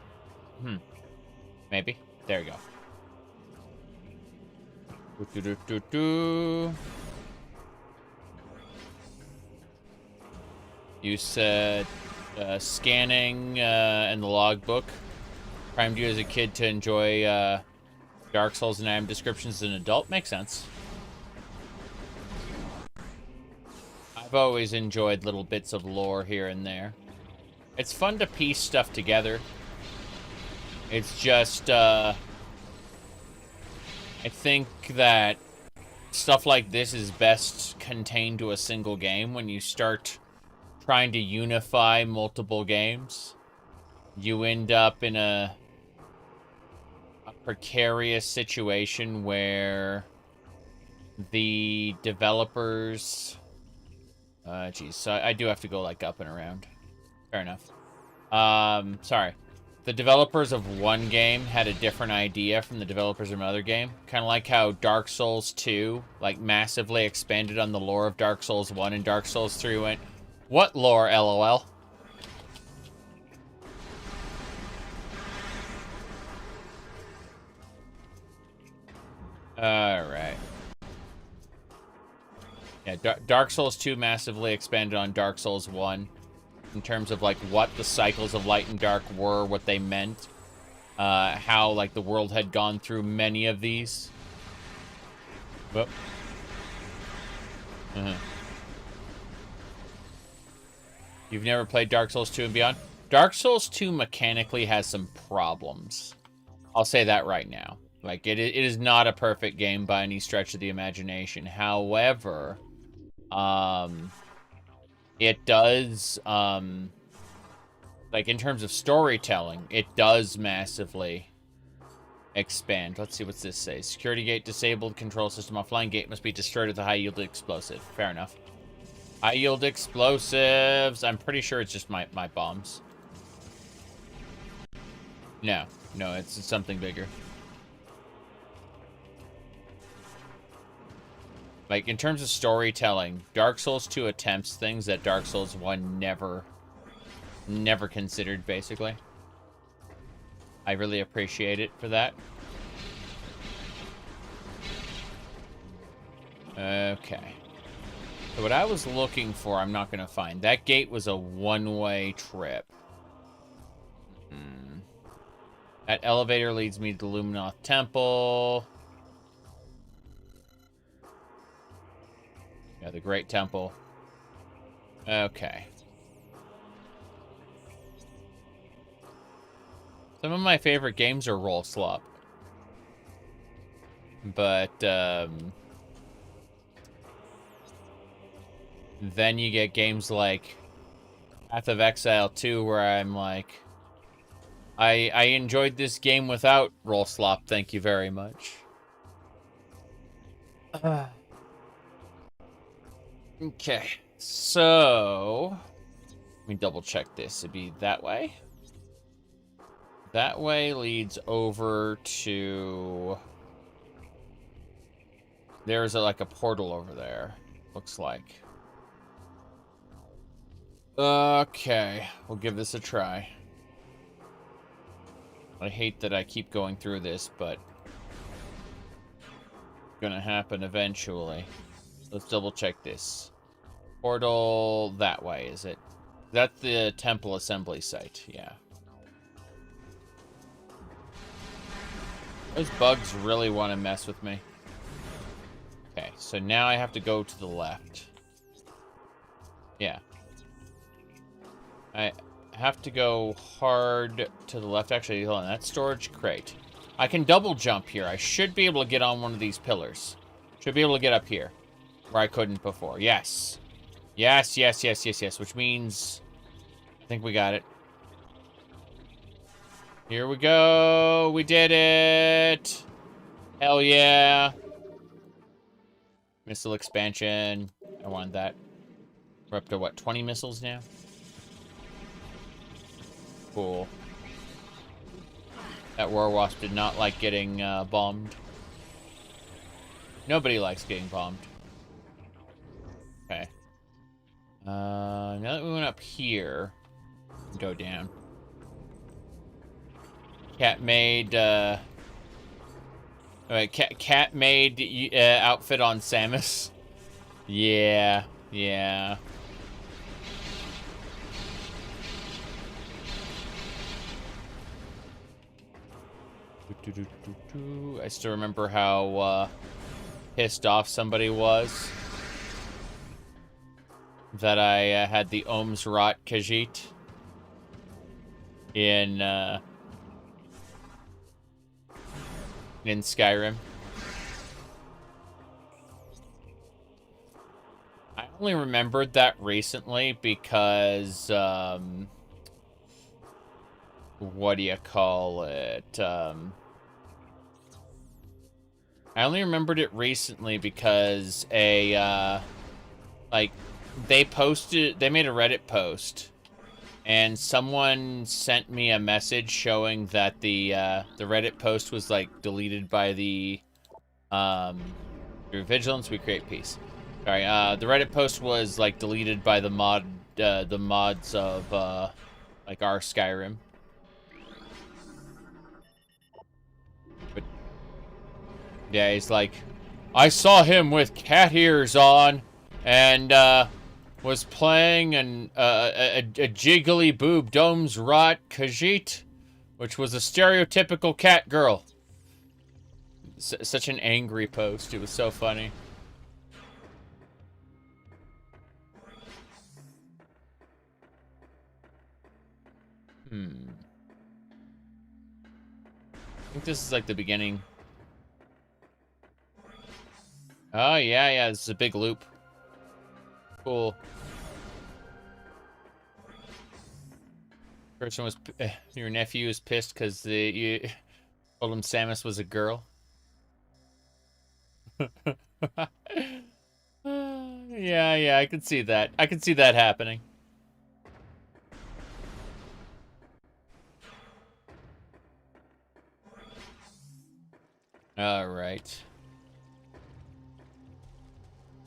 Maybe. There we go. You said scanning and the logbook primed you as a kid to enjoy Dark Souls and item descriptions as an adult. Makes sense. I've always enjoyed little bits of lore here and there. It's fun to piece stuff together. It's just, I think that stuff like this is best contained to a single game. When you start trying to unify multiple games, you end up in a precarious situation where the developers... geez, so I do have to go, like, up and around. Fair enough. Sorry. The developers of one game had a different idea from the developers of another game. Kind of like how Dark Souls 2, like, massively expanded on the lore of Dark Souls 1, and Dark Souls 3 went, what lore, LOL? Alright. Yeah, Dark Souls 2 massively expanded on Dark Souls 1 in terms of, like, what the cycles of light and dark were, what they meant, how, like, the world had gone through many of these. But... You've never played Dark Souls 2 and Beyond? Dark Souls 2 mechanically has some problems. I'll say that right now. Like, it is not a perfect game by any stretch of the imagination. However, it does, like, in terms of storytelling, it does massively expand. Let's see what's this say. Security gate disabled, control system offline, gate must be destroyed with a high-yield explosive. Fair enough. High-yield explosives. I'm pretty sure it's just my bombs. No, it's something bigger. Like, in terms of storytelling, Dark Souls 2 attempts things that Dark Souls 1 never considered, basically. I really appreciate it for that. Okay. So what I was looking for, I'm not going to find. That gate was a one-way trip. That elevator leads me to the Luminoth Temple. Yeah, the Great Temple. Okay. Some of my favorite games are roll slop. But, then you get games like Path of Exile 2, where I'm like, I enjoyed this game without roll slop, thank you very much. Okay, so let me double check this. It'd be that way. That way leads over to... There's like a portal over there, looks like. Okay, we'll give this a try. I hate that I keep going through this, but it's gonna happen eventually. Let's double check this. Portal that way, is it? That's the temple assembly site, yeah. Those bugs really want to mess with me. Okay, so now I have to go to the left. Yeah. I have to go hard to the left. Actually, hold on, that's storage crate. I can double jump here. I should be able to get on one of these pillars. Should be able to get up here, where I couldn't before. Yes. Yes, yes, yes, yes, yes, which means... I think we got it. Here we go. We did it. Hell yeah. Missile expansion. I wanted that. We're up to, what, 20 missiles now? Cool. That war wasp did not like getting bombed. Nobody likes getting bombed. Okay. Now that we went up here, go down. Cat made cat made outfit on Samus. Yeah, yeah. I still remember how pissed off somebody was that I had the Ohms Rot Khajiit in Skyrim. I only remembered that recently because what do you call it? I only remembered it recently because they made a Reddit post, and someone sent me a message showing that the Reddit post was like deleted by the through vigilance we create peace. Sorry, the Reddit post was like deleted by the mods of like our Skyrim. But yeah, he's like, I saw him with cat ears on, and was playing a jiggly boob Ohms Rot Khajiit, which was a stereotypical cat girl. Such an angry post. It was so funny. I think this is like the beginning. Oh, yeah, yeah, this is a big loop. Cool. Person was... your nephew was pissed because you told him Samus was a girl. Yeah, yeah, I can see that. I can see that happening. All right.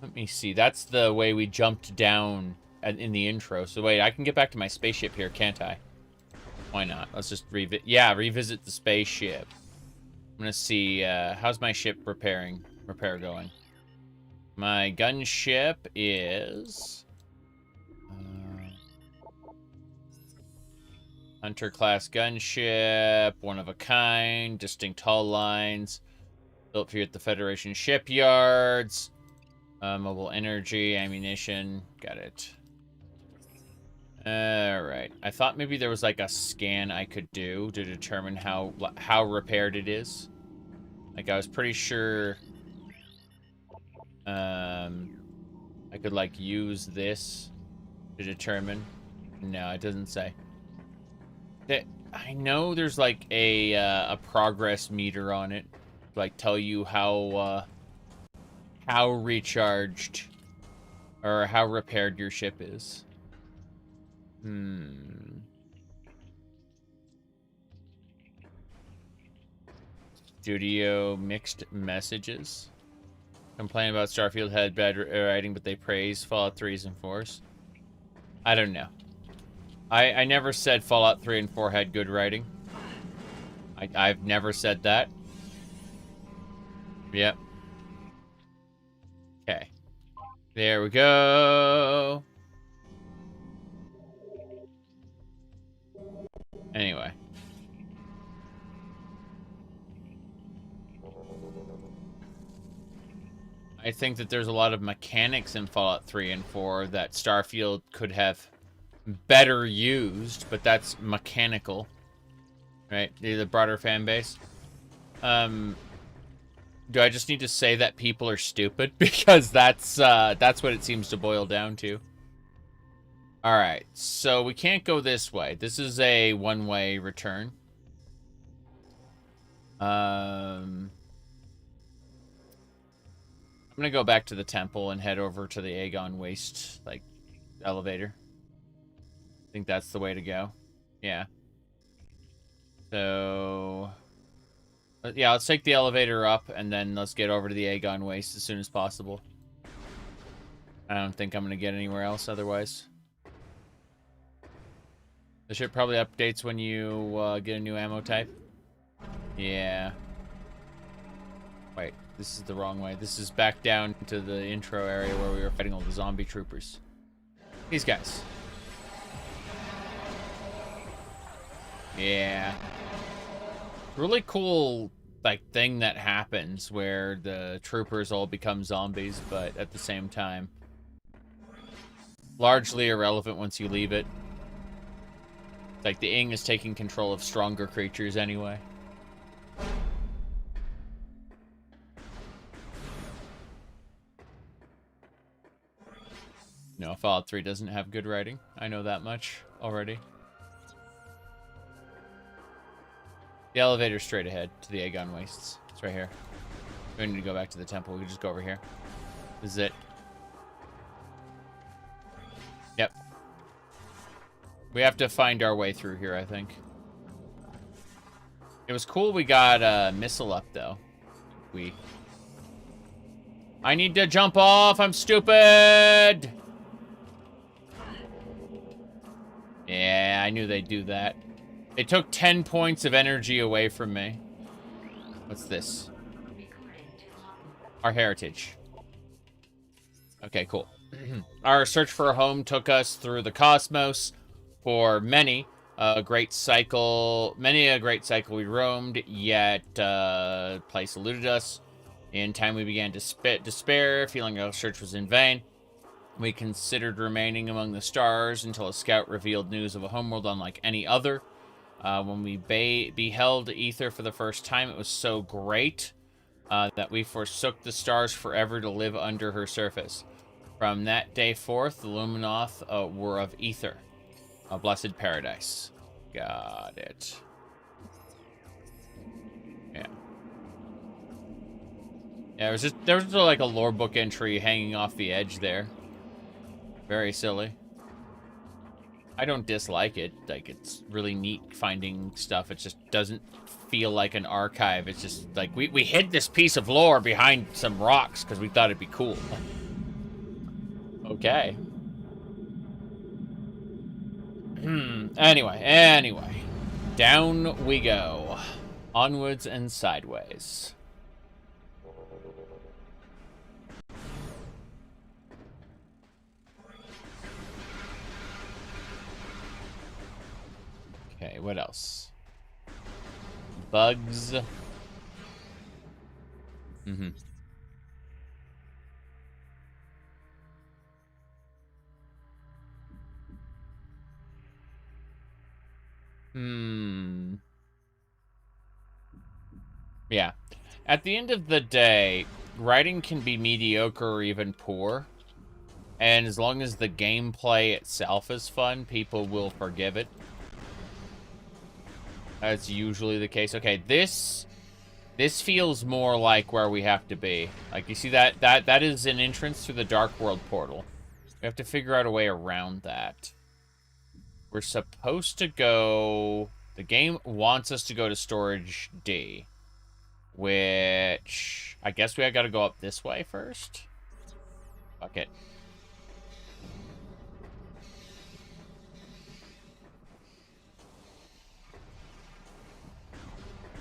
Let me see. That's the way we jumped down in the intro. So wait, I can get back to my spaceship here, can't I? Why not? Let's just revisit the spaceship. I'm gonna see, how's my ship repair going? My gunship is... Hunter class gunship, one of a kind, distinct hull lines, built here at the Federation shipyards, mobile energy, ammunition, got it. Alright, I thought maybe there was like a scan I could do to determine how repaired it is. Like I was pretty sure I could like use this to determine. No, it doesn't say. I know there's like a progress meter on it, like tell you how recharged or how repaired your ship is. Studio mixed messages. Complain about Starfield had bad writing, but they praise Fallout 3's and 4's. I don't know. I never said Fallout 3 and 4 had good writing. I've never said that. Yep. Okay. There we go. Anyway. I think that there's a lot of mechanics in Fallout 3 and 4 that Starfield could have better used, but that's mechanical. Right? The broader fan base. Do I just need to say that people are stupid? Because that's what it seems to boil down to. Alright, so we can't go this way. This is a one-way return. I'm gonna go back to the temple and head over to the Aegon Waste, like, elevator. I think that's the way to go. Yeah. So... yeah, let's take the elevator up, and then let's get over to the Aegon Waste as soon as possible. I don't think I'm gonna get anywhere else otherwise. The ship probably updates when you get a new ammo type. Yeah. Wait, this is the wrong way. This is back down to the intro area where we were fighting all the zombie troopers. These guys. Yeah. Really cool, like, thing that happens where the troopers all become zombies, but at the same time, largely irrelevant once you leave it. Like, the Ing is taking control of stronger creatures anyway. No, Fallout 3 doesn't have good writing. I know that much already. The elevator's straight ahead to the Aegon Wastes. It's right here. We don't need to go back to the temple. We can just go over here. This is it. Yep. We have to find our way through here, I think. It was cool we got a missile up, though. I need to jump off! I'm stupid! Yeah, I knew they'd do that. They took 10 points of energy away from me. What's this? Our heritage. Okay, cool. Our search for a home took us through the cosmos for many a great cycle we roamed, yet place eluded us. In time we began to despair, feeling our search was in vain. We considered remaining among the stars until a scout revealed news of a homeworld unlike any other. When we beheld Ether for the first time, it was so great that we forsook the stars forever to live under her surface. From that day forth, the luminoth were of Ether, a blessed paradise. Got it. Yeah. Yeah, there was like a lore book entry hanging off the edge there. Very silly. I don't dislike it. Like, it's really neat finding stuff. It just doesn't feel like an archive. It's just like, we hid this piece of lore behind some rocks because we thought it'd be cool. Okay. Anyway. Down we go. Onwards and sideways. Okay, what else? Bugs. Yeah. At the end of the day, writing can be mediocre or even poor. And as long as the gameplay itself is fun, people will forgive it. That's usually the case. Okay, this feels more like where we have to be. Like, you see that is an entrance to the Dark World portal. We have to figure out a way around that. We're supposed to go... The game wants us to go to Storage D. Which... I guess we gotta go up this way first? Fuck it.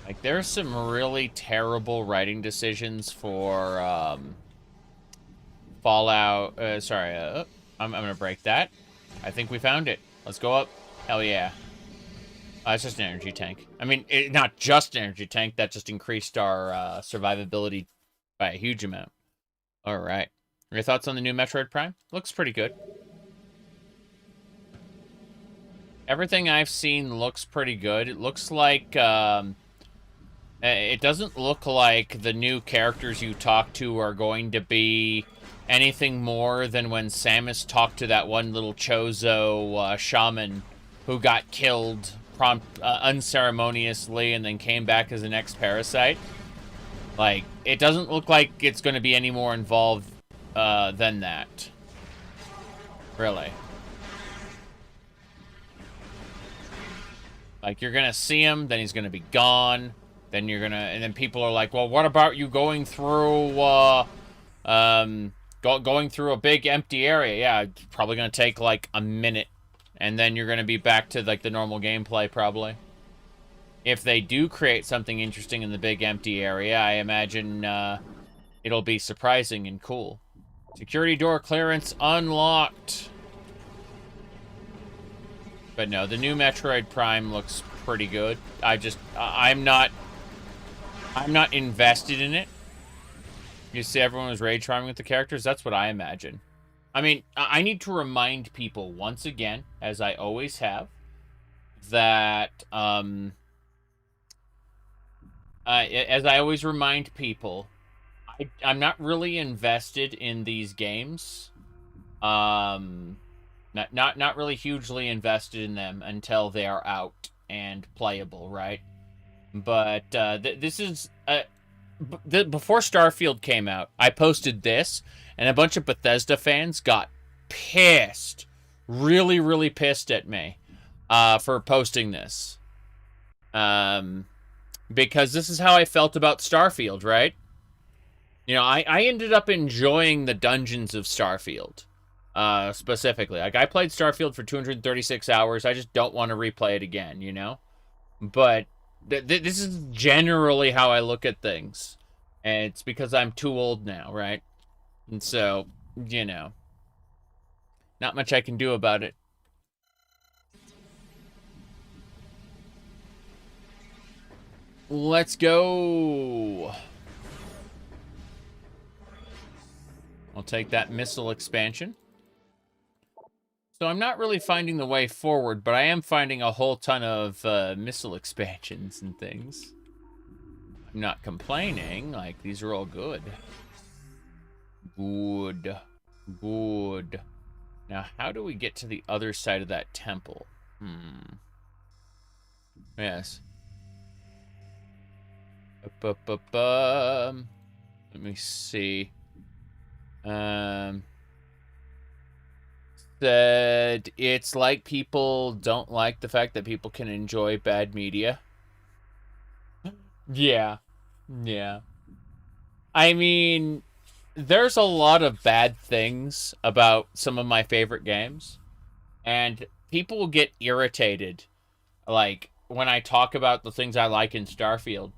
Like, there's some really terrible writing decisions for, Fallout... I'm gonna break that. I think we found it. Let's go up. Hell yeah. It's just an energy tank. I mean, not just an energy tank. That just increased our survivability by a huge amount. All right. Your thoughts on the new Metroid Prime? Looks pretty good. Everything I've seen looks pretty good. It looks like... it doesn't look like the new characters you talk to are going to be anything more than when Samus talked to that one little Chozo shaman who got killed unceremoniously and then came back as an ex-parasite. Like, it doesn't look like it's going to be any more involved than that. Really. Like, you're going to see him, then he's going to be gone. Then you're going to... And then people are like, well, what about you going through... going through a big empty area? Yeah, it's probably going to take, like, a minute. And then you're going to be back to, like, the normal gameplay, probably. If they do create something interesting in the big empty area, I imagine it'll be surprising and cool. Security door clearance unlocked. But no, the new Metroid Prime looks pretty good. I'm not invested in it. You see everyone was rage farming with the characters? That's what I imagine. I mean, I need to remind people once again, as I always have, that, as I always remind people, I'm not really invested in these games. Not really hugely invested in them until they are out and playable, right? But this is before Starfield came out, I posted this, and a bunch of Bethesda fans got pissed, really, really pissed at me for posting this. Because this is how I felt about Starfield, right? You know, I ended up enjoying the dungeons of Starfield, specifically. Like, I played Starfield for 236 hours. I just don't want to replay it again, you know? But this is generally how I look at things. And it's because I'm too old now, right? And so, you know, not much I can do about it. Let's go. I'll take that missile expansion. So I'm not really finding the way forward, but I am finding a whole ton of missile expansions and things. I'm not complaining. Like, these are all good. Good. Good. Now, how do we get to the other side of that temple? Yes. Let me see. Said it's like people don't like the fact that people can enjoy bad media. Yeah. Yeah. I mean, there's a lot of bad things about some of my favorite games, and people will get irritated, like, when I talk about the things I like in Starfield,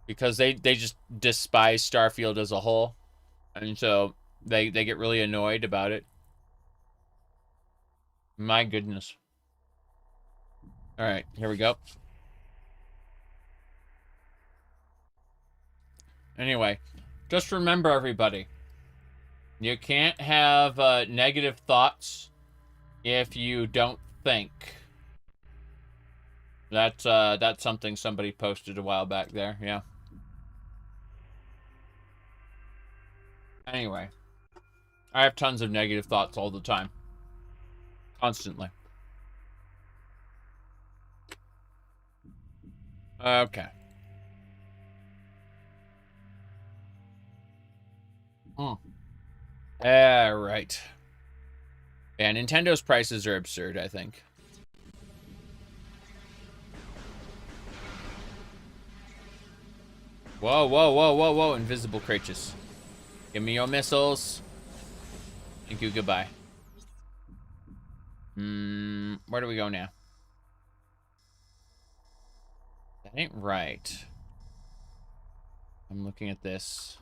because they just despise Starfield as a whole, and so they get really annoyed about it. My goodness. All right, here we go. Anyway, just remember, everybody, you can't have negative thoughts if you don't think. That's something somebody posted a while back there, yeah. Anyway, I have tons of negative thoughts all the time. Constantly. Okay. Right. Yeah, Nintendo's prices are absurd, I think. Whoa, whoa, whoa, whoa, whoa, invisible creatures. Give me your missiles. Thank you, goodbye. Where do we go now? That ain't right. I'm looking at this.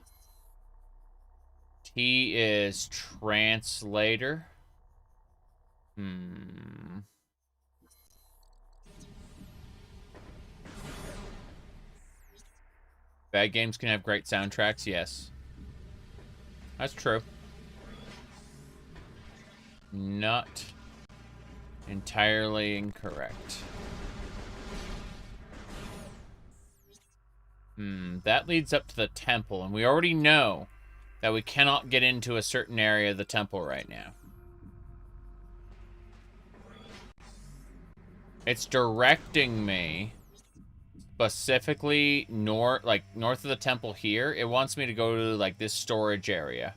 T is translator. Bad games can have great soundtracks, yes. That's true. Not entirely incorrect. That leads up to the temple, and we already know that we cannot get into a certain area of the temple right now. It's directing me specifically north of the temple here. It wants me to go to, like, this storage area.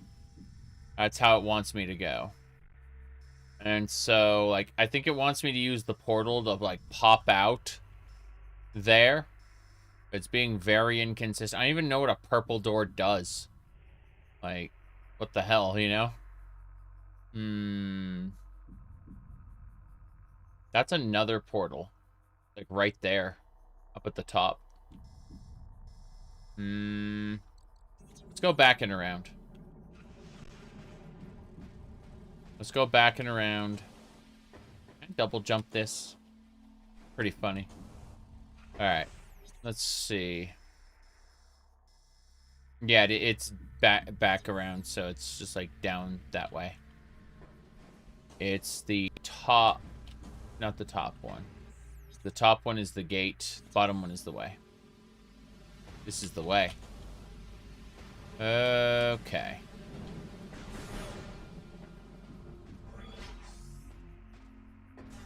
That's how it wants me to go. And so, like, I think it wants me to use the portal to, like, pop out there. It's being very inconsistent. I don't even know what a purple door does. Like, what the hell, you know? That's another portal. Like, right there. Up at the top. Let's go back and around. Let's go back and around. Can I double jump this? Pretty funny. Alright. Let's see. Yeah, it's back around, so it's just like down that way. It's the top, not the top one. The top one is the gate, the bottom one is the way. This is the way. Okay.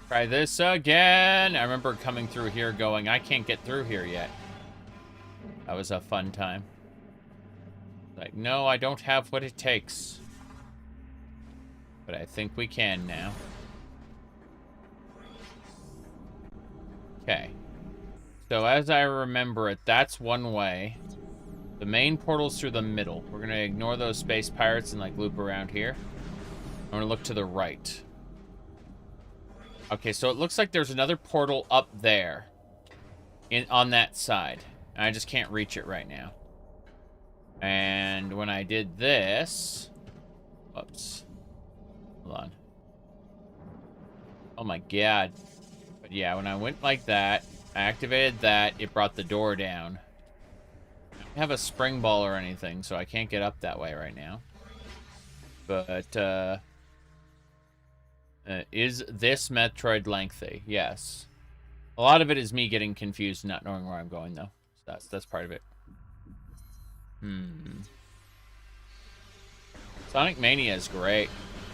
Try this again. I remember coming through here going, I can't get through here yet. That was a fun time. Like, no, I don't have what it takes. But I think we can now. Okay. So as I remember it, that's one way. The main portal's through the middle. We're gonna ignore those space pirates and, like, loop around here. I'm gonna look to the right. Okay, so it looks like there's another portal up there. On that side. And I just can't reach it right now. And when I did this... Whoops. Hold on. Oh my god. But yeah, when I went like that, I activated that, it brought the door down. I don't have a spring ball or anything, so I can't get up that way right now. But, is this Metroid lengthy? Yes. A lot of it is me getting confused and not knowing where I'm going, though. So that's part of it. Sonic Mania is great.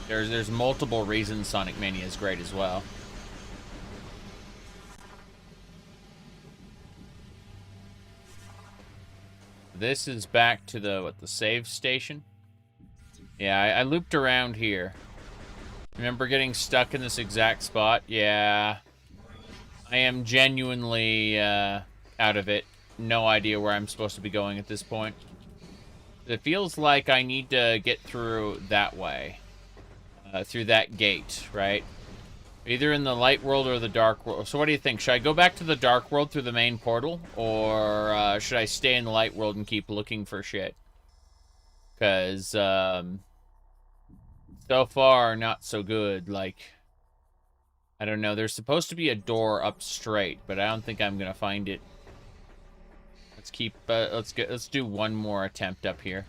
There's multiple reasons Sonic Mania is great as well. This is back to the save station. Yeah, I looped around here. Remember getting stuck in this exact spot? Yeah. I am genuinely out of it. No idea where I'm supposed to be going at this point. It feels like I need to get through that way. Through that gate, right? Either in the light world or the dark world. So what do you think? Should I go back to the dark world through the main portal? Or should I stay in the light world and keep looking for shit? Because, so far, not so good. Like, I don't know. There's supposed to be a door up straight, but I don't think I'm gonna find it. Let's keep, let's do one more attempt up here.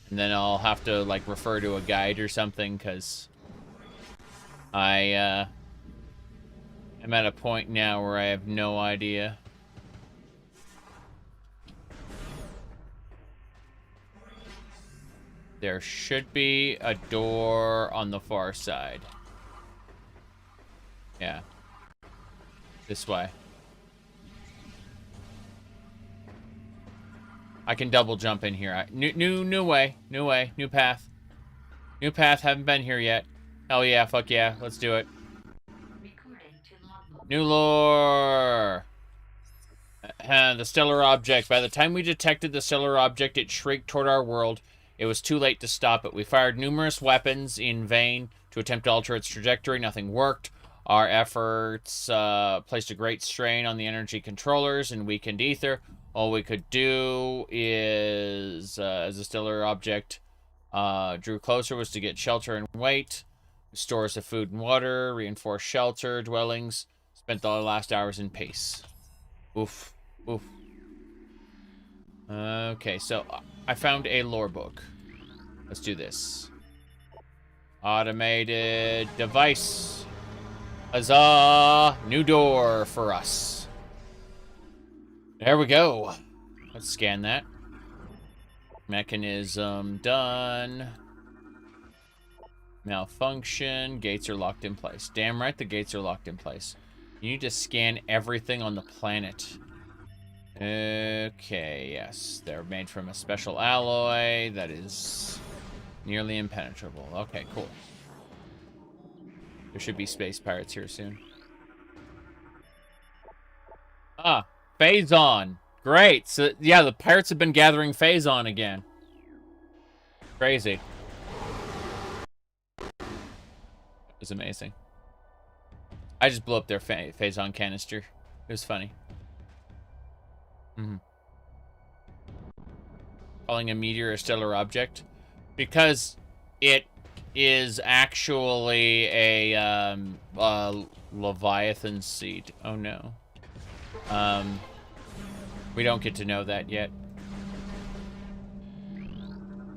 And then I'll have to, like, refer to a guide or something, because I'm at a point now where I have no idea. There should be a door on the far side. Yeah. This way. I can double jump in here. New way. New way. New path. New path. Haven't been here yet. Hell yeah. Fuck yeah. Let's do it. New lore. The stellar object. By the time we detected the stellar object, it shrieked toward our world. It was too late to stop it. We fired numerous weapons in vain to attempt to alter its trajectory. Nothing worked. Our efforts placed a great strain on the energy controllers and weakened ether. All we could do is, as the stellar object drew closer, was to get shelter and wait. Stores of food and water, reinforce shelter, dwellings. Spent the last hours in peace. Oof. Oof. Okay, so I found a lore book. Let's do this. Automated device. Huzzah! New door for us. There we go. Let's scan that. Mechanism done. Malfunction. Gates are locked in place. Damn right the gates are locked in place. You need to scan everything on the planet. Okay, yes. They're made from a special alloy that is nearly impenetrable. Okay, cool. There should be space pirates here soon. Ah, Phazon. Great. So, yeah, the pirates have been gathering Phazon again. Crazy. It was amazing. I just blew up their Phazon canister. It was funny. Calling a meteor a stellar object because it is actually a Leviathan seed. Oh no. We don't get to know that yet.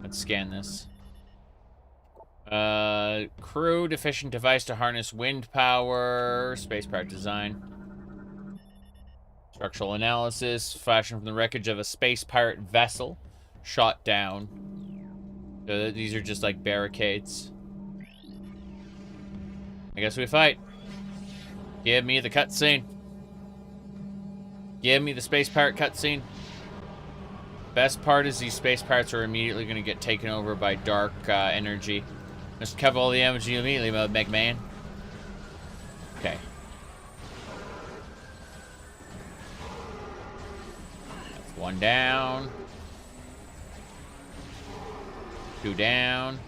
Let's scan this. Crude efficient device to harness wind power. Space part design. Structural analysis. Fashioned from the wreckage of a space pirate vessel. Shot down. So these are just like barricades. I guess we fight. Give me the cutscene. Give me the space pirate cutscene. Best part is these space pirates are immediately going to get taken over by dark energy. Let's cover all the energy immediately, Mega Man. Okay. That's one down. Two down.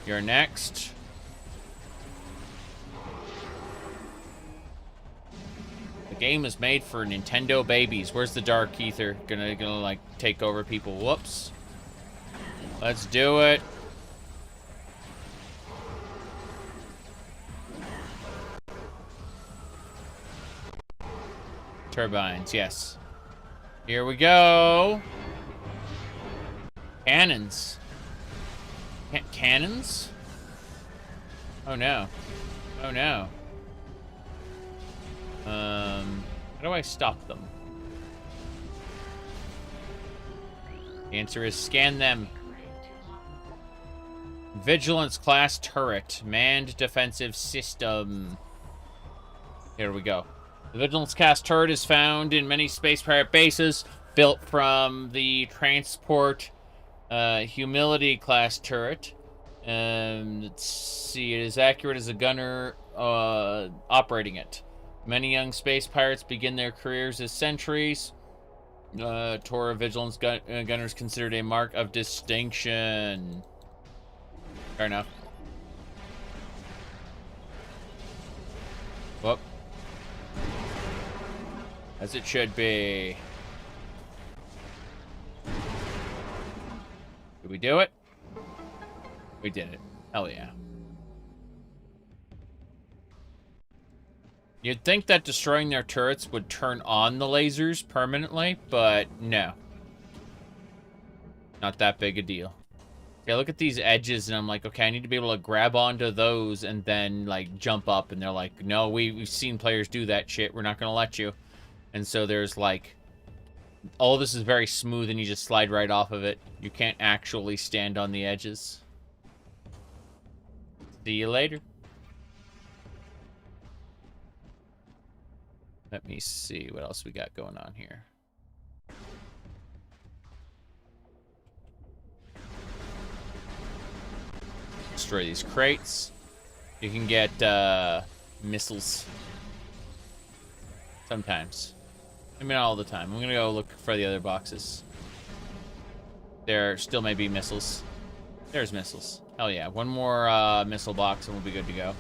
You're next. The game is made for Nintendo babies. Where's the dark ether? Gonna like take over people. Whoops. Let's do it. Turbines, yes. Here we go. Cannons. Cannons? Oh no. Oh no. How do I stop them? The answer is scan them. Vigilance class turret. Manned defensive system. Here we go. The Vigilance class turret is found in many space pirate bases, built from the transport Humility class turret. Let's see, it is accurate as a gunner operating it. Many young space pirates begin their careers as sentries. Torah Vigilance gunners considered a mark of distinction. Fair enough. Whoop. As it should be. Did we do it? We did it. Hell yeah. You'd think that destroying their turrets would turn on the lasers permanently, but no. Not that big a deal. Okay, look at these edges, and I'm like, okay, I need to be able to grab onto those and then, like, jump up. And they're like, no, we've seen players do that shit. We're not going to let you. And so there's, like, All of this is very smooth and you just slide right off of it. You can't actually stand on the edges. See you later. Let me see what else we got going on here. Destroy these crates. You can get missiles. Sometimes. I mean, all the time. I'm gonna go look for the other boxes. There still may be missiles. There's missiles. Hell yeah. One more missile box and we'll be good to go.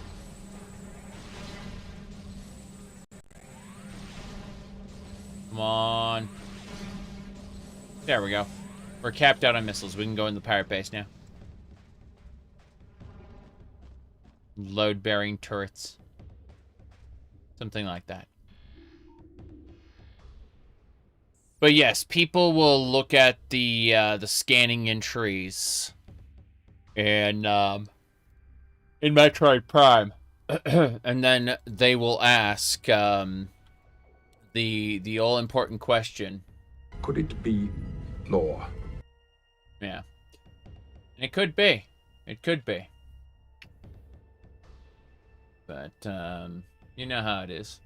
Come on. There we go. We're capped out on missiles. We can go in the pirate base now. Load-bearing turrets. Something like that. But yes, people will look at the scanning entries in Metroid Prime, and then they will ask the all-important question. Could it be law? Yeah, it could be. It could be. But you know how it is.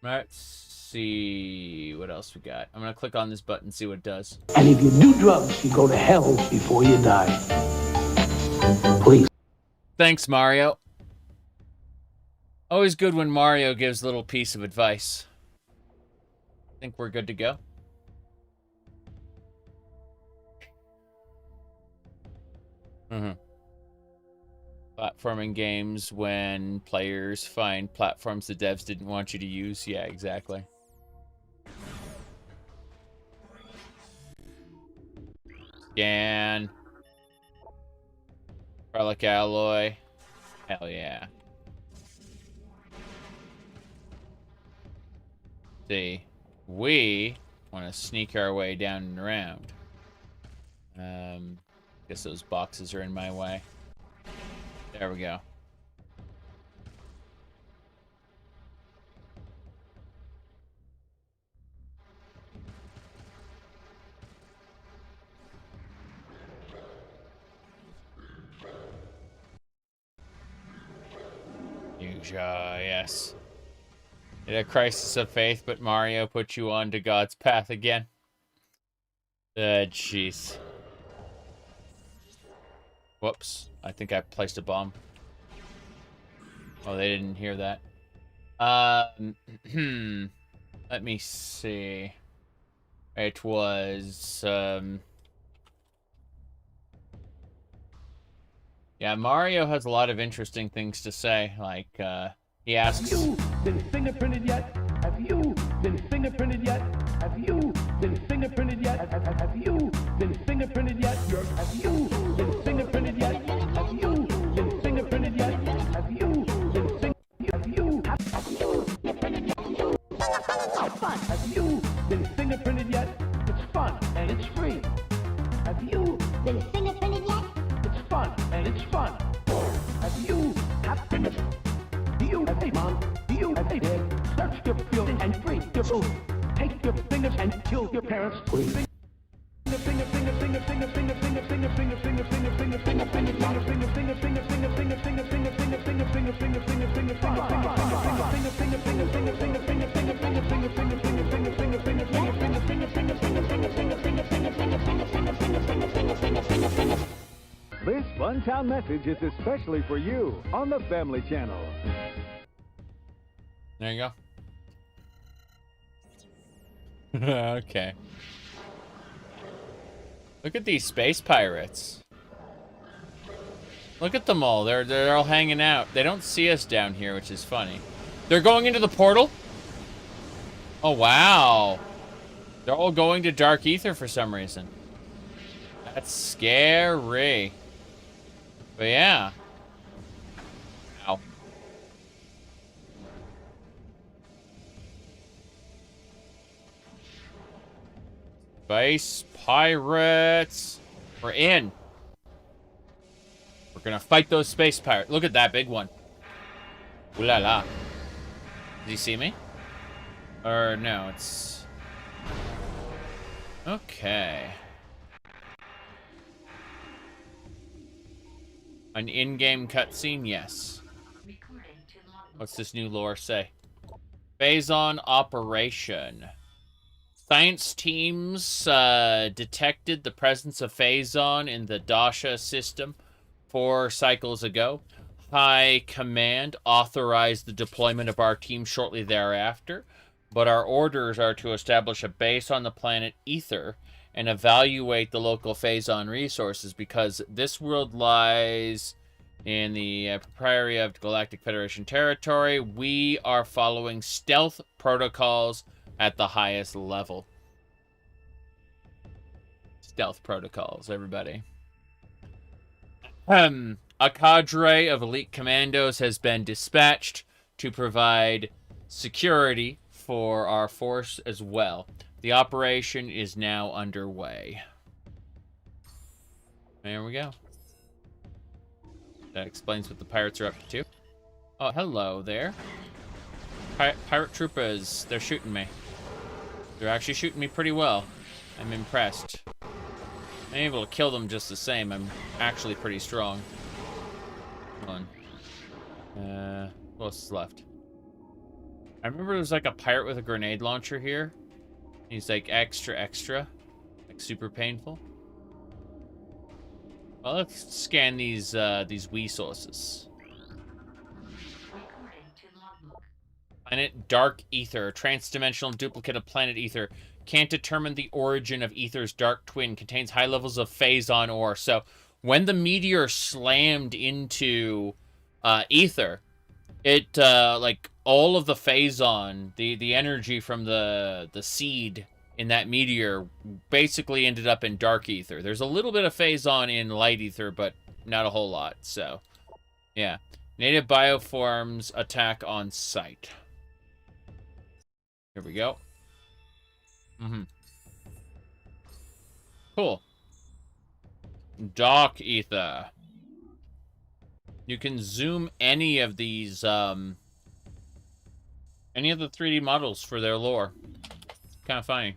Let's see what else we got. I'm gonna click on this button, see what it does. And if you do drugs, you go to hell before you die. Please. Thanks, Mario. Always good when Mario gives a little piece of advice. I think we're good to go. Platforming games when players find platforms the devs didn't want you to use. Yeah, exactly. Scan. Garlic alloy. Hell yeah. See, we want to sneak our way down and around. Guess those boxes are in my way. There we go. Yes. In a crisis of faith, but Mario put you onto God's path again. Jeez. Whoops. I think I placed a bomb. Oh, they didn't hear that. Let me see. It was, yeah, Mario has a lot of interesting things to say. Like, he asks... Have you been fingerprinted yet? Have you been fingerprinted yet? Have you been fingerprinted yet? Have you been fingerprinted yet? Have you been fingerprinted yet? Have you been fingerprinted yet? Have you been Have you been fingerprinted yet? It's fun and it's free. Have you been fingerprinted yet? It's fun and it's fun. Have you Do you have a mom? Do you have a dad? Search your field and free your food. Take your fingers and kill your parents. This Funtown message is especially for you on the Family Channel. There you go. Okay. Look at these space pirates. Look at them all. They're all hanging out. They don't see us down here, which is funny. They're going into the portal? Oh, wow. They're all going to Dark Ether for some reason. That's scary. But yeah. Ow. Space pirates. We're in. We're gonna fight those space pirates. Look at that big one. Ooh la la. Does he see me? Or no, it's... Okay. An in-game cutscene? Yes. What's this new lore say? Phazon operation. Science teams detected the presence of Phazon in the Dasha system 4 cycles ago. High Command authorized the deployment of our team shortly thereafter, but our orders are to establish a base on the planet Ether and evaluate the local Phazon resources because this world lies in the proprietary of Galactic Federation territory. We are following stealth protocols at the highest level. Stealth protocols, everybody. A cadre of elite commandos has been dispatched to provide security for our force as well. The operation is now underway. There we go. That explains what the pirates are up to. Oh, hello there. Pirate troopers, they're shooting me. They're actually shooting me pretty well. I'm impressed. I'm able to kill them just the same. I'm actually pretty strong. Come on. What's left? I remember there was like a pirate with a grenade launcher here. He's like extra. Like super painful. Well, let's scan these resources. Planet Dark Ether, transdimensional duplicate of planet Ether. Can't determine the origin of Ether's dark twin. Contains high levels of Phazon ore. So when the meteor slammed into Ether, it like all of the Phazon, the energy from the seed in that meteor basically ended up in dark ether. There's a little bit of Phazon in light ether, but not a whole lot. So, yeah. Native bioforms attack on sight. Here we go. Cool. Dark ether. You can zoom any of these, any of the 3D models for their lore. Kind of funny.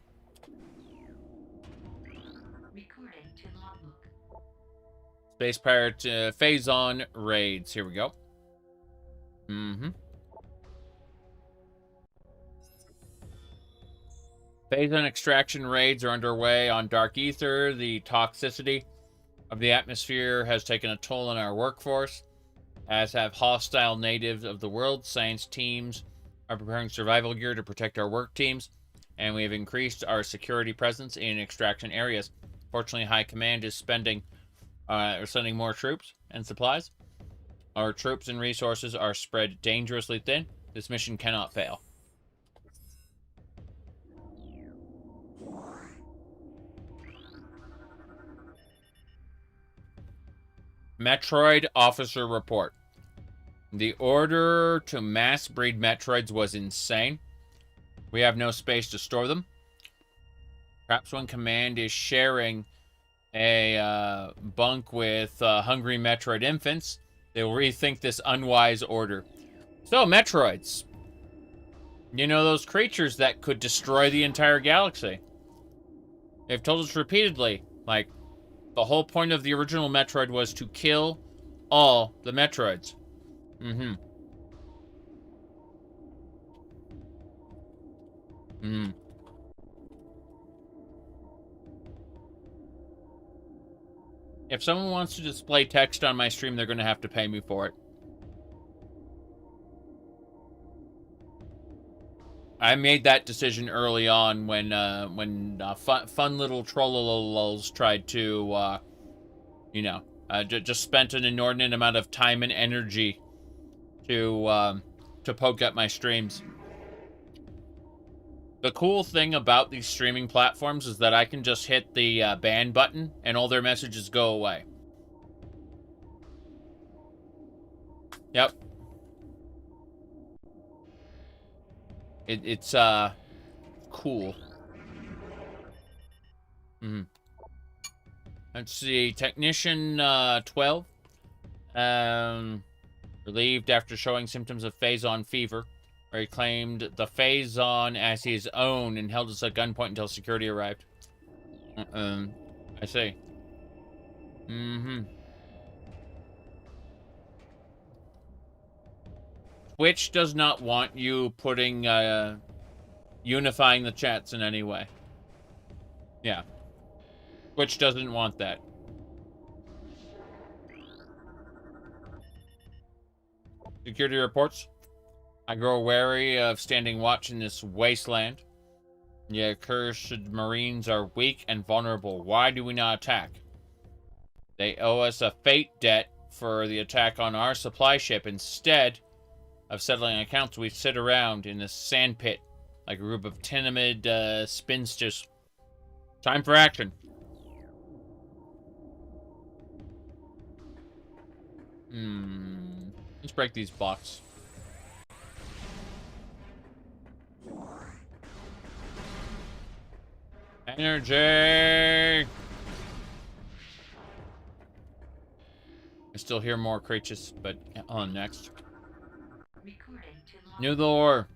Space Pirate Phazon raids. Here we go. Phazon extraction raids are underway on Dark Ether. The toxicity of the atmosphere has taken a toll on our workforce, as have hostile natives of the world. Science teams are preparing survival gear to protect our work teams, and we have increased our security presence in extraction areas. Fortunately, High Command is sending more troops and supplies. Our troops and resources are spread dangerously thin. This mission cannot fail. Metroid Officer Report. The order to mass breed Metroids was insane. We have no space to store them. Perhaps when Command is sharing a bunk with hungry Metroid infants, they will rethink this unwise order. So, Metroids. You know, those creatures that could destroy the entire galaxy. They've told us repeatedly, like, the whole point of the original Metroid was to kill all the Metroids. If someone wants to display text on my stream, they're going to have to pay me for it. I made that decision early on when fun little trollololls tried to, you know, just spent an inordinate amount of time and energy to poke at my streams. The cool thing about these streaming platforms is that I can just hit the ban button and all their messages go away. Yep. It's cool. Let's see. Technician 12. Relieved after showing symptoms of Phazon fever, where he claimed the Phazon as his own and held us at gunpoint until security arrived. I see. Mm-hmm. Twitch does not want you putting, unifying the chats in any way. Yeah. Twitch doesn't want that. Security reports. I grow wary of standing watch in this wasteland. The accursed Marines are weak and vulnerable. Why do we not attack? They owe us a fate debt for the attack on our supply ship. Instead of settling accounts, we sit around in the sandpit like a group of timid spinsters. Time for action. Let's break these blocks. Energy! I still hear more creatures, but on next. New lore.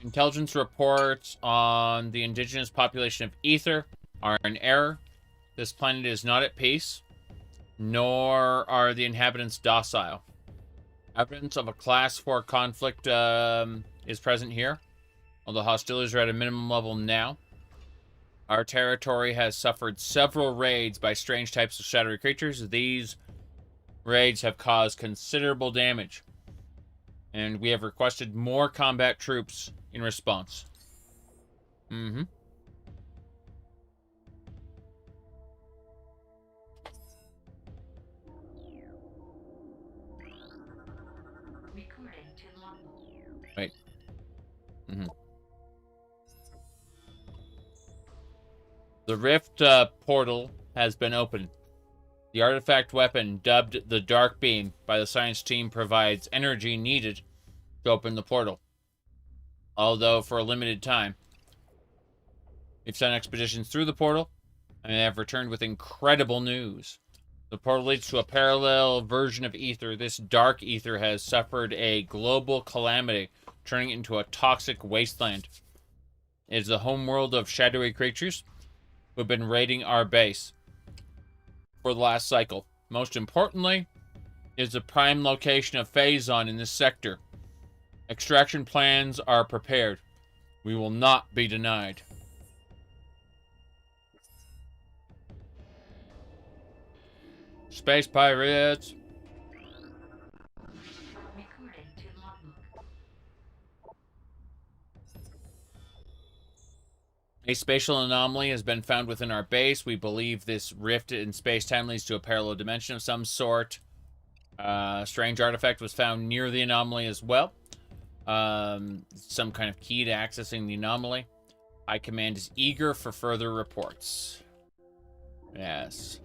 Intelligence reports on the indigenous population of Ether are in error. This planet is not at peace, nor are the inhabitants docile. Evidence of a class 4 conflict is present here, although hostilities are at a minimum level now. Our territory has suffered several raids by strange types of shadowy creatures. These raids have caused considerable damage, and we have requested more combat troops in response. Wait. The rift portal has been opened. The artifact weapon, dubbed the Dark Beam by the science team, provides energy needed to open the portal, although for a limited time. We've sent expeditions through the portal, and have returned with incredible news. The portal leads to a parallel version of Ether. This dark Ether has suffered a global calamity, turning it into a toxic wasteland. It is the homeworld of shadowy creatures who have been raiding our base for the last cycle. Most importantly, is the prime location of Phazon in this sector. Extraction plans are prepared. We will not be denied. Space pirates. A spatial anomaly has been found within our base. We believe this rift in space-time leads to a parallel dimension of some sort. Strange artifact was found near the anomaly as well. Some kind of key to accessing the anomaly. High Command is eager for further reports. Yes.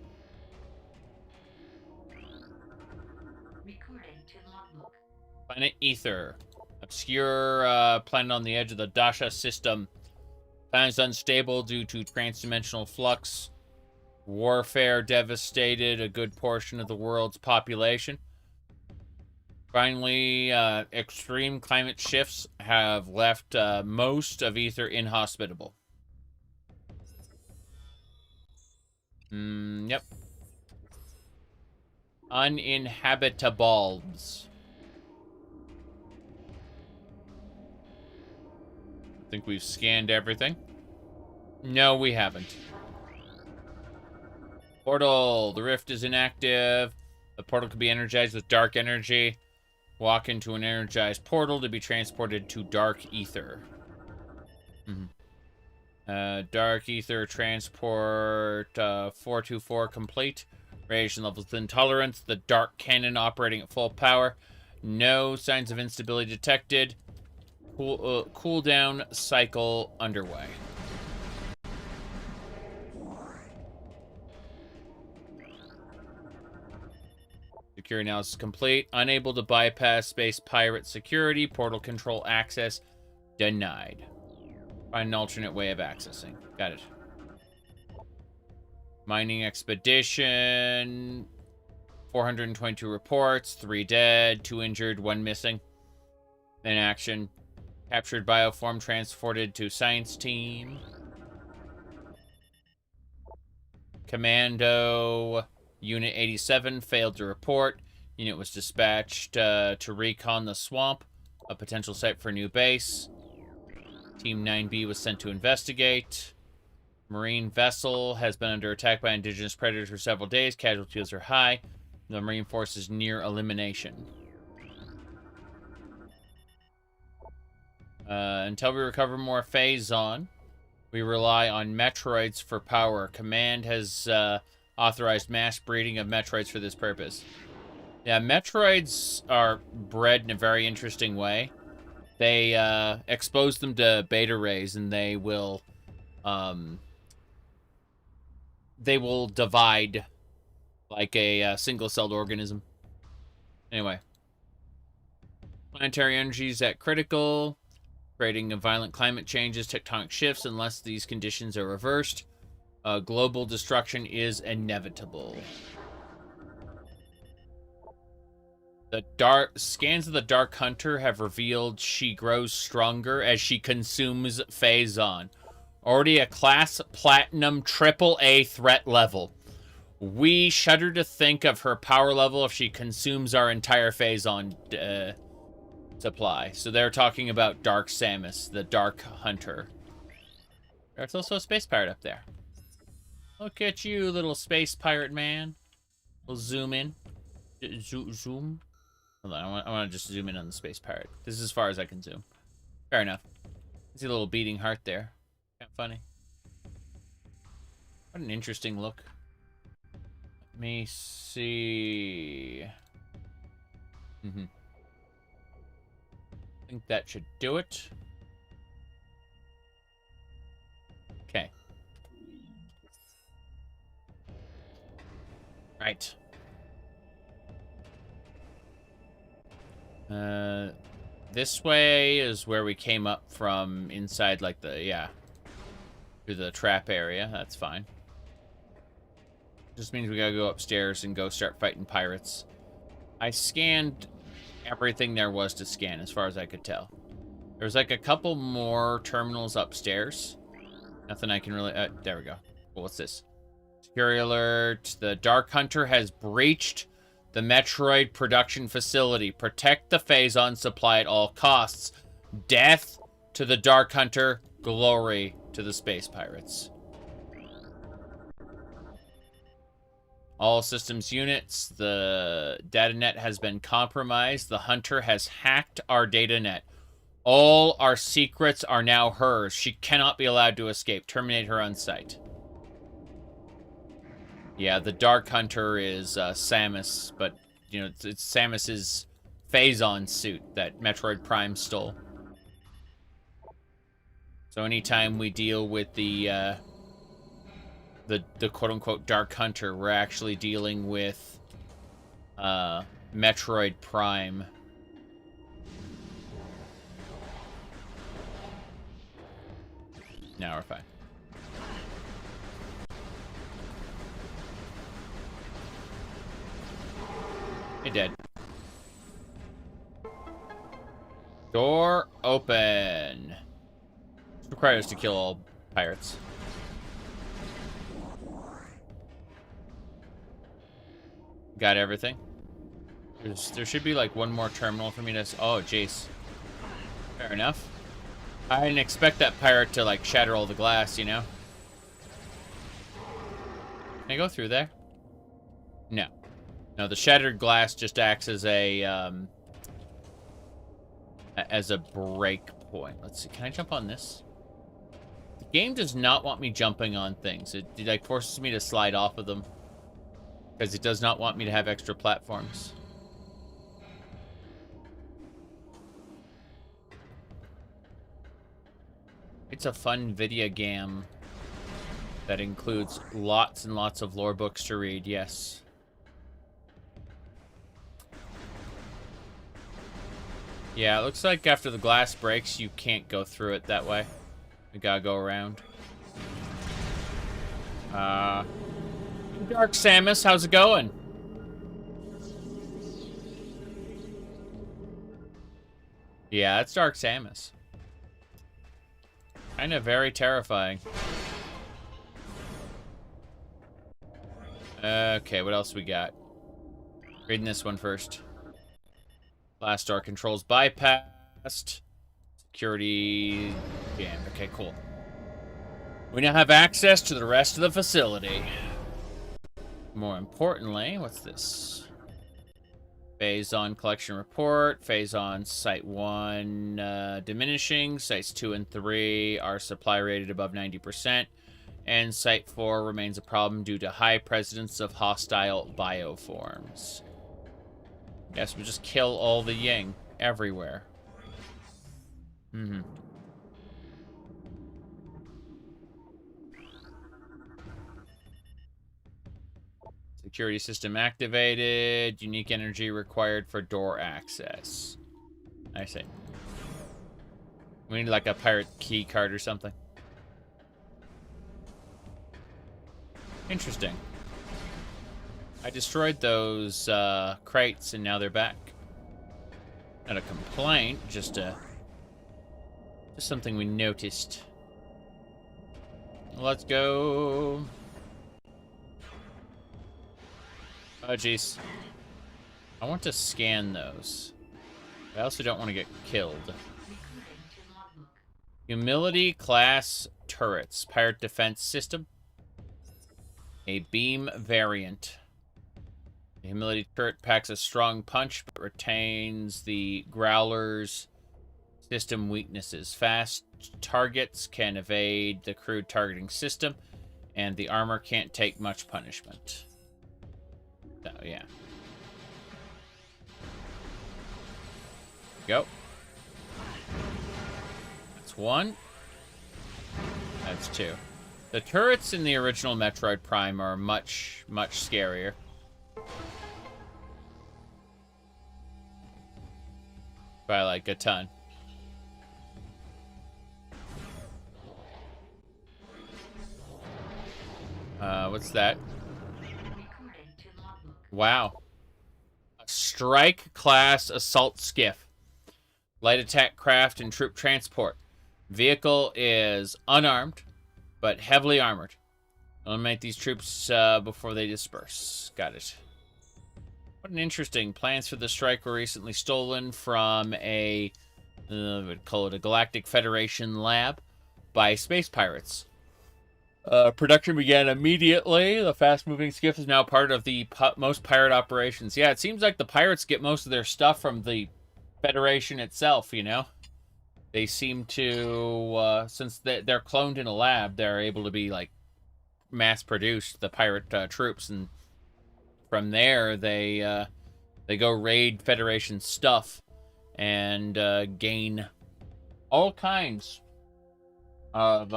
Planet Ether. Obscure planet on the edge of the Dasha system. Planet is unstable due to transdimensional flux. Warfare devastated a good portion of the world's population. Finally, extreme climate shifts have left most of Ether inhospitable. Yep. Uninhabitables. I think we've scanned everything. No, we haven't. Portal. The rift is inactive. The portal can be energized with dark energy. Walk into an energized portal to be transported to dark ether. Dark ether transport 424 complete. Radiation levels intolerance. The dark cannon operating at full power. No signs of instability detected. Cooldown cycle underway. Security analysis complete. Unable to bypass space pirate security. Portal control access denied. Find an alternate way of accessing. Got it. Mining expedition. 422 reports. 3 dead. 2 injured. 1 missing. In action. Captured bioform transported to science team. Commando Unit 87 failed to report. Unit was dispatched to recon the swamp, a potential site for a new base. Team 9B was sent to investigate. Marine vessel has been under attack by indigenous predators for several days. Casualties are high. The Marine force is near elimination. Until we recover more Phazon, we rely on Metroids for power. Command has authorized mass breeding of Metroids for this purpose. Yeah, Metroids are bred in a very interesting way. They expose them to beta rays, and they will divide like a single-celled organism. Anyway, planetary energy is at critical, creating violent climate changes, tectonic shifts. Unless these conditions are reversed, global destruction is inevitable. The scans of the Dark Hunter have revealed she grows stronger as she consumes Phazon. Already a class platinum AAA threat level. We shudder to think of her power level if she consumes our entire Phazon supply. So they're talking about Dark Samus, the Dark Hunter. There's also a space pirate up there. Look at you, little space pirate man. We'll zoom in. Zoom. Hold on, I want to just zoom in on the space pirate. This is as far as I can zoom. Fair enough. I see a little beating heart there. Kind of funny. What an interesting look. Let me see. I think that should do it. Okay. Right. This way is where we came up from inside, like through the trap area. That's fine. Just means we gotta go upstairs and go start fighting pirates. I scanned everything there was to scan, as far as I could tell. There's like a couple more terminals upstairs. Nothing I can really... there we go. Well, what's this? Security alert. The Dark Hunter has breached the Metroid production facility. Protect the Phazon supply at all costs. Death to the Dark Hunter. Glory to the space pirates. All systems units. The data net has been compromised. The Hunter has hacked our data net. All our secrets are now hers. She cannot be allowed to escape. Terminate her on sight. Yeah, the Dark Hunter is Samus, but, you know, it's Samus's Phazon suit that Metroid Prime stole. So anytime we deal with the quote-unquote Dark Hunter, we're actually dealing with Metroid Prime. Now we're fine. Hey, dead. Door open. This requires to kill all pirates. Got everything. There should be like one more terminal for me to... Oh, jeez. Fair enough. I didn't expect that pirate to like shatter all the glass, you know? Can I go through there? No. No, the shattered glass just acts as a break point. Let's see. Can I jump on this? The game does not want me jumping on things. It like forces me to slide off of them because it does not want me to have extra platforms. It's a fun video game that includes lots and lots of lore books to read, yes. Yeah, it looks like after the glass breaks, you can't go through it that way. We gotta go around. Dark Samus, how's it going? Yeah, that's Dark Samus. Kind of very terrifying. Okay, what else we got? Reading this one first. Blast door controls bypassed. Security jammed. Okay, cool. We now have access to the rest of the facility. More importantly, what's this? Phase on collection report. Phase on site 1 diminishing. Sites 2 and 3 are supply rated above 90%. And site 4 remains a problem due to high presence of hostile bioforms. Yes, we just kill all the Ying everywhere. Security system activated. Unique energy required for door access. I see. We need like a pirate key card or something. Interesting. I destroyed those crates and now they're back. Not a complaint, just something we noticed. Let's go. Oh, jeez. I want to scan those. I also don't want to get killed. Humility class turrets. Pirate defense system. A beam variant. The humility turret packs a strong punch, but retains the growler's system weaknesses. Fast targets can evade the crude targeting system, and the armor can't take much punishment. So, yeah. Go. That's 1. That's 2. The turrets in the original Metroid Prime are much, much scarier. By like a ton. What's that? Wow. A strike class assault skiff. Light attack craft and troop transport. Vehicle is unarmed, but heavily armored. Eliminate these troops before they disperse. Got it. What an interesting. Plans for the strike were recently stolen from a, we'd call it a Galactic Federation lab by space pirates. Production began immediately. The fast-moving skiff is now part of the most pirate operations. Yeah, it seems like the pirates get most of their stuff from the Federation itself, you know? They seem to, since they're cloned in a lab, they're able to be, like, mass-produced, the pirate troops, and from there, they go raid Federation stuff and gain all kinds of,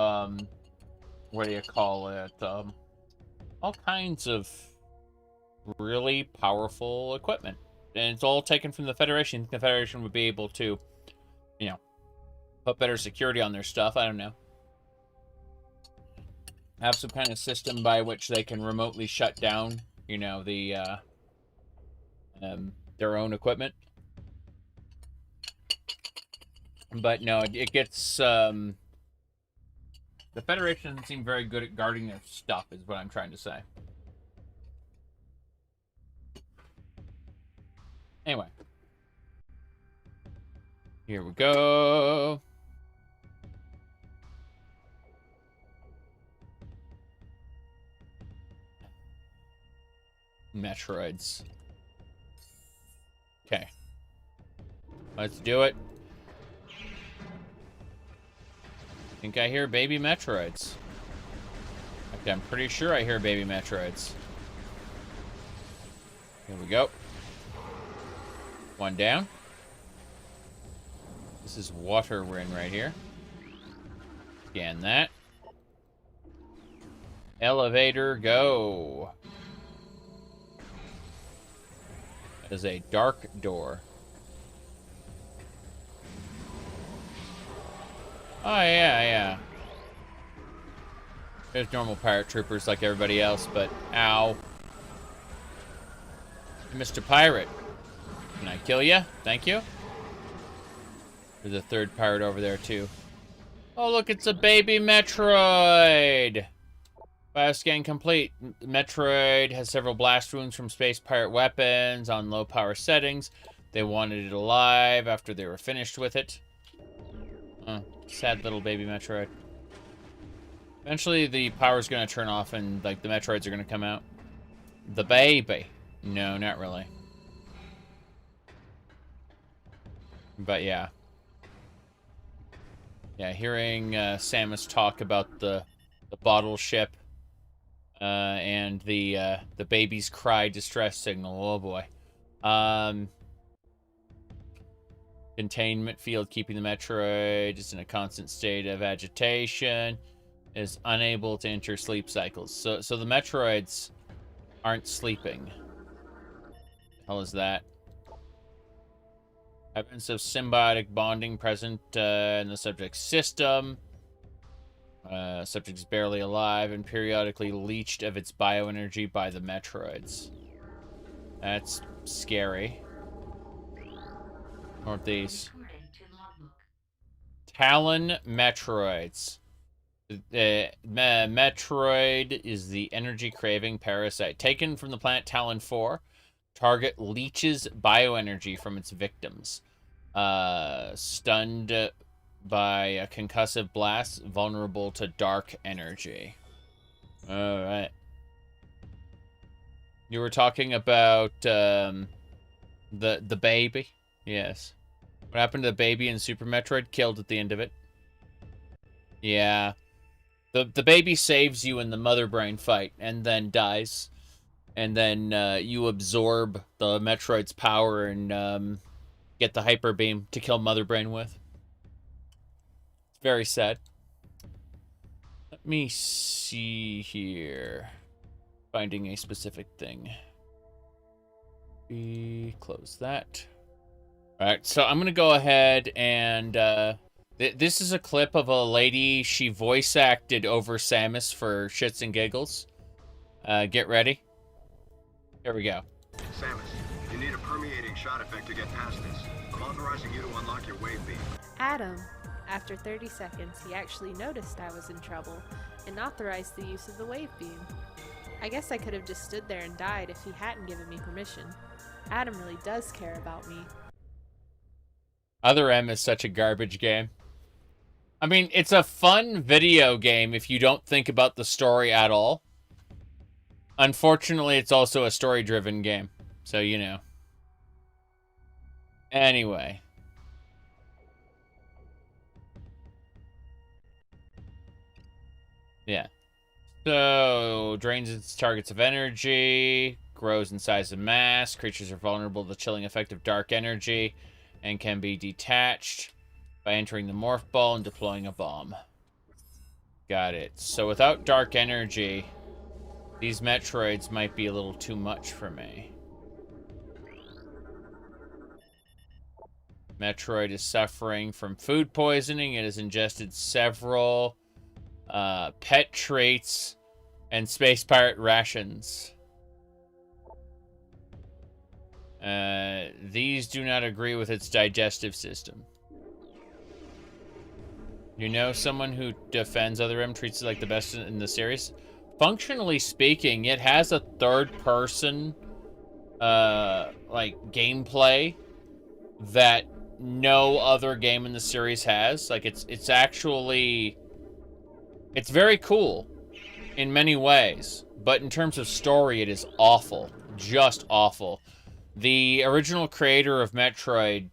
what do you call it? All kinds of really powerful equipment. And it's all taken from the Federation. The Federation would be able to, you know, put better security on their stuff. I don't know. Have some kind of system by which they can remotely shut down, you know, the their own equipment. But no, it gets the Federation doesn't seem very good at guarding their stuff, is what I'm trying to say. Anyway. Here we go. Metroids. Okay. Let's do it. I think I hear baby Metroids. Okay, I'm pretty sure I hear baby Metroids. Here we go. One down. This is water we're in right here. Scan that. Elevator, go. That is a dark door. Oh, yeah. There's normal pirate troopers like everybody else, but ow. Mr. Pirate. Can I kill you? Thank you. There's a third pirate over there, too. Oh, look, it's a baby Metroid! Bioscan complete. Metroid has several blast wounds from space pirate weapons on low power settings. They wanted it alive after they were finished with it. Sad little baby Metroid. Eventually the power's gonna turn off and, like, the Metroids are gonna come out. The baby. No, not really. But yeah. Yeah, hearing Samus talk about the bottle ship and the baby's cry distress signal. Oh boy. Containment field keeping the Metroid is in a constant state of agitation. Is unable to enter sleep cycles. So the Metroids aren't sleeping. The hell is that? Evidence of symbiotic bonding present in the subject's system. Subject is barely alive and periodically leached of its bioenergy by the Metroids. That's scary. More of these. Talon Metroids. Metroid is the energy-craving parasite. Taken from the planet Talon 4, target leeches bioenergy from its victims. Stunned by a concussive blast, vulnerable to dark energy. Alright. You were talking about the baby? Yes. What happened to the baby in Super Metroid? Killed at the end of it. Yeah. The baby saves you in the Mother Brain fight, and then dies. And then you absorb the Metroid's power and get the Hyper Beam to kill Mother Brain with. It's very sad. Let me see here. Finding a specific thing. We close that. Alright, so I'm going to go ahead and... this is a clip of a lady. She voice acted over Samus for shits and giggles. Get ready. Here we go. Samus, you need a permeating shot effect to get past this. I'm authorizing you to unlock your wave beam. Adam. After 30 seconds, he actually noticed I was in trouble and authorized the use of the wave beam. I guess I could have just stood there and died if he hadn't given me permission. Adam really does care about me. Other M is such a garbage game. I mean, it's a fun video game if you don't think about the story at all. Unfortunately, it's also a story-driven game. So, you know. Anyway. Yeah. So, drains its targets of energy, grows in size and mass. Creatures are vulnerable to the chilling effect of dark energy and can be detached by entering the morph ball and deploying a bomb. Got it. So without dark energy, these Metroids might be a little too much for me. Metroid is suffering from food poisoning. It has ingested several pet traits and space pirate rations. These do not agree with its digestive system. You know someone who defends other M, treats it like the best in the series? Functionally speaking, it has a third-person, like, gameplay that no other game in the series has. Like, it's actually... It's very cool in many ways, but in terms of story, it is awful. Just awful. The original creator of Metroid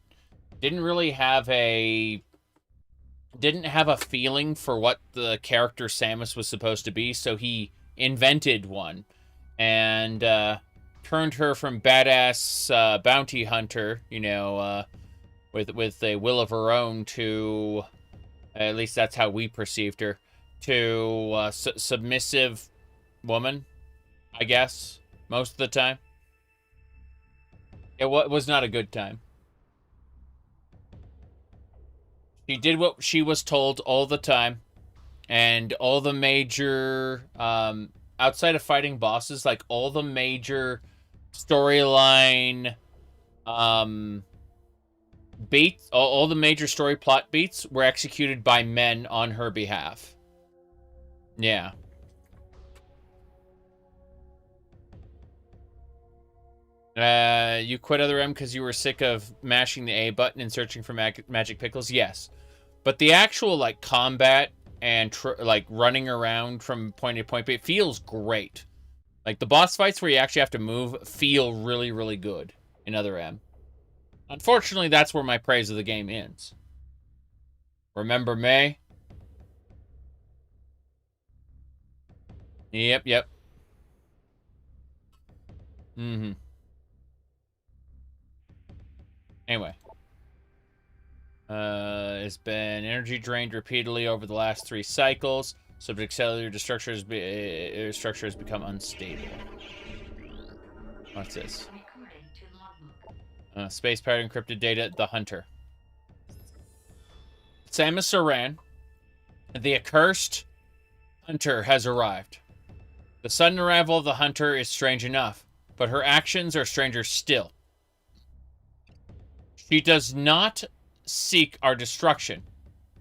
didn't really have a feeling for what the character Samus was supposed to be, so he invented one and turned her from badass bounty hunter, you know, with a will of her own to, at least that's how we perceived her, to submissive woman, I guess, most of the time. It was not a good time. She did what she was told all the time, and all the major, outside of fighting bosses, like all the major storyline beats, all the major story plot beats were executed by men on her behalf. Yeah. You quit Other M because you were sick of mashing the A button and searching for magic pickles? Yes. But the actual, like, combat and, like, running around from point A to point B, it feels great. Like, the boss fights where you actually have to move feel really, really good in Other M. Unfortunately, that's where my praise of the game ends. Remember May? Yep, yep. Mm-hmm. Anyway. It's been energy drained repeatedly over the last 3 cycles. Subject cellular structure has become unstable. What's this? Space pirate encrypted data, the Hunter. Samus Aran, the accursed Hunter, has arrived. The sudden arrival of the Hunter is strange enough, but her actions are stranger still. She does not seek our destruction,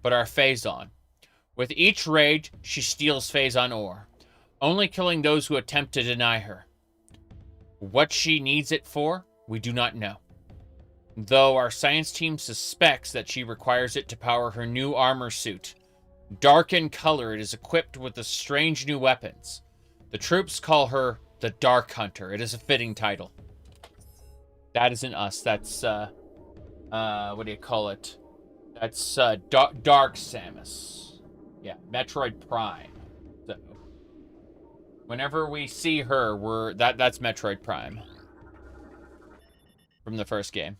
but our Phazon. With each raid, she steals Phazon ore, only killing those who attempt to deny her. What she needs it for, we do not know. Though our science team suspects that she requires it to power her new armor suit. Dark in color, it is equipped with the strange new weapons. The troops call her the Dark Hunter. It is a fitting title. That isn't us. That's, what do you call it? That's, Dark Samus. Yeah, Metroid Prime. So, whenever we see her, that's Metroid Prime. From the first game.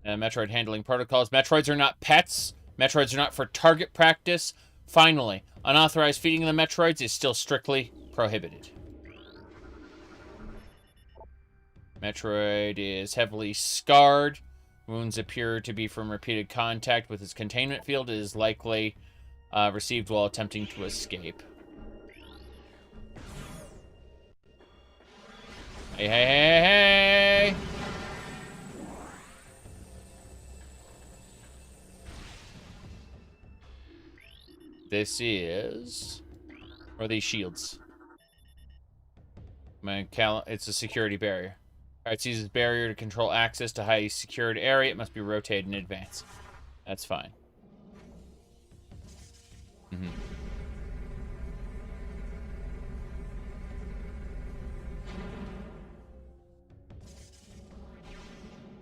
Metroid handling protocols. Metroids are not pets. Metroids are not for target practice. Finally, unauthorized feeding of the Metroids is still strictly prohibited. Metroid is heavily scarred. Wounds appear to be from repeated contact with its containment field. It is likely received while attempting to escape. Hey, hey, hey, hey! This is... What are these shields? It's a security barrier. Alright, so uses barrier to control access to highly secured area. It must be rotated in advance. That's fine. Mm-hmm.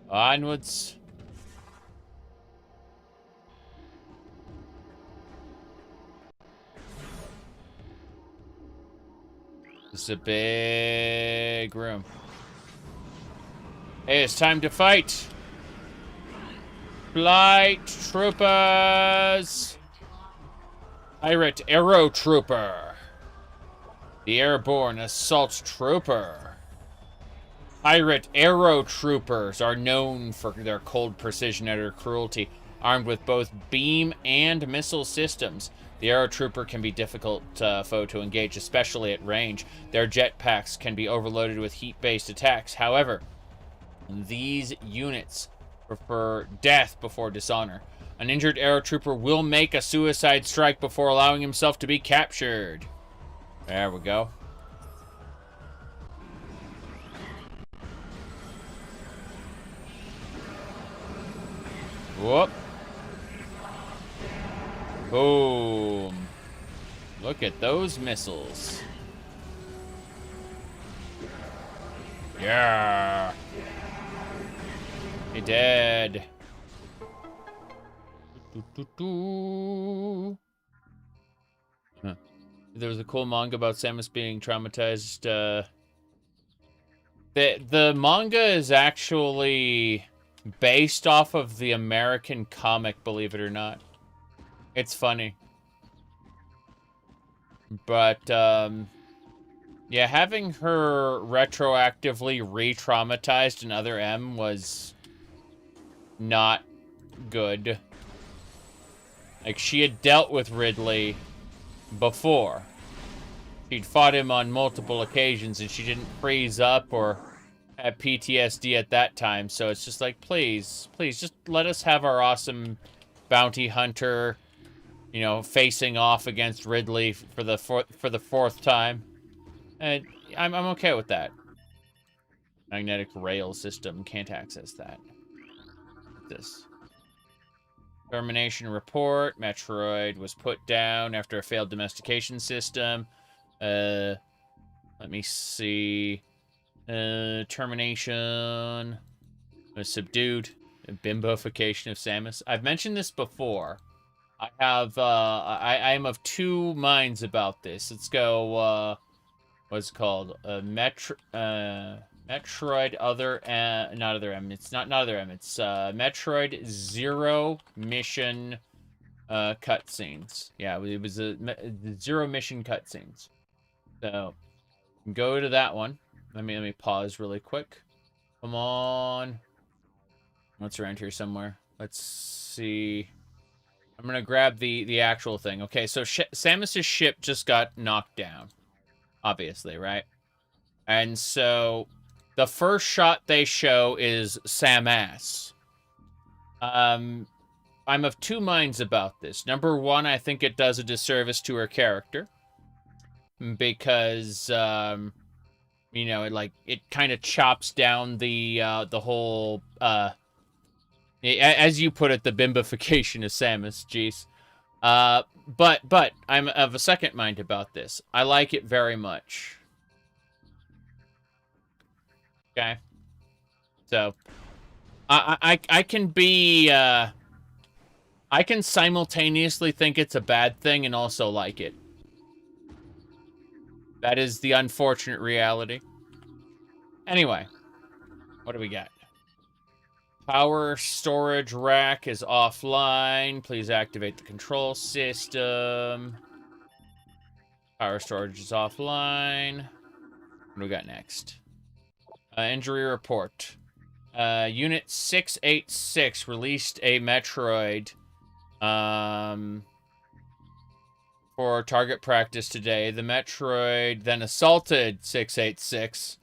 Onwards. This is a big room. Hey, it's time to fight. Flight troopers. Pirate Arrow Trooper. The Airborne Assault Trooper. Pirate Arrow Troopers are known for their cold precision and utter cruelty. Armed with both beam and missile systems, the Arrow Trooper can be difficult foe to engage, especially at range. Their jetpacks can be overloaded with heat-based attacks. However, these units prefer death before dishonor. An injured Arrow Trooper will make a suicide strike before allowing himself to be captured. There we go. Whoop. Boom. Look at those missiles. Yeah. He dead. Huh. There was a cool manga about Samus being traumatized. The manga is actually based off of the American comic, believe it or not. It's funny. But, yeah, having her retroactively re-traumatized in Other M was not good. Like, she had dealt with Ridley before. She'd fought him on multiple occasions, and she didn't freeze up or had PTSD at that time, so it's just like, please, please, just let us have our awesome bounty hunter, you know, facing off against Ridley for the fourth time. And I'm okay with that. Magnetic rail system, can't access that. This. Termination report. Metroid was put down after a failed domestication system. Let me see. Termination. Was subdued. Bimbofication of Samus. I've mentioned this before. I have, I am of two minds about this. Let's go, what's it called? Metroid Other M. Not Other M. It's not Other M. It's Metroid Zero Mission cutscenes. Yeah, it was a Zero Mission cutscenes. So go to that one. Let me pause really quick. Come on. What's around here somewhere? Let's see. I'm gonna grab the actual thing. Okay, so Samus's ship just got knocked down. Obviously, right? And so the first shot they show is Samus. I'm of two minds about this. Number one, I think it does a disservice to her character. Because, you know, it kind of chops down the whole, as you put it, the bimbification of Samus, jeez. But I'm of a second mind about this. I like it very much. Okay. So, I can be, I can simultaneously think it's a bad thing and also like it. That is the unfortunate reality. Anyway, what do we got? Power storage rack is offline. Please activate the control system. Power storage is offline. What do we got next? Injury report. Unit 686 released a Metroid for target practice today. The Metroid then assaulted 686.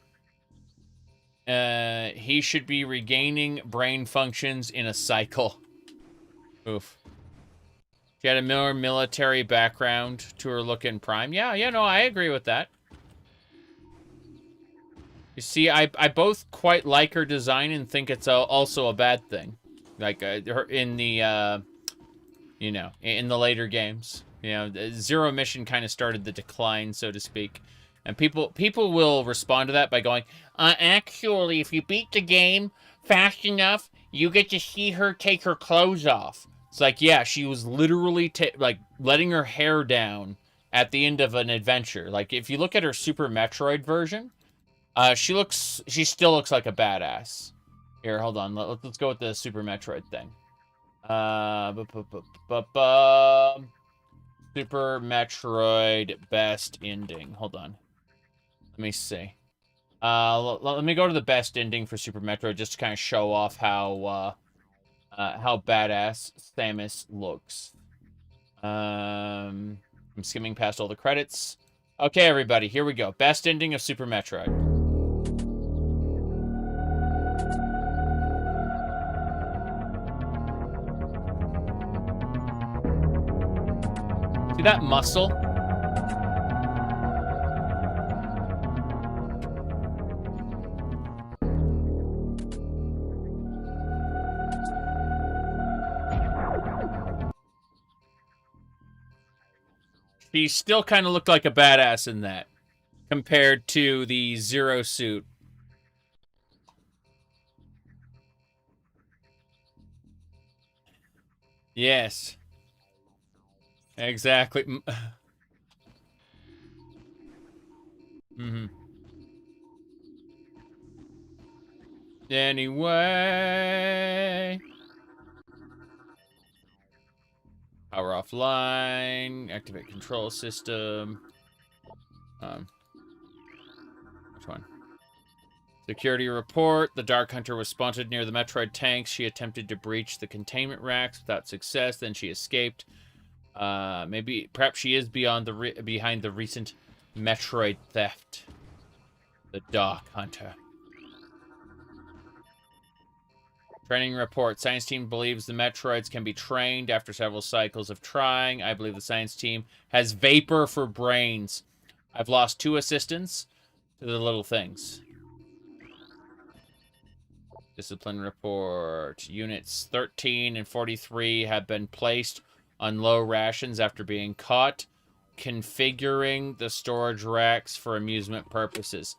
He should be regaining brain functions in a cycle. Oof. She had a more military background to her look in Prime. Yeah, no, I agree with that. You see, I both quite like her design and think it's also a bad thing. Like, her in the, you know, in the later games. You know, Zero Mission kind of started the decline, so to speak. And people will respond to that by going, actually, if you beat the game fast enough, you get to see her take her clothes off. It's like, yeah, she was literally, like, letting her hair down at the end of an adventure. Like, if you look at her Super Metroid version, she still looks like a badass. Here, hold on. Let's go with the Super Metroid thing. Super Metroid best ending. Hold on. Let me see. Let me go to the best ending for Super Metroid just to kind of show off how badass Samus looks. I'm skimming past all the credits. Okay, everybody, here we go. Best ending of Super Metroid. See that muscle? She still kind of looked like a badass in that, compared to the Zero suit. Yes. Exactly. Mm-hmm. Anyway. Power offline. Activate control system. Which one? Security report. The Dark Hunter was spotted near the Metroid tanks. She attempted to breach the containment racks without success. Then she escaped. Perhaps she is behind the recent Metroid theft. The Dark Hunter. Training report. Science team believes the Metroids can be trained after several cycles of trying. I believe the science team has vapor for brains. I've lost 2 assistants to the little things. Discipline report. Units 13 and 43 have been placed on low rations after being caught configuring the storage racks for amusement purposes.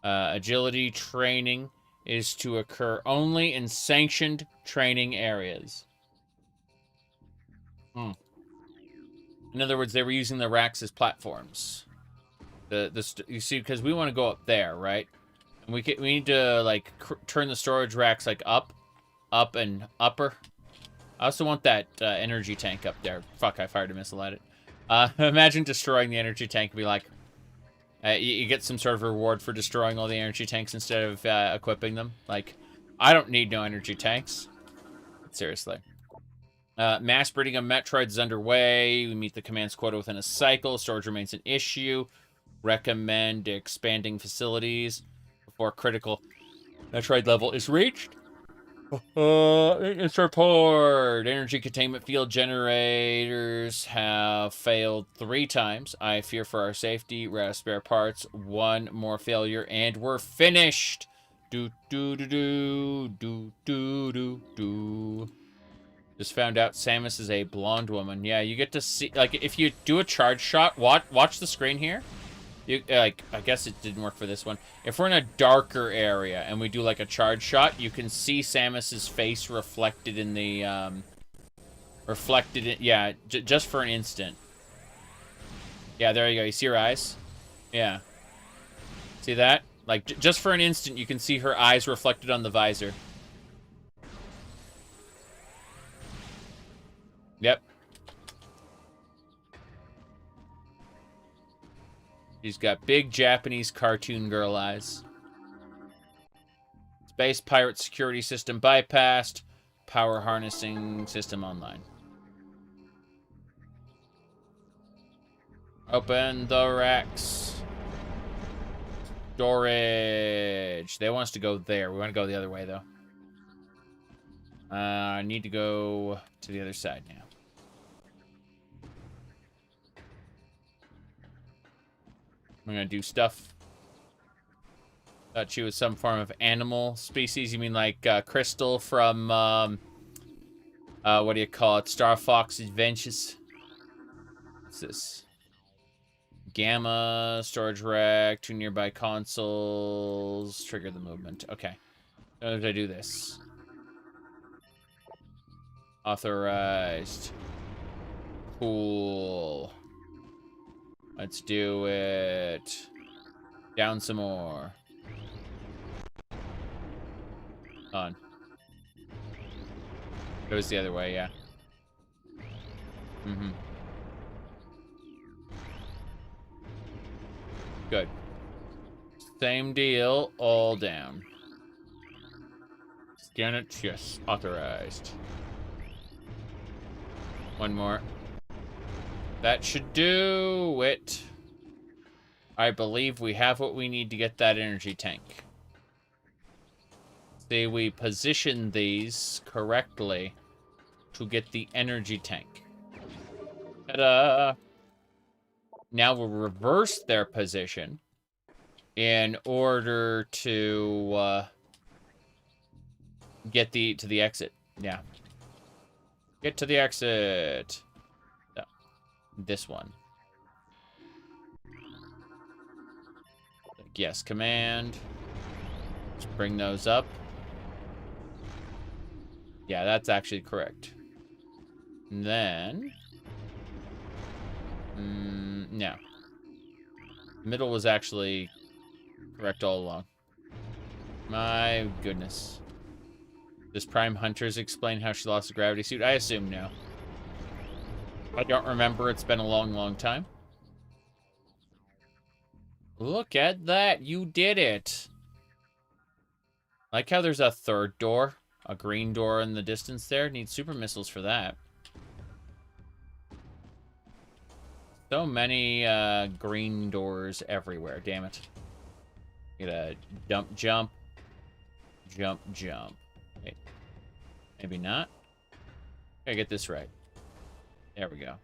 Agility training is to occur only in sanctioned training areas. In other words, they were using the racks as platforms. You see, because we want to go up there, right? And we need to like turn the storage racks like up, and upper. I also want that energy tank up there. Fuck, I fired a missile at it. Imagine destroying the energy tank and be like, you get some sort of reward for destroying all the energy tanks instead of equipping them. Like, I don't need no energy tanks. Seriously. Mass breeding of Metroids is underway. We meet the command's quota within a cycle. Storage remains an issue. Recommend expanding facilities before critical Metroid level is reached. It's report. Energy containment field generators have failed 3 times. I fear for our safety. We're out of spare parts. 1 more failure, and we're finished. Do do do do do do do do. Just found out Samus is a blonde woman. Yeah, you get to see, like, if you do a charge shot, watch the screen here. You, like, I guess it didn't work for this one. If we're in a darker area and we do, like, a charge shot, you can see Samus's face reflected in the, yeah, just for an instant. Yeah, there you go. You see her eyes? Yeah. See that? Like, just for an instant, you can see her eyes reflected on the visor. Yep. She's got big Japanese cartoon girl eyes. Space pirate security system bypassed. Power harnessing system online. Open the racks. Storage. They want us to go there. We want to go the other way, though. I need to go to the other side now. I'm gonna do stuff. Thought she was some form of animal species. You mean like Crystal from, what do you call it? Star Fox Adventures. What's this? Gamma, storage rack, 2 nearby consoles, trigger the movement. Okay. How did I do this? Authorized. Cool. Let's do it. Down some more. On. Goes the other way, yeah. Mm-hmm. Good. Same deal, all down. Scan it, yes. Authorized. 1 more. That should do it. I believe we have what we need to get that energy tank. See, we position these correctly to get the energy tank. Ta-da! Now we'll reverse their position in order to get to the exit. Yeah. Get to the exit. No. This one. Yes, command. Let's bring those up. Yeah, that's actually correct. And then... no. Middle was actually correct all along. My goodness. Does Prime Hunters explain how she lost the gravity suit? I assume no. I don't remember. It's been a long, long time. Look at that. You did it. Like how there's a 3rd door. A green door in the distance there. Need super missiles for that. So many green doors everywhere. Damn it. Get a jump. Jump. Wait. Maybe not. Gotta get this right. There we go.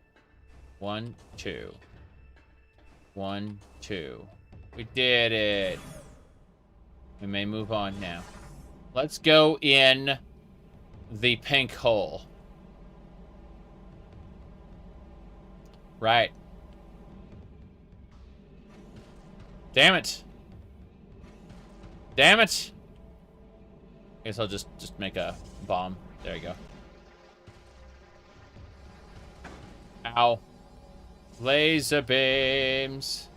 1, 2. 1, 2. We did it. We may move on now. Let's go in the pink hole. Right. Damn it. Damn it. I guess I'll just make a bomb. There you go. Ow. Laser beams.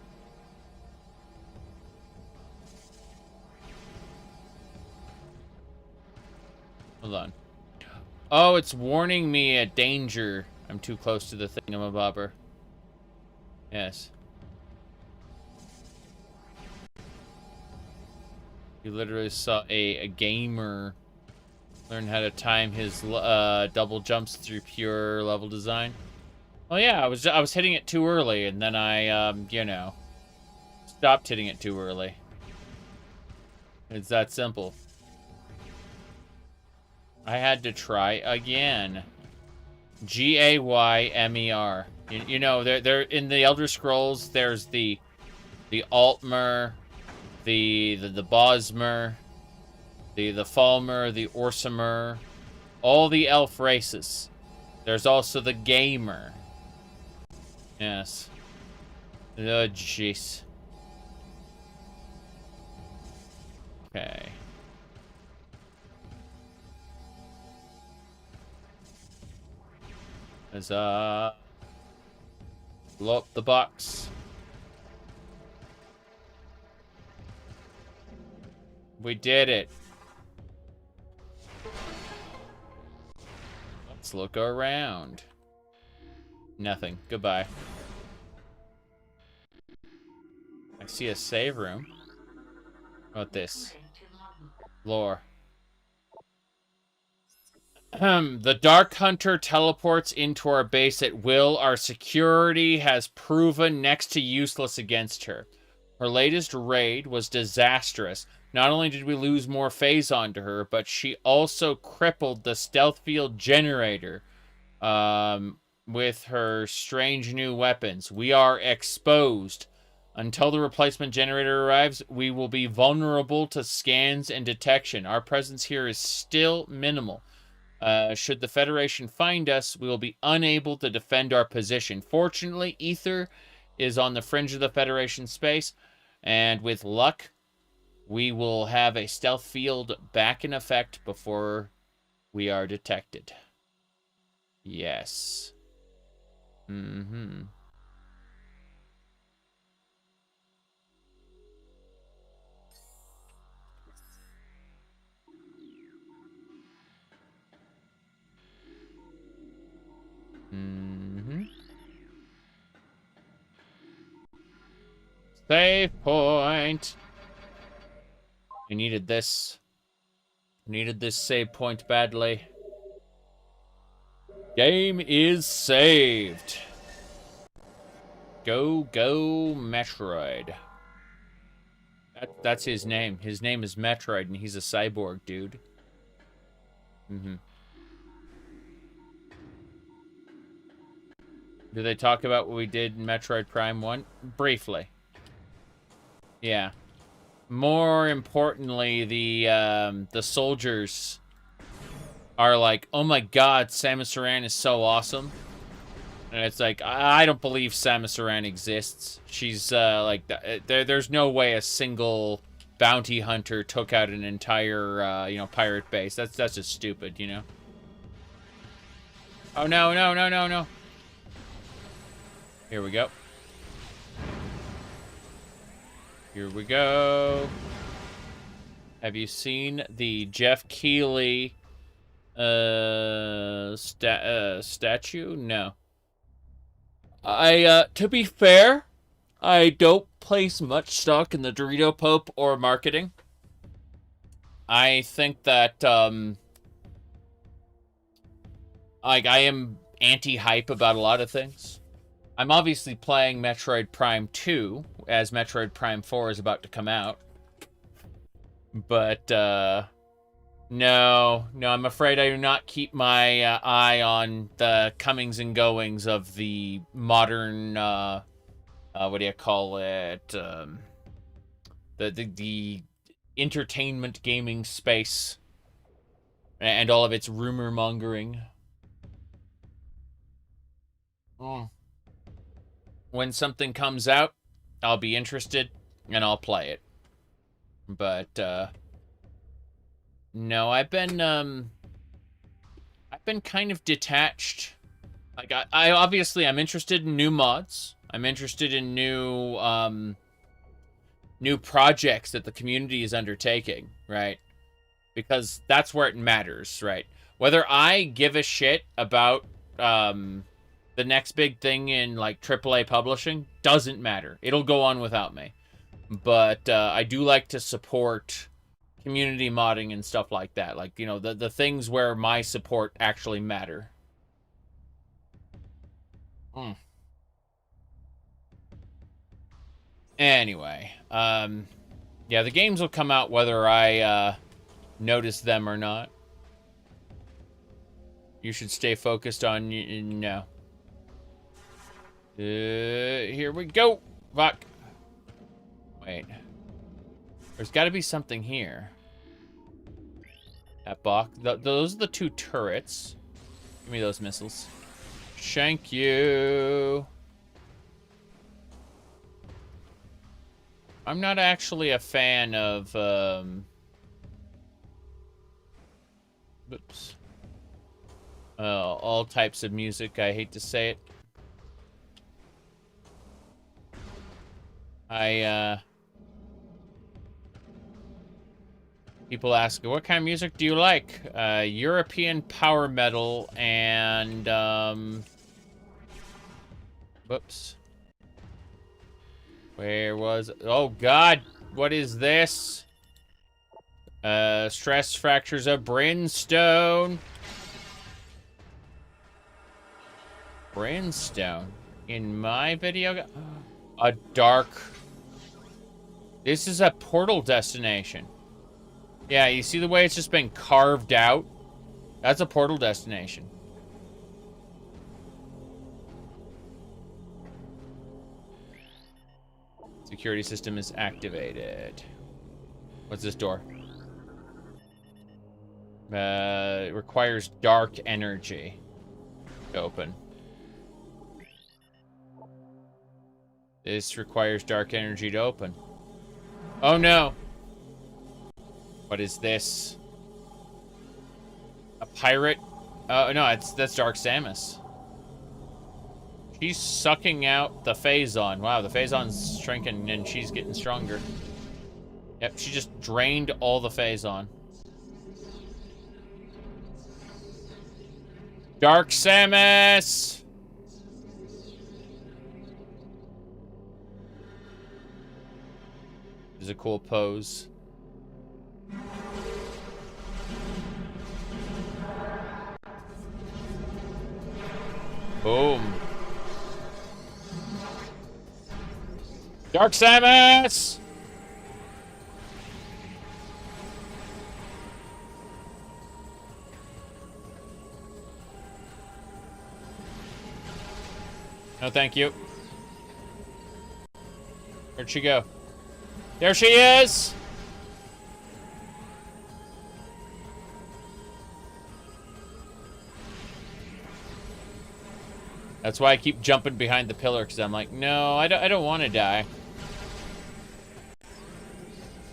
Hold on. Oh, it's warning me a danger. I'm too close to the thingamabobber. Yes. You literally saw a gamer learn how to time his double jumps through pure level design. Oh yeah, I was hitting it too early, and then I you know, stopped hitting it too early. It's that simple. I had to try again. G-A-Y-M-E-R. You know, they're in the Elder Scrolls. There's the Altmer, the Bosmer, the Falmer, the Orsimer, all the elf races. There's also the Gamer. Yes. Oh, jeez. Okay. There's blow up the box. We did it. Let's look around. Nothing. Goodbye. I see a save room. How about this? Lore. The Dark Hunter teleports into our base at will. Our security has proven next to useless against her. Her latest raid was disastrous. Not only did we lose more phase onto her, but she also crippled the stealth field generator with her strange new weapons. We are exposed. Until the replacement generator arrives, we will be vulnerable to scans and detection. Our presence here is still minimal. Should the Federation find us, we will be unable to defend our position. Fortunately, Ether is on the fringe of the Federation space, and with luck, we will have a stealth field back in effect before we are detected. Yes. Mm-hmm. Mm-hmm. Save point. We needed this. Needed this save point badly. Game is saved. Go Metroid. That's his name. His name is Metroid, and he's a cyborg, dude. Mm-hmm. Do they talk about what we did in Metroid Prime 1? Briefly. Yeah. More importantly, the soldiers are like, oh my god, Samus Aran is so awesome. And it's like, I don't believe Samus Aran exists. She's, like, there's no way a single bounty hunter took out an entire, you know, pirate base. That's just stupid, you know? Oh, no, no, no, no, no. Here we go. Here we go. Have you seen the Jeff Keighley statue? No. To be fair, I don't place much stock in the Dorito Pope or marketing. I think that, like, I am anti-hype about a lot of things. I'm obviously playing Metroid Prime 2, as Metroid Prime 4 is about to come out. But, No, I'm afraid I do not keep my eye on the comings and goings of the modern, what do you call it? The entertainment gaming space and all of its rumor mongering. When something comes out, I'll be interested and I'll play it. But no, I've been kind of detached. Like I obviously I'm interested in new mods. I'm interested in new projects that the community is undertaking, right? Because that's where it matters, right? Whether I give a shit about the next big thing in like AAA publishing doesn't matter. It'll go on without me. But I do like to support community modding and stuff like that. Like, you know, the things where my support actually matter. Anyway, yeah, the games will come out whether I notice them or not. You should stay focused on... No. Here we go. Fuck. Wait. There's got to be something here. That box. Those are the two turrets. Give me those missiles. Thank you. I'm not actually a fan of, oops. All types of music. I hate to say it. People ask, what kind of music do you like? European power metal and, whoops. Where was... Oh, God. What is this? Stress fractures of brimstone. Brimstone. In my video... A dark... This is a portal destination. Yeah, you see the way it's just been carved out? That's a portal destination. Security system is activated. What's this door? It requires dark energy to open. This requires dark energy to open. Oh no! What is this? A pirate? Oh no, that's Dark Samus. She's sucking out the Phazon. Wow, the Phazon's shrinking and she's getting stronger. Yep, she just drained all the Phazon. Dark Samus! This is a cool pose. Boom. Dark Samus! No, thank you. Where'd she go? There she is! That's why I keep jumping behind the pillar, because I'm like, no, I don't want to die.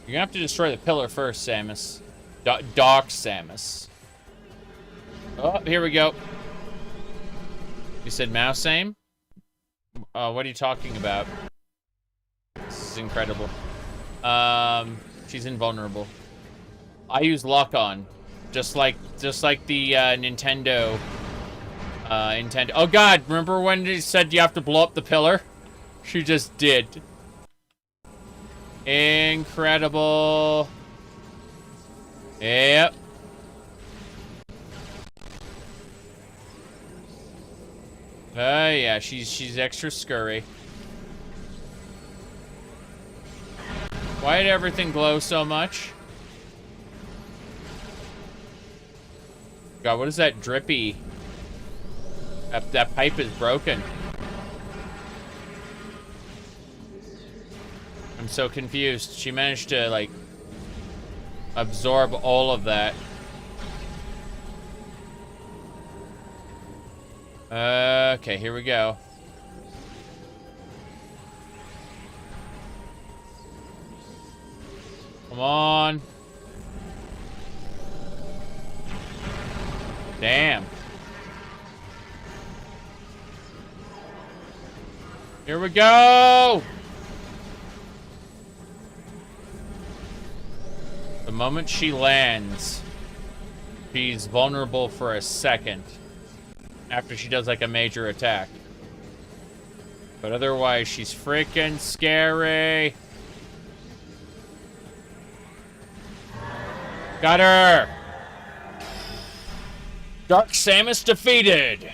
You're gonna have to destroy the pillar first, Samus. Doc Samus. Oh, here we go. You said mouse aim? What are you talking about? This is incredible. She's invulnerable. I use lock-on, just like the Nintendo. Oh God! Remember when it said you have to blow up the pillar? She just did. Incredible. Yep. Yeah, she's extra scurry. Why did everything glow so much? God, what is that drippy? That pipe is broken. I'm so confused. She managed to, like, absorb all of that. Okay, here we go. Come on. Damn. Here we go! The moment she lands, she's vulnerable for a second after she does like a major attack. But otherwise, she's freaking scary. Got her! Dark Samus defeated!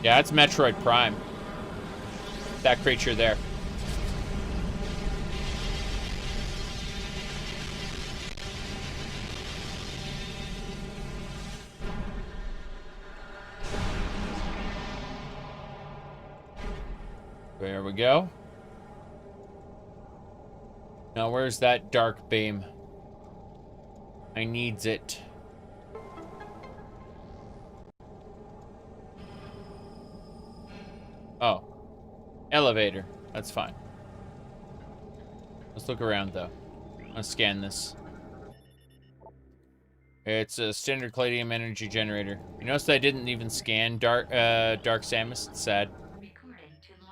Yeah, it's Metroid Prime. That creature there. There we go. Now, where's that dark beam? I needs it. Oh. Elevator. That's fine. Let's look around, though. Let's scan this. It's a standard Caladium energy generator. You notice that I didn't even scan Dark Samus? It's sad.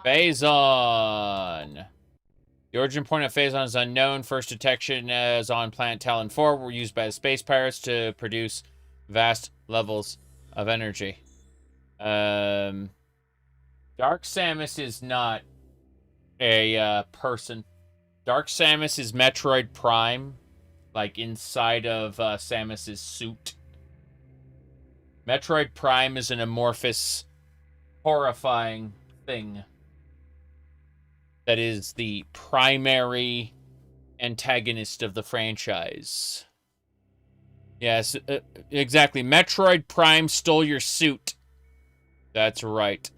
Phazon! The origin point of Phazon is unknown. First detection is on planet Talon 4. Were used by the space pirates to produce vast levels of energy. Dark Samus is not a person. Dark Samus is Metroid Prime, like inside of Samus's suit. Metroid Prime is an amorphous, horrifying thing that is the primary antagonist of the franchise. Yes, exactly. Metroid Prime stole your suit. That's right.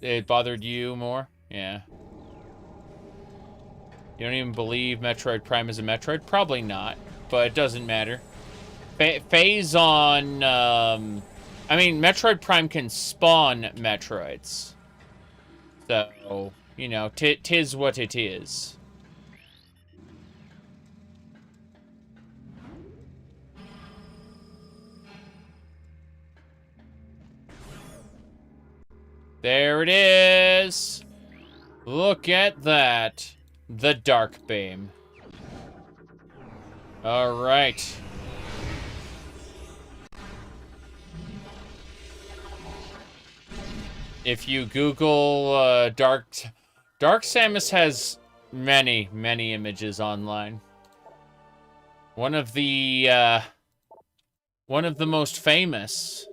It bothered you more? Yeah. You don't even believe Metroid Prime is a Metroid? Probably not, but it doesn't matter. Phazon, I mean, Metroid Prime can spawn Metroids. So, you know, tis what it is. There it is! Look at that. The Dark Beam. Alright. If you Google Dark Samus has many images online. One of the most famous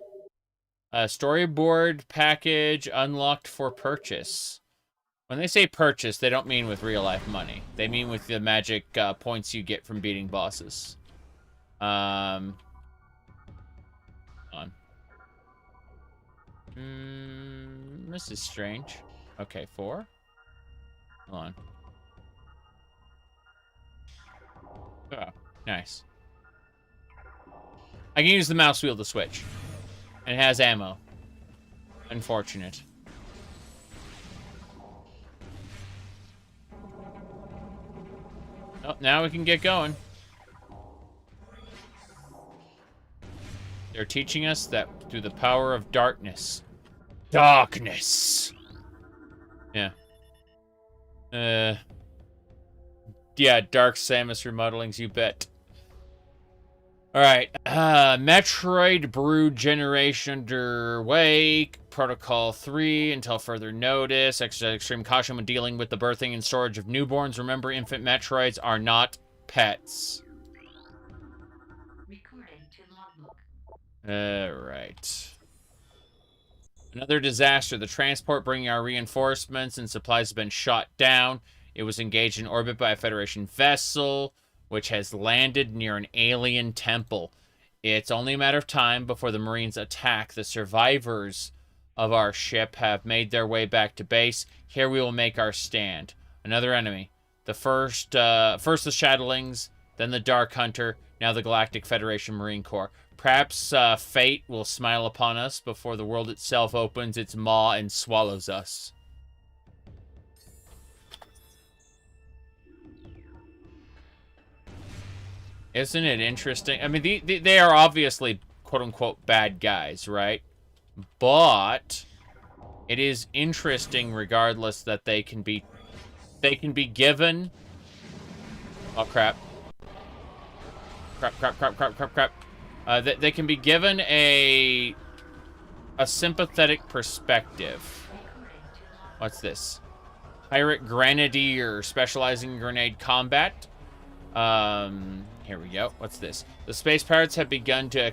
storyboard package unlocked for purchase. When they say purchase, they don't mean with real-life money. They mean with the magic points you get from beating bosses. On. This is strange. Okay, 4. Hold on. Oh, nice. I can use the mouse wheel to switch. And it has ammo. Unfortunate. Oh, now we can get going. They're teaching us that through the power of darkness. Darkness! Yeah. Yeah, Dark Samus remodelings, you bet. Alright, Metroid Brood generation underway. Protocol 3, until further notice. Exercise extreme caution when dealing with the birthing and storage of newborns. Remember, infant Metroids are not pets. Alright. Another disaster. The transport bringing our reinforcements and supplies has been shot down. It was engaged in orbit by a Federation vessel, which has landed near an alien temple. It's only a matter of time before the Marines attack. The survivors of our ship have made their way back to base. Here we will make our stand. Another enemy. The first the Shadowlings, then the Dark Hunter, now the Galactic Federation Marine Corps. Perhaps fate will smile upon us before the world itself opens its maw and swallows us. Isn't it interesting? I mean, they are obviously quote-unquote bad guys, right? But it is interesting regardless that they can be given... Oh, crap. Crap. They can be given a sympathetic perspective. What's this? Pirate Grenadier, specializing in grenade combat. Here we go. What's this? The Space Pirates have begun to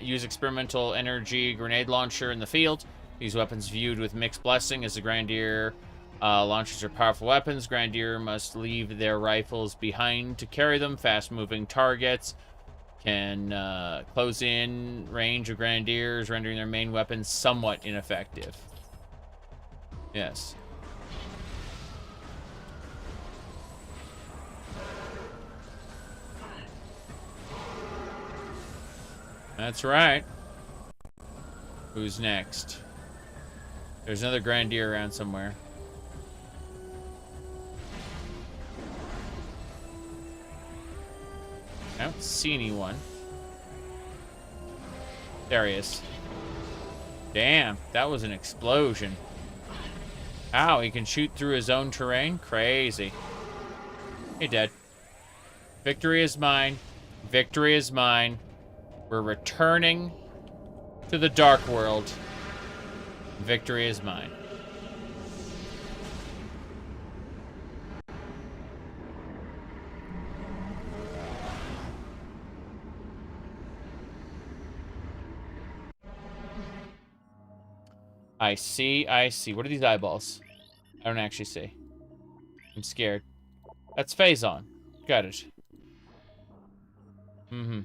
use experimental energy grenade launcher in the field. These weapons viewed with mixed blessing as the Grenadier launchers are powerful weapons. Grenadier must leave their rifles behind to carry them. Fast-moving targets can close in range of Grenadiers, rendering their main weapons somewhat ineffective. Yes. That's right. Who's next? There's another Grenadier around somewhere. I don't see anyone. There he is. Damn, that was an explosion. Ow, he can shoot through his own terrain? Crazy. He dead. Victory is mine. Victory is mine. We're returning to the Dark World. Victory is mine. I see. What are these eyeballs? I don't actually see. I'm scared. That's Phazon. Got it. Mm-hmm.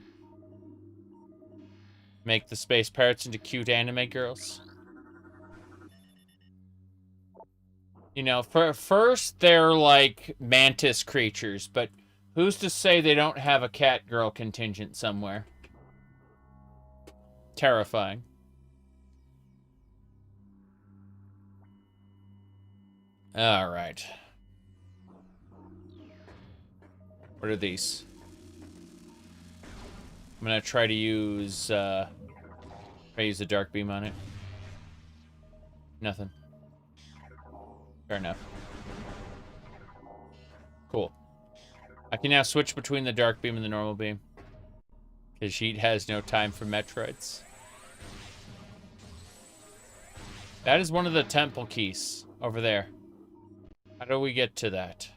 Make the Space Pirates into cute anime girls. You know, first they're like mantis creatures, but who's to say they don't have a cat girl contingent somewhere? Terrifying. All right. What are these? I'm gonna try to use the dark beam on it. Nothing. Fair enough. Cool. I can now switch between the dark beam and the normal beam. Because Sheet has no time for Metroids. That is one of the temple keys over there. How do we get to that?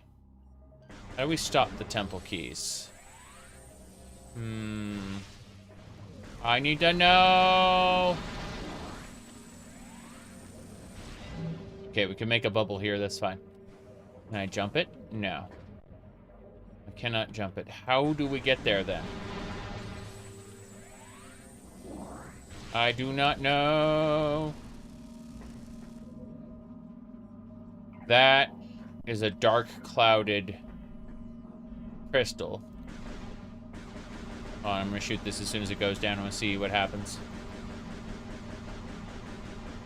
How do we stop the temple keys? I need to know. Okay, we can make a bubble here. That's fine. Can I jump it? No. I cannot jump it. How do we get there then? I do not know. That is a dark clouded crystal. Oh, I'm gonna shoot this as soon as it goes down. I want to see what happens.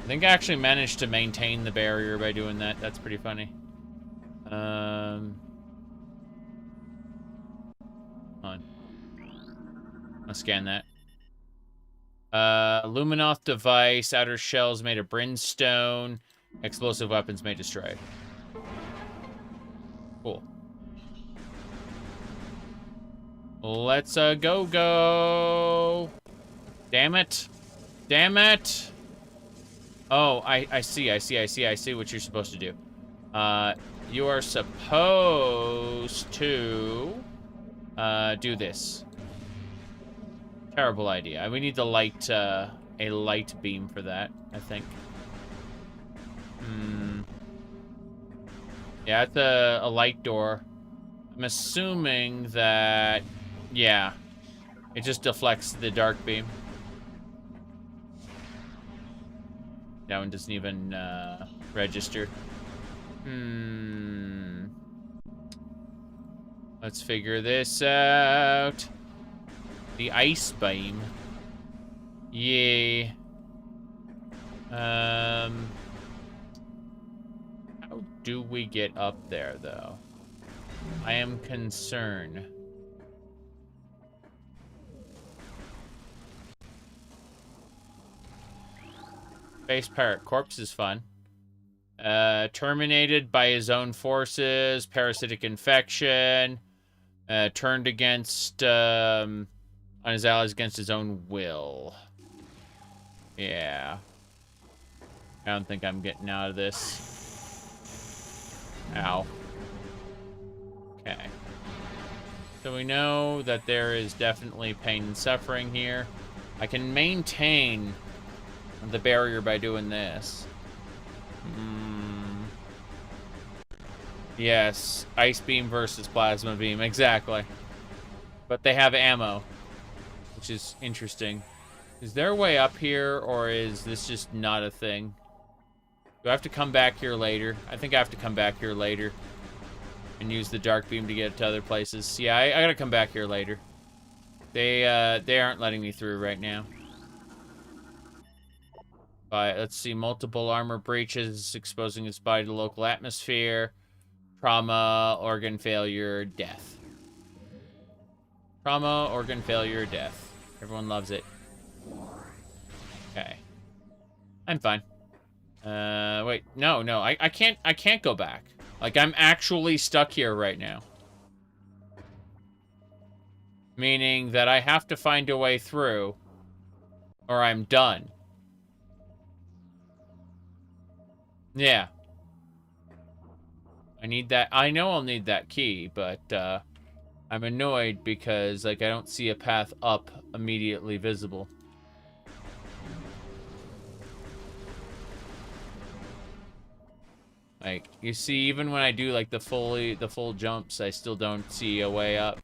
I think I actually managed to maintain the barrier by doing that. That's pretty funny. Hold on. I'll scan that. Luminoth device, outer shells made of brimstone. Explosive weapons may destroy. Cool. Let's go. Damn it. Damn it. Oh, I see what you're supposed to do. You are supposed to do this. Terrible idea. We need the light a light beam for that, I think. Yeah, it's a light door. I'm assuming that, yeah, it just deflects the dark beam. That one doesn't even register. Let's figure this out. The ice beam. Yeah. How do we get up there, though? I am concerned. Space Pirate Corpse is fun. Terminated by his own forces, parasitic infection, turned against, on his allies against his own will. Yeah. I don't think I'm getting out of this. Ow. Okay. So we know that there is definitely pain and suffering here. I can maintain the barrier by doing this. Yes, ice beam versus plasma beam, exactly. But they have ammo, which is interesting. Is there a way up here, or is this just not a thing? Do I have to come back here later? I think I have to come back here later and use the dark beam to get to other places. Yeah, I gotta come back here later. They aren't letting me through right now. Let's see, multiple armor breaches, exposing his body to local atmosphere, trauma, organ failure, death. Trauma, organ failure, death. Everyone loves it. Okay. I'm fine. Wait, no, I can't go back. Like, I'm actually stuck here right now. Meaning that I have to find a way through, or I'm done. Yeah. I need that. I know I'll need that key, but I'm annoyed because, like, I don't see a path up immediately visible. Like, you see, even when I do, like, the full jumps, I still don't see a way up.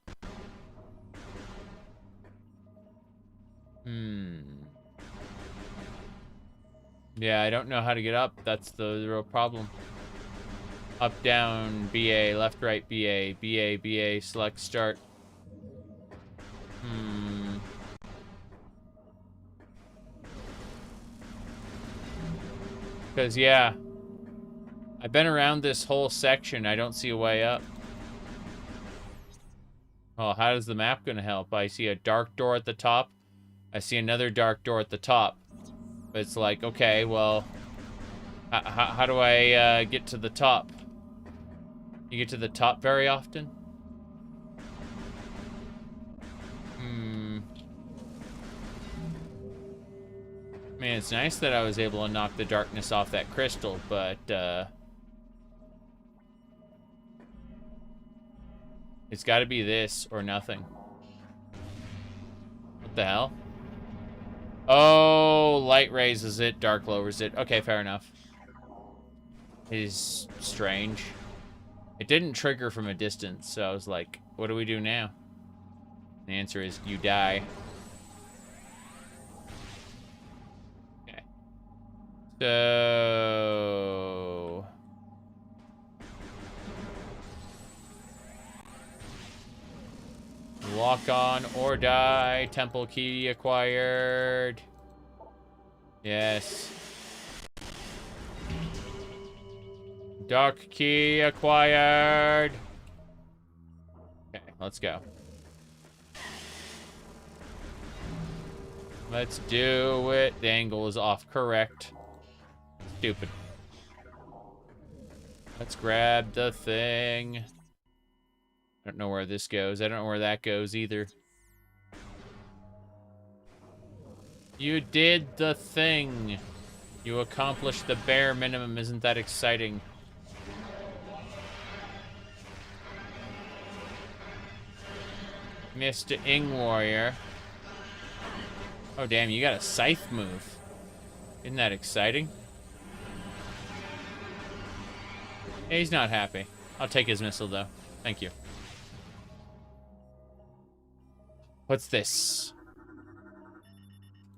Yeah, I don't know how to get up. That's the real problem. Up, down, BA, left, right, BA, BA, BA, select, start. Because, yeah, I've been around this whole section. I don't see a way up. Oh, how is the map going to help? I see a dark door at the top. I see another dark door at the top. But it's like, okay, well, how do I get to the top? You get to the top very often? I mean, it's nice that I was able to knock the darkness off that crystal, but, it's gotta be this or nothing. What the hell? Oh, light raises it, dark lowers it. Okay, fair enough. It is strange. It didn't trigger from a distance, so I was like, what do we do now? The answer is you die. Okay. So... lock on or die. Temple key acquired. Yes. Dark key acquired. Okay, let's go. Let's do it. The angle is off. Correct. Stupid. Let's grab the thing. I don't know where this goes. I don't know where that goes either. You did the thing. You accomplished the bare minimum. Isn't that exciting? Mr. Ing Warrior. Oh, damn, you got a scythe move. Isn't that exciting? Yeah, he's not happy. I'll take his missile, though. Thank you. What's this?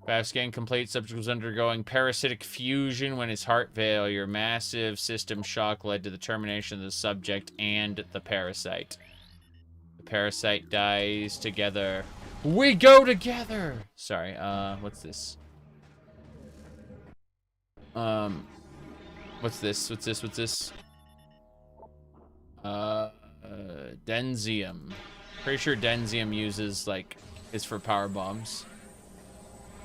Fast scan complete. Subject was undergoing parasitic fusion when his heart failure. Massive system shock led to the termination of the subject and the parasite. The parasite dies together. We go together! Sorry, what's this? What's this? What's this? What's this? Denzium. Pretty sure Denzium uses, like, is for power bombs.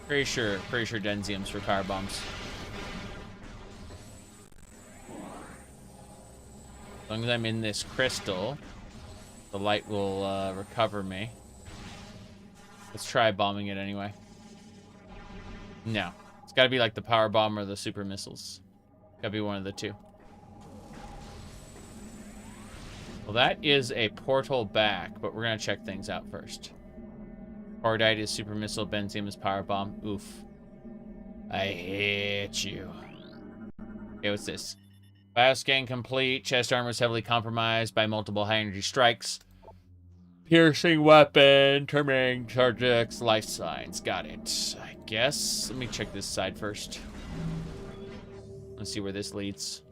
Pretty sure Denzium's for power bombs. As long as I'm in this crystal, the light will recover me. Let's try bombing it anyway. No. It's gotta be like the power bomb or the super missiles. Gotta be one of the two. Well, that is a portal back, but we're gonna check things out first. Cordite is super missile, Benzium is power bomb. Oof. I hate you. Okay, what's this? Bioscan complete. Chest armor is heavily compromised by multiple high energy strikes. Piercing weapon, terminating subjects, life signs. Got it. I guess. Let me check this side first. Let's see where this leads.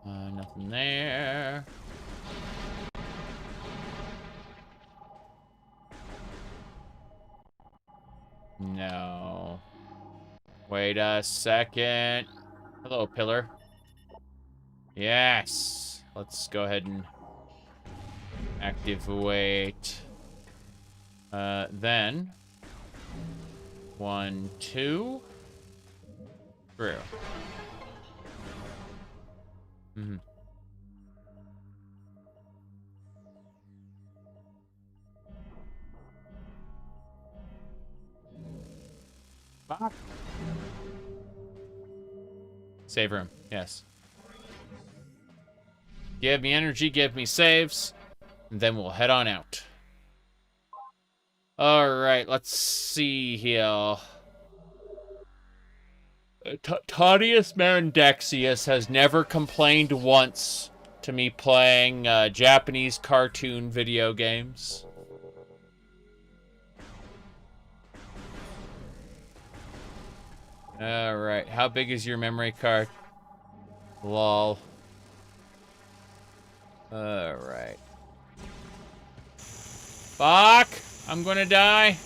Nothing there. No. Wait a second. Hello, pillar. Yes. Let's go ahead and activate. Then 1, 2. Through. Mm-hmm. Fuck. Save room, yes. Give me energy, give me saves, and then we'll head on out. Alright, let's see here. Tadius Marandexius has never complained once to me playing Japanese cartoon video games. Alright, how big is your memory card? Lol. Alright. Fuck! I'm gonna die.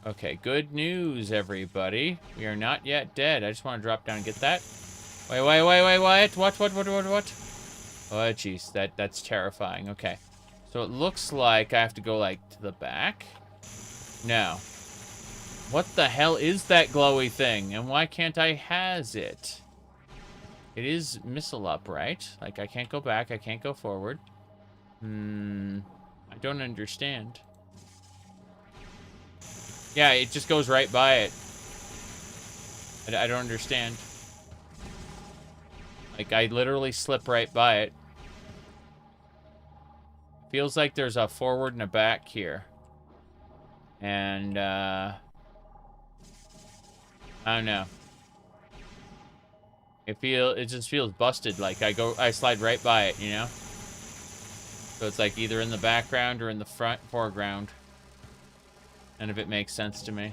Okay, good news, everybody. We are not yet dead. I just want to drop down and get that. Wait, what? What? Oh, jeez, that's terrifying. Okay. So it looks like I have to go, like, to the back? No. What the hell is that glowy thing? And why can't I has it? It is missile up, right? Like, I can't go back, I can't go forward. I don't understand. Yeah, it just goes right by it. I don't understand. Like, I literally slip right by it. Feels like there's a forward and a back here. And, I don't know. It just feels busted. Like, I slide right by it, you know? So it's like either in the background or in the foreground. And if it makes sense to me.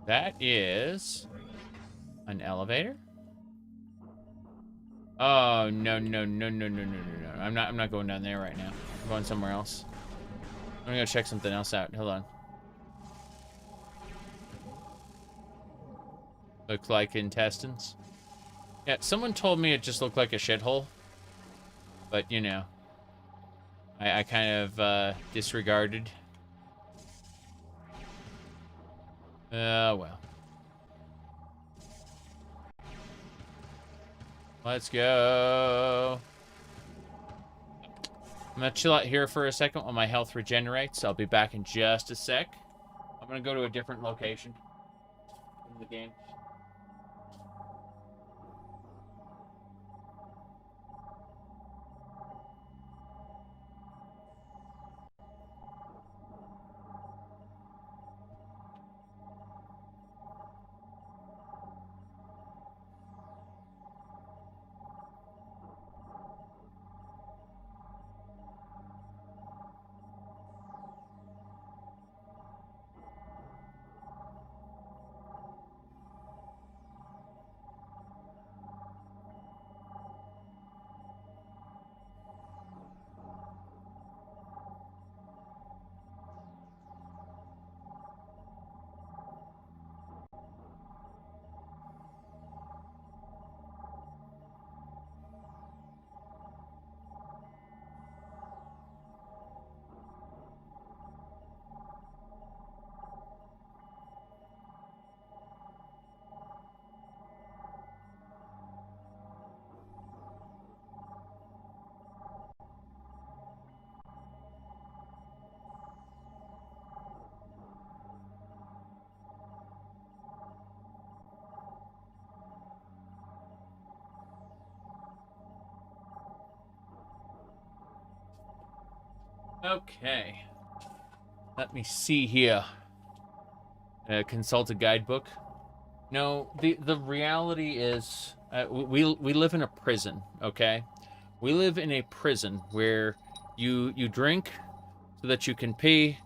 That is an elevator? Oh, no. I'm not going down there right now. I'm going somewhere else. I'm gonna go check something else out. Hold on. Looks like intestines. Yeah, someone told me it just looked like a shithole. But, you know. I kind of disregarded. Well. Let's go. I'm gonna chill out here for a second while my health regenerates. I'll be back in just a sec. I'm gonna go to a different location in the game. Okay. Let me see here. Consult a guidebook. No, the reality is, we live in a prison. Okay, we live in a prison where you drink so that you can pee,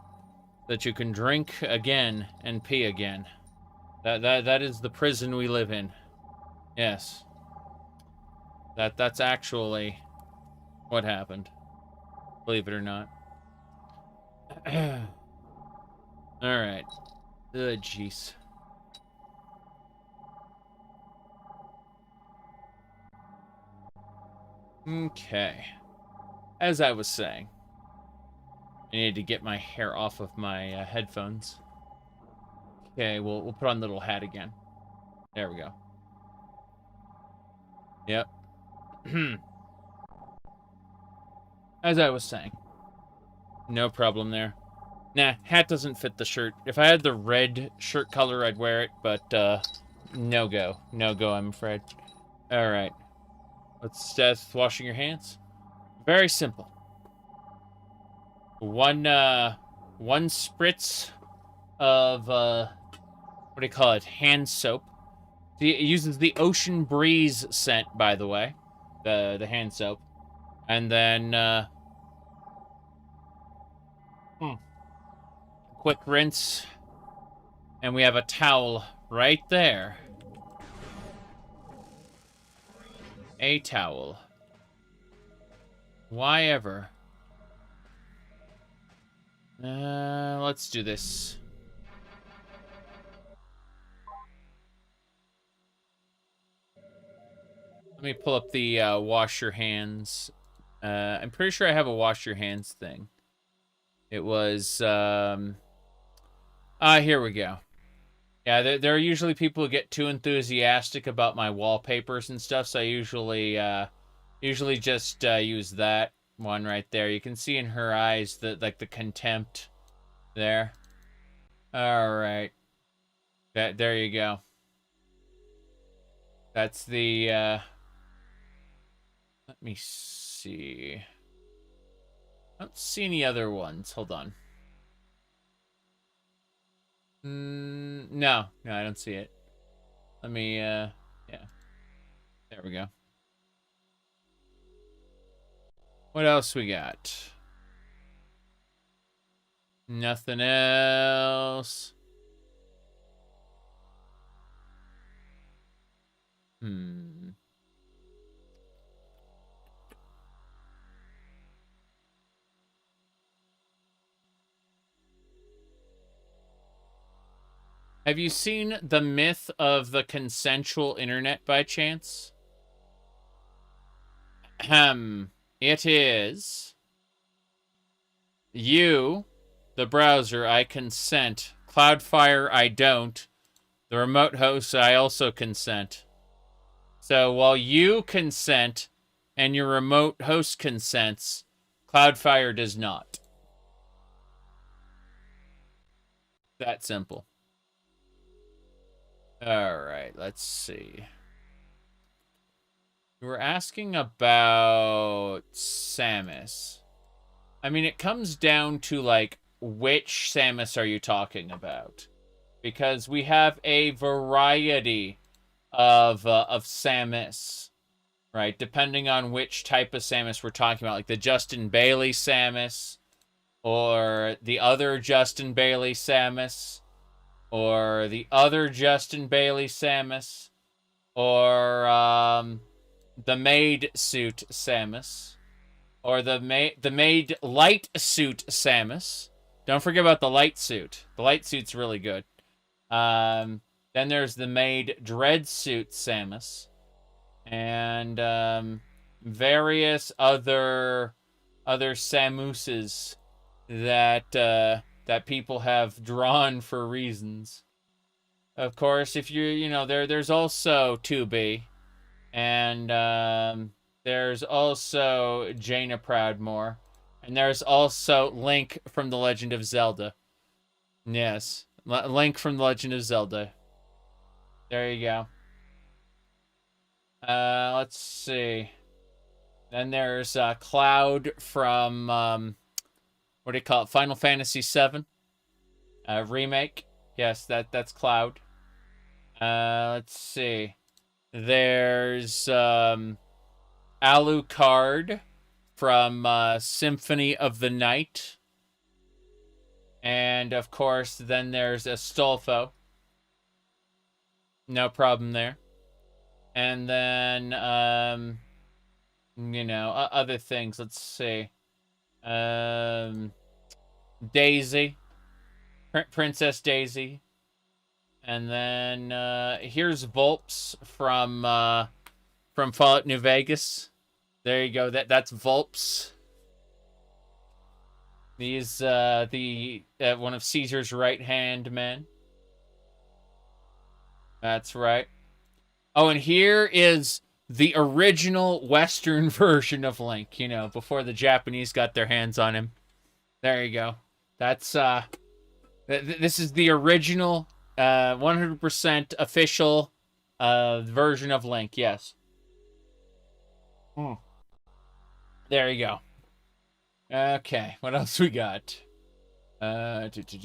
that you can drink again and pee again. That is the prison we live in. Yes. That's actually what happened. Believe it or not. All right. Jeez. Okay. As I was saying, I need to get my hair off of my headphones. Okay, we'll put on the little hat again. There we go. Yep. As I was saying. No problem there. Nah, hat doesn't fit the shirt. If I had the red shirt color, I'd wear it, but, no go. No go, I'm afraid. Alright. What's washing your hands? Very simple. One spritz of, what do you call it? Hand soap. It uses the Ocean Breeze scent, by the way. The hand soap. And then, quick rinse. And we have a towel right there. A towel. Why ever? Let's do this. Let me pull up the wash your hands. I'm pretty sure I have a wash your hands thing. It was, here we go. Yeah, there are usually people who get too enthusiastic about my wallpapers and stuff, so I usually just use that one right there. You can see in her eyes the contempt there. All right. There you go. That's the let me see. I don't see any other ones. Hold on. No, I don't see it. Let me, yeah. There we go. What else we got? Nothing else. Have you seen The Myth of the Consensual Internet by chance? It is you, the browser, I consent. Cloudfire, I don't. The remote host, I also consent. So while you consent and your remote host consents, Cloudfire does not. That simple. Alright, let's see. You were asking about Samus. I mean, it comes down to, like, which Samus are you talking about? Because we have a variety of Samus, right? Depending on which type of Samus we're talking about. Like the Justin Bailey Samus, or the other Justin Bailey Samus, or the other Justin Bailey Samus, or the maid suit Samus, or the maid light suit Samus. Don't forget about the light suit. The light suit's really good. Then there's the maid dread suit Samus, and various other Samuses that people have drawn for reasons. Of course, if there's also 2B, and there's also Jaina Proudmoore, and there's also Link from The Legend of Zelda. Yes, Link from The Legend of Zelda. There you go. Let's see. Then there's Cloud from what do you call it? Final Fantasy VII remake. Yes, that's Cloud. Let's see. There's Alucard from Symphony of the Night. And, of course, then there's Astolfo. No problem there. And then, you know, other things. Let's see. Daisy. Princess Daisy. And then, here's Volps from Fallout New Vegas. There you go. That's Volps. He's one of Caesar's right-hand men. That's right. Oh, and here is the original Western version of Link, you know, before the Japanese got their hands on him. There you go. That's, this is the original, 100% official, version of Link, yes. There you go. Okay, what else we got? Here's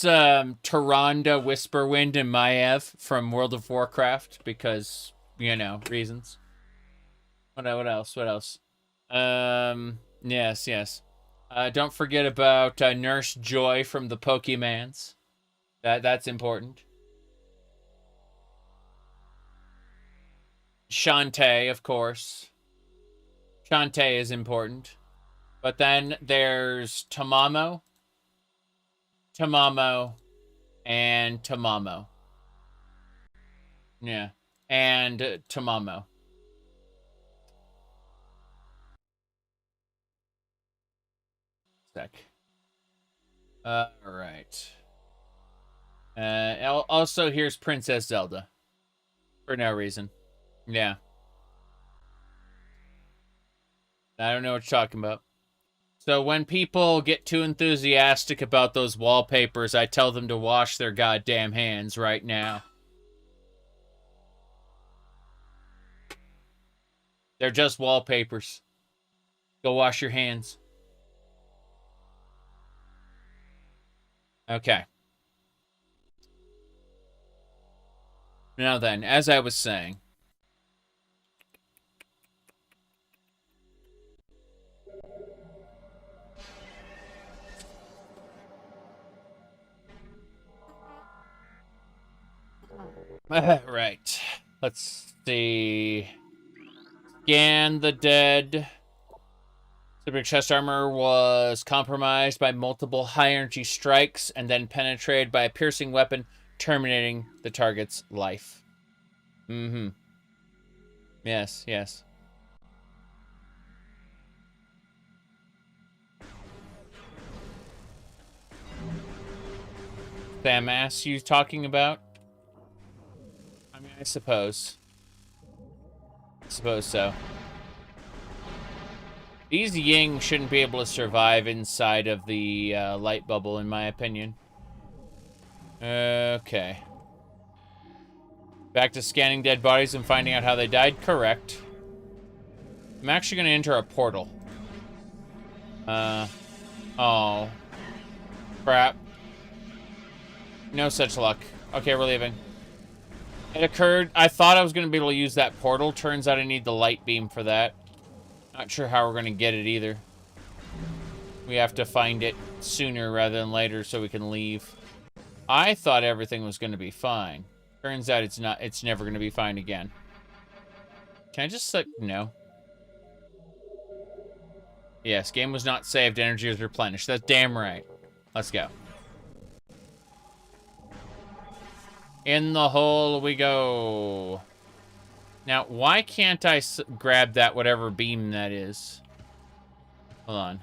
Tyrande, Whisperwind, and Maiev from World of Warcraft because, you know, reasons. What else? Yes. Don't forget about Nurse Joy from the Pokemans. That's important. Shantae, of course. Shantae is important. But then there's Tamamo, and Tamamo. Yeah. And Tamamo. Sec. Alright. Also, here's Princess Zelda. For no reason. Yeah. I don't know what you're talking about. So when people get too enthusiastic about those wallpapers, I tell them to wash their goddamn hands right now. They're just wallpapers. Go wash your hands. Okay. Now then, as I was saying, right. Let's see. Scan the dead. Subject chest armor was compromised by multiple high-energy strikes and then penetrated by a piercing weapon, terminating the target's life. Mm-hmm. Yes. Sam ass you talking about? I mean, I suppose so. These Ying shouldn't be able to survive inside of the light bubble, in my opinion. Okay. Back to scanning dead bodies and finding out how they died? Correct. I'm actually going to enter a portal. Oh. Crap. No such luck. Okay, we're leaving. It occurred. I thought I was going to be able to use that portal. Turns out I need the light beam for that. Not sure how we're going to get it either. We have to find it sooner rather than later so we can leave. I thought everything was going to be fine. Turns out it's not. It's never going to be fine again. Can I just like, no. Yes, game was not saved. Energy was replenished. That's damn right. Let's go. In the hole we go. Now, why can't I grab that whatever beam that is? Hold on.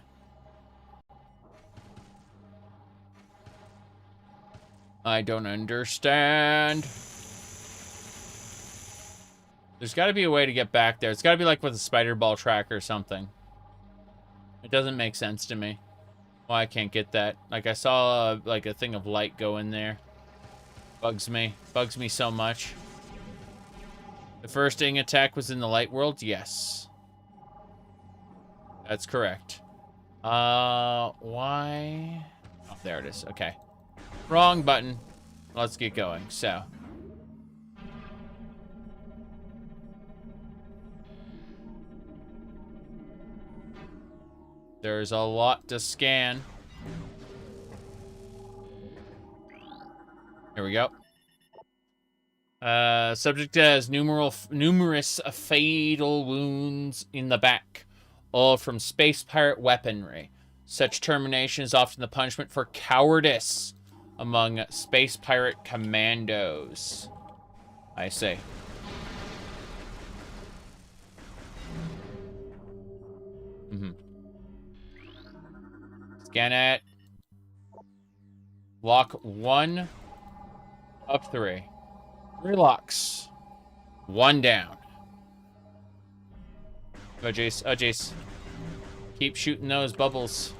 I don't understand. There's got to be a way to get back there. It's got to be like with a spider ball track or something. It doesn't make sense to me. Why I can't get that. Like, I saw, like, a thing of light go in there. Bugs me. Bugs me so much. The first Ing attack was in the light world? Yes. That's correct. Why? Oh, there it is. Okay. Wrong button. Let's get going. So. There's a lot to scan. Here we go. Subject has numerous fatal wounds in the back, all from space pirate weaponry. Such termination is often the punishment for cowardice among space pirate commandos. I see. Scan it. Lock 1 of 3. 3 locks. 1 down. Oh, jeez. Oh, jeez. Keep shooting those bubbles.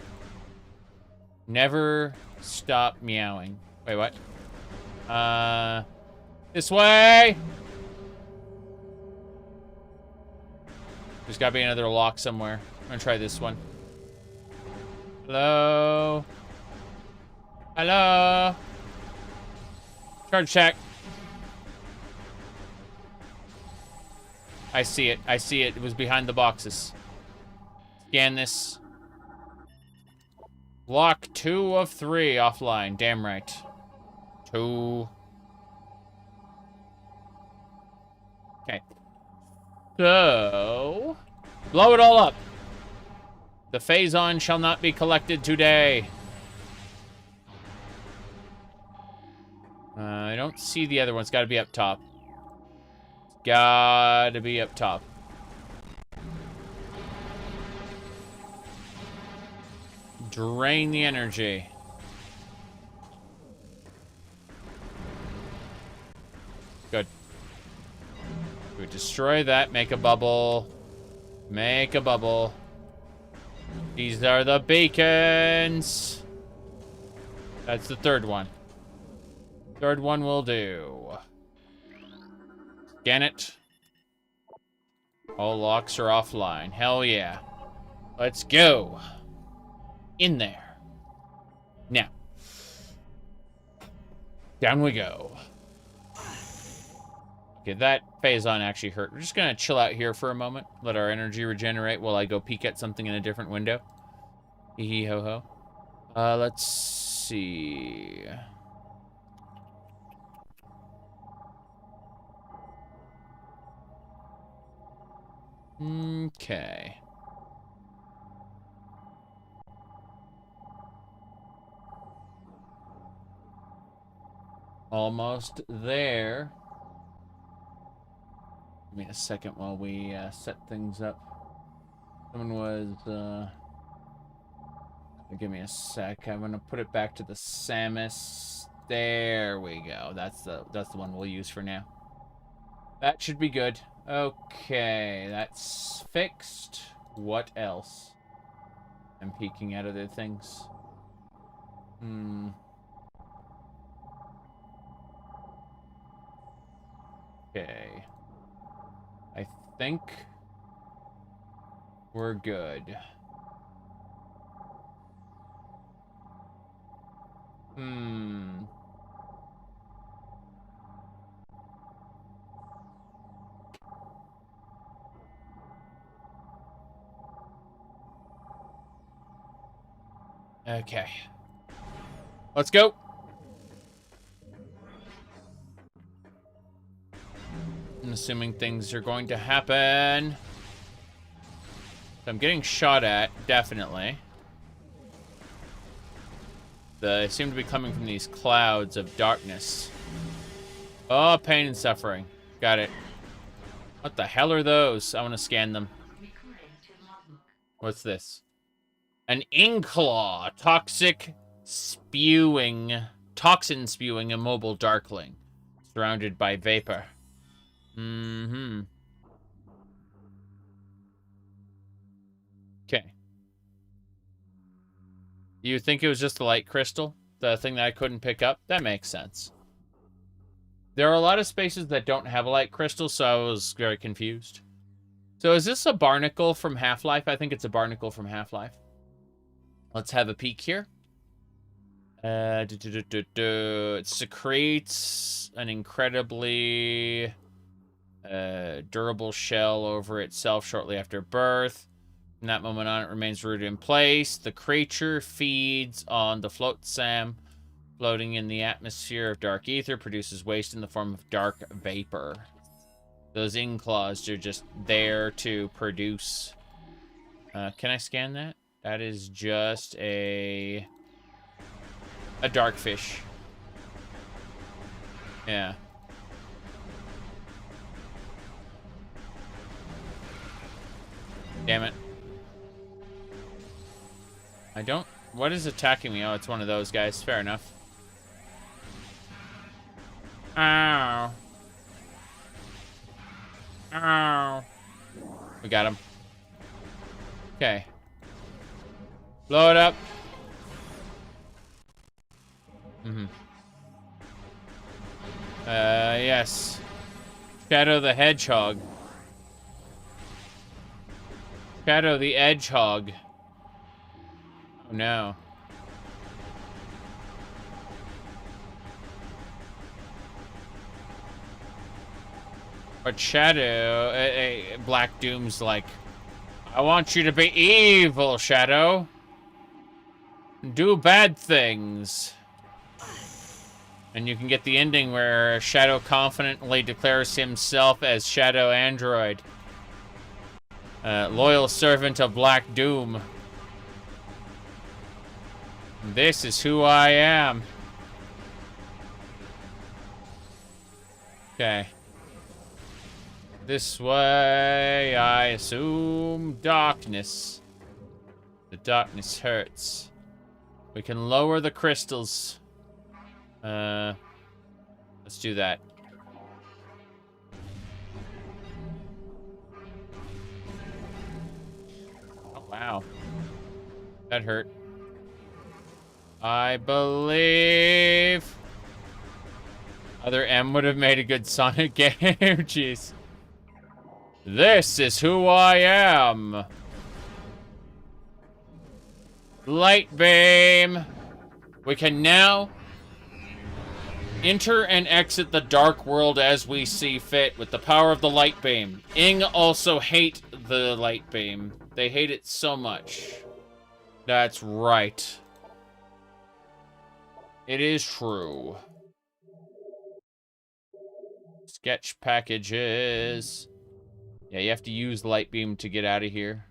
Never stop meowing. Wait, what? This way! There's gotta be another lock somewhere. I'm gonna try this one. Hello? Hello? Charge check. I see it. I see it. It was behind the boxes. Scan this. Lock 2 of 3 offline. Damn right. 2. Okay. So, blow it all up. The phazon shall not be collected today. I don't see the other one. It's got to be up top. Got to be up top. Drain the energy. Good. We destroy that. Make a bubble. Make a bubble. These are the beacons. That's the third one. Third one will do. Scan it. All locks are offline. Hell yeah. Let's go. In there. Now. Down we go. Okay, that phazon actually hurt. We're just gonna chill out here for a moment. Let our energy regenerate while I go peek at something in a different window. Hee hee ho ho. Let's see. Okay. Almost there. Give me a second while we set things up. Someone was give me a sec. I'm gonna put it back to the Samus. There we go. That's the one we'll use for now. That should be good. Okay, that's fixed. What else? I'm peeking at other things. Okay. I think we're good. Okay. Let's go. I'm assuming things are going to happen. So I'm getting shot at, definitely. They seem to be coming from these clouds of darkness. Oh, pain and suffering. Got it. What the hell are those? I want to scan them. What's this? An Inkclaw. Toxin spewing immobile darkling. Surrounded by vapor. Okay. You think it was just the light crystal? The thing that I couldn't pick up? That makes sense. There are a lot of spaces that don't have a light crystal, so I was very confused. So is this a barnacle from Half-Life? I think it's a barnacle from Half-Life. Let's have a peek here. It secretes an incredibly durable shell over itself shortly after birth. From that moment on, it remains rooted in place. The creature feeds on the flotsam floating in the atmosphere of dark ether, produces waste in the form of dark vapor. Those ing claws are just there to produce. Can I scan that? That is just a dark fish. Yeah. Damn it. I don't... What is attacking me? Oh, it's one of those guys. Fair enough. Ow. Ow. We got him. Okay. Blow it up. Yes. Shadow the Hedgehog. Shadow the Edgehog. Oh no. But Shadow, Black Doom's like, I want you to be evil, Shadow. Do bad things. And you can get the ending where Shadow confidently declares himself as Shadow Android. Loyal servant of Black Doom. This is who I am. Okay. This way, I assume darkness. The darkness hurts. We can lower the crystals. Let's do that. Oh, wow. That hurt. I believe other M would have made a good Sonic game. Jeez. This is who I am. Light beam. We can now enter and exit the dark world as we see fit with the power of the light beam. Ing also hate the light beam. They hate it so much. That's right. It is true. Sketch packages. Yeah, you have to use light beam to get out of here.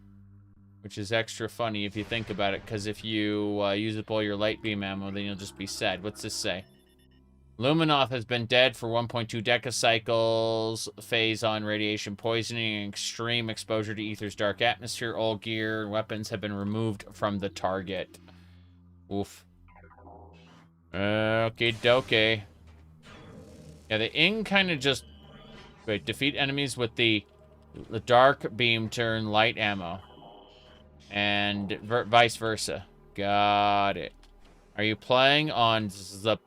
Which is extra funny if you think about it, because if you use up all your light beam ammo, then you'll just be sad. What's this say? Luminoth has been dead for 1.2 decacycles. Phase on radiation poisoning and extreme exposure to Ether's dark atmosphere. All gear and weapons have been removed from the target. Oof. Okay, dokie. Yeah, the Ing kind of just... Wait, defeat enemies with the dark beam turn light ammo. And vice versa. Got it. Are you playing on...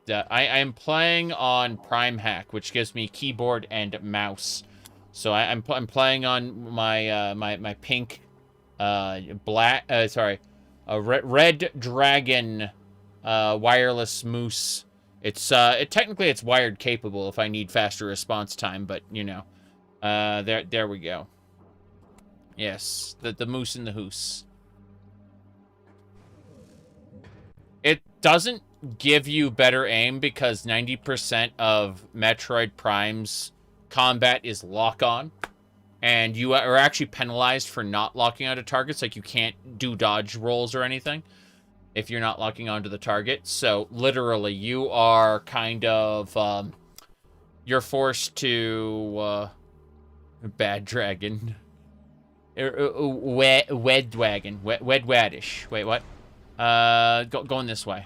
I am playing on Prime Hack, which gives me keyboard and mouse. So I'm playing on my my pink red dragon wireless moose. It's technically it's wired capable if I need faster response time, but you know, there we go. Yes, the moose and the hoose. It doesn't give you better aim because 90% of Metroid Prime's combat is lock-on. And you are actually penalized for not locking onto targets. Like, you can't do dodge rolls or anything if you're not locking onto the target. So, literally, you are kind of... you're forced to... Bad dragon. Wedwagon. Wedwadish. Wait, what? Going this way.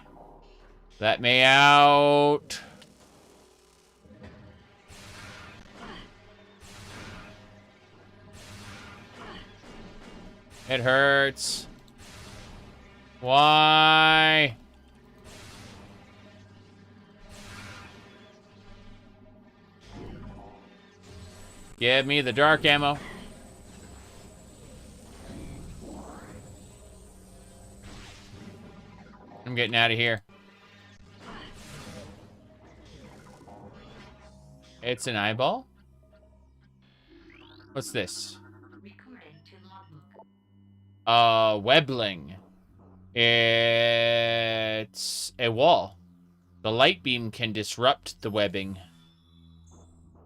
Let me out. It hurts. Why? Give me the dark ammo. getting out of here. It's an eyeball? What's this? Webbling. It's a wall. The light beam can disrupt the webbing.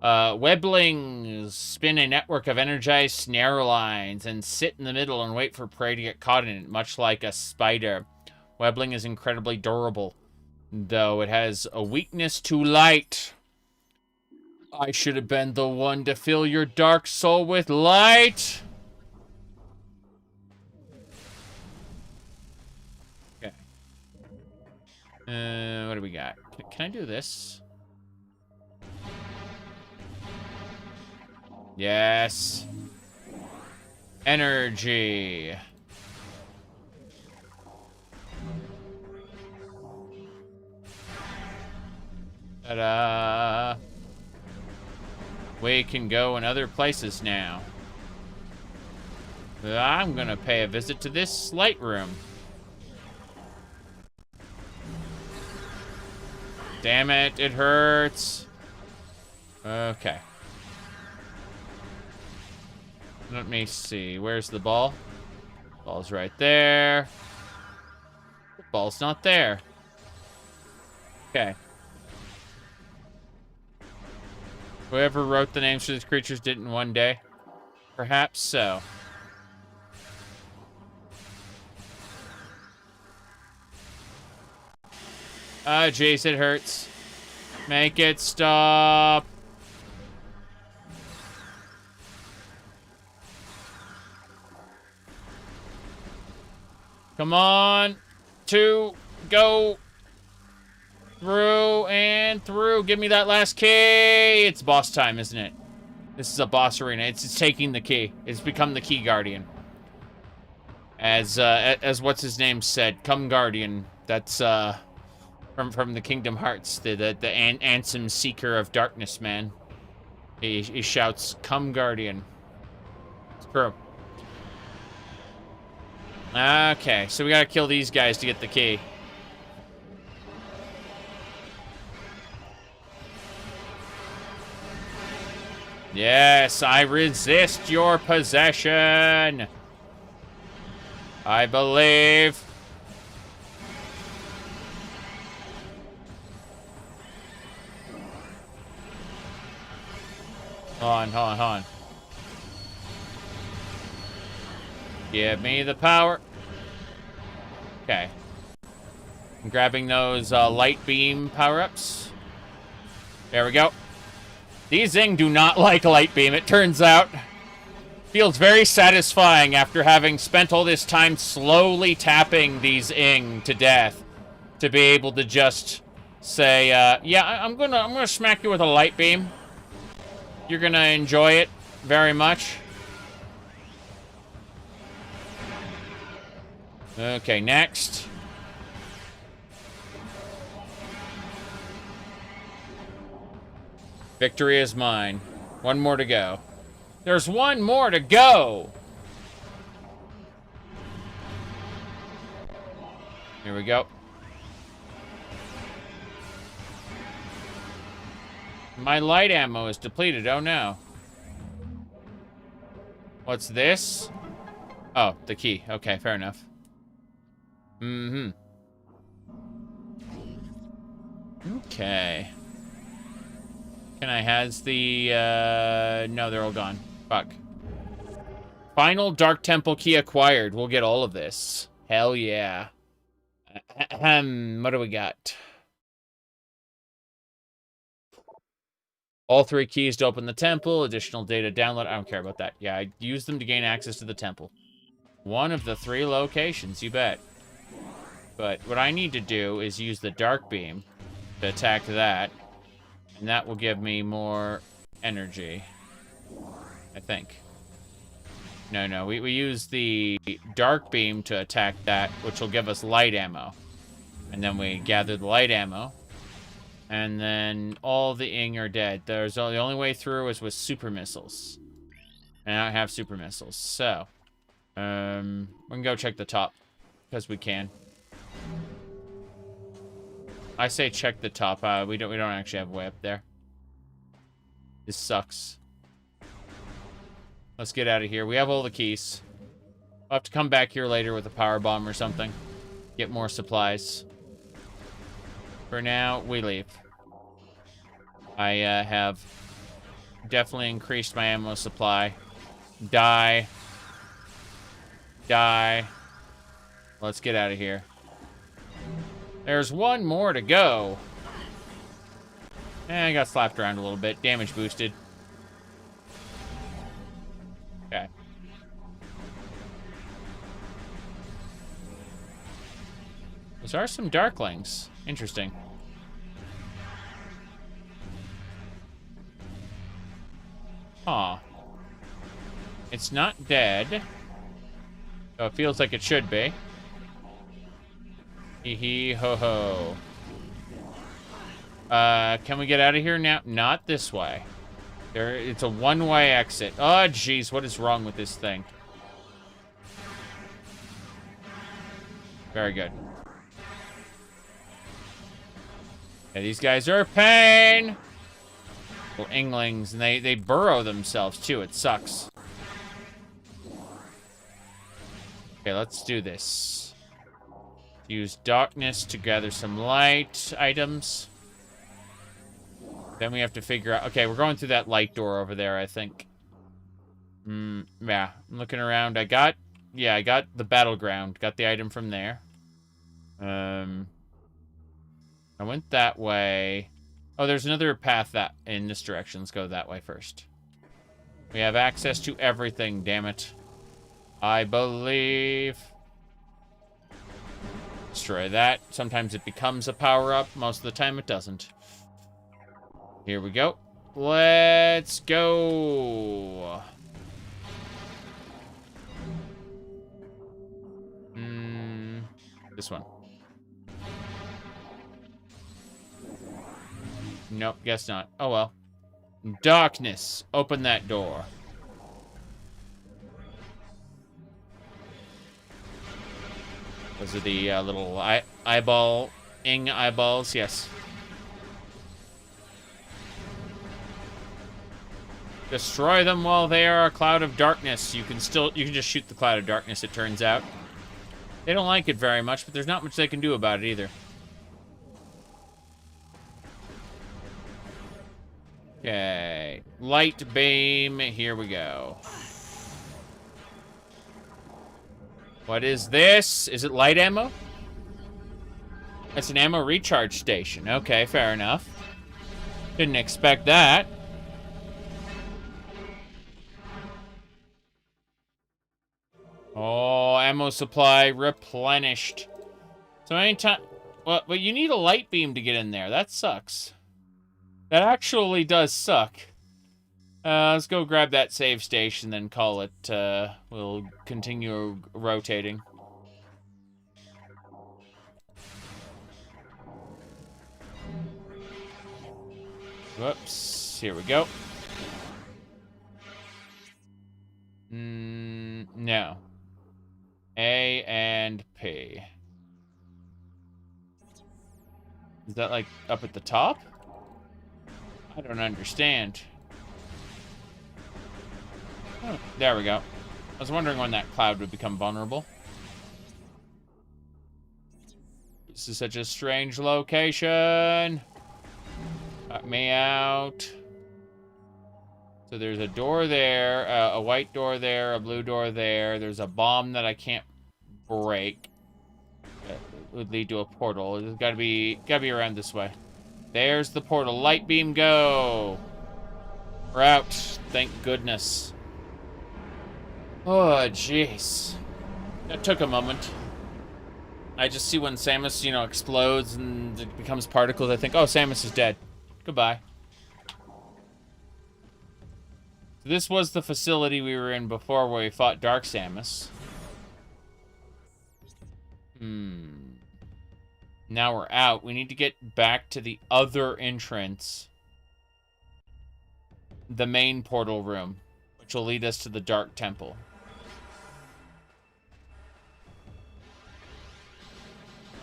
Webblings spin a network of energized snare lines and sit in the middle and wait for prey to get caught in it, much like a spider. Webbling is incredibly durable, though it has a weakness to light. I should have been the one to fill your dark soul with light. Okay. What do we got? Can I do this? Yes. Energy. Ta-da. We can go in other places now. I'm gonna pay a visit to this light room. Damn it, it hurts. Okay. Let me see. Where's the ball? Ball's right there. The ball's not there. Okay. Whoever wrote the names for these creatures did it in one day. Perhaps so. Ah, jeez, it hurts. Make it stop. Come on. 2, go. Through and through. Give me that last key. It's boss time, isn't it? This is a boss arena. It's taking the key. It's become the key guardian. As what's his name said, come guardian. That's from the Kingdom Hearts, the Ansem Seeker of Darkness, man. He shouts, come guardian. It's true. Okay, so we gotta kill these guys to get the key. Yes, I resist your possession. I believe. Hold on. Give me the power. Okay. I'm grabbing those light beam power-ups. There we go. These Zing do not like light beam, it turns out. Feels very satisfying after having spent all this time slowly tapping these Ing to death to be able to just say, yeah, I'm gonna smack you with a light beam. You're gonna enjoy it very much. Okay, next. Victory is mine. One more to go. There's one more to go! Here we go. My light ammo is depleted. Oh no. What's this? Oh, the key. Okay, fair enough. Mm-hmm. Okay. Can I has the, no, they're all gone. Fuck. Final Dark Temple key acquired. We'll get all of this. Hell yeah. What do we got? All 3 keys to open the temple. Additional data download. I don't care about that. Yeah, I used them to gain access to the temple. One of the 3 locations, you bet. But what I need to do is use the dark beam to attack that. And that will give me more energy. I think. No, we use the dark beam to attack that, which will give us light ammo. And then we gather the light ammo. And then all the Ing are dead. The only way through is with super missiles. And I don't have super missiles. So, we can go check the top. Because we can. I say check the top. We don't actually have a way up there. This sucks. Let's get out of here. We have all the keys. I'll have to come back here later with a power bomb or something. Get more supplies. For now, we leave. I have definitely increased my ammo supply. Die. Die. Let's get out of here. There's one more to go. I got slapped around a little bit. Damage boosted. Okay. Those are some darklings. Interesting. Huh. It's not dead. So it feels like it should be. Hee hee ho ho. Can we get out of here now? Not this way. It's a one-way exit. Oh, jeez, what is wrong with this thing? Very good. Yeah, these guys are a pain! Little Inglings, and they burrow themselves, too. It sucks. Okay, let's do this. Use darkness to gather some light items. Then we have to figure out... Okay, we're going through that light door over there, I think. Yeah, I'm looking around. I got the battleground. Got the item from there. I went that way. Oh, there's another path in this direction. Let's go that way first. We have access to everything, damn it. I believe. Destroy that. Sometimes it becomes a power-up. Most of the time it doesn't. Here we go. Let's go. This one. Nope, guess not. Oh well. Darkness. Open that door. Those are the little eyeballs, yes. Destroy them while they are a cloud of darkness. You can just shoot the cloud of darkness, it turns out. They don't like it very much, but there's not much they can do about it either. Okay. Light beam, here we go. What is this? Is it light ammo? It's an ammo recharge station. Okay, fair enough. Didn't expect that. Oh, ammo supply replenished. So anytime... Well, but you need a light beam to get in there. That sucks. That actually does suck. Let's go grab that save station, then call it. We'll continue rotating. Whoops. Here we go. No. A and P. Is that, like, up at the top? I don't understand. Oh, there we go. I was wondering when that cloud would become vulnerable. This is such a strange location. Got me out. So there's a door there, a white door there, a blue door there. There's a bomb that I can't break. That would lead to a portal. It's gotta be around this way. There's the portal. Light beam, go. We're out. Thank goodness. Oh, jeez. That took a moment. I just see when Samus, explodes and it becomes particles. I think, oh, Samus is dead. Goodbye. So this was the facility we were in before where we fought Dark Samus. Now we're out. We need to get back to the other entrance. The main portal room, which will lead us to the Dark Temple.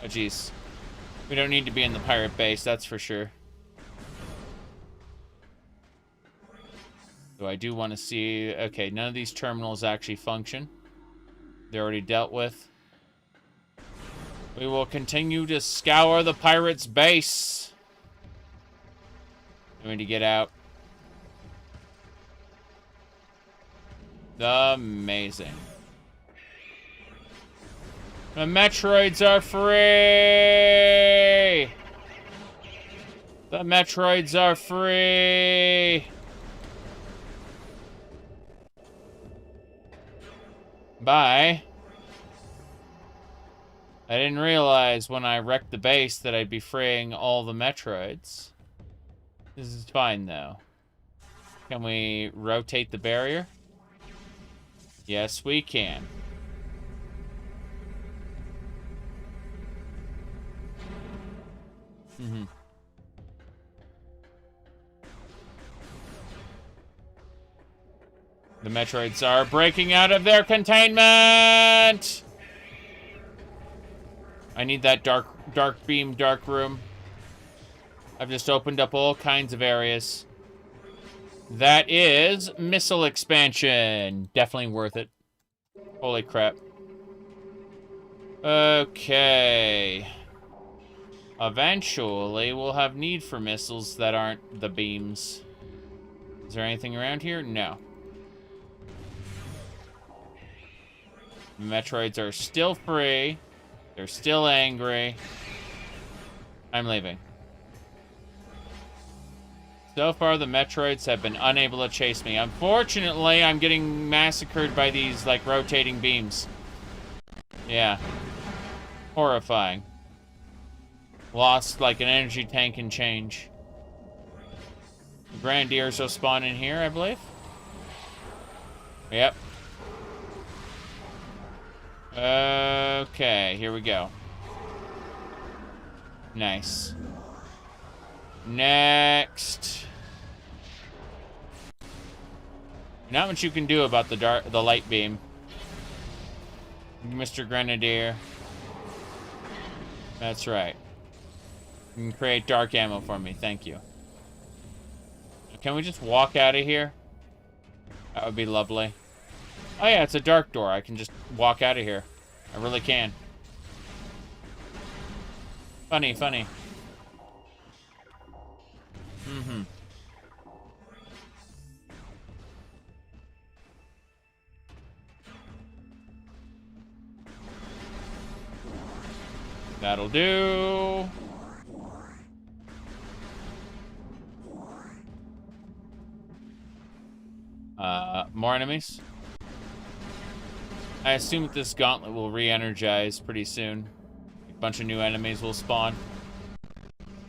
Oh, jeez. We don't need to be in the pirate base, that's for sure. So I do want to see... Okay, none of these terminals actually function. They're already dealt with. We will continue to scour the pirates' base. I need to get out. Amazing. The Metroids are free! The Metroids are free! Bye. I didn't realize when I wrecked the base that I'd be freeing all the Metroids. This is fine, though. Can we rotate the barrier? Yes, we can. The Metroids are breaking out of their containment! I need that dark beam, dark room. I've just opened up all kinds of areas. That is missile expansion. Definitely worth it. Holy crap. Okay. Eventually, we'll have need for missiles that aren't the beams. Is there anything around here? No. Metroids are still free. They're still angry. I'm leaving. So far, the Metroids have been unable to chase me. Unfortunately, I'm getting massacred by these, like, rotating beams. Yeah. Horrifying. Lost, like, an energy tank and change. The Grenadiers will spawn in here, I believe. Yep. Okay, here we go. Nice. Next. Not much you can do about the light beam, Mr. Grenadier. That's right. You can create dark ammo for me, thank you. Can we just walk out of here? That would be lovely. Oh yeah, it's a dark door. I can just walk out of here. I really can. Funny, funny. Mm-hmm. That'll do. More enemies. I assume that this gauntlet will re-energize pretty soon. A bunch of new enemies will spawn.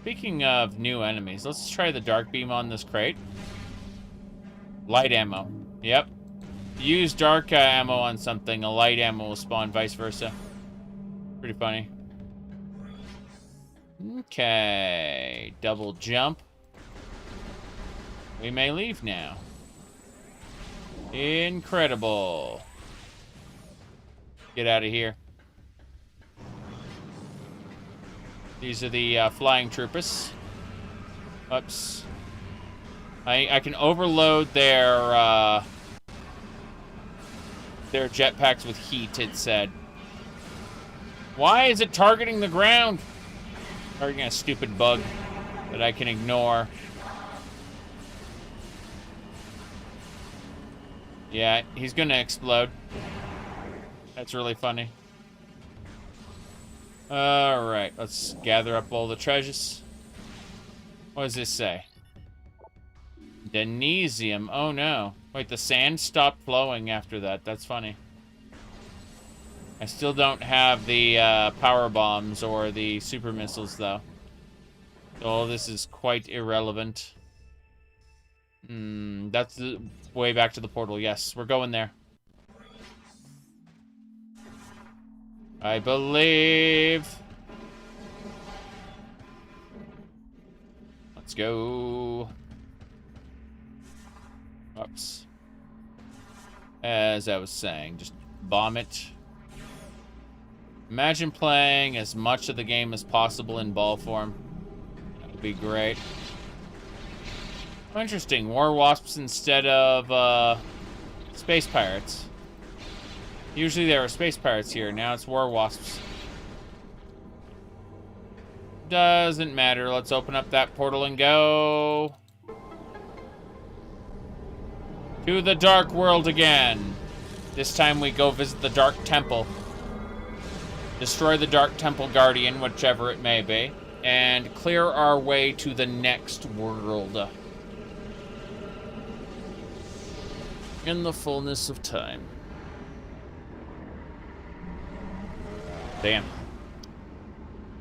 Speaking of new enemies, let's try the dark beam on this crate. Light ammo. Yep. Use dark ammo on something, a light ammo will spawn, vice versa. Pretty funny. Okay. Double jump. We may leave now. Incredible. Get out of here. These are the flying troopers. Oops. I can overload their jetpacks with heat, it said. Why is it targeting the ground? Targeting a stupid bug that I can ignore. Yeah, he's gonna explode. That's really funny. Alright, let's gather up all the treasures. What does this say? Denesium. Oh no. Wait, the sand stopped flowing after that. That's funny. I still don't have the power bombs or the super missiles, though. So all this is quite irrelevant. That's the way back to the portal. Yes, we're going there. I believe. Let's go. Oops. As I was saying, just bomb it. Imagine playing as much of the game as possible in ball form. That would be great. Oh, interesting. War wasps instead of space pirates. Usually there are space pirates here. Now it's war wasps. Doesn't matter. Let's open up that portal and go to the Dark World again. This time we go visit the Dark Temple. Destroy the Dark Temple Guardian, whichever it may be, and clear our way to the next world. In the fullness of time. Damn.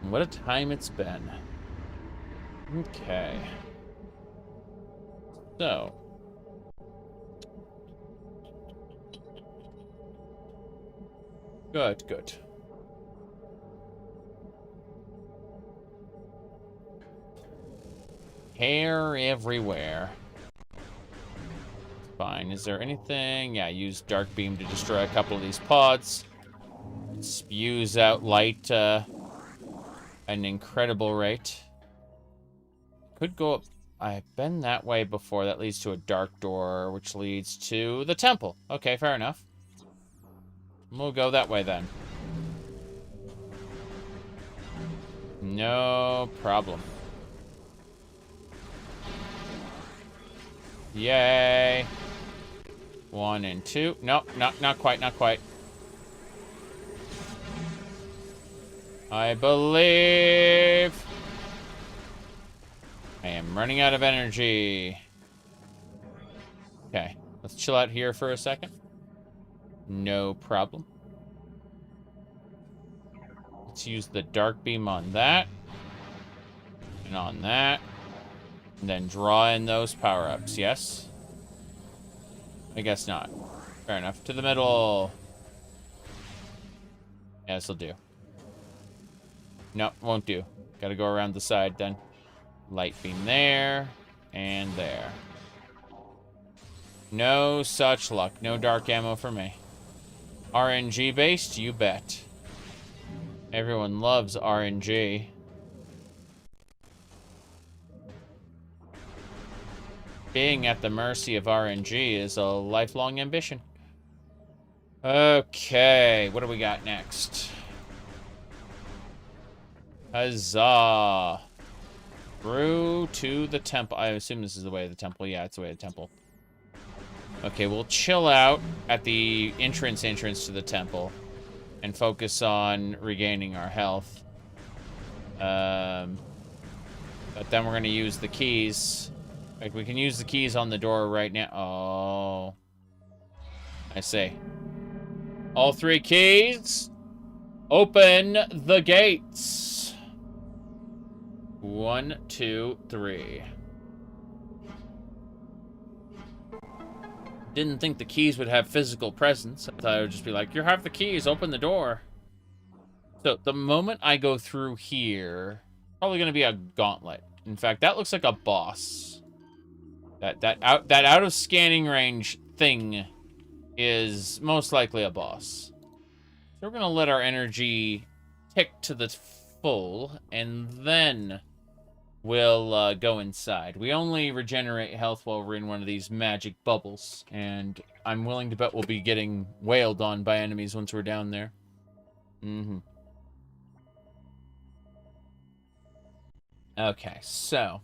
What a time it's been. Okay. So. Good, good. Hair everywhere. Fine. Is there anything? Yeah, use Dark Beam to destroy a couple of these pods. It spews out light at an incredible rate. Could go up. I've been that way before. That leads to a dark door, which leads to the temple. Okay, fair enough. We'll go that way then. No problem. Yay. 1 and 2. Nope, not quite, not quite. I believe I am running out of energy. Okay, let's chill out here for a second. No problem. Let's use the dark beam on that. And on that. And then draw in those power-ups, yes? I guess not. Fair enough. To the middle. Yeah, this'll do. No, won't do. Gotta go around the side then. Light beam there. And there. No such luck. No dark ammo for me. RNG based? You bet. Everyone loves RNG. Being at the mercy of RNG is a lifelong ambition. Okay, what do we got next? Huzzah! Through to the temple. I assume this is the way of the temple. Yeah, it's the way of the temple. Okay, we'll chill out at the entrance to the temple and focus on regaining our health. But then we're going to use the keys. Like, we can use the keys on the door right now. Oh. I see. All 3 keys. Open the gates. 1, 2, 3. Didn't think the keys would have physical presence. I thought it would just be like, you have the keys, open the door. So, the moment I go through here, probably going to be a gauntlet. In fact, that looks like a boss. That out of scanning range thing is most likely a boss. So we're gonna let our energy tick to the full, and then we'll go inside. We only regenerate health while we're in one of these magic bubbles, and I'm willing to bet we'll be getting wailed on by enemies once we're down there. Okay, so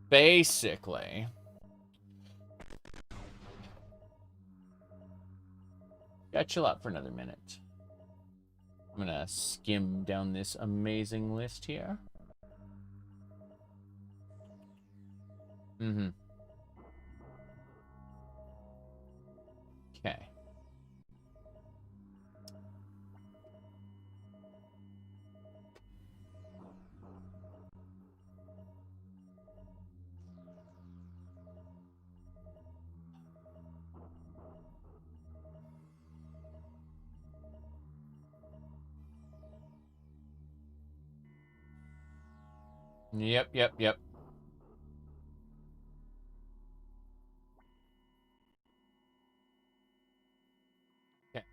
basically, gotta chill out for another minute. I'm gonna skim down this amazing list here. Okay. Yep. Okay.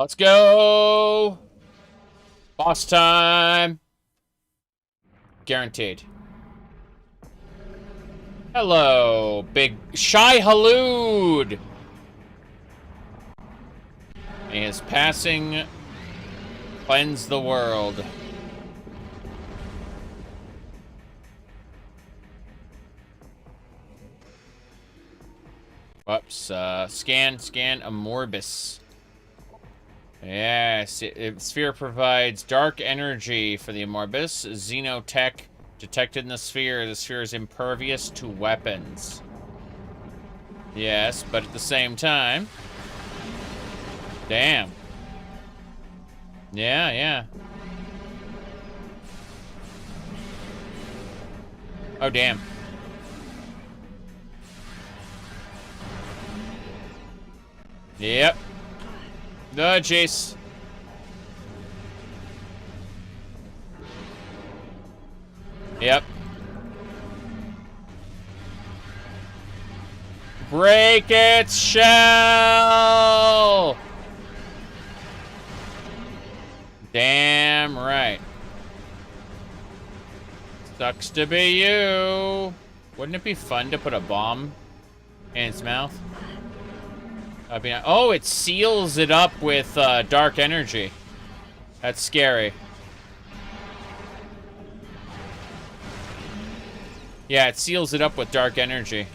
Let's go! Boss time! Guaranteed. Hello, big Shy Halud! May his passing cleanse the world. Whoops, scan Amorbis. Yes, sphere provides dark energy for the Amorbis. Xenotech detected in the sphere. The sphere is impervious to weapons. Yes, but at the same time... Damn. Yeah. Oh, damn. Yep. No, Jace. Yep. Break its shell! Damn right. Sucks to be you. Wouldn't it be fun to put a bomb in its mouth? Oh, it seals it up with dark energy. That's scary. Yeah, it seals it up with dark energy.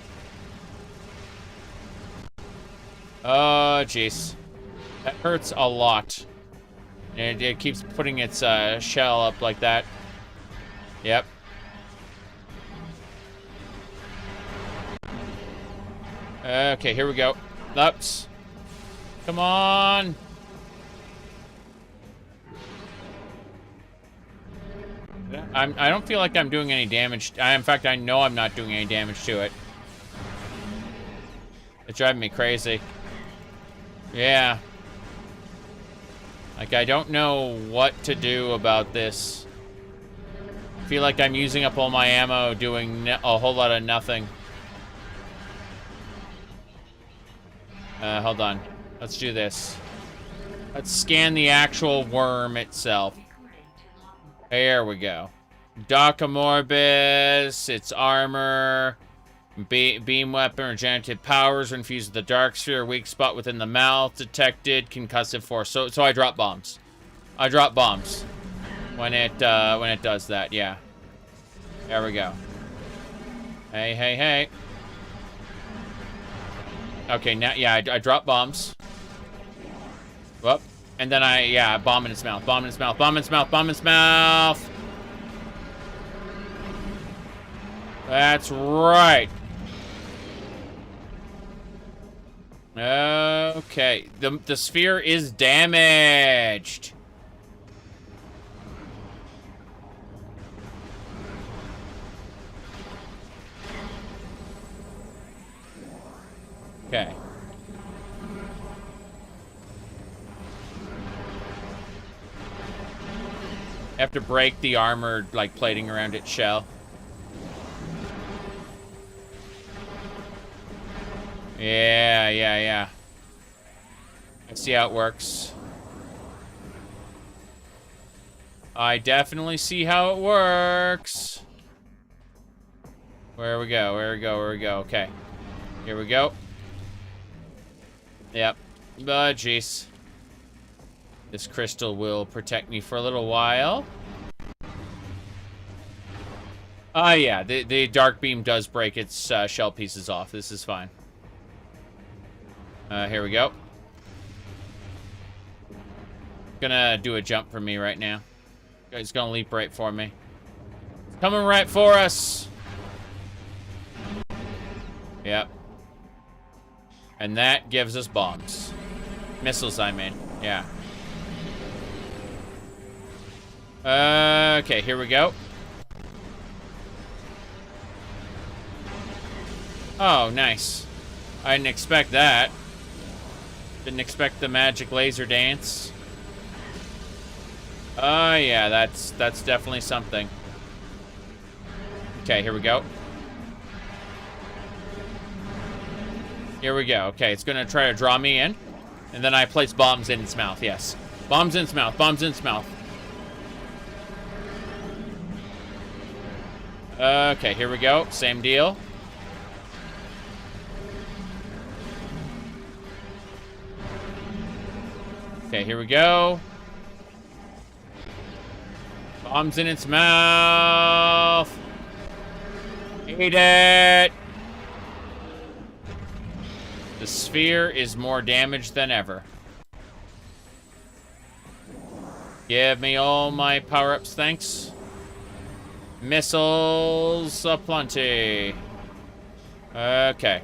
Oh, jeez. That hurts a lot. And it keeps putting its shell up like that. Yep. Okay, here we go. Ups. Come on. I don't feel like I'm doing any damage. In fact, I know I'm not doing any damage to it. It's driving me crazy. Yeah. Like, I don't know what to do about this. I feel like I'm using up all my ammo doing a whole lot of nothing. Hold on. Let's do this. Let's scan the actual worm itself. There we go. Doc Amorbis, its armor, beam weapon, regenerative powers, when fused with the dark sphere, weak spot within the mouth, detected, concussive force. So I drop bombs. I drop bombs when it does that. Yeah. There we go. Hey. Okay, now, yeah, I drop bombs. Whoop. And then bomb in its mouth, bomb in its mouth, bomb in its mouth, bomb in its mouth. That's right. Okay, the sphere is damaged. Okay. I have to break the armor, like, plating around its shell. Yeah. I see how it works. I definitely see how it works. Where we go? Okay. Here we go. Yep. Oh, jeez. This crystal will protect me for a little while. Yeah, the dark beam does break its shell pieces off. This is fine. Here we go. Gonna do a jump for me right now. He's gonna leap right for me. It's coming right for us. Yep. And that gives us bombs. Missiles, I mean. Yeah. Okay, here we go. Oh, nice. I didn't expect that. Didn't expect the magic laser dance. Oh, yeah, that's definitely something. Okay, here we go. Here we go. Okay, it's gonna try to draw me in. And then I place bombs in its mouth, yes. Bombs in its mouth, bombs in its mouth. Okay, here we go. Same deal. Okay, here we go. Bombs in its mouth. Eat it. The sphere is more damaged than ever. Give me all my power-ups, thanks. Missiles aplenty. Okay.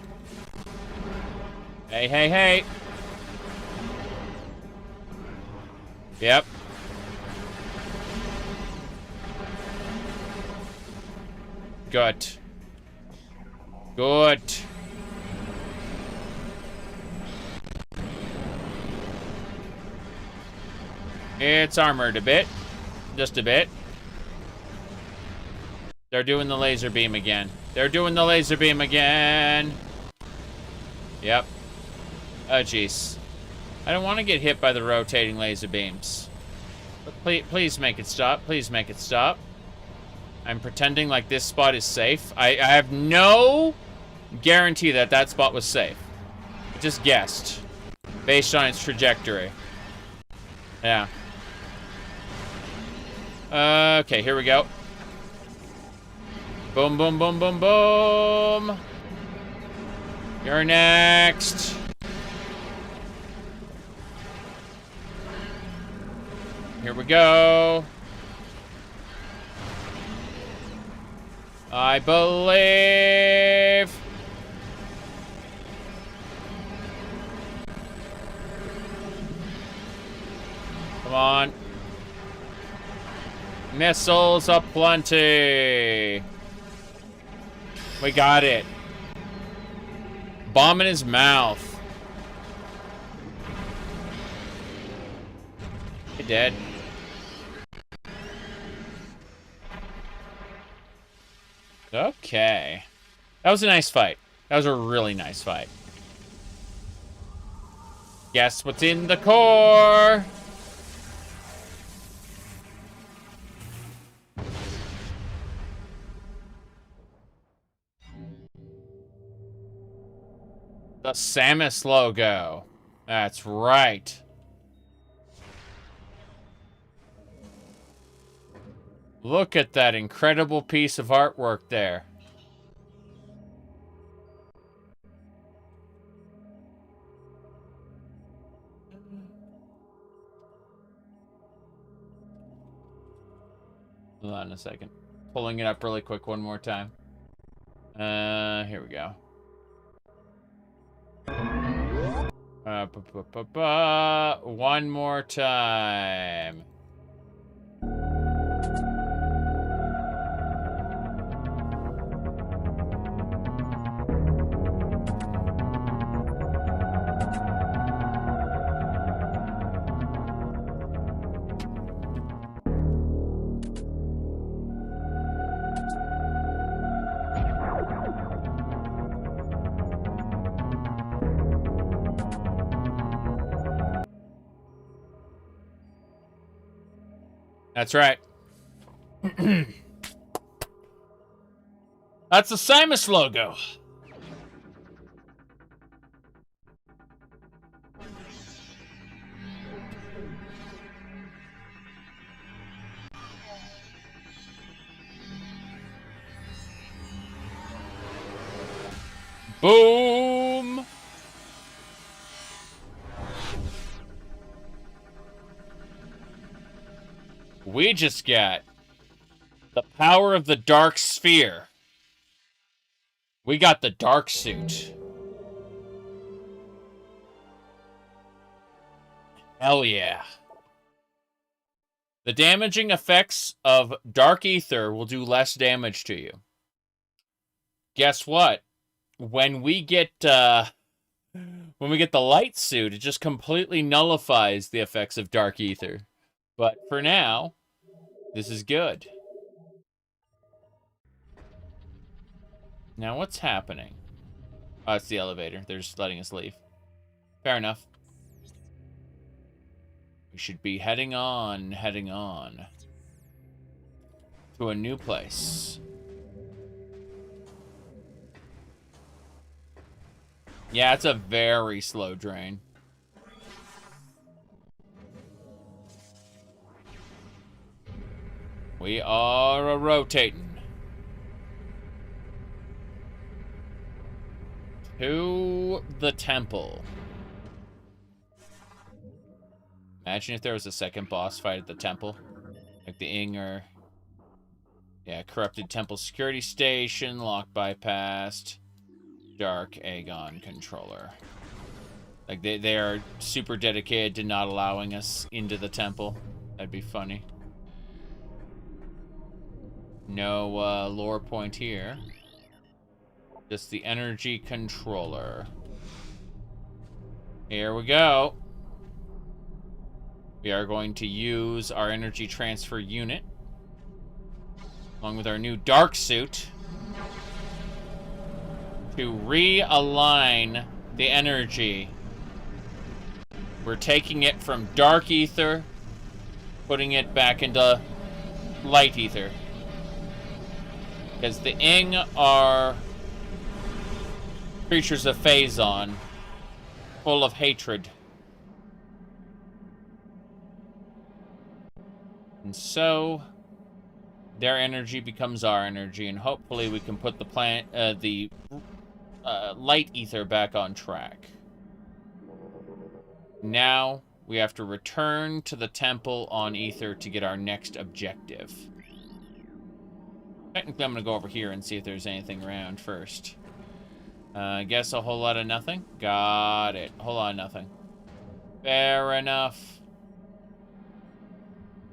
Hey, hey, hey. Yep. Good. Good. It's armored a bit. Just a bit. They're doing the laser beam again. They're doing the laser beam again. Yep. Oh, jeez. I don't want to get hit by the rotating laser beams. But please make it stop. Please make it stop. I'm pretending like this spot is safe. I have no guarantee that that spot was safe. I just guessed. Based on its trajectory. Yeah. Okay, here we go. Boom, boom, boom, boom, boom. You're next. Here we go. I believe. Come on. Missiles aplenty. We got it. Bomb in his mouth. He dead. Okay. That was a nice fight. That was a really nice fight. Guess what's in the core? The Samus logo. That's right. Look at that incredible piece of artwork there. Hold on a second. Pulling it up really quick one more time. Here we go. One more time. That's right. That's the Samus logo. Boom. We just got the power of the dark sphere. We got the dark suit. Hell yeah. The damaging effects of dark ether will do less damage to you. Guess what? When we get the light suit, it just completely nullifies the effects of dark ether. But for now, this is good. Now what's happening? Oh, it's the elevator. They're just letting us leave. Fair enough. should be heading on to a new place. Yeah, it's a very slow drain. We are rotating to the temple. Imagine if there was a second boss fight at the temple. Like the Inger. Yeah, corrupted temple security station, lock bypassed, dark Aegon controller. Like they are super dedicated to not allowing us into the temple. That'd be funny. No lore point here. Just the energy controller. Here we go. We are going to use our energy transfer unit, along with our new dark suit, to realign the energy. We're taking it from dark ether, putting it back into light ether. Because the Ing are creatures of Phazon, full of hatred. And so, their energy becomes our energy, and hopefully we can put the light ether back on track. Now, we have to return to the temple on ether to get our next objective. Technically, I'm going to go over here and see if there's anything around first. I guess a whole lot of nothing. Got it. A whole lot of nothing. Fair enough.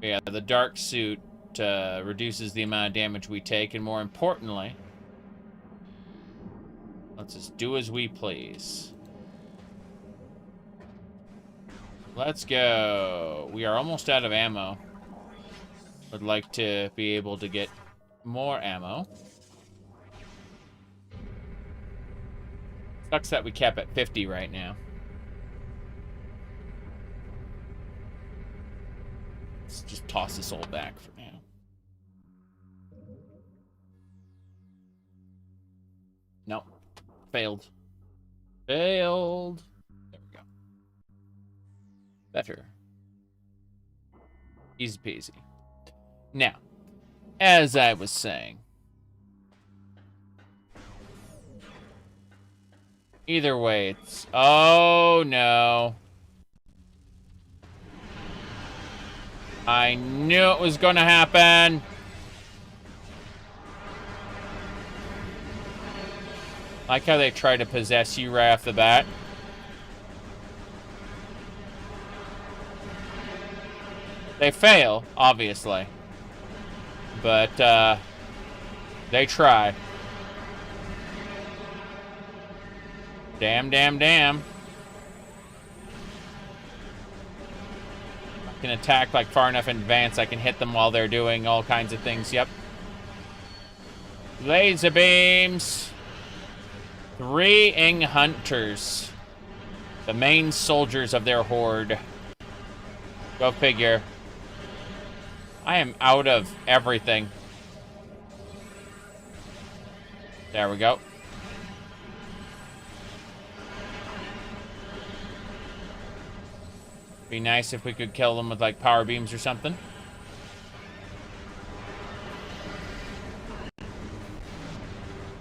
Yeah, the dark suit reduces the amount of damage we take, and more importantly, lets us do as we please. Let's go. We are almost out of ammo. Would like to be able to get more ammo. Sucks that we cap at 50 right now. Let's just toss this all back for now. Nope. Failed. Failed. There we go. Better. Easy peasy. Now, as I was saying, either way, it's... Oh, no. I knew it was going to happen. Like how they try to possess you right off the bat. They fail, obviously. But, they try. Damn, damn, damn. I can attack, like, far enough in advance. I can hit them while they're doing all kinds of things. Yep. Laser beams. 3 Ing hunters. The main soldiers of their horde. Go figure. I am out of everything. There we go. Be nice if we could kill them with, like, power beams or something.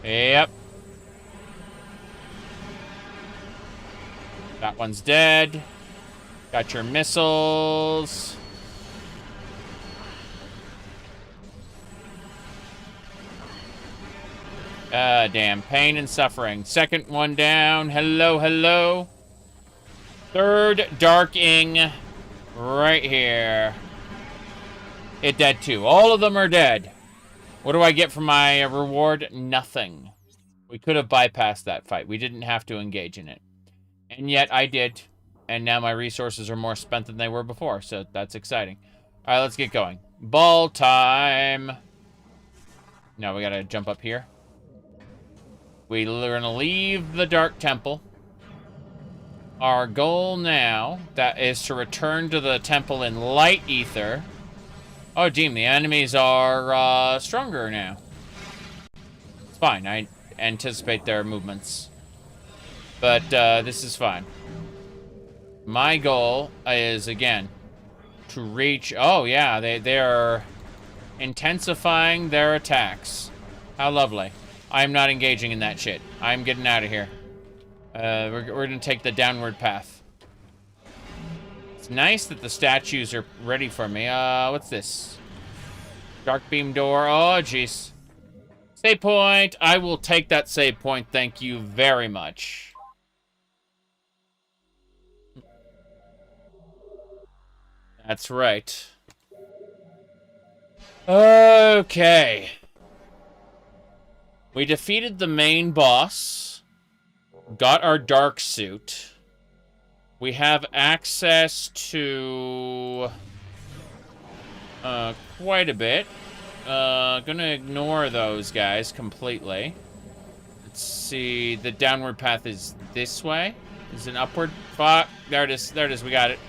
Yep. That one's dead. Got your missiles. Damn. Pain and suffering. Second one down. Hello, hello. Third Dark Ing. Right here. It dead too. All of them are dead. What do I get for my reward? Nothing. We could have bypassed that fight. We didn't have to engage in it. And yet I did. And now my resources are more spent than they were before. So that's exciting. Alright, let's get going. Ball time. Now we gotta jump up here. We're gonna leave the Dark Temple. Our goal now, that is to return to the temple in light ether. Oh, damn, the enemies are stronger now. It's fine, I anticipate their movements. But this is fine. My goal is, again, to reach... Oh, yeah, they are intensifying their attacks. How lovely. I'm not engaging in that shit. I'm getting out of here. We're gonna take the downward path. It's nice that the statues are ready for me. What's this? Dark beam door. Oh, jeez. Save point. I will take that save point. Thank you very much. That's right. Okay. We defeated the main boss. Got our dark suit. We have access to quite a bit. Gonna ignore those guys completely. Let's see. The downward path is this way. Is it upward? Fuck. There it is. There it is. We got it.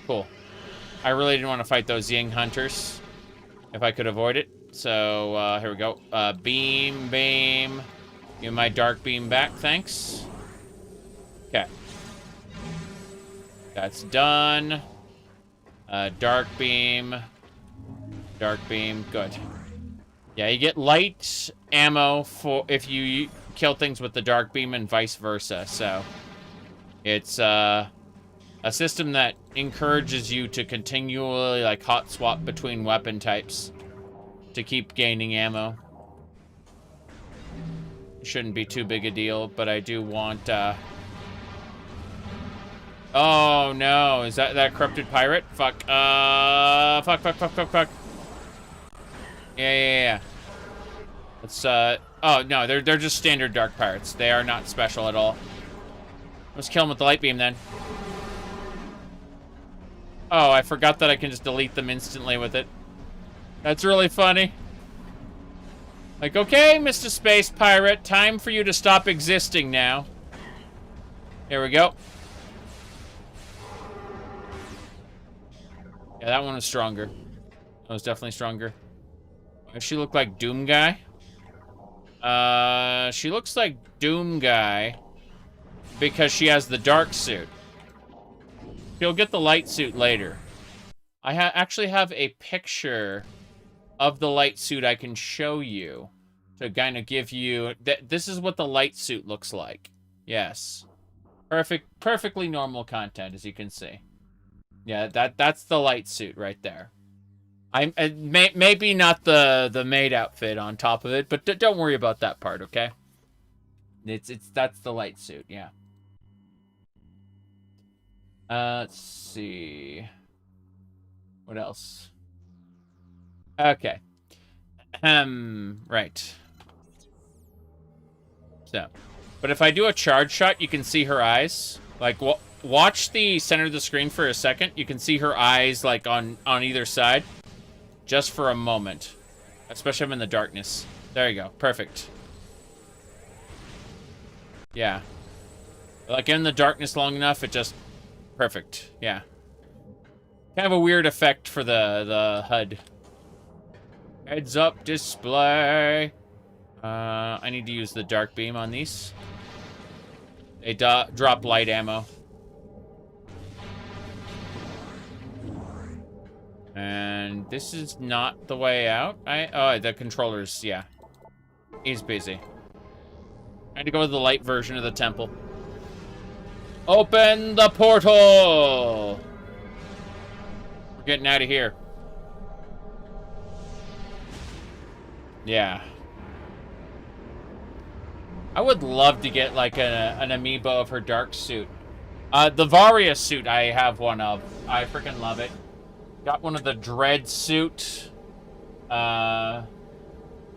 Cool. I really didn't want to fight those Ying hunters if I could avoid it. So, here we go. Beam, beam. Give my dark beam back, thanks. Okay. That's done. Dark beam. Dark beam, good. Yeah, you get light ammo for if you kill things with the dark beam and vice versa, so. It's, a system that encourages you to continually, like, hot swap between weapon types to keep gaining ammo. Shouldn't be too big a deal, but I do want, Oh, no. Is that corrupted pirate? Fuck. Fuck. Yeah. Let's, Oh, no. They're just standard dark pirates. They are not special at all. Let's kill them with the light beam, then. Oh, I forgot that I can just delete them instantly with it. That's really funny. Like, okay, Mr. Space Pirate, time for you to stop existing now. Here we go. Yeah, that one was stronger. That was definitely stronger. Does she look like Doom Guy? She looks like Doom Guy because she has the dark suit. She'll get the light suit later. I actually have a picture of the light suit I can show you to kind of give you... This is what the light suit looks like. Yes. Perfectly normal content, as you can see. Yeah, that's the light suit right there. Maybe not the maid outfit on top of it, but don't worry about that part, okay? That's the light suit, yeah. Let's see. What else? Okay. Right. So, but if I do a charge shot, you can see her eyes. Like, watch the center of the screen for a second. You can see her eyes, like, on either side. Just for a moment. Especially if I'm in the darkness. There you go. Perfect. Yeah. Like, in the darkness long enough, it just... Perfect. Yeah. Kind of a weird effect for the HUD. Heads up display. I need to use the dark beam on these. They drop light ammo. And this is not the way out. Oh, the controllers, yeah. He's busy. I had to go to the light version of the temple. Open the portal! We're getting out of here. Yeah. I would love to get, like, an amiibo of her dark suit. The Varia suit, I have one of. I freaking love it. Got one of the Dread suit. And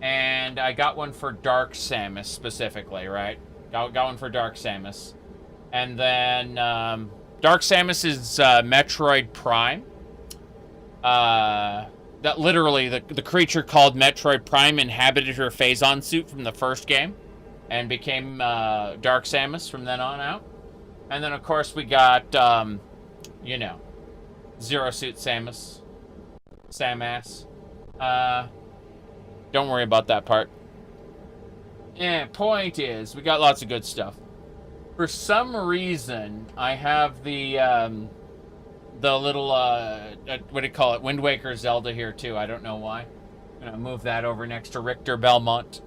I got one for Dark Samus, specifically, right? Got one for Dark Samus. And then, Dark Samus is, Metroid Prime. That literally, the creature called Metroid Prime inhabited her Phazon suit from the first game. And became, Dark Samus from then on out. And then, of course, we got, you know, Zero Suit Samus. Don't worry about that part. And point is, we got lots of good stuff. For some reason, I have the little, what do you call it? Wind Waker Zelda here, too. I don't know why. I'm going to move that over next to Richter Belmont.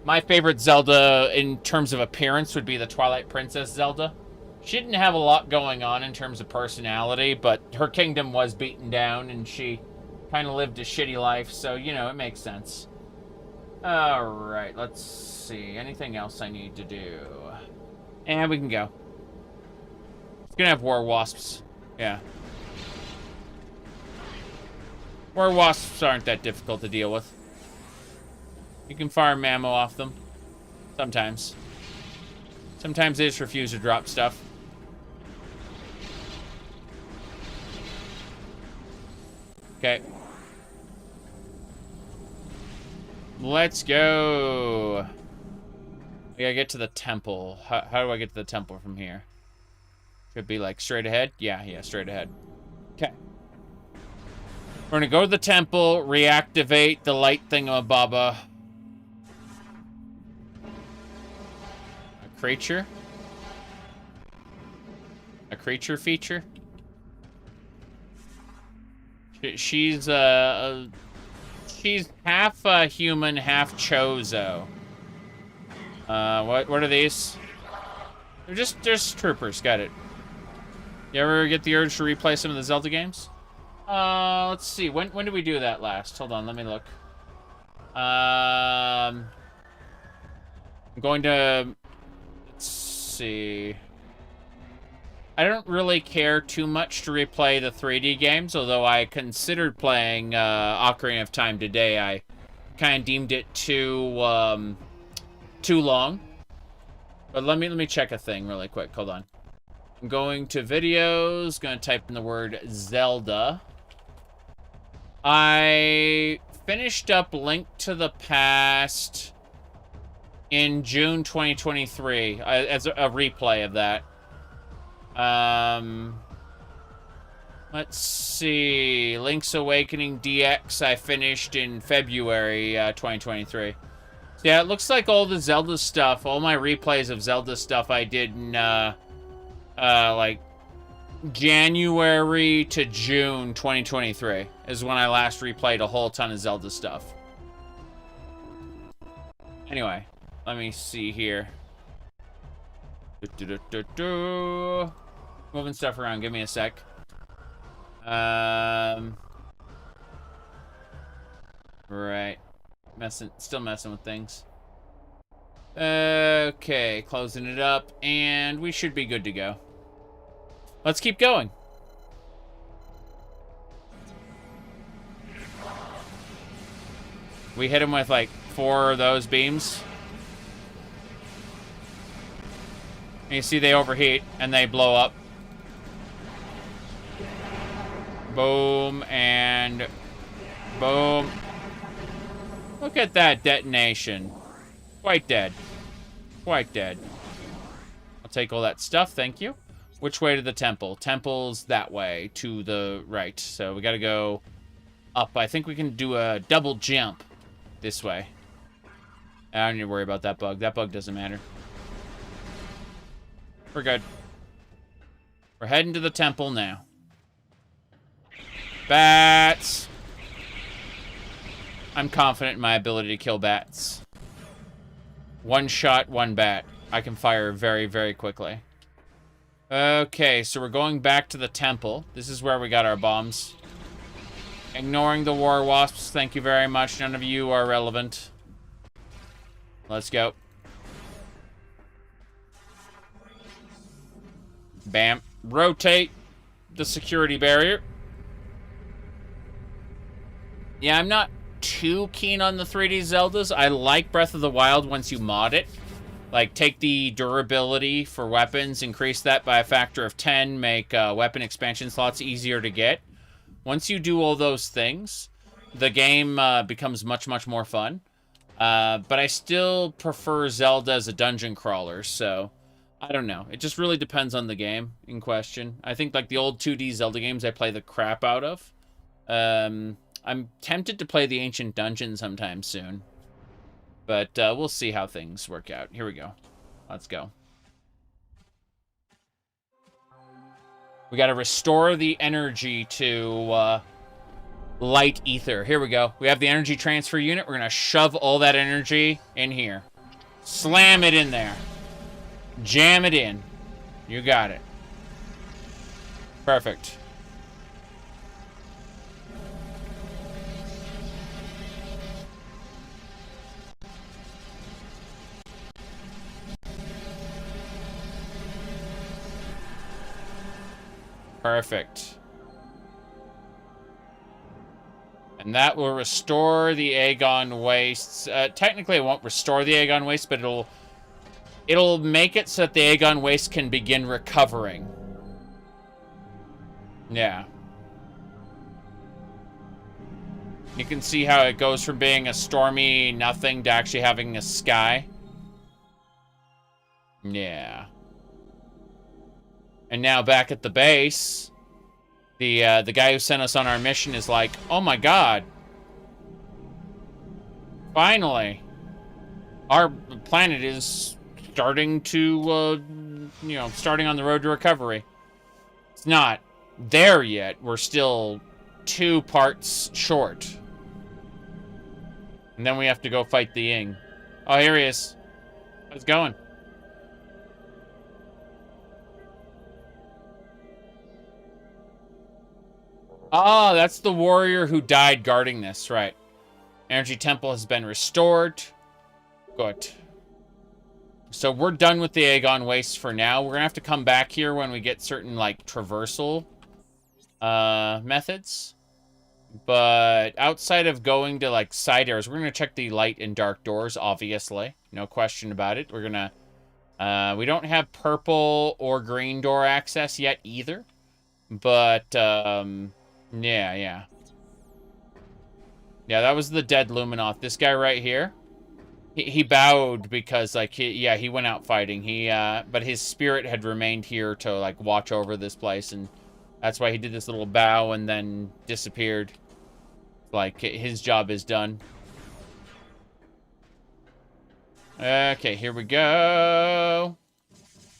My favorite Zelda in terms of appearance would be the Twilight Princess Zelda. She didn't have a lot going on in terms of personality, but her kingdom was beaten down and she kind of lived a shitty life, so, you know, it makes sense. Alright, let's see. Anything else I need to do? And we can go. It's gonna have war wasps. Yeah. War wasps aren't that difficult to deal with. You can farm ammo off them. Sometimes. Sometimes they just refuse to drop stuff. Okay. Let's go. We gotta get to the temple. How do I get to the temple from here? Should be like straight ahead? Yeah, straight ahead. Okay. We're gonna go to the temple, reactivate the light thingamababa. A creature? A creature feature? She's half human, half Chozo. What are these? They're just troopers. Got it. You ever get the urge to replay some of the Zelda games? Let's see. When did we do that last? Hold on, let me look. I'm going to... Let's see. I don't really care too much to replay the 3D games, although I considered playing Ocarina of Time today. I kind of deemed it too long. But let me check a thing really quick. Hold on. I'm going to videos, going to type in the word Zelda. I finished up Link to the Past in June 2023 as a replay of that. Let's see. Link's Awakening DX I finished in February 2023. So yeah, it looks like all the Zelda stuff, all my replays of Zelda stuff I did in like January to June 2023 is when I last replayed a whole ton of Zelda stuff. Anyway, let me see here. Moving stuff around, give me a sec. Right. Still messing with things. Okay, closing it up, and we should be good to go. Let's keep going. We hit him with like 4 of those beams. And you see they overheat and they blow up. Boom and boom. Look at that detonation. Quite dead. Quite dead. I'll take all that stuff, thank you. Which way to the temple? Temple's that way, to the right. So we gotta go up. I think we can do a double jump this way. I don't need to worry about that bug. That bug doesn't matter. We're good. We're heading to the temple now. Bats! I'm confident in my ability to kill bats. One shot, one bat. I can fire very, very quickly. Okay, so we're going back to the temple. This is where we got our bombs. Ignoring the war wasps, thank you very much. None of you are relevant. Let's go. Bam. Rotate the security barrier. Yeah, I'm not too keen on the 3D Zeldas. I like Breath of the Wild once you mod it. Like, take the durability for weapons, increase that by a factor of 10, make weapon expansion slots easier to get. Once you do all those things, the game becomes much, much more fun. But I still prefer Zelda as a dungeon crawler, so I don't know. It just really depends on the game in question. I think like the old 2D Zelda games I play the crap out of. I'm tempted to play the Ancient Dungeon sometime soon. But we'll see how things work out. Here we go. Let's go. We got to restore the energy to light ether. Here we go. We have the energy transfer unit. We're going to shove all that energy in here. Slam it in there. Jam it in. You got it. Perfect. Perfect. And that will restore the Aegon wastes. Technically, it won't restore the Aegon waste, but it'll make it so that the Aegon waste can begin recovering. Yeah. You can see how it goes from being a stormy nothing to actually having a sky. Yeah. And now back at the base, the guy who sent us on our mission is like, oh my god. Finally. Our planet is starting to, starting on the road to recovery. It's not there yet. We're still 2 parts short. And then we have to go fight the Ying. Oh, here he is. How's it going? Oh, that's the warrior who died guarding this, right. Energy temple has been restored. Good. So we're done with the Aegon waste for now. We're gonna have to come back here when we get certain, like, traversal methods. But outside of going to, like, side areas, we're gonna check the light and dark doors, obviously. No question about it. We're gonna... we don't have purple or green door access yet either. But, yeah. Yeah, that was the dead luminoth. This guy right here, he bowed because, like, he went out fighting. But his spirit had remained here to, like, watch over this place, and that's why he did this little bow and then disappeared. Like, his job is done. Okay, here we go.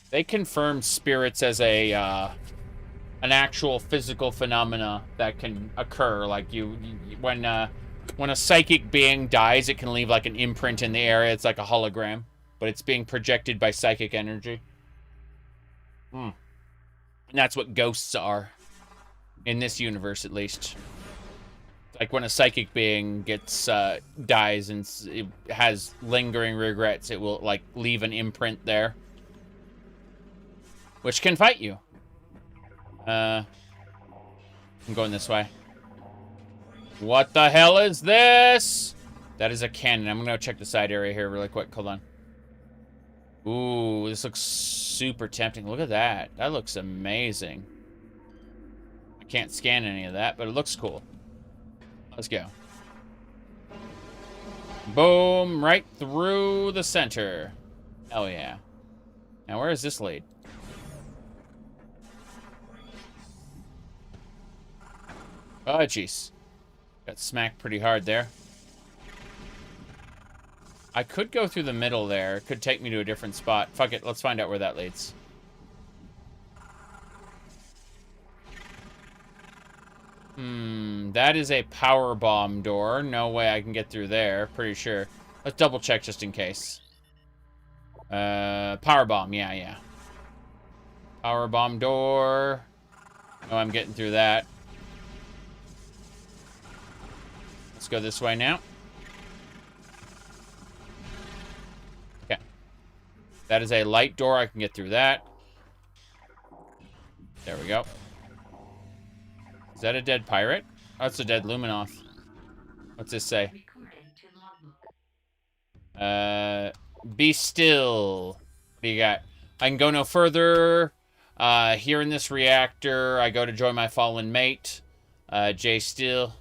They confirmed spirits as a, an actual physical phenomena that can occur. Like, when a psychic being dies, it can leave, like, an imprint in the area. It's like a hologram, but it's being projected by psychic energy. And that's what ghosts are. In this universe, at least. Like, when a psychic being gets, dies and it has lingering regrets, it will, like, leave an imprint there. Which can fight you. I'm going this way. What the hell is this? That is a cannon. I'm gonna check the side area here really quick. Hold on. Ooh, this looks super tempting. Look at that. That looks amazing. I can't scan any of that, but it looks cool. Let's go. Boom, right through the center. Hell yeah. Now, where does this lead? Oh, jeez. Got smacked pretty hard there. I could go through the middle there. It could take me to a different spot. Fuck it, let's find out where that leads. That is a power bomb door. No way I can get through there. Pretty sure. Let's double check just in case. Power bomb. Yeah. Power bomb door. Oh, I'm getting through that. Let's go this way now. Okay. That is a light door. I can get through that. There we go. Is that a dead pirate? Oh, it's a dead luminoth. What's this say? Be still. What do you got? I can go no further. Here in this reactor, I go to join my fallen mate. Jay still.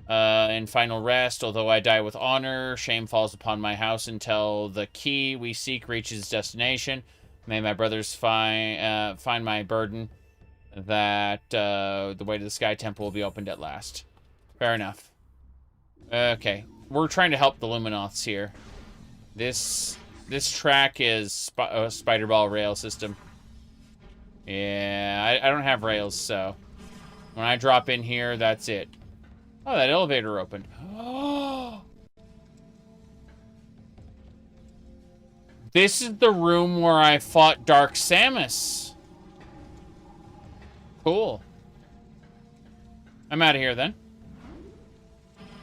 In final rest, although I die with honor, shame falls upon my house until the key we seek reaches its destination. May my brothers find my burden, that the way to the Sky Temple will be opened at last. Fair enough. Okay, we're trying to help the luminoths here. This track is a spider ball rail system. Yeah, I don't have rails, so when I drop in here, that's it. Oh, that elevator opened. Oh. This is the room where I fought Dark Samus. Cool. I'm out of here then.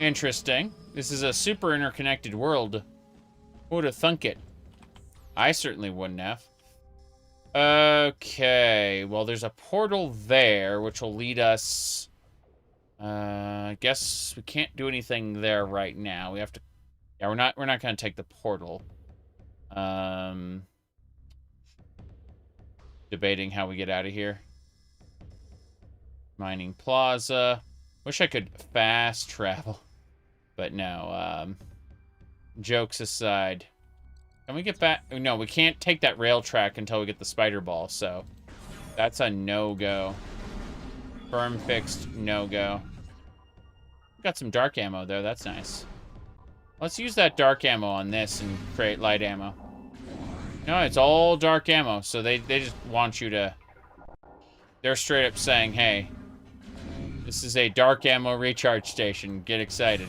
Interesting. This is a super interconnected world. Who would have thunk it? I certainly wouldn't have. Okay. Well, there's a portal there, which will lead us... I guess we can't do anything there right now. We have to... Yeah, we're not going to take the portal. Debating how we get out of here. Mining Plaza. Wish I could fast travel. But no, jokes aside. Can we get back? No, we can't take that rail track until we get the spider ball, so that's a no-go. Firm fixed, no-go. Got some dark ammo there, that's nice. Let's use that dark ammo on this and create light ammo. No, it's all dark ammo, so they just want you to... They're straight up saying, hey, this is a dark ammo recharge station, get excited.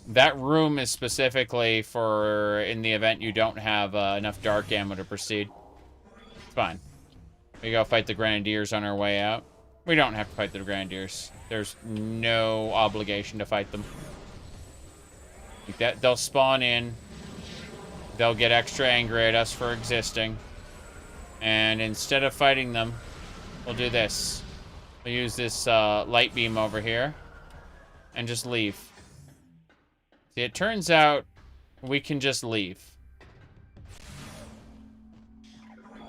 That room is specifically for in the event you don't have enough dark ammo to proceed. It's fine. We go fight the Grenadiers on our way out. We don't have to fight the Grenadiers. There's no obligation to fight them. Like that, they'll spawn in. They'll get extra angry at us for existing. And instead of fighting them, we'll do this. We'll use this light beam over here and just leave. See, it turns out we can just leave.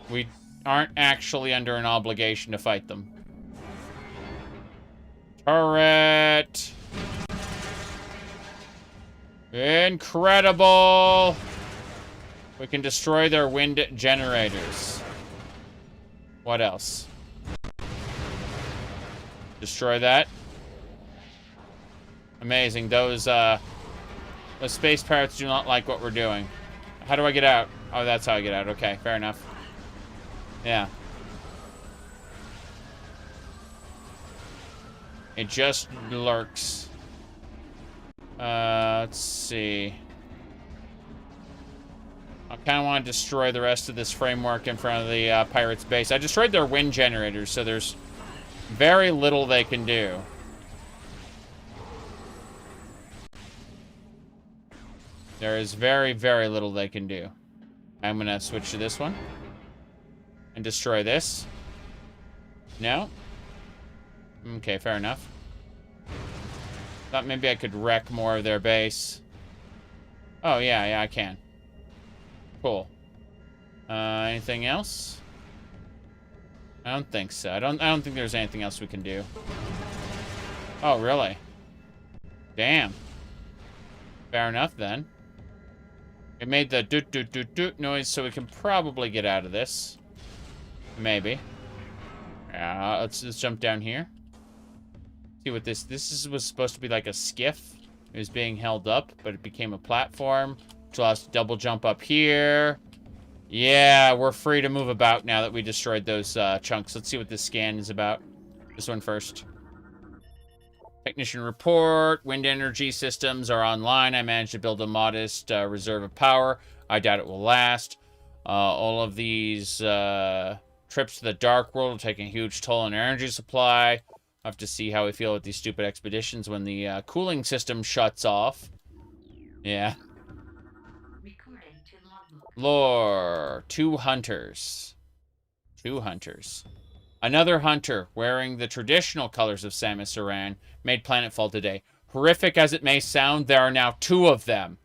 We aren't actually under an obligation to fight them. Turret! Incredible! We can destroy their wind generators. What else? Destroy that. Amazing. Those space pirates do not like what we're doing. How do I get out? Oh, that's how I get out. Okay, fair enough. Yeah. It just lurks. Let's see. I kind of want to destroy the rest of this framework in front of the pirates' base. I destroyed their wind generators, so there's very little they can do. There is very, very little they can do. I'm going to switch to this one. And destroy this. No? Okay, fair enough. Thought maybe I could wreck more of their base. Oh, yeah, I can. Cool. Anything else? I don't think so. I don't think there's anything else we can do. Oh, really? Damn. Fair enough, then. It made the doot-doot-doot-doot noise, so we can probably get out of this. Maybe. Let's jump down here. See what this was supposed to be like a skiff. It was being held up, but it became a platform. So I'll have to double jump up here. Yeah, we're free to move about now that we destroyed those chunks. Let's see what this scan is about. This one first. Technician report. Wind energy systems are online. I managed to build a modest reserve of power. I doubt it will last. All of these trips to the dark world are taking a huge toll on energy supply. I'll have to see how we feel with these stupid expeditions when the cooling system shuts off. Yeah. Lore. 2 hunters. 2 hunters. Another hunter wearing the traditional colors of Samus Aran made planetfall today. Horrific as it may sound, there are now 2 of them.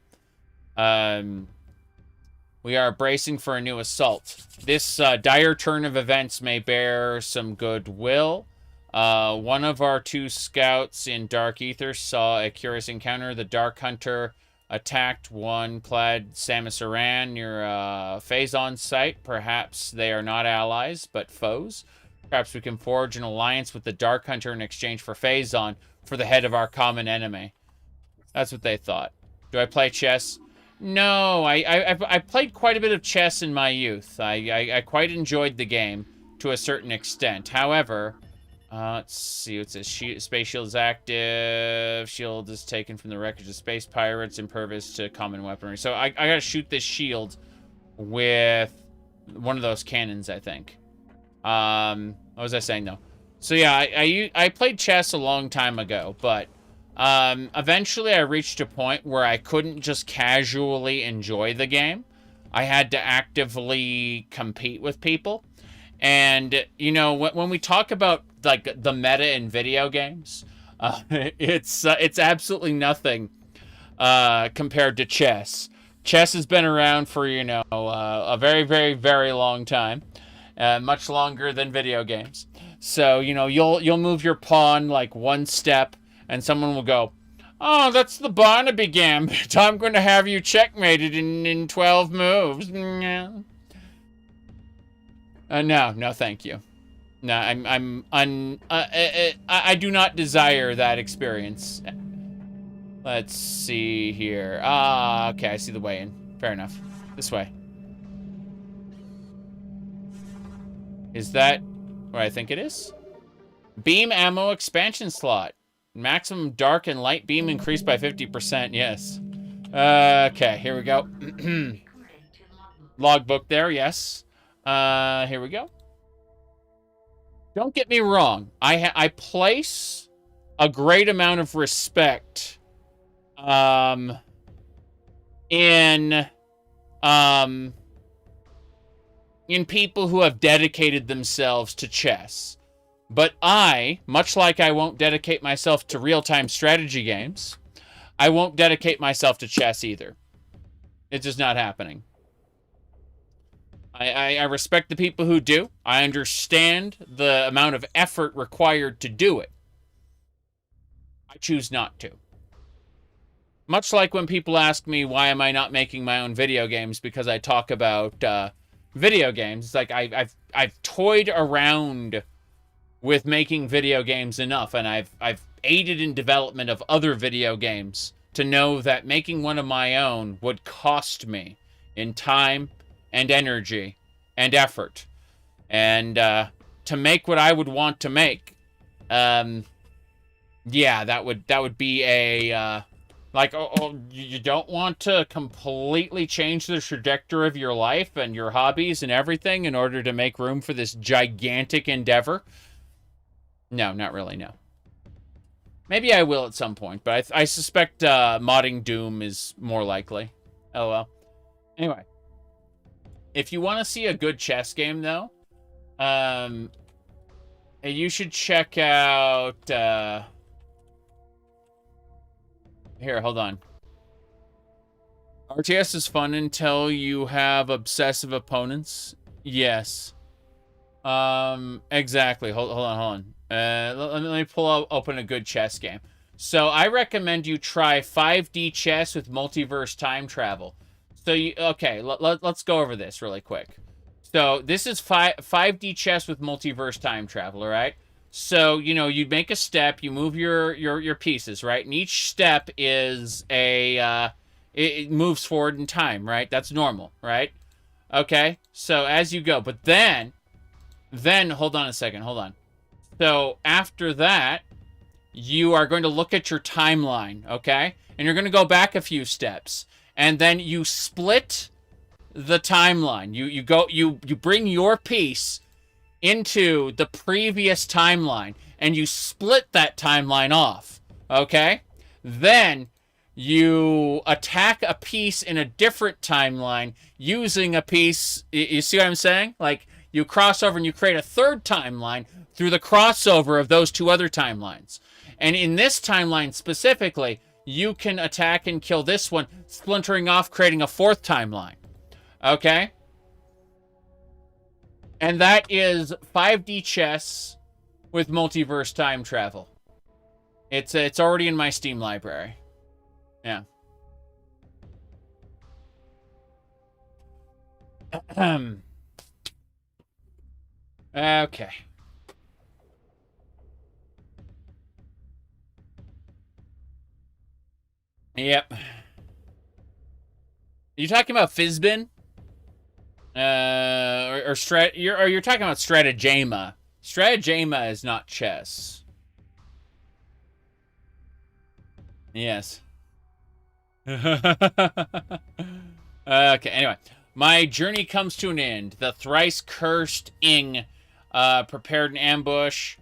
We are bracing for a new assault. This dire turn of events may bear some goodwill, One of our 2 scouts in Dark Ether saw a curious encounter. The Dark Hunter attacked one clad Samus Aran near Phazon's site. Perhaps they are not allies, but foes. Perhaps we can forge an alliance with the Dark Hunter in exchange for Phazon for the head of our common enemy. That's what they thought. Do I play chess? No, I played quite a bit of chess in my youth. I quite enjoyed the game to a certain extent. However, let's see, it says space shield is active. Shield is taken from the wreckage of space pirates, impervious to common weaponry. So I gotta shoot this shield with one of those cannons, I think. What was I saying though? So yeah, I played chess a long time ago, but eventually I reached a point where I couldn't just casually enjoy the game. I had to actively compete with people. And, you know, when we talk about, like, the meta in video games, it's absolutely nothing compared to chess. Chess has been around for, you know, a very, very, very long time. Much longer than video games. So, you know, you'll move your pawn, like, 1 step, and someone will go, oh, that's the Barnaby Gambit. I'm going to have you checkmated in 12 moves. No, thank you. No, I do not desire that experience. Let's see here. Okay, I see the way in. Fair enough. This way. Is that what I think it is? Beam ammo expansion slot. Maximum dark and light beam increased by 50%. Yes. Okay, here we go. Logbook there, yes. Here we go. Don't get me wrong. I place a great amount of respect in people who have dedicated themselves to chess. But I, much like I won't dedicate myself to real-time strategy games, I won't dedicate myself to chess either. It's just not happening. I respect the people who do. I understand the amount of effort required to do it. I choose not to. Much like when people ask me why am I not making my own video games because I talk about video games. It's like I've toyed around with making video games enough, and I've aided in development of other video games to know that making one of my own would cost me in time and energy and effort. And to make what I would want to make, yeah, that would be a like, you don't want to completely change the trajectory of your life and your hobbies and everything in order to make room for this gigantic endeavor? No, not really, no. Maybe I will at some point, but I suspect modding Doom is more likely. Oh well. Anyway. If you want to see a good chess game, though, you should check out... Here, hold on. RTS is fun until you have obsessive opponents. Yes. Exactly. Hold on. Let me open a good chess game. So I recommend you try 5D chess with multiverse time travel. So okay, let's go over this really quick. So this is 5D chess with multiverse time travel, all right? So, you know, you make a step, you move your pieces, right? And each step is it moves forward in time, right? That's normal, right? Okay, so as you go, but then hold on a second, hold on. So after that, you are going to look at your timeline, okay? And you're going to go back a few steps. And then you split the timeline. You bring your piece into the previous timeline, and you split that timeline off, okay? Then you attack a piece in a different timeline using a piece, you see what I'm saying? Like, you cross over and you create a third timeline through the crossover of those 2 other timelines. And in this timeline specifically, you can attack and kill this one, splintering off, creating a 4th timeline. Okay? And that is 5D chess with multiverse time travel. It's already in my Steam library. Yeah. Okay. Yep. You talking about Fizbin? You're talking about Stratagema. Stratagema is not chess. Yes. Okay, anyway. My journey comes to an end. The thrice cursed Ing prepared an ambush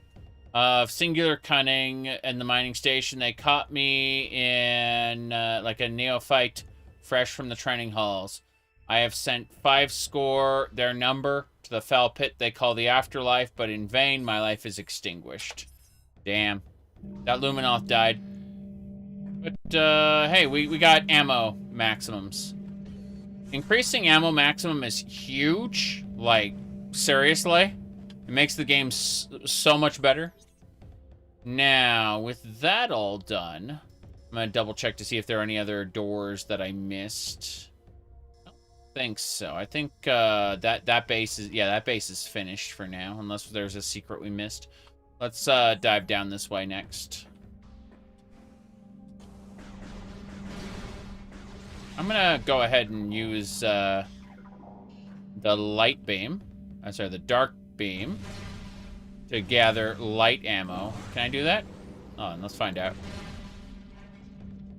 of singular cunning in the mining station. They caught me in like a neophyte fresh from the training halls. I have sent 5 score their number to the foul pit they call the afterlife, but in vain my life is extinguished. Damn. That luminoth died. But, hey, we got ammo maximums. Increasing ammo maximum is huge. Like, seriously. It makes the game so much better. Now, with that all done, I'm gonna double check to see if there are any other doors that I missed. I don't think so. I think that base is finished for now, unless there's a secret we missed. Let's dive down this way next. I'm gonna go ahead and use the light beam. Sorry, the dark beam to gather light ammo. Can I do that? Oh, let's find out.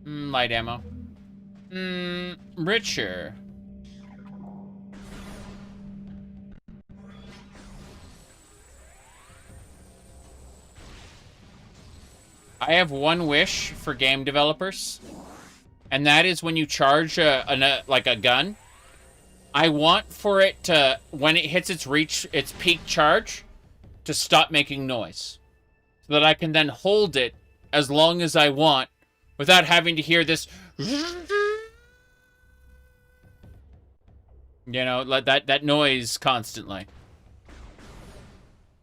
Light ammo. Richer. I have one wish for game developers, and that is when you charge like a gun, I want for it to, when it hits its peak charge, to stop making noise, so that I can then hold it as long as I want without having to hear this, you know, like that noise constantly.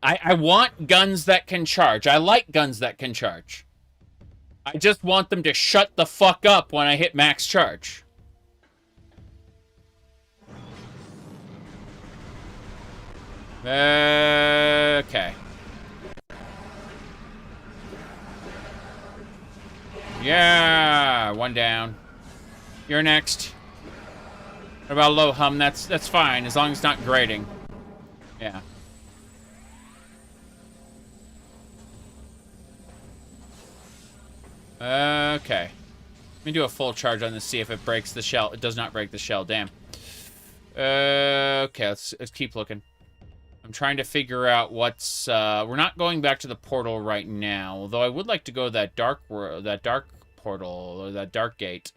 I want guns that can charge. I like guns that can charge. I just want them to shut the fuck up when I hit max charge. Okay. Yeah, one down. You're next. What about low hum? That's fine, as long as it's not grating. Yeah. Okay. Let me do a full charge on this, see if it breaks the shell. It does not break the shell, damn. Okay, let's keep looking. I'm trying to figure out what's, we're not going back to the portal right now, although I would like to go that dark portal, or that dark gate.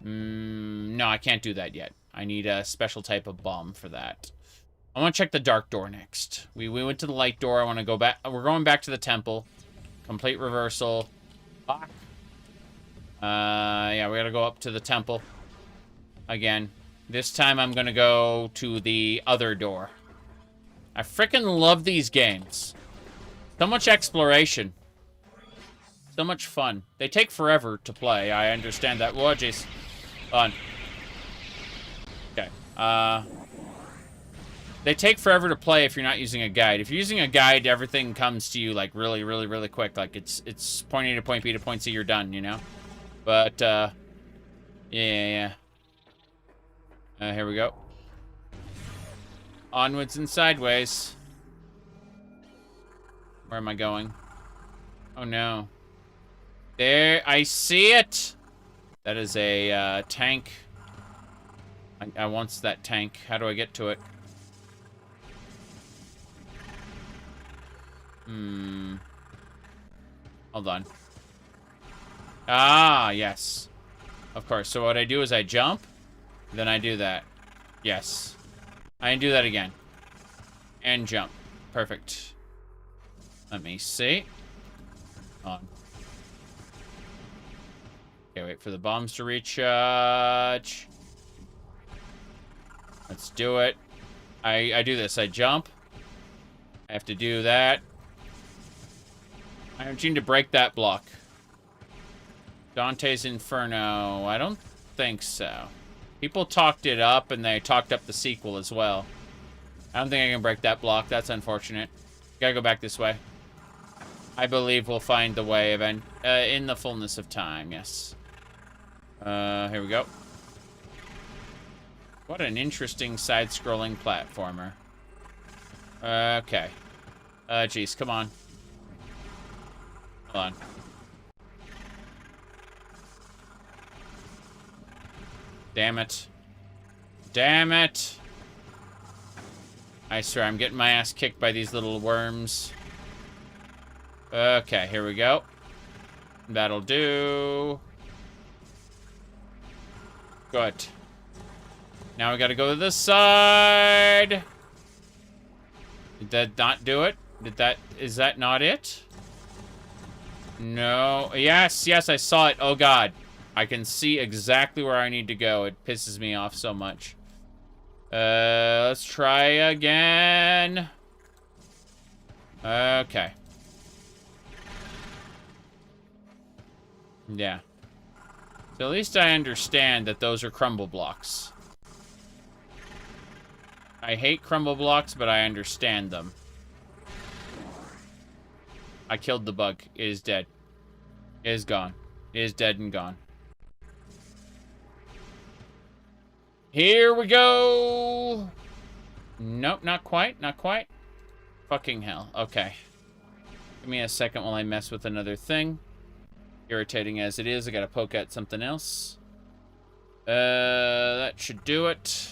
No, I can't do that yet. I need a special type of bomb for that. I want to check the dark door next. We went to the light door. I want to go back. We're going back to the temple. Complete reversal. Fuck. Yeah, we gotta go up to the temple. Again. This time I'm gonna go to the other door. I frickin' love these games. So much exploration. So much fun. They take forever to play. I understand that. Whoa, jeez. On. Okay. They take forever to play if you're not using a guide. If you're using a guide, everything comes to you, like, really, really, really quick. Like, it's point A to point B to point C, you're done, you know? But, yeah. Here we go. Onwards and sideways. Where am I going? Oh, no. There, I see it! That is a, tank. I want that tank. How do I get to it? Hold on. Ah, yes. Of course. So what I do is I jump, then I do that. Yes. I do that again. And jump. Perfect. Let me see. On. Okay, wait for the bombs to recharge. Let's do it. I do this. I jump. I have to do that. I need to break that block. Dante's Inferno. I don't think so. People talked it up, and they talked up the sequel as well. I don't think I can break that block. That's unfortunate. Gotta go back this way. I believe we'll find the way in the fullness of time, yes. Here we go. What an interesting side-scrolling platformer. Okay. Jeez, come on. Hold on. Damn it. Damn it! I swear, I'm getting my ass kicked by these little worms. Okay, here we go. That'll do. Good. Now we gotta go to this side. Did that not do it? Is that not it? No. Yes, I saw it. Oh god. I can see exactly where I need to go. It pisses me off so much. Let's try again. Okay. Yeah. So at least I understand that those are crumble blocks. I hate crumble blocks, but I understand them. I killed the bug. It is dead. It is gone. It is dead and gone. Here we go! Nope, not quite, not quite. Fucking hell. Okay. Give me a second while I mess with another thing. Irritating as it is, I gotta poke at something else. That should do it.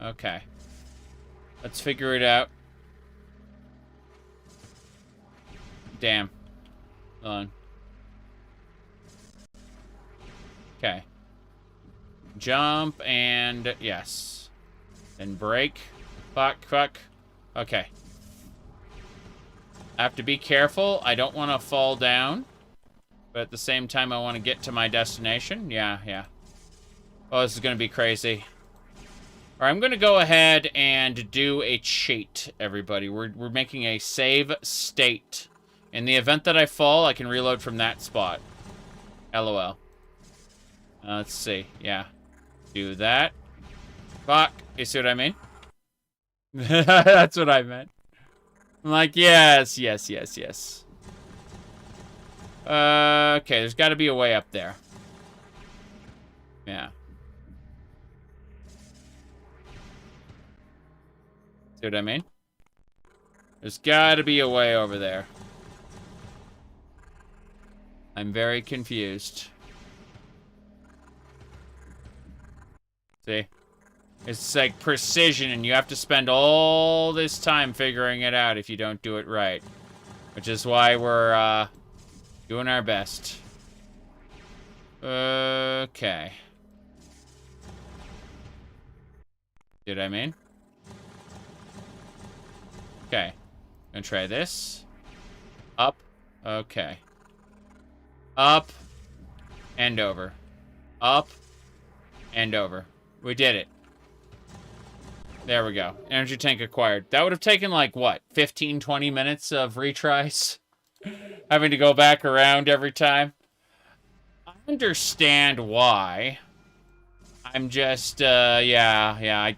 Okay. Let's figure it out. Damn. Hold on. Okay. Jump and yes. Then break. Fuck. Okay. I have to be careful. I don't want to fall down. But at the same time, I want to get to my destination. Yeah. Oh, this is going to be crazy. Alright, I'm going to go ahead and do a cheat, everybody. We're making a save state. In the event that I fall, I can reload from that spot. LOL. Let's see. Yeah. Do that. Fuck. You see what I mean? That's what I meant. I'm like, yes. Okay, there's got to be a way up there. Yeah. See what I mean? There's got to be a way over there. I'm very confused. See? It's like precision, and you have to spend all this time figuring it out if you don't do it right. Which is why we're, doing our best. Okay. See what I mean? Okay. Gonna try this. Up. Okay. Up. And over. Up. And over. We did it. There we go. Energy tank acquired. That would have taken, like, what? 15, 20 minutes of retries? Having to go back around every time? I understand why. I'm just, yeah.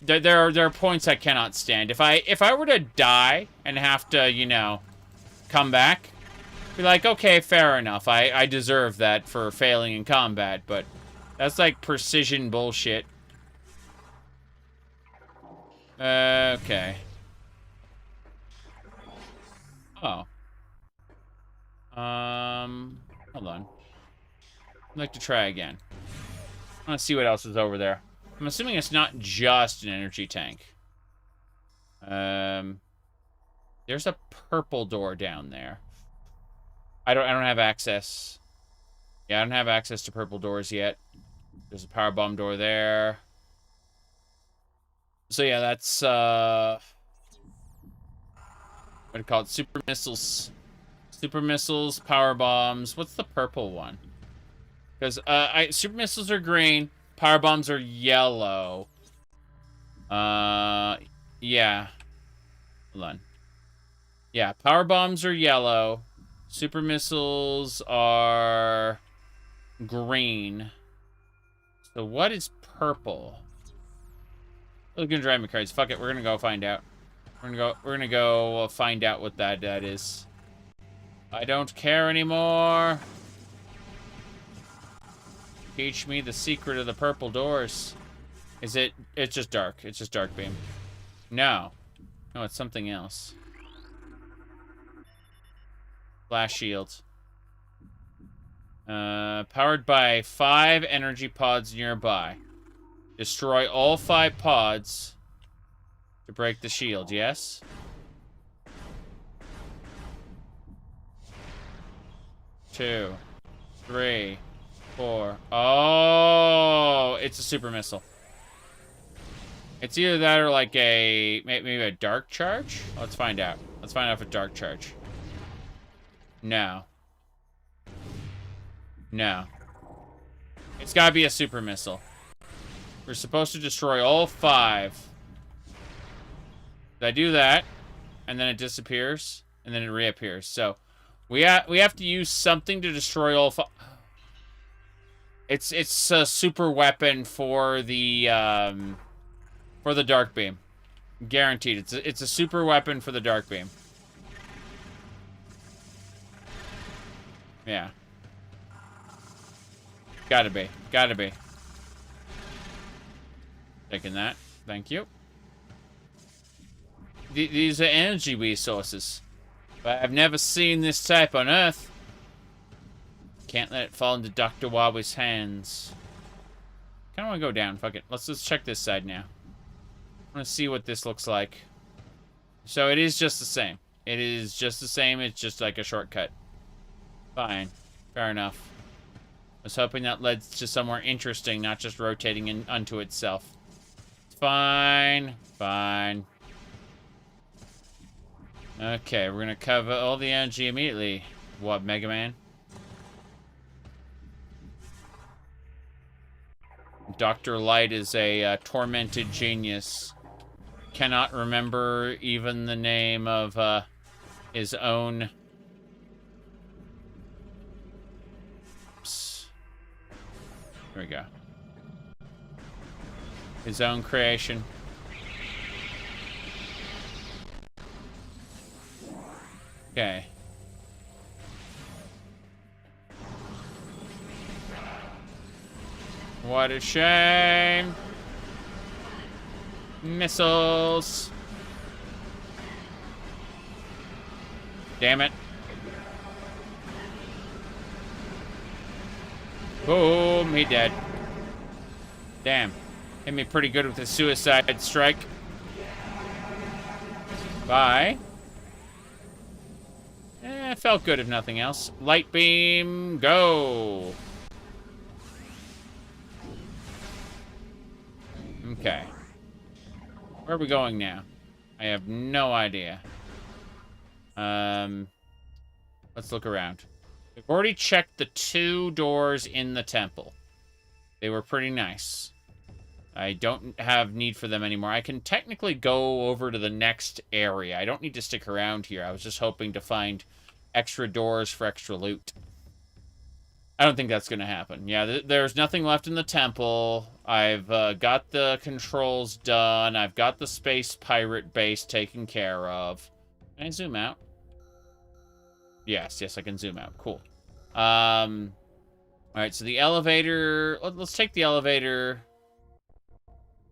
There are points I cannot stand. If I were to die and have to, you know, come back, be like, okay, fair enough. I deserve that for failing in combat, but that's like precision bullshit. Okay. Oh. Hold on. I'd like to try again. I want to see what else is over there. I'm assuming it's not just an energy tank. There's a purple door down there. I don't have access. Yeah, I don't have access to purple doors yet. There's a power bomb door there. So yeah, that's what do you call it? Super missiles. Super missiles, power bombs. What's the purple one? Because super missiles are green, power bombs are yellow. Yeah, Yeah. Hold on. Yeah, power bombs are yellow. Super missiles are green. So what is purple? We're gonna drive me crazy. Fuck it, we're gonna go find out. We're gonna go find out what that is. I don't care anymore. Teach me the secret of the purple doors. Is it? It's just dark. It's just dark beam. No. No, it's something else. Flash shield. Powered by 5 energy pods nearby. Destroy all 5 pods to break the shield, yes? Two, 3, 4. Oh, it's a super missile. It's either that or like maybe a dark charge? Let's find out. Let's find out if it's a dark charge. No. No. It's gotta be a super missile. We're supposed to destroy all 5. I do that, and then it disappears, and then it reappears. So we have to use something to destroy all 5. It's a super weapon for the dark beam. Guaranteed. It's a super weapon for the dark beam. Yeah. Gotta be. Gotta be. Taking that. Thank you. These are energy resources. But I've never seen this type on Earth. Can't let it fall into Dr. Wabi's hands. Kinda wanna go down. Fuck it. Let's check this side now. I wanna see what this looks like. So it is just the same. It is just the same. It's just like a shortcut. Fine. Fair enough. I was hoping that led to somewhere interesting, not just rotating in unto itself. It's fine. Fine. Okay, we're gonna cover all the energy immediately. What, Mega Man? Dr. Light is a tormented genius. Cannot remember even the name of his own... Here we go. His own creation. Okay. What a shame. Missiles. Damn it. Boom, he dead. Damn. Hit me pretty good with the suicide strike. Bye. Felt good if nothing else. Light beam, go. Okay. Where are we going now? I have no idea. Let's look around. We've already checked the 2 doors in the temple. They were pretty nice. I don't have need for them anymore. I can technically go over to the next area. I don't need to stick around here. I was just hoping to find extra doors for extra loot. I don't think that's going to happen. Yeah, there's nothing left in the temple. I've got the controls done. I've got the space pirate base taken care of. Can I zoom out? Yes, I can zoom out. Cool. Alright, so the elevator... Let's take the elevator.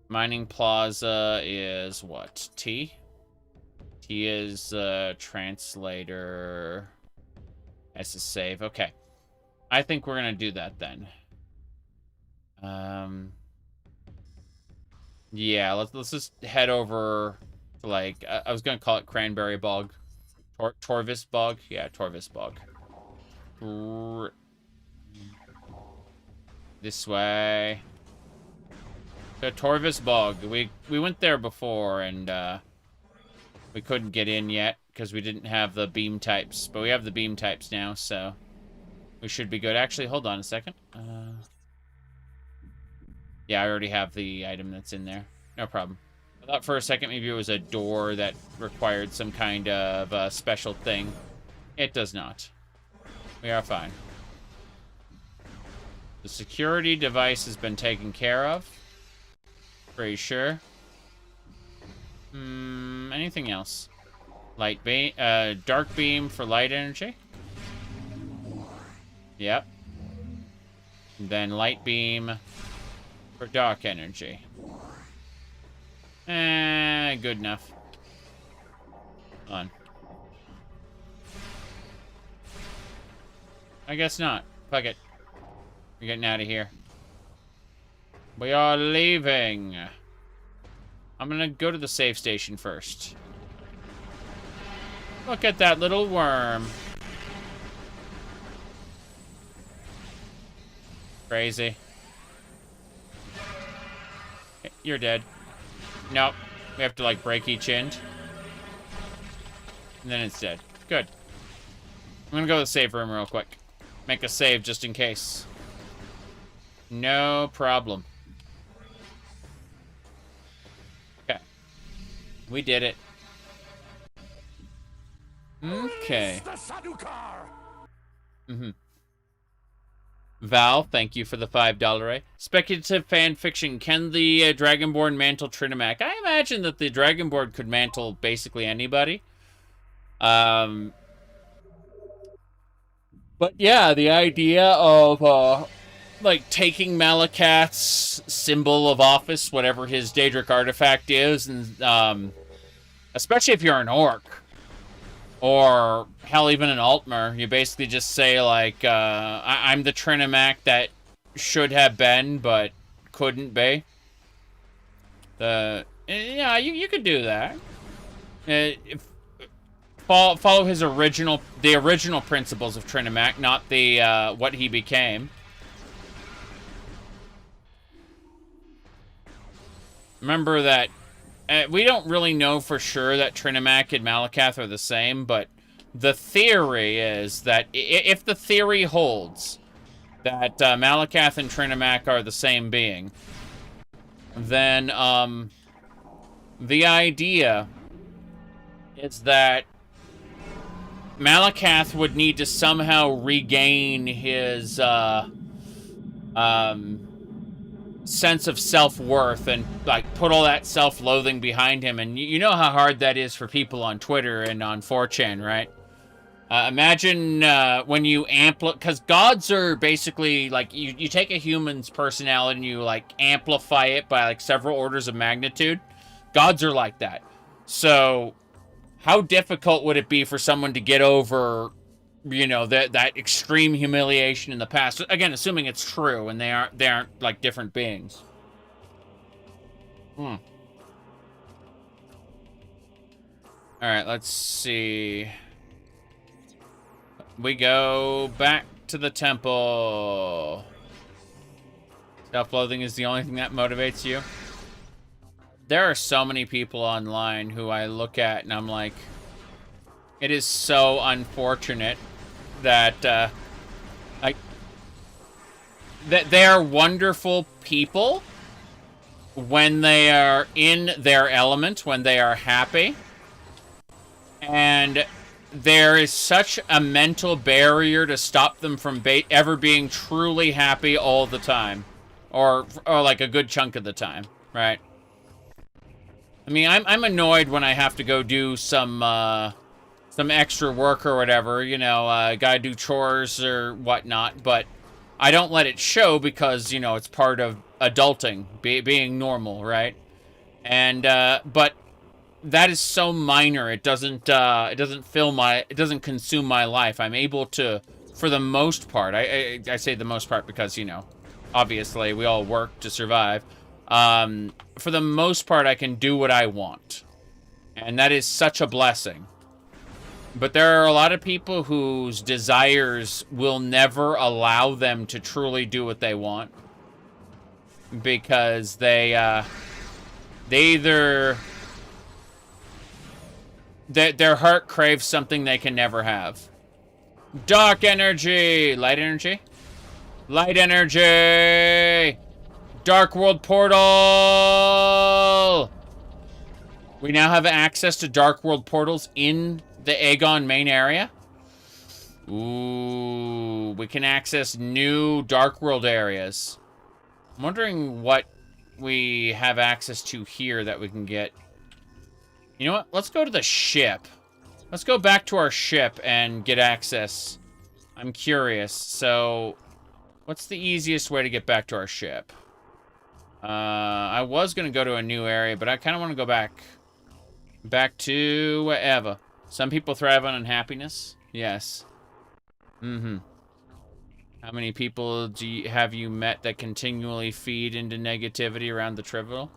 Mining Plaza is what? T? T is translator. S is save. Okay. I think we're gonna do that then. Yeah, let's just head over to, like, I was gonna call it Cranberry Bog. Torvis Bog? Yeah, Torvis Bog. This way. The Torvis Bog. We went there before and we couldn't get in yet because we didn't have the beam types, but we have the beam types now, so we should be good. Actually, hold on a second. Yeah, I already have the item that's in there. No problem. I thought for a second maybe it was a door that required some kind of special thing. It does not. We are fine. The security device has been taken care of. Pretty sure. Anything else? Light beam, dark beam for light energy. Yep. And then light beam for dark energy. Good enough. On. I guess not. Fuck it. We're getting out of here. We are leaving. I'm gonna go to the save station first. Look at that little worm. Crazy. You're dead. Nope. We have to, like, break each end. And then it's dead. Good. I'm gonna go to the save room real quick. Make a save just in case. No problem. Okay. We did it. Okay. Val, thank you for the $5. Speculative fan fiction. Can the Dragonborn mantle Trinimac? I imagine that the Dragonborn could mantle basically anybody. But yeah, the idea of like taking Malakath's symbol of office, whatever his Daedric artifact is, and especially if you're an orc. Or, hell, even an Altmer, you basically just say, like, I'm the Trinimac that should have been, but couldn't be. Yeah, you could do that. Follow his the original principles of Trinimac, not the, what he became. Remember that we don't really know for sure that Trinimac and Malakath are the same, but the theory is that if the theory holds that Malakath and Trinimac are the same being, then the idea is that Malakath would need to somehow regain his sense of self-worth and like put all that self-loathing behind him, and you know how hard that is for people on Twitter and on 4chan, right? Imagine when you because gods are basically like you take a human's personality and you like amplify it by like several orders of magnitude. Gods are like that. So how difficult would it be for someone to get over, you know, that extreme humiliation in the past? Again, assuming it's true and they aren't like different beings. All right, let's see. We go back to the temple. Self-loathing is the only thing that motivates you. There are so many people online who I look at and I'm like, it is so unfortunate that that they are wonderful people when they are in their element, when they are happy, and there is such a mental barrier to stop them from ever being truly happy all the time, or like a good chunk of the time, right? I mean, I'm annoyed when I have to go do some extra work or whatever, you know, gotta do chores or whatnot, but I don't let it show because, you know, it's part of adulting, being normal, right? And, but that is so minor, it doesn't consume my life. I'm able to, for the most part, I say the most part because, you know, obviously we all work to survive. For the most part, I can do what I want. And that is such a blessing. But there are a lot of people whose desires will never allow them to truly do what they want. Because they either... Their heart craves something they can never have. Dark energy! Light energy? Light energy! Dark world portal! We now have access to Dark World portals in the Aegon main area. Ooh, we can access new Dark World areas. I'm wondering what we have access to here that we can get. You know what? Let's go to the ship. Let's go back to our ship and get access. I'm curious. So, what's the easiest way to get back to our ship? I was going to go to a new area, but I kind of want to go back. Back to wherever. Some people thrive on unhappiness. Yes. Mm-hmm. How many people have you met that continually feed into negativity around the trivial?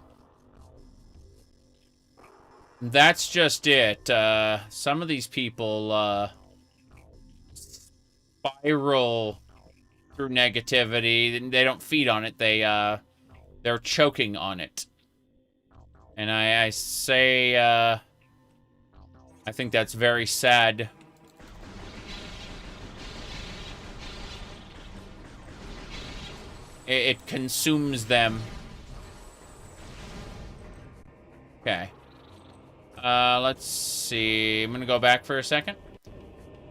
That's just it. Some of these people spiral through negativity. They don't feed on it. They're choking on it. And I say, I think that's very sad. It consumes them. Okay. Let's see. I'm gonna go back for a second.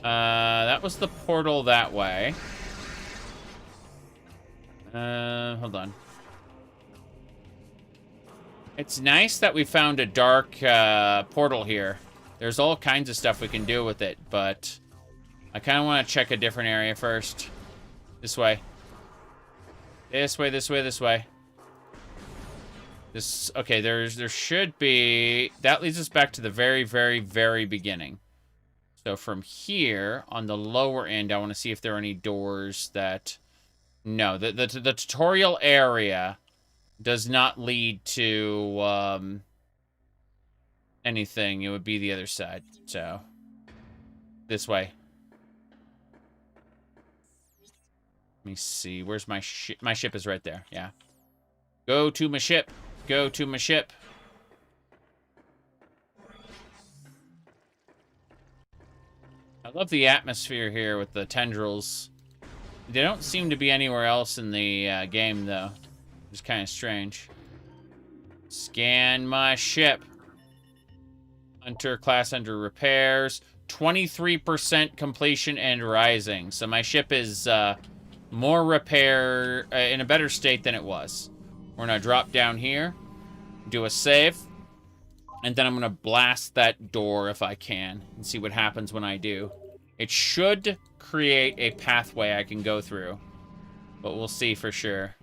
That was the portal that way. Hold on. It's nice that we found a dark portal here. There's all kinds of stuff we can do with it, but I kind of want to check a different area first. This way. This way, this way, this way. This, okay, there should be... That leads us back to the very, very, very beginning. So from here, on the lower end, I want to see if there are any doors that... No, the tutorial area does not lead to anything. It would be the other side. So, this way. Let me see. Where's my ship? My ship is right there. Yeah. Go to my ship. Go to my ship. I love the atmosphere here with the tendrils. They don't seem to be anywhere else in the game, though. It's kind of strange. Scan my ship. Hunter class under repairs. 23% completion and rising. So my ship is more repair, in a better state than it was. We're going to drop down here. Do a save. And then I'm going to blast that door if I can. And see what happens when I do. It should create a pathway I can go through. But we'll see for sure.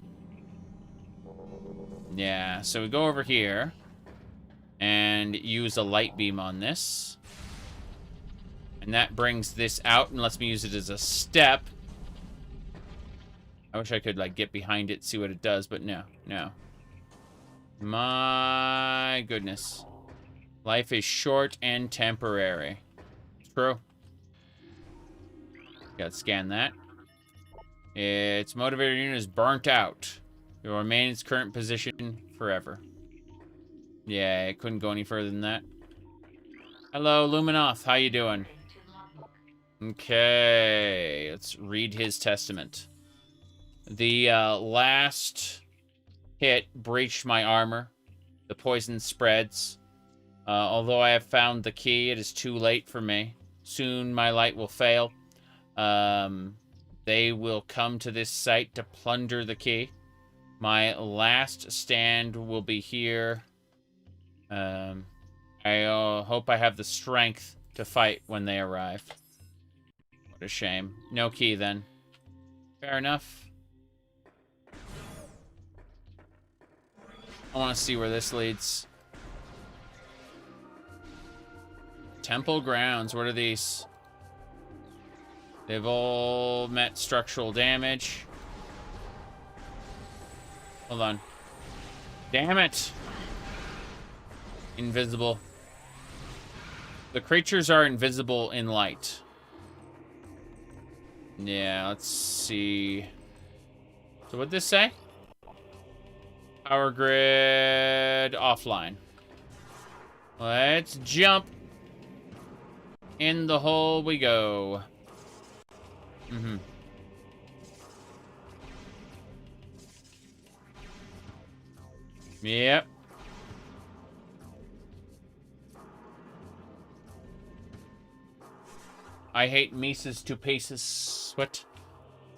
Yeah, so we go over here and use a light beam on this. And that brings this out and lets me use it as a step. I wish I could, like, get behind it, see what it does, but no, no. My goodness. Life is short and temporary. True. Gotta scan that. Its motivator unit is burnt out. It will remain in its current position forever. Yeah, it couldn't go any further than that. Hello, Luminoth. How you doing? Okay, let's read his testament. The last hit breached my armor. The poison spreads. Although I have found the key, it is too late for me. Soon my light will fail. They will come to this site to plunder the key. My last stand will be here. I hope I have the strength to fight when they arrive. What a shame. No key, then. Fair enough. I want to see where this leads. Temple grounds. What are these? They've all met structural damage. Hold on. Damn it! Invisible. The creatures are invisible in light. Yeah, let's see. So what'd this say? Power grid offline. Let's jump. In the hole we go. Mm-hmm. Yep. I hate Mises to pieces. What?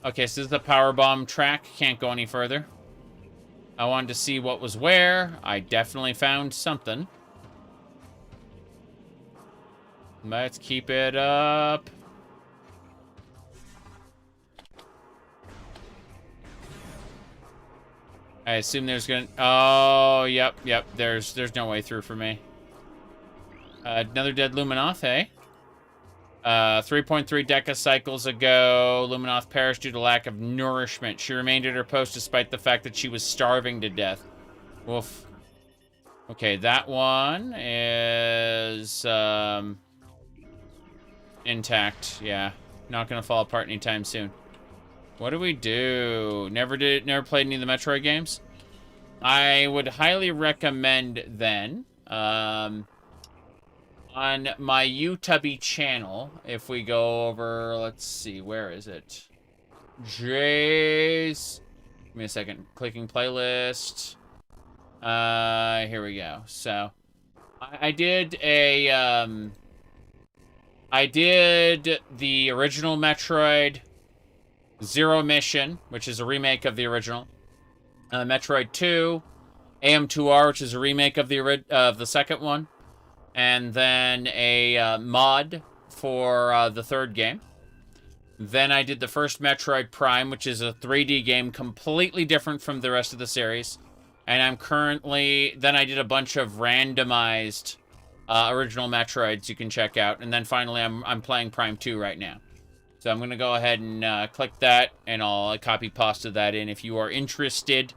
Okay, so this is the power bomb track. Can't go any further. I wanted to see what was where. I definitely found something. Let's keep it up. I assume there's gonna... Oh, yep. There's no way through for me. Another dead luminoth, hey? 3.3 decacycles ago, luminoth perished due to lack of nourishment. She remained at her post despite the fact that she was starving to death. Woof. Okay, that one is... intact, yeah. Not gonna fall apart anytime soon. What do we do? Never played any of the Metroid games? I would highly recommend then, on my YouTube channel, if we go over, let's see, where is it? Jace. Give me a second. Clicking playlist. Here we go. So, I did the original Metroid Zero Mission, which is a remake of the original. Metroid 2, AM2R, which is a remake of the second one. And then a mod for the third game. Then I did the first Metroid Prime, which is a 3D game completely different from the rest of the series. And I'm currently... Then I did a bunch of randomized original Metroids you can check out. And then finally I'm playing Prime 2 right now. So I'm going to go ahead and click that, and I'll copy pasta that in. If you are interested,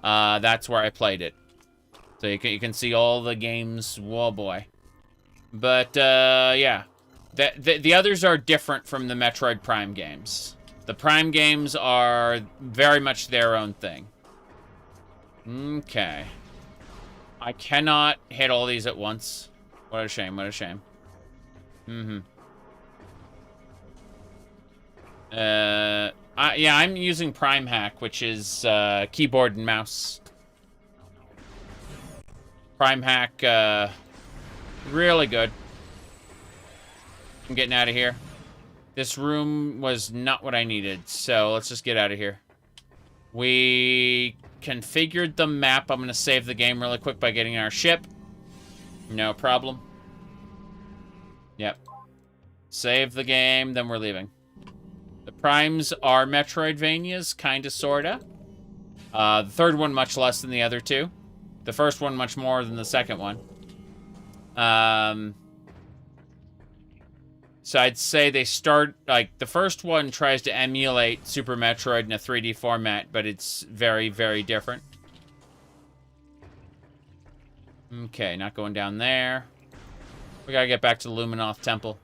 that's where I played it. So you can see all the games. Whoa, boy. But, yeah. The others are different from the Metroid Prime games. The Prime games are very much their own thing. Okay. I cannot hit all these at once. What a shame, what a shame. Yeah, I'm using Prime Hack, which is keyboard and mouse. Prime Hack, really good. I'm getting out of here. This room was not what I needed, so let's just get out of here. We configured the map. I'm going to save the game really quick by getting our ship. No problem. Yep. Save the game, then we're leaving. The Primes are Metroidvanias, kinda, sorta. The third one much less than the other two. The first one much more than the second one. So I'd say they start, like, the first one tries to emulate Super Metroid in a 3D format, but it's very, very different. Okay, not going down there. We gotta get back to the Luminoth Temple.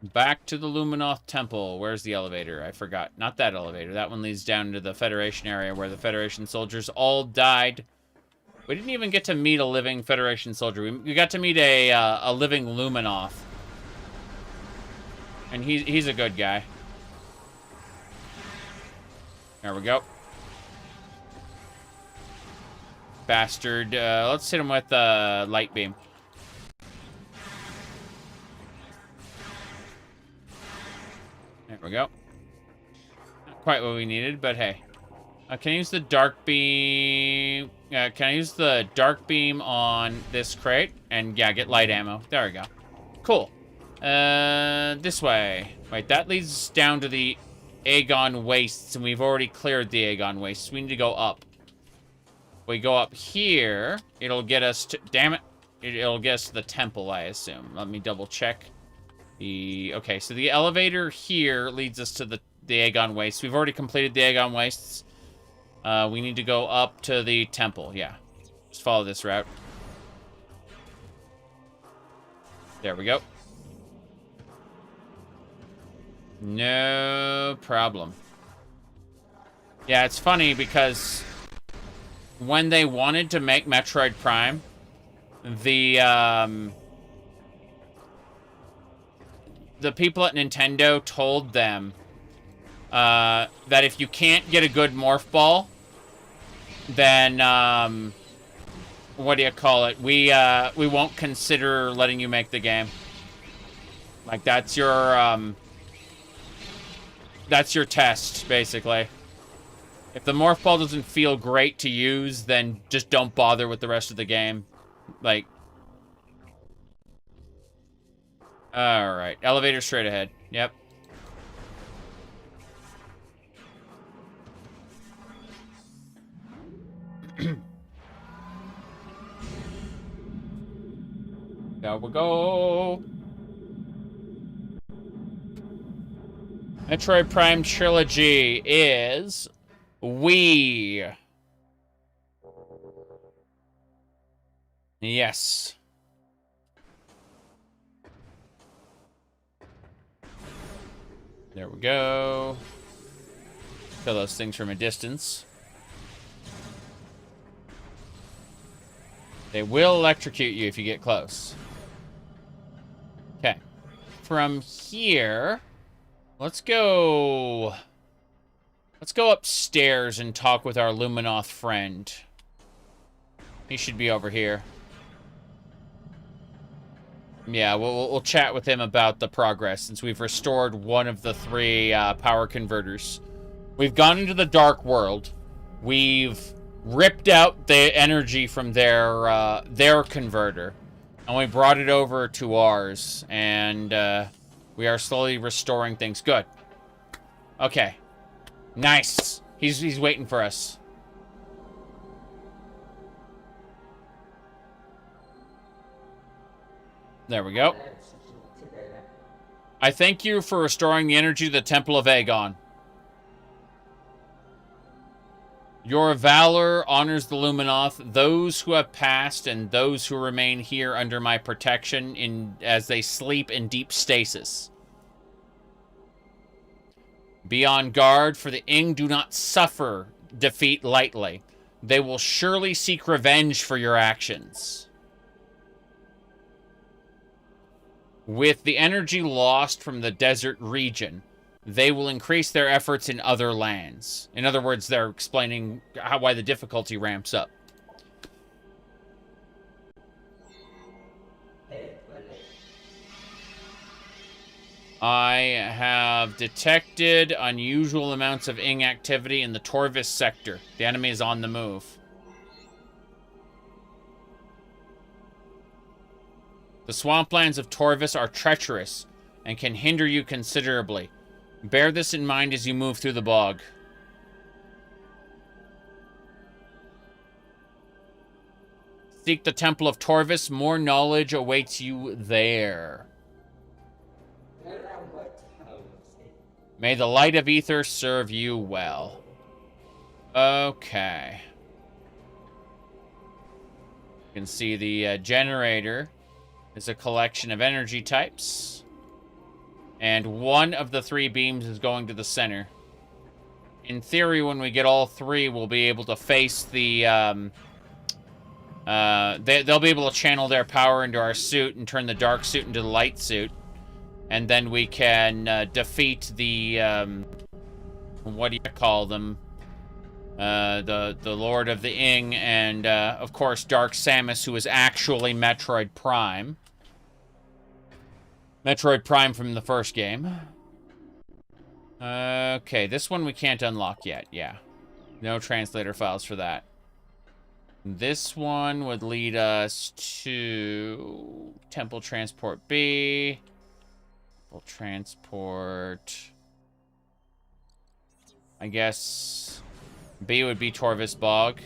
Back to the Luminoth Temple. Where's the elevator? I forgot. Not that elevator. That one leads down to the Federation area where the Federation soldiers all died. We didn't even get to meet a living Federation soldier. We got to meet a living Luminoth. And he's a good guy. There we go. Bastard. Let's hit him with a light beam. There we go. Not quite what we needed, but hey. Can I use the dark beam? Can I use the dark beam on this crate? And yeah, get light ammo. There we go. Cool. This way. Wait, that leads us down to the Aegon Wastes, and we've already cleared the Aegon Wastes. We need to go up. We go up here. It'll get us to... Damn it. It'll get us to the temple, I assume. Let me double check. Okay, so the elevator here leads us to the Aegon Wastes. We've already completed the Aegon Wastes. We need to go up to the temple, yeah. Just follow this route. There we go. No problem. Yeah, it's funny because when they wanted to make Metroid Prime, the people at Nintendo told them that if you can't get a good morph ball, then what do you call it? We won't consider letting you make the game. Like, that's your test, basically. If the morph ball doesn't feel great to use, then just don't bother with the rest of the game. Like, alright. Elevator straight ahead. Yep. There we go. Metroid Prime Trilogy is Wii. Yes. There we go. Kill those things from a distance. They will electrocute you if you get close. Okay. From here, let's go upstairs and talk with our luminoth friend. He should be over here. Yeah, we'll chat with him about the progress since we've restored one of the 3 power converters. We've gone into the dark world. We've ripped out the energy from their converter, and we brought it over to ours, and we are slowly restoring things. Good. Okay. Nice. He's waiting for us. There we go. I thank you for restoring the energy to the Temple of Aegon. Your valor honors the Luminoth, those who have passed and those who remain here under my protection as they sleep in deep stasis. Be on guard, for the Ing do not suffer defeat lightly. They will surely seek revenge for your actions. With the energy lost from the desert region, they will increase their efforts in other lands. In other words, they're explaining why the difficulty ramps up. I have detected unusual amounts of Ing activity in the Torvis sector. The enemy is on the move. The swamplands of Torvis are treacherous and can hinder you considerably. Bear this in mind as you move through the bog. Seek the Temple of Torvis. More knowledge awaits you there. May the light of ether serve you well. Okay. You can see the generator is a collection of energy types. And one of the 3 beams is going to the center. In theory, when we get all 3, we'll be able to face the... they'll be able to channel their power into our suit and turn the dark suit into the light suit. And then we can defeat the... what do you call them? The Lord of the Ing and, of course, Dark Samus, who is actually Metroid Prime. Metroid Prime from the first game. Okay, this one we can't unlock yet, yeah. No translator files for that. This one would lead us to Temple Transport B. Temple Transport... I guess... B would be Torvis Bog.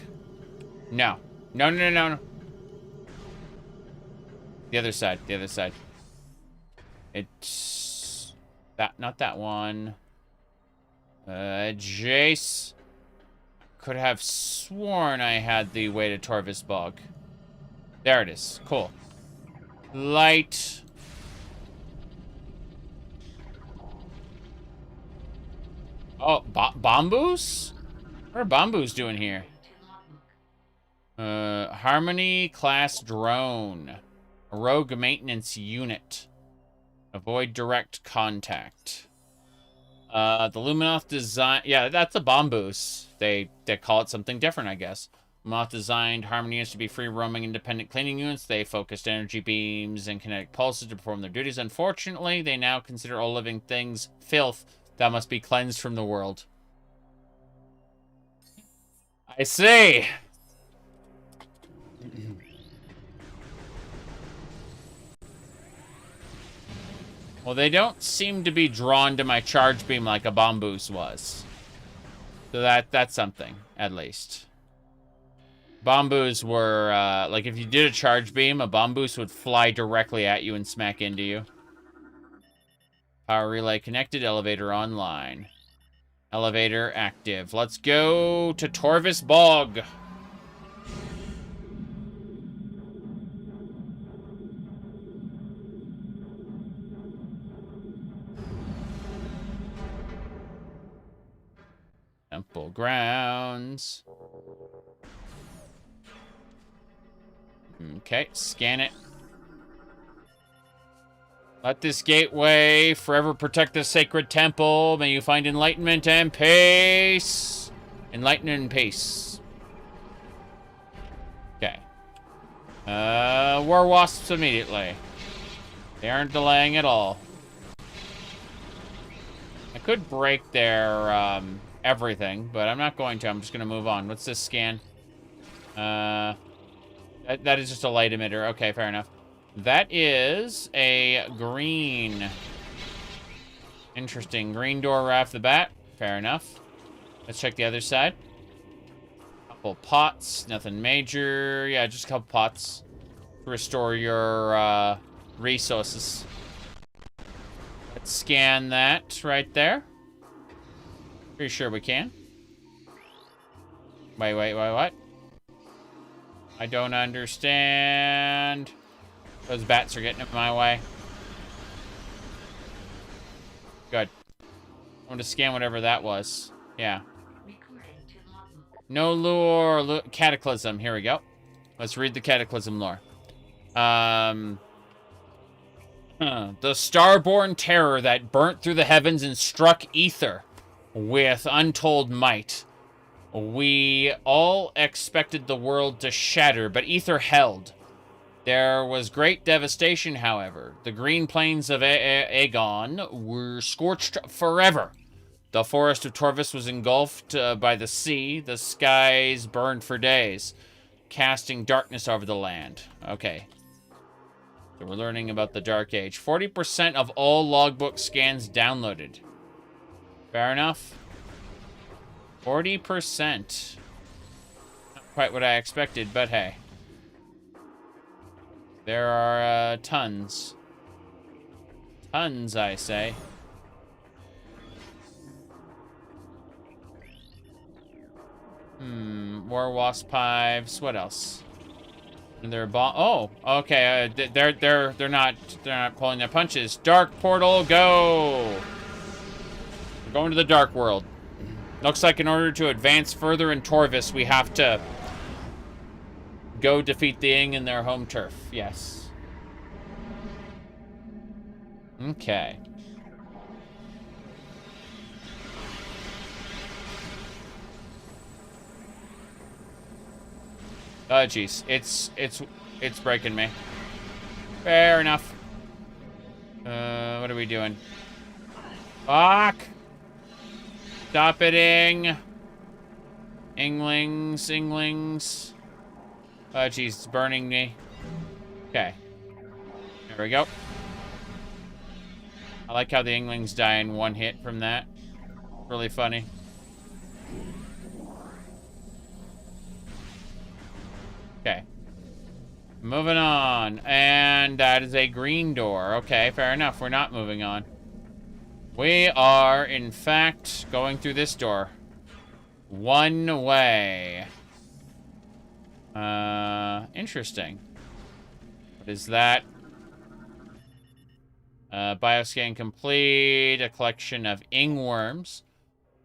No. No, no, no, no. The other side, the other side. It's... not that one. Jace. Could have sworn I had the way to Torvis Bog. There it is. Cool. Light. Oh, Bamboos? What are Bamboos doing here? Harmony class drone. A rogue maintenance unit. Avoid direct contact. The Luminoth design... Yeah, that's a Bamboos. They call it something different, I guess. Moth designed Harmony units to be free-roaming, independent cleaning units. They focused energy beams and kinetic pulses to perform their duties. Unfortunately, they now consider all living things filth that must be cleansed from the world. I see. Well, they don't seem to be drawn to my charge beam like a Bomboos was. So that's something, at least. Bomboos were, like, if you did a charge beam, a Bomboos would fly directly at you and smack into you. Power relay connected, elevator online. Elevator active. Let's go to Torvis Bog. Temple grounds. Okay, scan it. Let this gateway forever protect the sacred temple. May you find enlightenment and peace. Enlightenment and peace. Okay. War wasps immediately. They aren't delaying at all. I could break their, everything, but I'm not going to. I'm just going to move on. What's this scan? That is just a light emitter. Okay, fair enough. That is a green. Interesting. Green door right off the bat. Fair enough. Let's check the other side. Couple pots. Nothing major. Yeah, just a couple pots. To restore your resources. Let's scan that right there. Pretty sure we can. Wait, what? I don't understand. Those bats are getting in my way. Good. I want to scan whatever that was. Yeah. No lore. Cataclysm. Here we go. Let's read the Cataclysm lore. The starborn terror that burnt through the heavens and struck ether with untold might. We all expected the world to shatter, but ether held. There was great devastation, however. The green plains of Aegon were scorched forever. The forest of Torvis was engulfed by the sea. The skies burned for days, casting darkness over the land. Okay. So we're learning about the Dark Age. 40% of all logbook scans downloaded. Fair enough. 40%. Not quite what I expected, but hey. There are tons. Tons, I say. War wasp hives. What else? And they're oh, okay. They're not pulling their punches. Dark portal, go. We're going to the dark world. Looks like in order to advance further in Torvis, we have to go defeat the Ing in their home turf. Yes. Okay. Oh, jeez. It's breaking me. Fair enough. What are we doing? Fuck! Stop it, Ing! Inglings. Oh, jeez, it's burning me. Okay. There we go. I like how the Inglings die in one hit from that. Really funny. Okay. Moving on. And that is a green door. Okay, fair enough. We're not moving on. We are, in fact, going through this door. One way. Interesting. What is that? Bioscan complete. A collection of ingworms.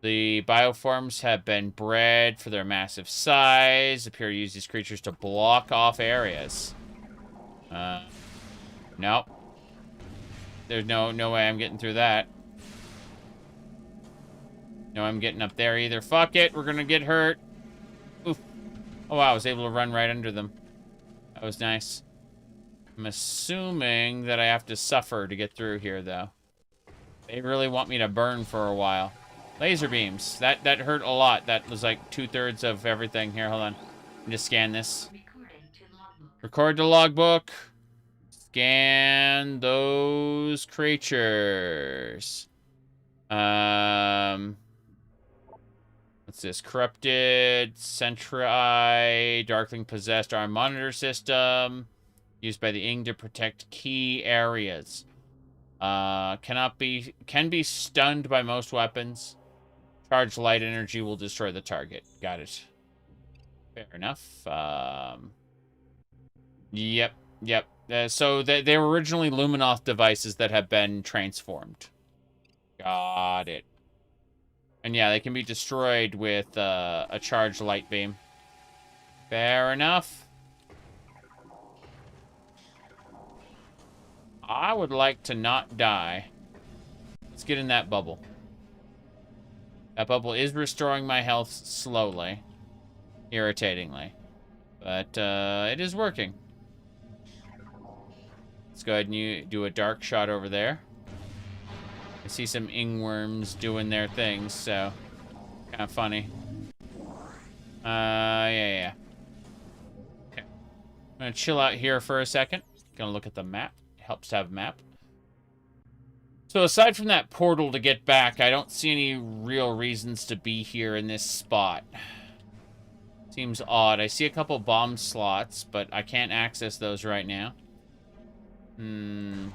The bioforms have been bred for their massive size. Appear to use these creatures to block off areas. Nope. There's no way I'm getting through that. No, I'm getting up there either. Fuck it, we're gonna get hurt. Oof. Oh, wow, I was able to run right under them. That was nice. I'm assuming that I have to suffer to get through here, though. They really want me to burn for a while. Laser beams. That hurt a lot. That was like 2/3 of everything. Here, hold on. Let me just scan this. Record to logbook. Scan those creatures. What's this? Corrupted, Sentry, Darkling possessed our monitor system. Used by the Ing to protect key areas. Can be stunned by most weapons. Charged light energy will destroy the target. Got it. Fair enough. Yep. So they were originally luminoth devices that have been transformed. Got it. And yeah, they can be destroyed with a charged light beam. Fair enough. I would like to not die. Let's get in that bubble. That bubble is restoring my health slowly. Irritatingly. But it is working. Let's go ahead and do a dark shot over there. I see some ingworms doing their things, so kind of funny. Yeah. Okay. I'm gonna chill out here for a second. Gonna look at the map. Helps to have a map. So aside from that portal to get back, I don't see any real reasons to be here in this spot. Seems odd. I see a couple bomb slots, but I can't access those right now. Can't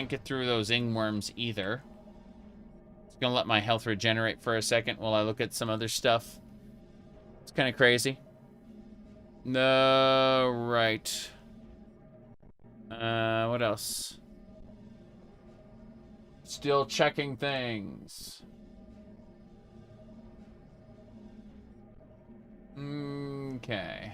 get through those ingworms either. Just gonna let my health regenerate for a second while I look at some other stuff. It's kind of crazy. No, right. What else? Still checking things. Okay.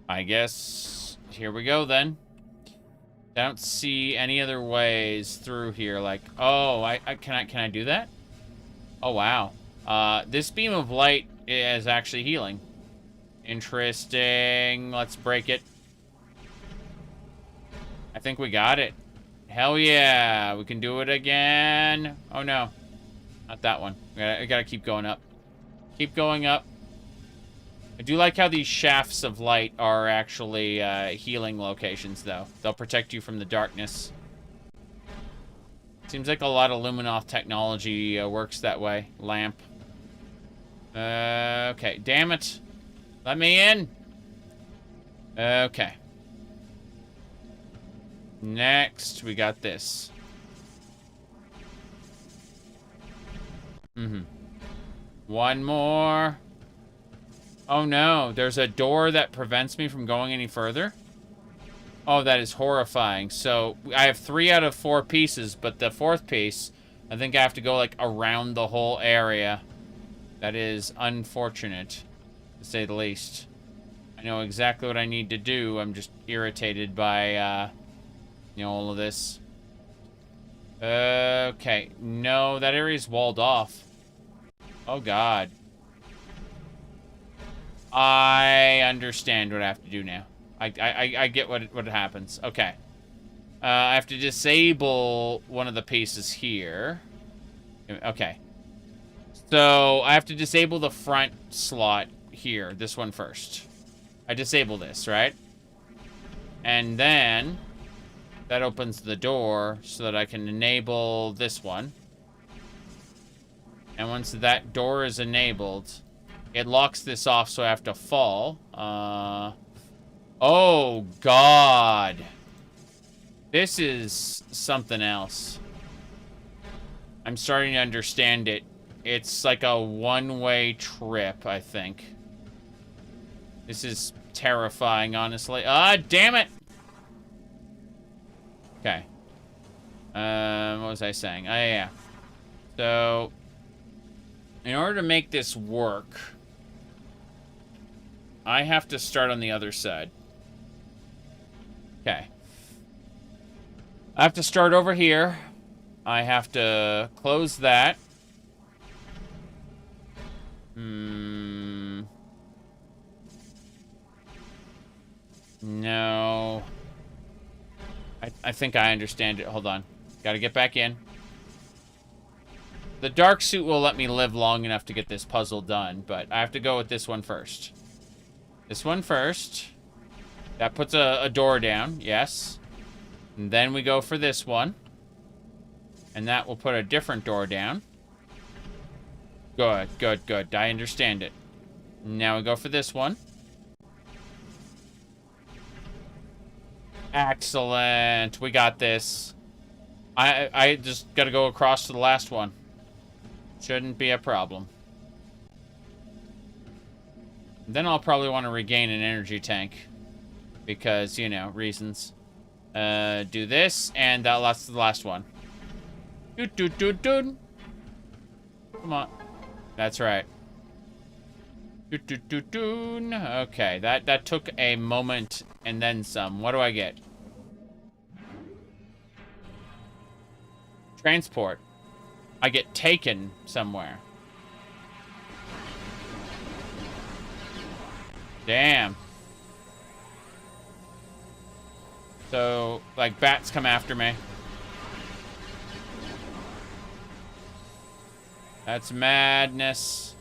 I guess here we go then. I don't see any other ways through here. Like, oh, can I do that? Oh wow. This beam of light is actually healing. Interesting. Let's break it. I think we got it. Hell yeah. We can do it again. Oh no. Not that one. I gotta keep going up. Keep going up. I do like how these shafts of light are actually healing locations, though. They'll protect you from the darkness. Seems like a lot of luminoth technology works that way. Lamp. Okay. Damn it. Let me in. Okay. Next, we got this. One more. Oh no, there's a door that prevents me from going any further? Oh, that is horrifying. So, I have 3 out of 4 pieces, but the 4th piece, I think I have to go, like, around the whole area. That is unfortunate, to say the least. I know exactly what I need to do. I'm just irritated by, you know, all of this. Okay. No, that area's walled off. Oh, God. I understand what I have to do now. I get what happens. Okay. I have to disable one of the pieces here. Okay. So, I have to disable the front slot here. This one first. I disable this, right? And then that opens the door so that I can enable this one. And once that door is enabled, it locks this off, so I have to fall. Oh, God. This is something else. I'm starting to understand it. It's like a one-way trip, I think. This is terrifying, honestly. Ah, damn it! Okay. What was I saying? Oh, yeah. So, in order to make this work, I have to start on the other side. Okay. I have to start over here. I have to close that. No. I think I understand it. Hold on. Gotta get back in. The dark suit will let me live long enough to get this puzzle done, but I have to go with this one first. This one first. That puts a door down, yes. And then we go for this one. And that will put a different door down. Good, good, good. I understand it. Now we go for this one. Excellent. We got this. I just gotta go across to the last one. Shouldn't be a problem. Then I'll probably want to regain an energy tank. Because, you know, reasons. Do this, and that's the last one. Doot, doot, doot, doot. Come on. That's right. Doot, doot, doot, doot. Okay, that took a moment and then some. What do I get? Transport. I get taken somewhere. Damn. So, like, bats come after me. That's madness.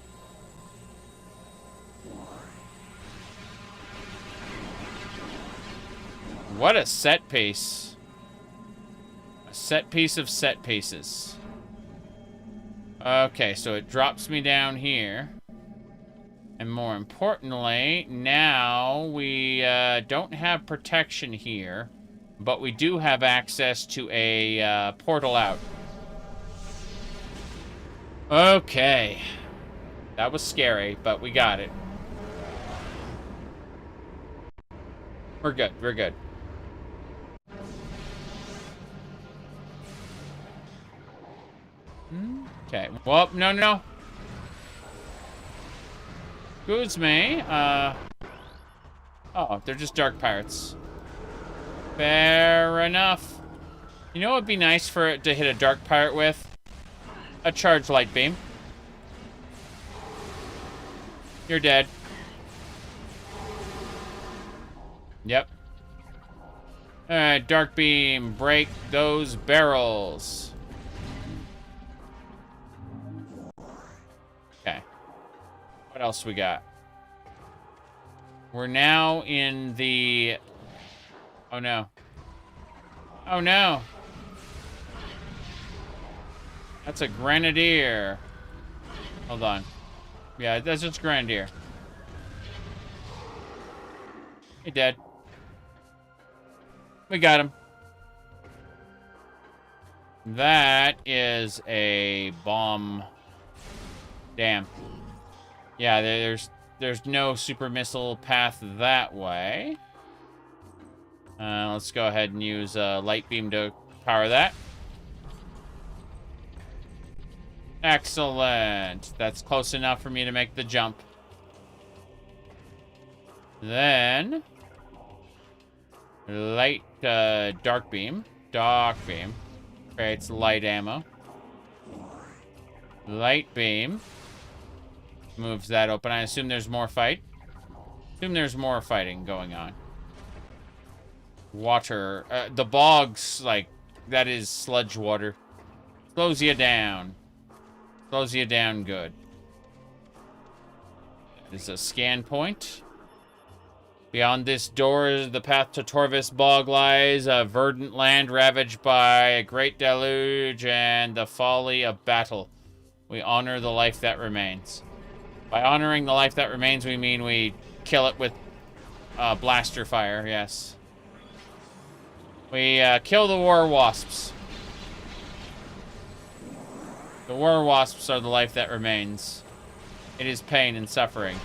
What a set piece. A set piece of set pieces. Okay, so it drops me down here. And more importantly, now we don't have protection here, but we do have access to a portal out. Okay. That was scary, but we got it. We're good, we're good. Okay, well, no, no, no. Excuse me. Oh, they're just dark pirates. Fair enough. You know what would be nice for it to hit a dark pirate with? A charged light beam. You're dead. Yep. Alright, dark beam. Break those barrels. Okay. What else we got? We're now in the... Oh no. Oh no. That's a grenadier. Hold on. Yeah, that's just grenadier. He dead. We got him. That is a bomb. Damn. Yeah, there's no super missile path that way. Let's go ahead and use a light beam to power that. Excellent. That's close enough for me to make the jump. Then light dark beam. Dark beam creates light ammo. Light beam moves that open. I assume there's more fight. Assume there's more fighting going on. Water. The bogs, like, that is sludge water. Slows you down. Slows you down good. There's a scan point. Beyond this door, the path to Torvis Bog lies, a verdant land ravaged by a great deluge and the folly of battle. We honor the life that remains. By honoring the life that remains, we mean we kill it with blaster fire, yes. We kill the war wasps. The war wasps are the life that remains. It is pain and suffering.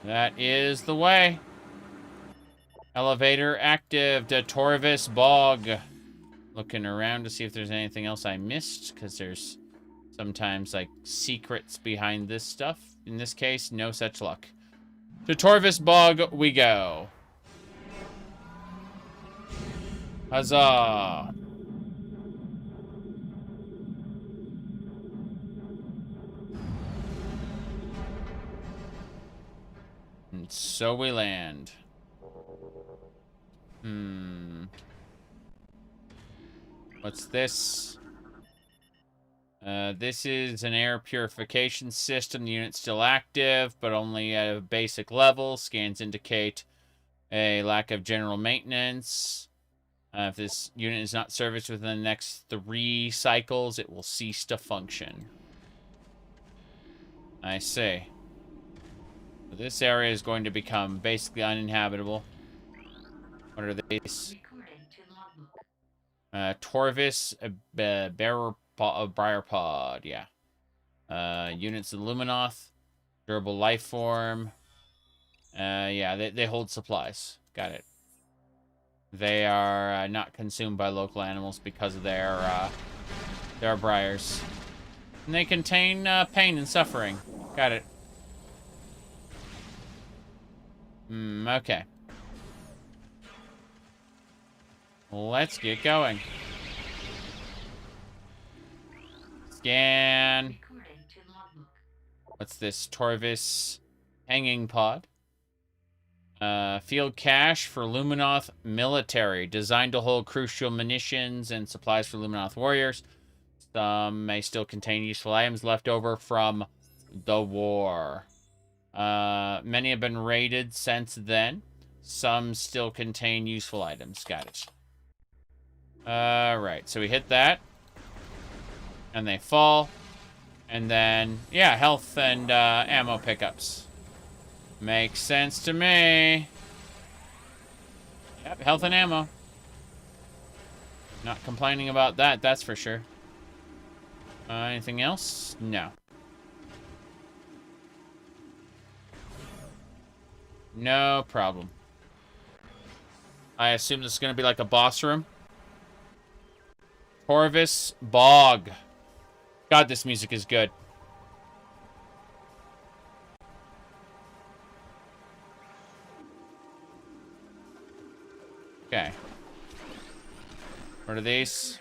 That is the way. Elevator active to Torvis Bog. Looking around to see if there's anything else I missed, because there's sometimes, like, secrets behind this stuff. In this case, no such luck. To Torvis Bog we go. Huzzah! And so we land. What's this? This is an air purification system. The unit's still active, but only at a basic level. Scans indicate a lack of general maintenance. If this unit is not serviced within the next 3 cycles, it will cease to function. I see. This area is going to become basically uninhabitable. What are these? Torvis, Briarpod, yeah. Units of luminoth, durable life form. Yeah, they hold supplies. Got it. They are not consumed by local animals because of their briars. And they contain pain and suffering. Got it. Okay. Let's get going. Scan. What's this? Torvis hanging pod. Field cache for luminoth military. Designed to hold crucial munitions and supplies for luminoth warriors. Some may still contain useful items left over from the war. Many have been raided since then. Some still contain useful items. Got it. Alright, so we hit that. And they fall. And then, yeah, health and ammo pickups. Makes sense to me. Yep, health and ammo. Not complaining about that, that's for sure. Anything else? No. No problem. I assume this is going to be like a boss room. Torvis Bog. God, this music is good. Okay. What are these?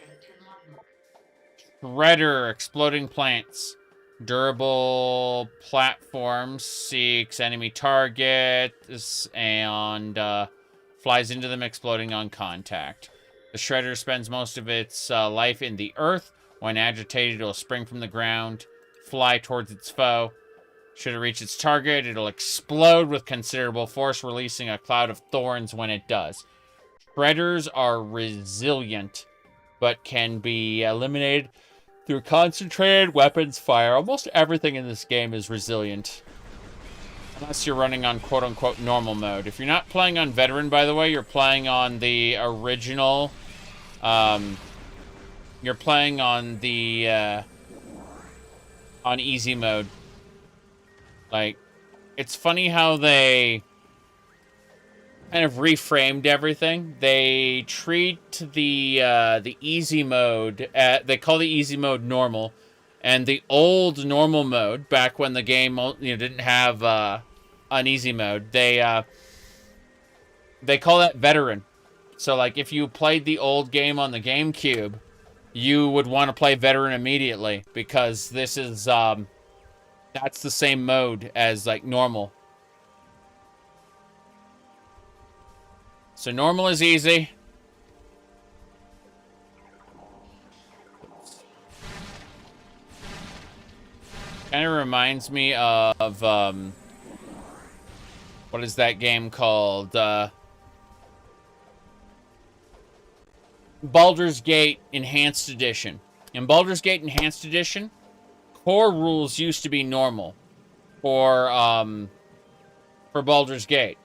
Shredder, exploding plants. Durable platforms, seeks enemy targets, and flies into them, exploding on contact. The shredder spends most of its life in the earth. When agitated, it'll spring from the ground, fly towards its foe. Should it reach its target, it'll explode with considerable force, releasing a cloud of thorns when it does. Shredders are resilient, but can be eliminated through concentrated weapons fire. Almost everything in this game is resilient. Unless you're running on quote-unquote normal mode. If you're not playing on veteran, by the way, you're playing on the original... you're playing on the... on easy mode. Like, it's funny how they... kind of reframed everything. They treat the easy mode they call the easy mode normal, and the old normal mode back when the game didn't have an easy mode. They call that veteran. So like if you played the old game on the GameCube, you would want to play veteran immediately because this is that's the same mode as like normal. So normal is easy. Kind of reminds me of what is that game called? Baldur's Gate Enhanced Edition. In Baldur's Gate Enhanced Edition, core rules used to be normal for Baldur's Gate.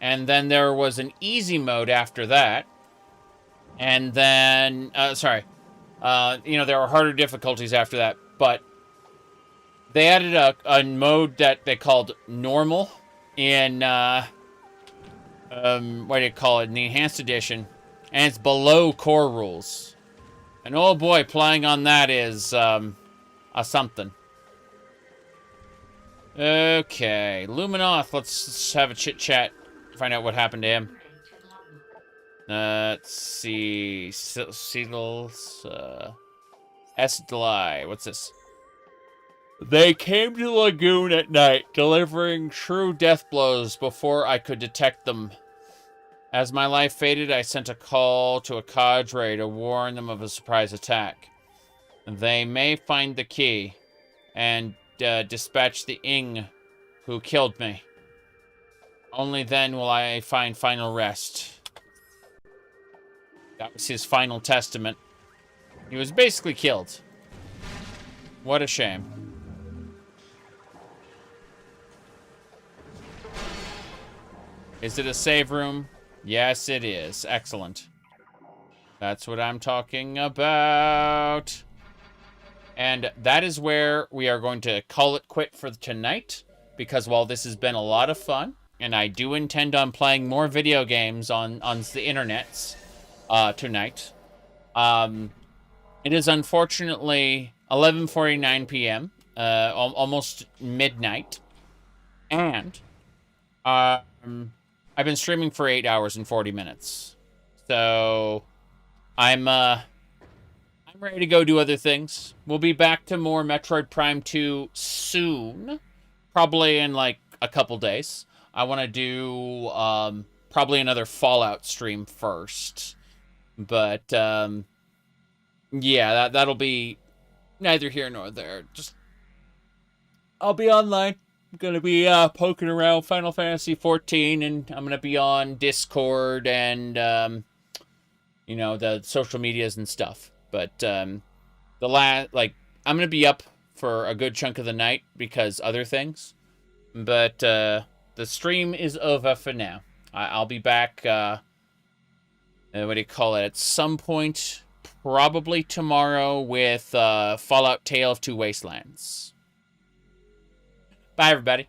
And then there was an easy mode after that. And then, there were harder difficulties after that. But they added a mode that they called normal in, what do you call it, in the Enhanced Edition. And it's below core rules. And oh boy, playing on that is, a something. Okay, Luminoth, let's have a chit-chat. Find out what happened to him. Let's see. Seagulls. Estelai. What's this? They came to the lagoon at night, delivering true death blows before I could detect them. As my life faded, I sent a call to a cadre to warn them of a surprise attack. They may find the key and dispatch the Ing who killed me. Only then will I find final rest. That was his final testament. He was basically killed. What a shame. Is it a save room? Yes, it is. Excellent. That's what I'm talking about. And that is where we are going to call it quit for tonight. Because while this has been a lot of fun, and I do intend on playing more video games on the internets tonight, it is unfortunately 11:49 p.m., almost midnight, and I've been streaming for 8 hours and 40 minutes, so I'm ready to go do other things. We'll be back to more Metroid Prime 2 soon, probably in like a couple days. I want to do probably another Fallout stream first, but yeah, that'll be neither here nor there. Just I'll be online. I'm gonna be poking around Final Fantasy 14, and I'm gonna be on Discord and you know, the social medias and stuff. But I'm gonna be up for a good chunk of the night because other things. But the stream is over for now. I'll be back. What do you call it? At some point, probably tomorrow, with Fallout: Tale of Two Wastelands. Bye, everybody.